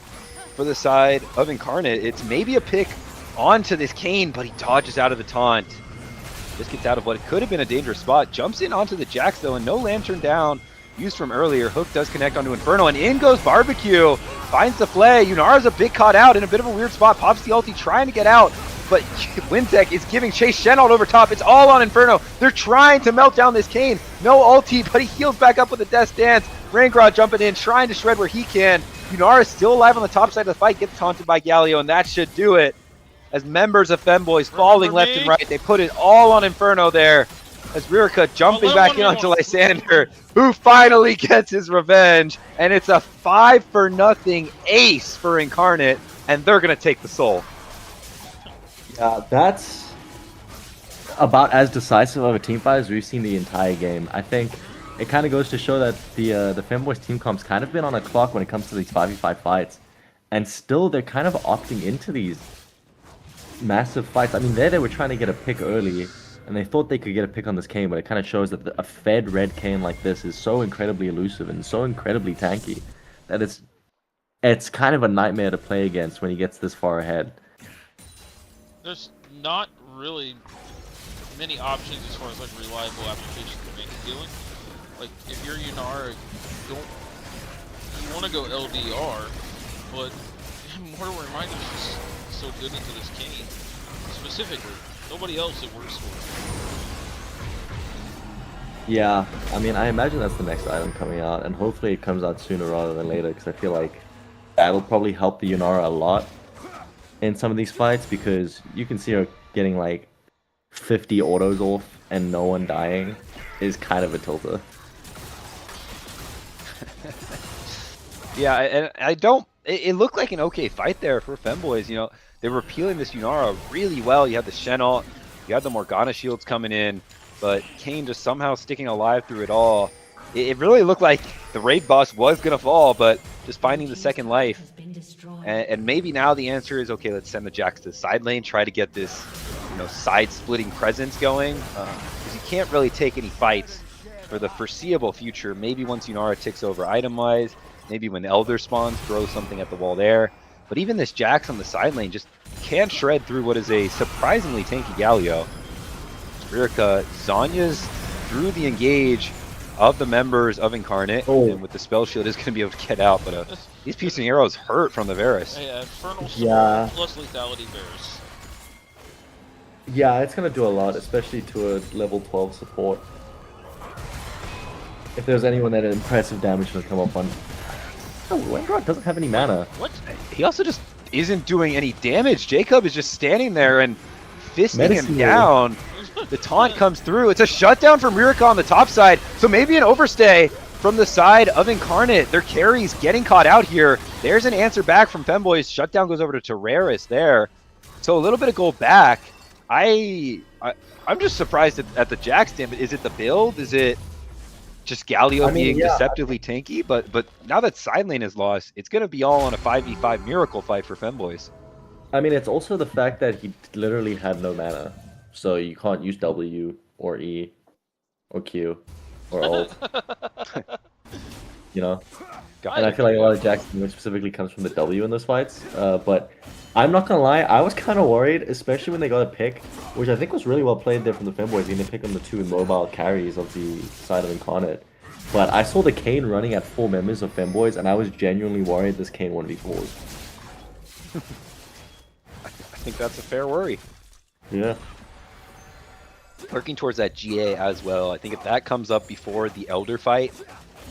for the side of Incarnate? It's maybe a pick onto this Kane, but he dodges out of the taunt. Just gets out of what could have been a dangerous spot. Jumps in onto the Jax, though, and no Lantern down used from earlier. Hook does connect onto Inferno, and in goes Barbecue. Finds the Flay. Yunara's a bit caught out in a bit of a weird spot. Pops the ulti, trying to get out, but Wintech is giving chase. Shenald over top. It's all on Inferno. They're trying to melt down this Kane. No ulti, but he heals back up with a Death Dance. Rangrod jumping in, trying to shred where he can. Yunara is still alive on the top side of the fight. Gets taunted by Galio, and that should do it. As members of Femboys falling left and right, they put it all on Inferno there. As Ririka jumping back in onto Lysander, who finally gets his revenge. And it's a 5-0 ace for Incarnate, and they're going to take the Soul. Yeah, that's about as decisive of a team fight as we've seen the entire game. I think it kind of goes to show that the Femboys team comp's kind of been on a clock when it comes to these 5v5 fights. And still, they're kind of opting into these massive fights. I mean, they were trying to get a pick early, and they thought they could get a pick on this Kane, but it kind of shows that a fed red Kane like this is so incredibly elusive and so incredibly tanky that it's kind of a nightmare to play against when he gets this far ahead. There's not really many options as far as like reliable applications to make healing. Like if you're Yunara, you want to go LDR, but Mortal Reminder is just so good into this Kane. Specifically, nobody else it works for. Yeah, I mean, I imagine that's the next item coming out, and hopefully it comes out sooner rather than later, because I feel like that'll probably help the Yunara a lot in some of these fights, because you can see her getting like 50 autos off and no one dying is kind of a tilter. Yeah, and I don't. It looked like an okay fight there for Femboys. You know, they were peeling this Yunara really well. You had the Shen ult, you had the Morgana shields coming in, but Kayn just somehow sticking alive through it all. It really looked like the raid boss was gonna fall, but just finding the second life. And maybe now the answer is, okay, let's send the Jax to the side lane, try to get this, you know, side-splitting presence going, because you can't really take any fights for the foreseeable future. Maybe once Yunara ticks over item-wise, maybe when Elder spawns, throw something at the wall there. But even this Jax on the side lane just can't shred through what is a surprisingly tanky Galio. Ririca, Zanya's through the engage of the members of Incarnate, and with the spell shield is going to be able to get out, but these piercing arrows hurt from the Varus. Yeah, Infernal Sword plus Lethality Varus. Yeah, it's gonna do a lot, especially to a level 12 support. If there's anyone that impressive damage will come up on. Oh, Wengrod doesn't have any mana. What? He also just isn't doing any damage. Jacob is just standing there and fisting him down. The taunt comes through. It's a shutdown from Ririca on the top side, so maybe an overstay from the side of Incarnate. Their carries getting caught out here. There's an answer back from Femboys. Shutdown goes over to Terraris there. So a little bit of gold back. I'm just surprised at the Jax damage. Is it the build? Is it just Galio being deceptively tanky? But now that side lane is lost, it's going to be all on a 5v5 miracle fight for Femboys. I mean, it's also the fact that he literally had no mana. So you can't use W or E or Q or ult. You know? And I feel like a lot of Jax damage specifically comes from the W in those fights. But I'm not gonna lie, I was kind of worried, especially when they got a pick, which I think was really well played there from the Femboys, getting a pick on the two immobile carries of the side of Incarnate. But I saw the Kayn running at 4 members of Femboys, and I was genuinely worried this Kayn 1v4s. I think that's a fair worry. Yeah. Lurking towards that GA as well. I think if that comes up before the Elder fight,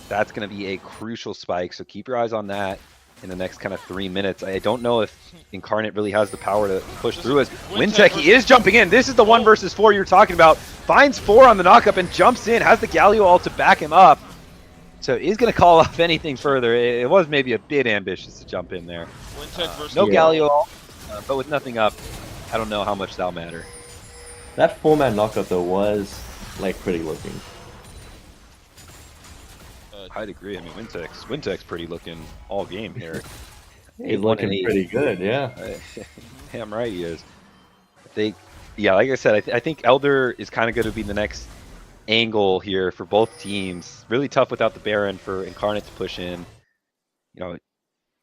that's going to be a crucial spike. So keep your eyes on that in the next kind of 3 minutes. I don't know if Incarnate really has the power to push through as Wintech, he is jumping in. This is the 1 versus 4 you're talking about. Finds 4 on the knockup and jumps in. Has the Galio ult to back him up. So he's going to call off anything further. It was maybe a bit ambitious to jump in there. No Galio ult, but with nothing up, I don't know how much that'll matter. That 4-man knockup though was like pretty looking. I'd agree. I mean, Wintech's pretty looking all game here. He's looking pretty good, yeah. Damn right he is. Yeah, like I said, I think Elder is kind of going to be the next angle here for both teams. Really tough without the Baron for Incarnate to push in. You know,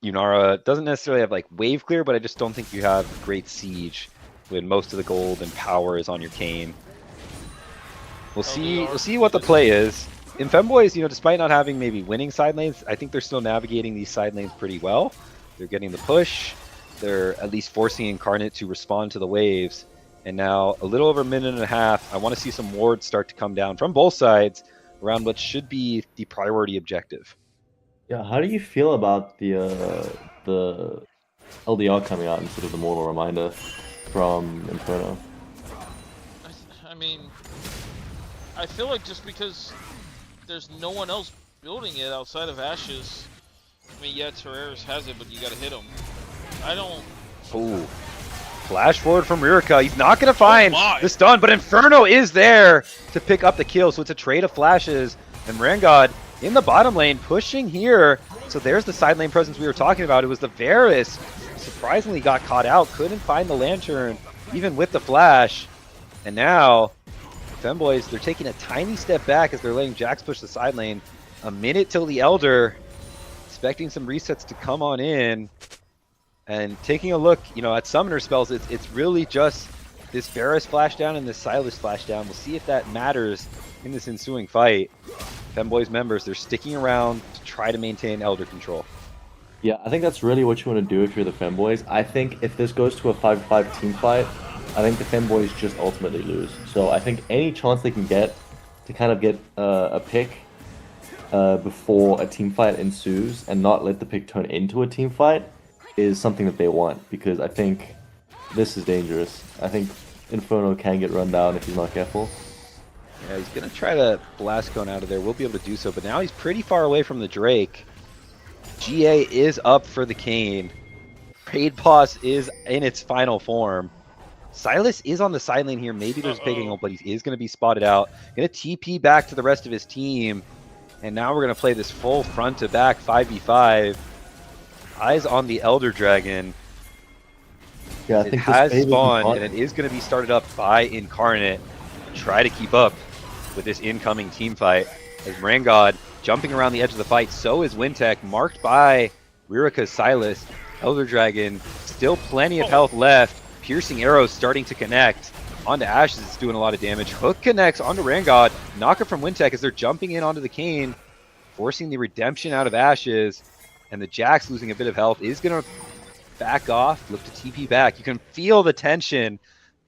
Yunara doesn't necessarily have like wave clear, but I just don't think you have great siege when most of the gold and power is on your Kayn. We'll see what the play is. In Femboys, you know, despite not having maybe winning side lanes, I think they're still navigating these side lanes pretty well. They're getting the push. They're at least forcing Incarnate to respond to the waves. And now, a little over a minute and a half, I want to see some wards start to come down from both sides around what should be the priority objective. Yeah, how do you feel about the LDR coming out instead of the Mortal Reminder from Inferno? I mean, I feel like just because there's no one else building it outside of Ashes, I mean, yeah, Terraris has it, but you gotta hit him. I don't... Ooh. Flash forward from Ririca. He's not going to find the stun, but Inferno is there to pick up the kill. So it's a trade of flashes. And Rangod in the bottom lane pushing here. So there's the side lane presence we were talking about. It was the Varus. Surprisingly got caught out. Couldn't find the Lantern, even with the flash. And now, Femboys, they're taking a tiny step back as they're letting Jax push the side lane. A minute till the Elder. Expecting some resets to come on in. And taking a look, you know, at summoner spells, it's really just this Varus flashdown and this Silas flashdown. We'll see if that matters in this ensuing fight. Femboys members, they're sticking around to try to maintain Elder control. Yeah, I think that's really what you want to do if you're the Femboys. I think if this goes to a 5v5 team fight, I think the Femboys just ultimately lose. So I think any chance they can get to kind of get a pick before a team fight ensues and not let the pick turn into a team fight is something that they want, because I think this is dangerous. I think Inferno can get run down if he's not careful. Yeah, he's gonna try to blast cone out of there. We'll be able to do so, but now he's pretty far away from the Drake. GA is up for the Kane. Raid Boss is in its final form. Silas is on the side lane here. Maybe there's a picking hole, but he is going to be spotted out. Going to TP back to the rest of his team. And now we're going to play this full front to back 5v5. Eyes on the Elder Dragon. Yeah, I It think has this spawned, and it is going to be started up by Incarnate. Try to keep up with this incoming team fight. As Rangod jumping around the edge of the fight, so is Wintek, marked by Ririka's Silas. Elder Dragon, still plenty of health left. Piercing arrows starting to connect. Onto Ashes, it's doing a lot of damage. Hook connects onto Rangod. Knocker from Wintek as they're jumping in onto the Kane, forcing the redemption out of Ashes. And the Jax, losing a bit of health, is going to back off, look to TP back. You can feel the tension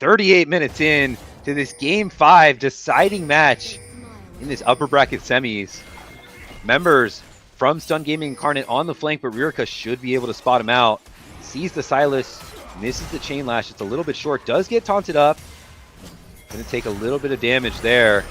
38 minutes in to this Game 5 deciding match in this upper bracket semis. Members from Stun Gaming Incarnate on the flank, but Ririka should be able to spot him out. Sees the Silas, misses the chain lash. It's a little bit short, does get taunted up. Gonna take a little bit of damage there.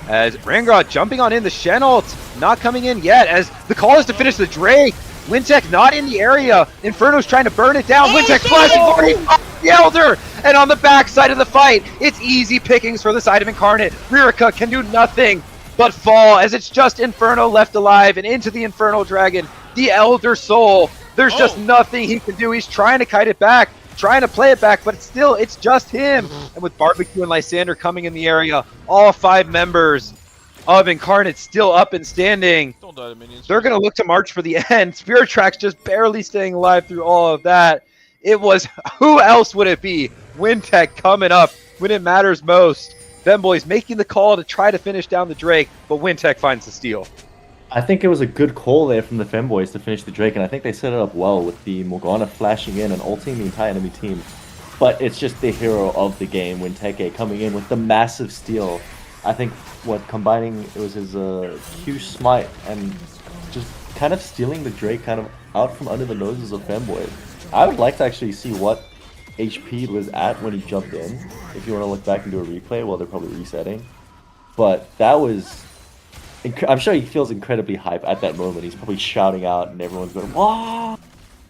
As Rangod jumping on in, the Shen ult not coming in yet, as the call is to finish the Drake. Wintek not in the area. Inferno's trying to burn it down. Wintek flashing for the Elder, and on the back side of the fight, it's easy pickings for the side of Incarnate. Ririka can do nothing but fall, as it's just Inferno left alive, and into the Infernal Dragon, the Elder Soul. There's just nothing he can do. He's trying to kite it back, trying to play it back, but it's just him. And with Barbecue and Lysander coming in the area, all 5 members of Incarnate still up and standing. Don't die to minions. They're going to look to march for the end. Spirit Tracks just barely staying alive through all of that. It was, who else would it be? Wintek coming up when it matters most. Femboys making the call to try to finish down the Drake, but Wintek finds the steal. I think it was a good call there from the Femboys to finish the Drake, and I think they set it up well with the Morgana flashing in and ulting the entire enemy team. But it's just the hero of the game, Winteke, coming in with the massive steal. I think combining, it was his Q smite and just kind of stealing the Drake kind of out from under the noses of Femboys. I would like to actually see what HP it was at when he jumped in, if you want to look back and do a replay. Well, they're probably resetting. But that was... I'm sure he feels incredibly hype at that moment. He's probably shouting out and everyone's going, "Whoa!"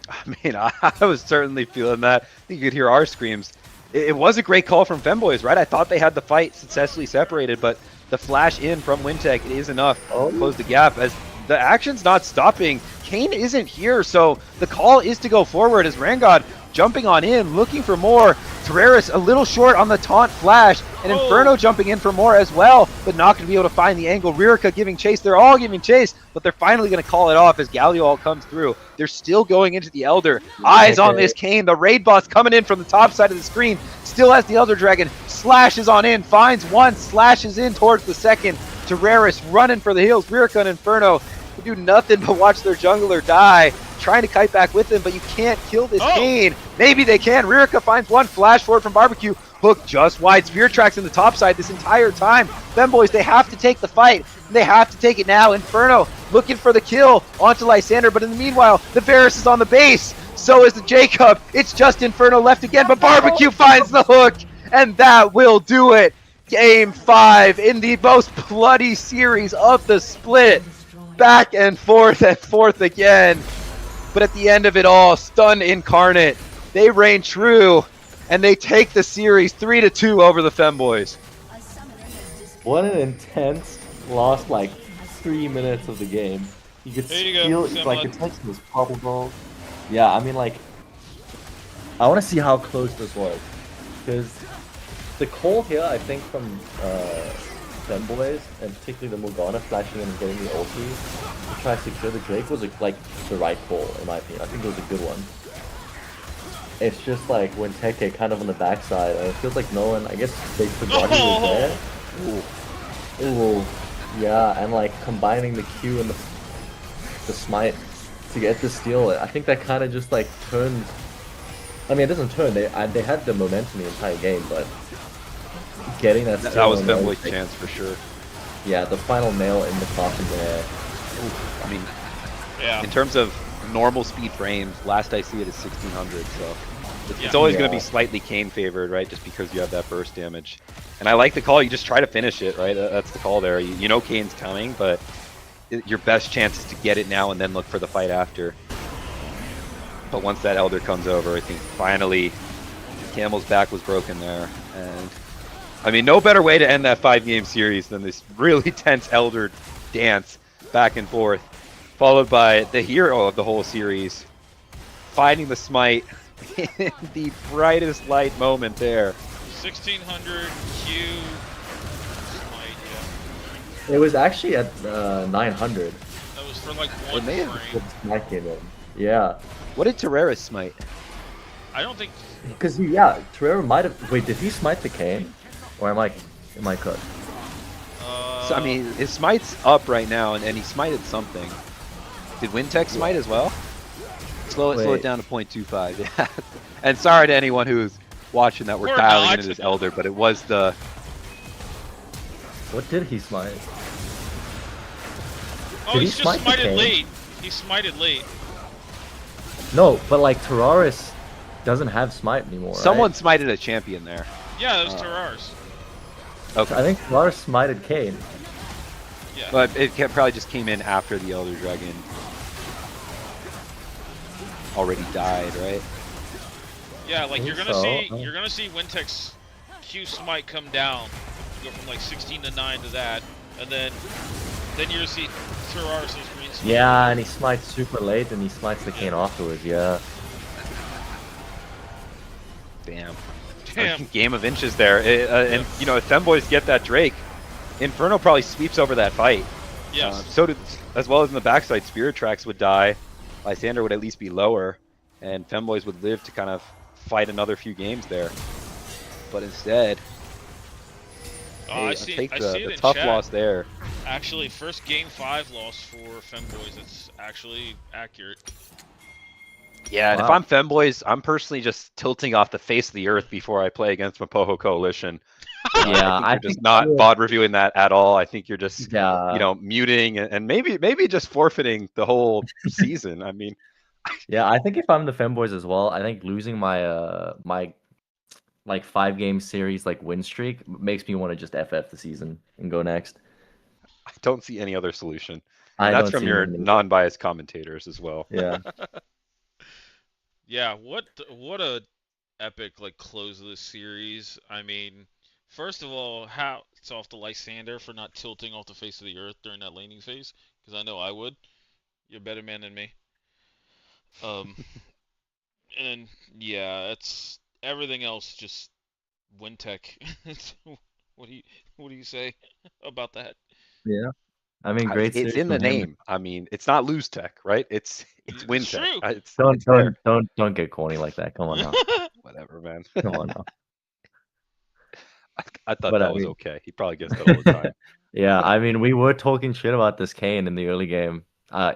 I mean, I was certainly feeling that. I think you could hear our screams. It was a great call from Femboys, right? I thought they had the fight successfully separated, but the flash in from Wintek is enough to close the gap, as the action's not stopping. Kane isn't here, so the call is to go forward as Rangod jumping on in, looking for more. Terraris a little short on the taunt flash, and Inferno jumping in for more as well, but not going to be able to find the angle. Ririka giving chase. They're all giving chase, but they're finally going to call it off as Galio comes through. They're still going into the Elder. Eyes on this Kane. The raid boss coming in from the top side of the screen. Still has the Elder Dragon. Slashes on in. Finds one. Slashes in towards the second. Terraris running for the hills. Ririka and Inferno do nothing but watch their jungler die. Trying to kite back with him, but you can't kill this Kane. Maybe they can. Ririka finds one. Flash forward from Barbecue. Hook just wide. Spear Tracks in the top side this entire time. Femboys, they have to take the fight. They have to take it now. Inferno looking for the kill onto Lysander, but in the meanwhile, the Varus is on the base. So is the Jacob. It's just Inferno left again, but Barbecue finds the hook, and that will do it. Game 5 in the most bloody series of the split. Back and forth again. But at the end of it all, Stun Incarnate, they reign true, and they take the series 3-2 over the Femboys. What an intense last, 3 minutes of the game. You could feel it was probable. Yeah, I mean, I want to see how close this was, because the call here, I think, from Femboys, and particularly the Morgana flashing in and getting the ulti to try to secure the Drake was the right call, in my opinion. I think it was a good one. It's just when Teke kind of on the backside, and it feels like no one, I guess they forgot he was there. Ooh, yeah, and combining the Q and the smite to get the steal, I think that kind of just turned. I mean, it doesn't turn. They had the momentum the entire game, but getting that steal. That was Femboy's chance for sure. Yeah, the final nail in the coffin there. I mean, in terms of normal speed frames, last I see it is 1600, so It's always going to Yeah. be slightly Kane favored, right? Just because you have that burst damage. And I like the call. You just try to finish it, right? That's the call there. You know Kane's coming, but your best chance is to get it now and then look for the fight after. But once that Elder comes over, I think finally Camel's back was broken there. And I mean, no better way to end that 5-game series than this really tense Elder dance back and forth, followed by the hero of the whole series finding the smite in the brightest light moment there. 1600 Q smite, yeah. It was actually at 900 That was for like one may have frame. when Smite came in. Yeah. What did Terraris smite? I don't think. Because yeah, Terrera might have. Wait, did he smite the Kane? Or am I cooked? Uh, So, I mean, his smite's up right now, and he smited something. Did Wintech smite as well? Slow it Wait. down to 0.25. Yeah. And sorry to anyone who's watching that we're Poor dialing Dodge. into this Elder, but it was the What did he smite? oh, did he he's just smite the smited Kane? late. He smited late. No, but like Terraris doesn't have smite anymore. someone Right? smited a champion there. Yeah, that was Terrars. Okay, I think Terraris smited Kane. Yeah. but it probably just came in after the Elder Dragon already died, right? Yeah, like think you're gonna so. see Oh. you're gonna see Wintech's Q smite come down, go from like 16 to 9 to that, and then you're gonna see Terraris' green smite. Yeah, and he smites super late, and he smites the Kane afterwards. Yeah. Damn. Damn. Game of inches there. And, you know, if Femboys get that Drake, Inferno probably sweeps over that fight. Yes. So did, as well as in the backside, Spirit Tracks would die. Lysander would at least be lower, and Femboys would live to kind of fight another few games there. But instead, Oh, hey, I I'll see. take I the see it in tough chat. loss there. Actually, first game 5 loss for Femboys. It's actually accurate. Yeah, and if Wow. I'm Femboys, I'm personally just tilting off the face of the earth before I play against Mapoho Coalition. Yeah, I think you're just not VOD reviewing that at all. I think you're just, Yeah. you know, muting and maybe just forfeiting the whole season. I mean, Yeah, I think if I'm the Femboys as well, I think losing my my like 5-game series like win streak makes me want to just FF the season and go next. I don't see any other solution. I And that's don't from see your any- non-biased commentators as well. Yeah. Yeah, what a epic like close of this series. I mean, first of all, hats off to Lysander for not tilting off the face of the earth during that laning phase, because I know I would. You're a better man than me. And yeah, it's everything else just Wintech. What do you say about that? Yeah. I mean, great It's series in the from him. name. I mean, it's not lose tech, right? It's win tech. true. Don't It's there. don't get corny like that. Come on now. Whatever, man. Come on now. I thought But that I was mean- okay. He probably gets that all the time. Yeah, I mean, we were talking shit about this Kane in the early game,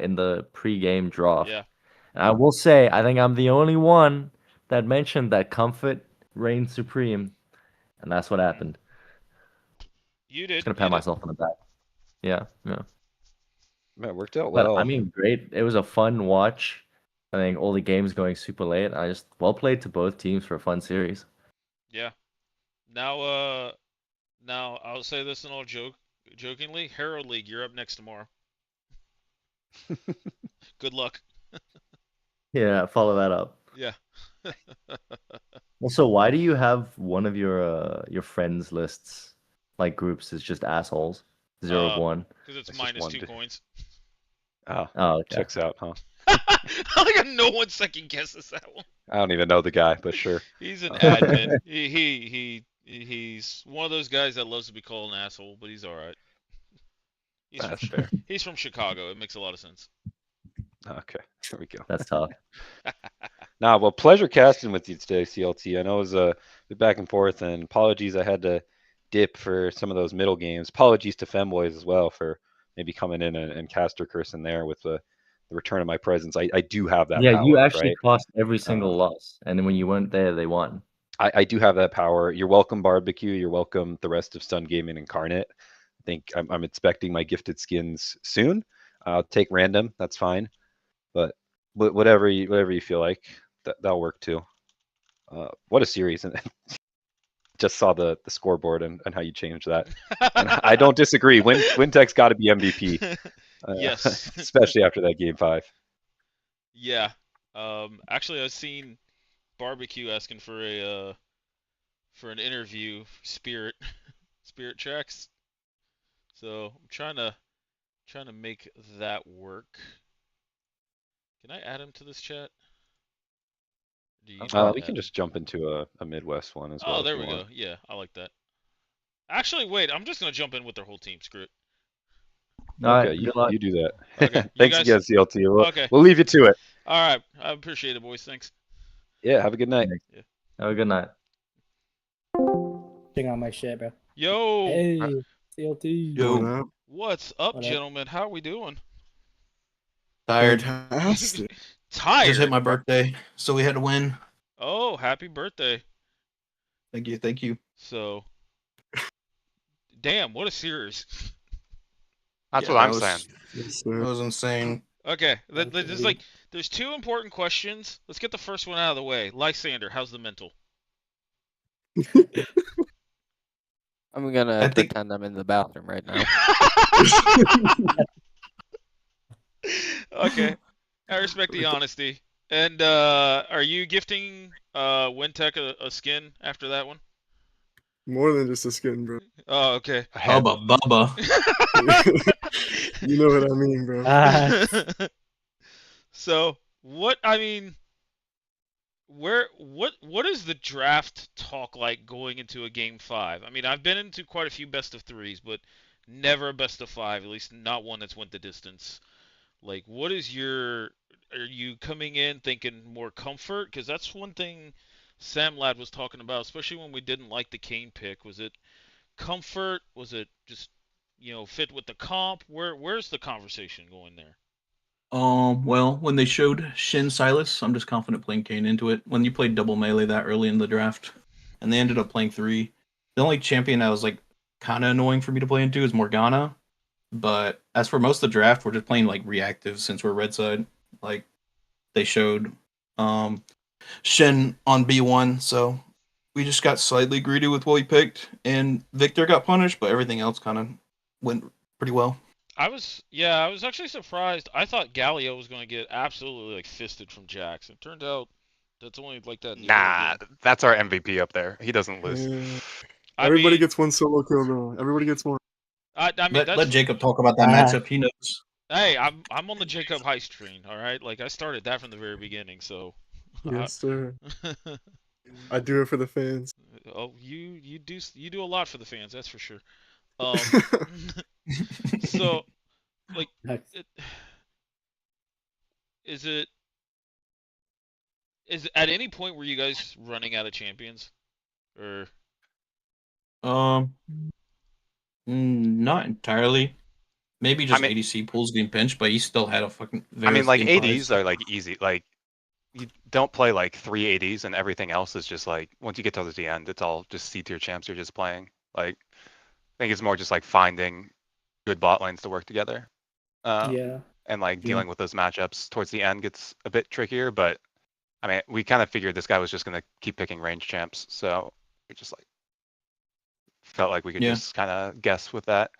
in the pre-game draft. Yeah. And I will say, I think I'm the only one that mentioned that comfort reigns supreme, and that's what happened. You did. Just gonna you pat did. myself on the back. Yeah, yeah. Man, it worked out But well. I mean, great. It was a fun watch. I think all the games going super late. I just well played to both teams for a fun series. Yeah. Now I'll say this in all jokingly. Herald League, you're up next tomorrow. Good luck. Yeah, follow that up. Yeah. Also, why do you have one of your friends lists like groups is just assholes? 0 of 1. Because it's That's just minus one 2 dude. coins. Oh, Oh, okay. checks out, huh? I got no one second guesses that one. I don't even know the guy, but sure. He's an admin. He's one of those guys that loves to be called an asshole, but he's all right. That's fair. He's from Chicago. It makes a lot of sense. Okay, there we go. That's tough. Nah, well, pleasure casting with you today, CLT. I know it was a bit back and forth, and apologies I had to dip for some of those middle games. Apologies to Femboys as well for maybe coming in and caster cursing there with the return of my presence. I do have that Yeah, power, you actually right? cost every single loss, and then when you weren't there, they won. I do have that power. You're welcome, Barbecue. You're welcome, the rest of Sun Gaming Incarnate. I think I'm expecting my gifted skins soon. I'll take random. That's fine. But whatever you feel like, that'll work too. What a series! And just saw the scoreboard and how you changed that. And I don't disagree. Wintech's got to be MVP, Yes. especially after that game 5. Yeah. Actually, I've seen Barbecue asking for an interview. Spirit tracks. So I'm trying to make that work. Can I add him to this chat? Do you need We to can add him? just jump into a Midwest one as well. Oh, if there you we want. go. Yeah, I like that. Actually, wait. I'm just gonna jump in with their whole team. Screw it. All right, Okay, good luck. you do that. Okay, you Thanks guys. again, CLT. Okay. We'll leave you to it. All right. I appreciate it, boys. Thanks. Yeah, have a good night. Have a good night. Checking on my shit, bro. Yo. Hey, CLT. What up? What's up, What up? gentlemen? How we doing? Tired. Fantastic. Tired. Just hit my birthday, so we had to win. Oh, happy birthday. Thank you. Thank you. So, damn, what a series. That's Yeah, what I'm that saying. Yes, That sir. was insane. Okay, there's 2 important questions. Let's get the first one out of the way. Lysander, how's the mental? I'm gonna I think- pretend I'm in the bathroom right now. Okay, I respect the honesty. And are you gifting Wintech a skin after that one? More than just a skin, bro. Oh, okay. Bubba, Bubba. You know what I mean, bro. So, what is the draft talk like going into a game 5? I mean, I've been into quite a few best of 3s, but never a best of 5, at least not one that's went the distance. Like, are you coming in thinking more comfort? Because that's one thing Sam Ladd was talking about, especially when we didn't like the Kane pick. Was it comfort? Was it just, fit with the comp? Where's the conversation going there? Well, when they showed Shin Silas, I'm just confident playing Kane into it. When you played double melee that early in the draft, and they ended up playing 3, the only champion that was like kind of annoying for me to play into is Morgana. But as for most of the draft, we're just playing like reactive since we're red side. Like they showed Shen on B1, so we just got slightly greedy with what we picked, and Victor got punished, but everything else kind of went pretty well. I was actually surprised. I thought Galio was going to get absolutely like fisted from Jax. It turned out that's only like that. in the Nah, other game. that's our MVP up there. He doesn't lose. Yeah. I Everybody mean, gets one solo kill, though. Everybody gets one. I mean, Let Jacob talk about that matchup. He knows. Hey, I'm on the Jacob Heist train. All right, like I started that from the very beginning. So. Yes, sir. I do it for the fans. Oh, you do a lot for the fans, that's for sure. So, like, is at any point were you guys running out of champions, or? Not entirely. Maybe just I mean- ADC pulls getting pinched, but he still had a fucking. I mean, like Varus game ADs are like easy. Like you don't play like 3 ADs, and everything else is just like once you get to the end, it's all just C tier champs you're just playing. Like I think it's more just like finding good bot lanes to work together. Yeah. And like dealing with those matchups towards the end gets a bit trickier. But I mean, we kind of figured this guy was just gonna keep picking range champs, so we just like felt like we could Yeah. just kind of guess with that.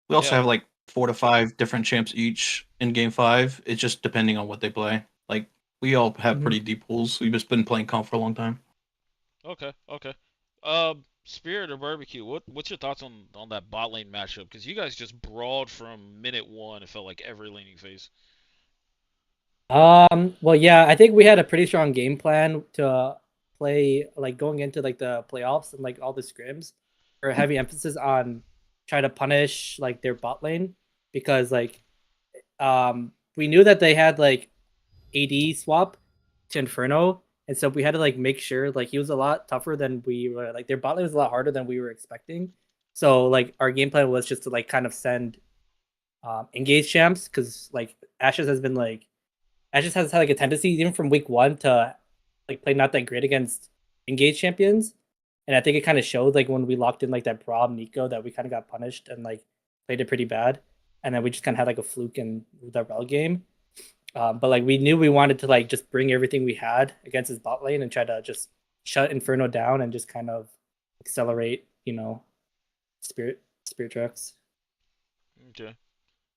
We also Yeah. have like 4 to 5 different champs each in game 5. It's just depending on what they play. Like we all have pretty deep pools. We've just been playing comp for a long time. Okay. Spirit or Barbecue, what's your thoughts on that bot lane matchup? Because you guys just brawled from minute 1. It felt like every laning phase. Well, yeah, I think we had a pretty strong game plan to play, like going into like the playoffs and like all the scrims, or heavy emphasis on try to punish like their bot lane, because like we knew that they had like AD swap to Inferno, and so we had to like make sure like he was a lot tougher than we were, like their bot lane was a lot harder than we were expecting. So like our game plan was just to like kind of send engage champs, because like Ashes has had like a tendency even from week 1 to like play not that great against engaged champions, and I think it kind of showed like when we locked in like that Braum Nico that we kind of got punished and like played it pretty bad, and then we just kind of had like a fluke in the Rel game. But like we knew we wanted to like just bring everything we had against his bot lane and try to just shut Inferno down and just kind of accelerate, spirit trucks. Okay.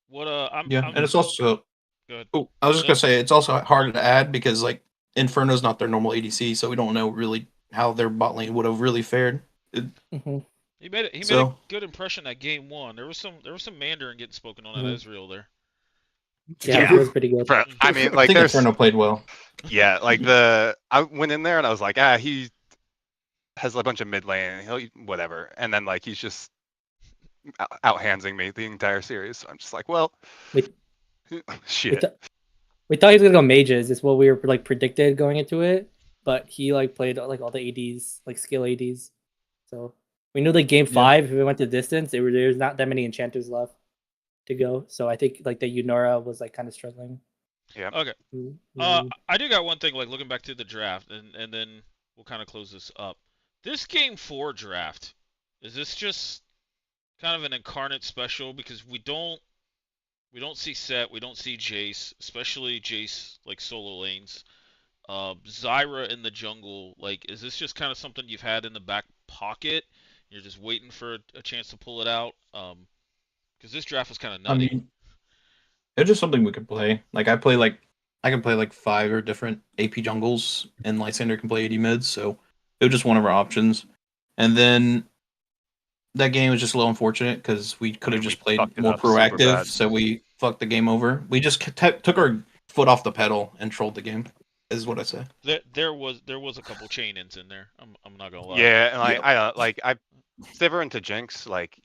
What Yeah, I'm and it's also. good. Oh, I was just gonna say it's also hard to add because like Inferno's not their normal ADC, so we don't know really how their bot lane would have really fared. Mm-hmm. He made a So- good impression at game 1. There was some Mandarin getting spoken on Mhm. at Ezreal there. Yeah, it was pretty good. Bro, I mean, I like, think there's Inferno played well. yeah, like I went in there and I was like, he has a bunch of mid lane, whatever, and then like he's just outhandsing me the entire series. So I'm just like, well, We- shit. We thought he was gonna go mages. It's what we were like predicted going into it, but he like played like all the ADs, like skill ADs. So we knew like game 5, if we went to distance, there's not that many enchanters left to go. So I think like the Yunora was like kind of struggling. Yeah. Okay. I do got one thing, like looking back to the draft, and then we'll kind of close this up. This game 4 draft, is this just kind of an Incarnate special because we don't see Set, we don't see Jace, especially Jace like solo lanes. Zyra in the jungle, like, is this just kind of something you've had in the back pocket? You're just waiting for a chance to pull it out? Because this draft was kind of I nutty. mean, it's just something we could play. Like I can play like 5 or different AP jungles, and Lysander can play AD mids, so it was just one of our options. And then that game was just a little unfortunate because we could have just played fucked it more up super proactive, bad. so we fucked the game over. We just took our foot off the pedal and trolled the game, is what I say. There was a couple chain ins in there. I'm not gonna lie. Yeah, and like Yep. I Sivir into Jinx, like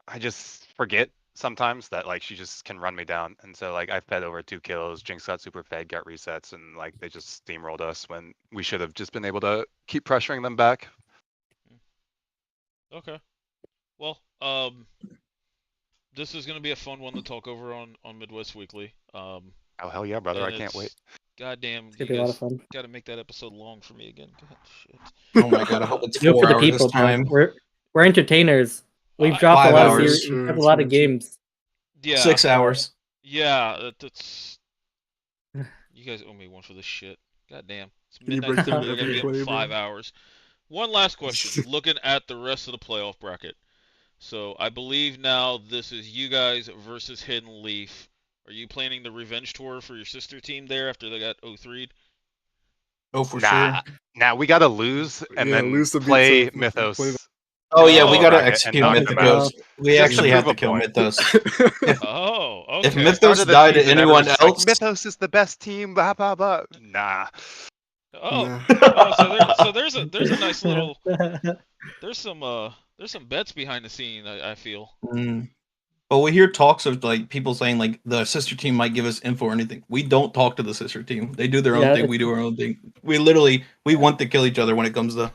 I just forget sometimes that like she just can run me down, and so like I fed over 2 kills. Jinx got super fed, got resets, and like they just steamrolled us when we should have just been able to keep pressuring them back. Okay. Well, this is gonna be a fun one to talk over on Midwest Weekly. Oh hell yeah, brother! I and can't wait. Goddamn, It's you gonna be a lot of guys fun. gotta make that episode long for me again. God, shit. Oh my god, I hope it's Do it 4 for the hours people, this time. bro. We're entertainers. We've I- dropped a 5 lot of hours. series, True, we've dropped a lot of true, true. games. Yeah. 6 hours. Yeah, that's. You guys owe me one for this shit. God damn. It's Can you midnight break down 30. I gotta every be up in play, 5 bro? hours. One last question. Looking at the rest of the playoff bracket. So I believe now this is you guys versus Hidden Leaf. Are you planning the revenge tour for your sister team there after they got 0-3'd? Oh, for Nah, sure. nah, we gotta lose and Yeah, then lose to beat play some- Mythos. play the- Oh yeah, we Oh. gotta bracket and execute knock them Mythos. out. We Just to actually have prove to a kill point. Mythos. Oh, If okay. Mythos Started the died to season, anyone everyone's just like, else, Mythos is the best team. Blah blah blah. Nah. Oh, Nah. so there's a nice little there's some bets behind the scene. I feel. But we hear talks of like people saying like the sister team might give us info or anything. We don't talk to the sister team. They do their own Yeah, thing. We do our own thing. We want to kill each other when it comes to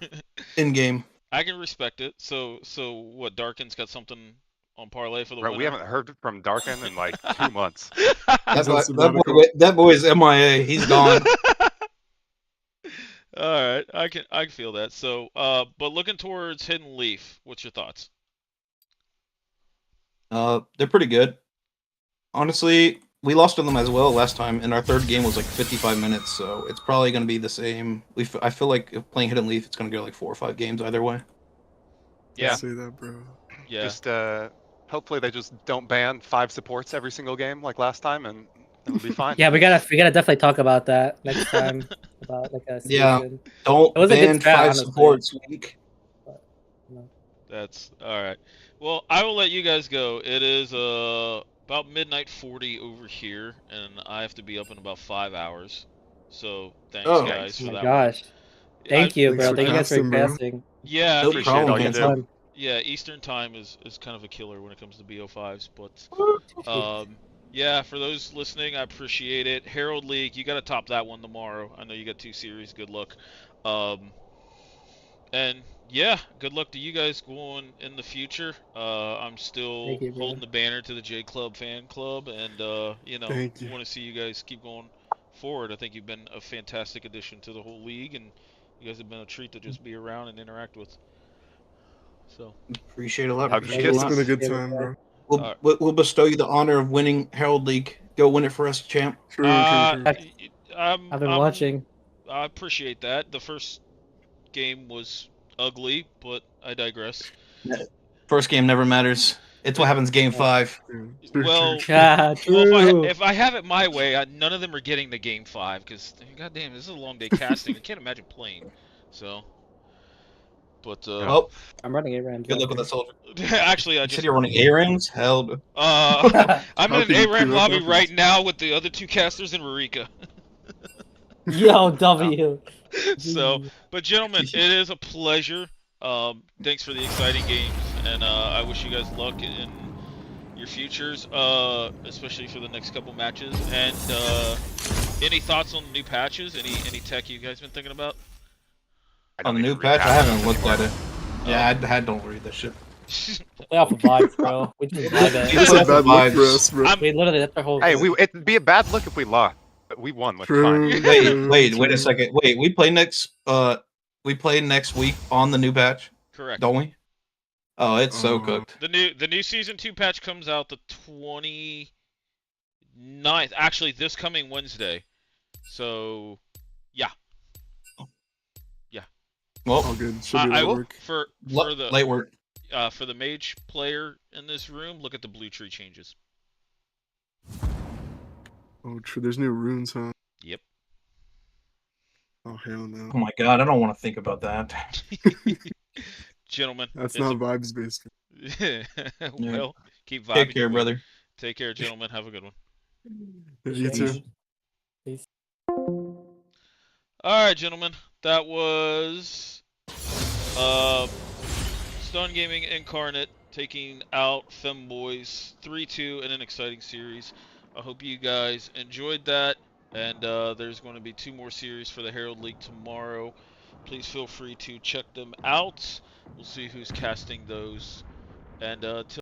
in game. I can respect it. So what? Darkin's got something on parlay for the Bro, winner. we haven't heard from Darken in like 2 months. He's on sabbatical. That boy is MIA. He's gone. All right, I can feel that. So, but looking towards Hidden Leaf, what's your thoughts? They're pretty good. Honestly, we lost to them as well last time, and our third game was like 55 minutes, so it's probably going to be the same. I feel like if playing Hidden Leaf, it's going to go like 4 or 5 games either way. Yeah, Say that, bro. yeah. Just hopefully they just don't ban 5 supports every single game like last time, and it'll be fine. Yeah, we gotta definitely talk about that next time about like a Yeah. season. Don't It was a good ban strat, 5 honestly. supports week. That's all right. Well, I will let you guys go. It is about midnight 40 over here, and I have to be up in about 5 hours. So thanks, Oh, guys, Oh for my that. gosh. Thank you, Thanks bro. for Thank you guys for casting, bro. casting. Yeah, No Appreciate problem, all you man. do. Fun. yeah. Eastern time is kind of a killer when it comes to BO5s, but yeah. For those listening, I appreciate it. Herald League, you got to top that one tomorrow. I know you got 2 series. Good luck. And yeah, good luck to you guys going in the future. I'm still Thank you, bro. holding the banner to the J Club fan club, and Thank you. want to see you guys keep going forward. I think you've been a fantastic addition to the whole league, and you guys have been a treat to just be around and interact with. So Appreciate a lot. Hugs and Appreciate a It's lot. been a good Yeah, time, bro. We'll bestow you the honor of winning Herald League. Go win it for us, champ. True, true, true. I've been watching. I appreciate that. The first game was ugly, but I digress. First game never matters. It's what happens game 5. Yeah, true, Well, true, true. Yeah, true. if I have it my way, none of them are getting the game 5 because goddamn, this is a long day casting. I can't imagine playing. So, but Oh, I'm running ARAMs. good luck with that soldier. actually, I You just said you're running ARAMs? Hell no. I'm How in an can you ARAM queue up lobby weapons? right now with the other 2 casters in Rurika. Yo, W. So, but gentlemen, it is a pleasure. Thanks for the exciting games, and I wish you guys luck in your futures, especially for the next couple matches. And any thoughts on the new patches? Any tech you guys been thinking about? On the new patch, I haven't looked at it. Yeah, I don't read that shit. Play off of vibes, bro. We just vibe it. It's a bad look for us, bro. We literally, that's our whole. Hey, it'd be a bad look if we lost, but we won. With True. fine. Wait a second. Wait, we play next week on the new patch, Correct. don't we? Oh, it's so cooked. The new season 2 patch comes out the 29th. Actually, this coming Wednesday. So, yeah. Well, All good. Should be light work. For the late work. for the mage player in this room, look at the blue tree changes. Oh, true. There's new runes, huh? Yep. Oh, hell no. Oh my god, I don't want to think about that. Gentlemen. That's not vibes based. Well, keep vibing. Take care, brother. Take care, gentlemen. Have a good one. Yeah, you too. Peace. Alright, gentlemen. That was Stun Gaming Incarnate taking out Femboys 3-2 in an exciting series. I hope you guys enjoyed that. And there's going to be 2 more series for the Herald League tomorrow. Please feel free to check them out. We'll see who's casting those. And till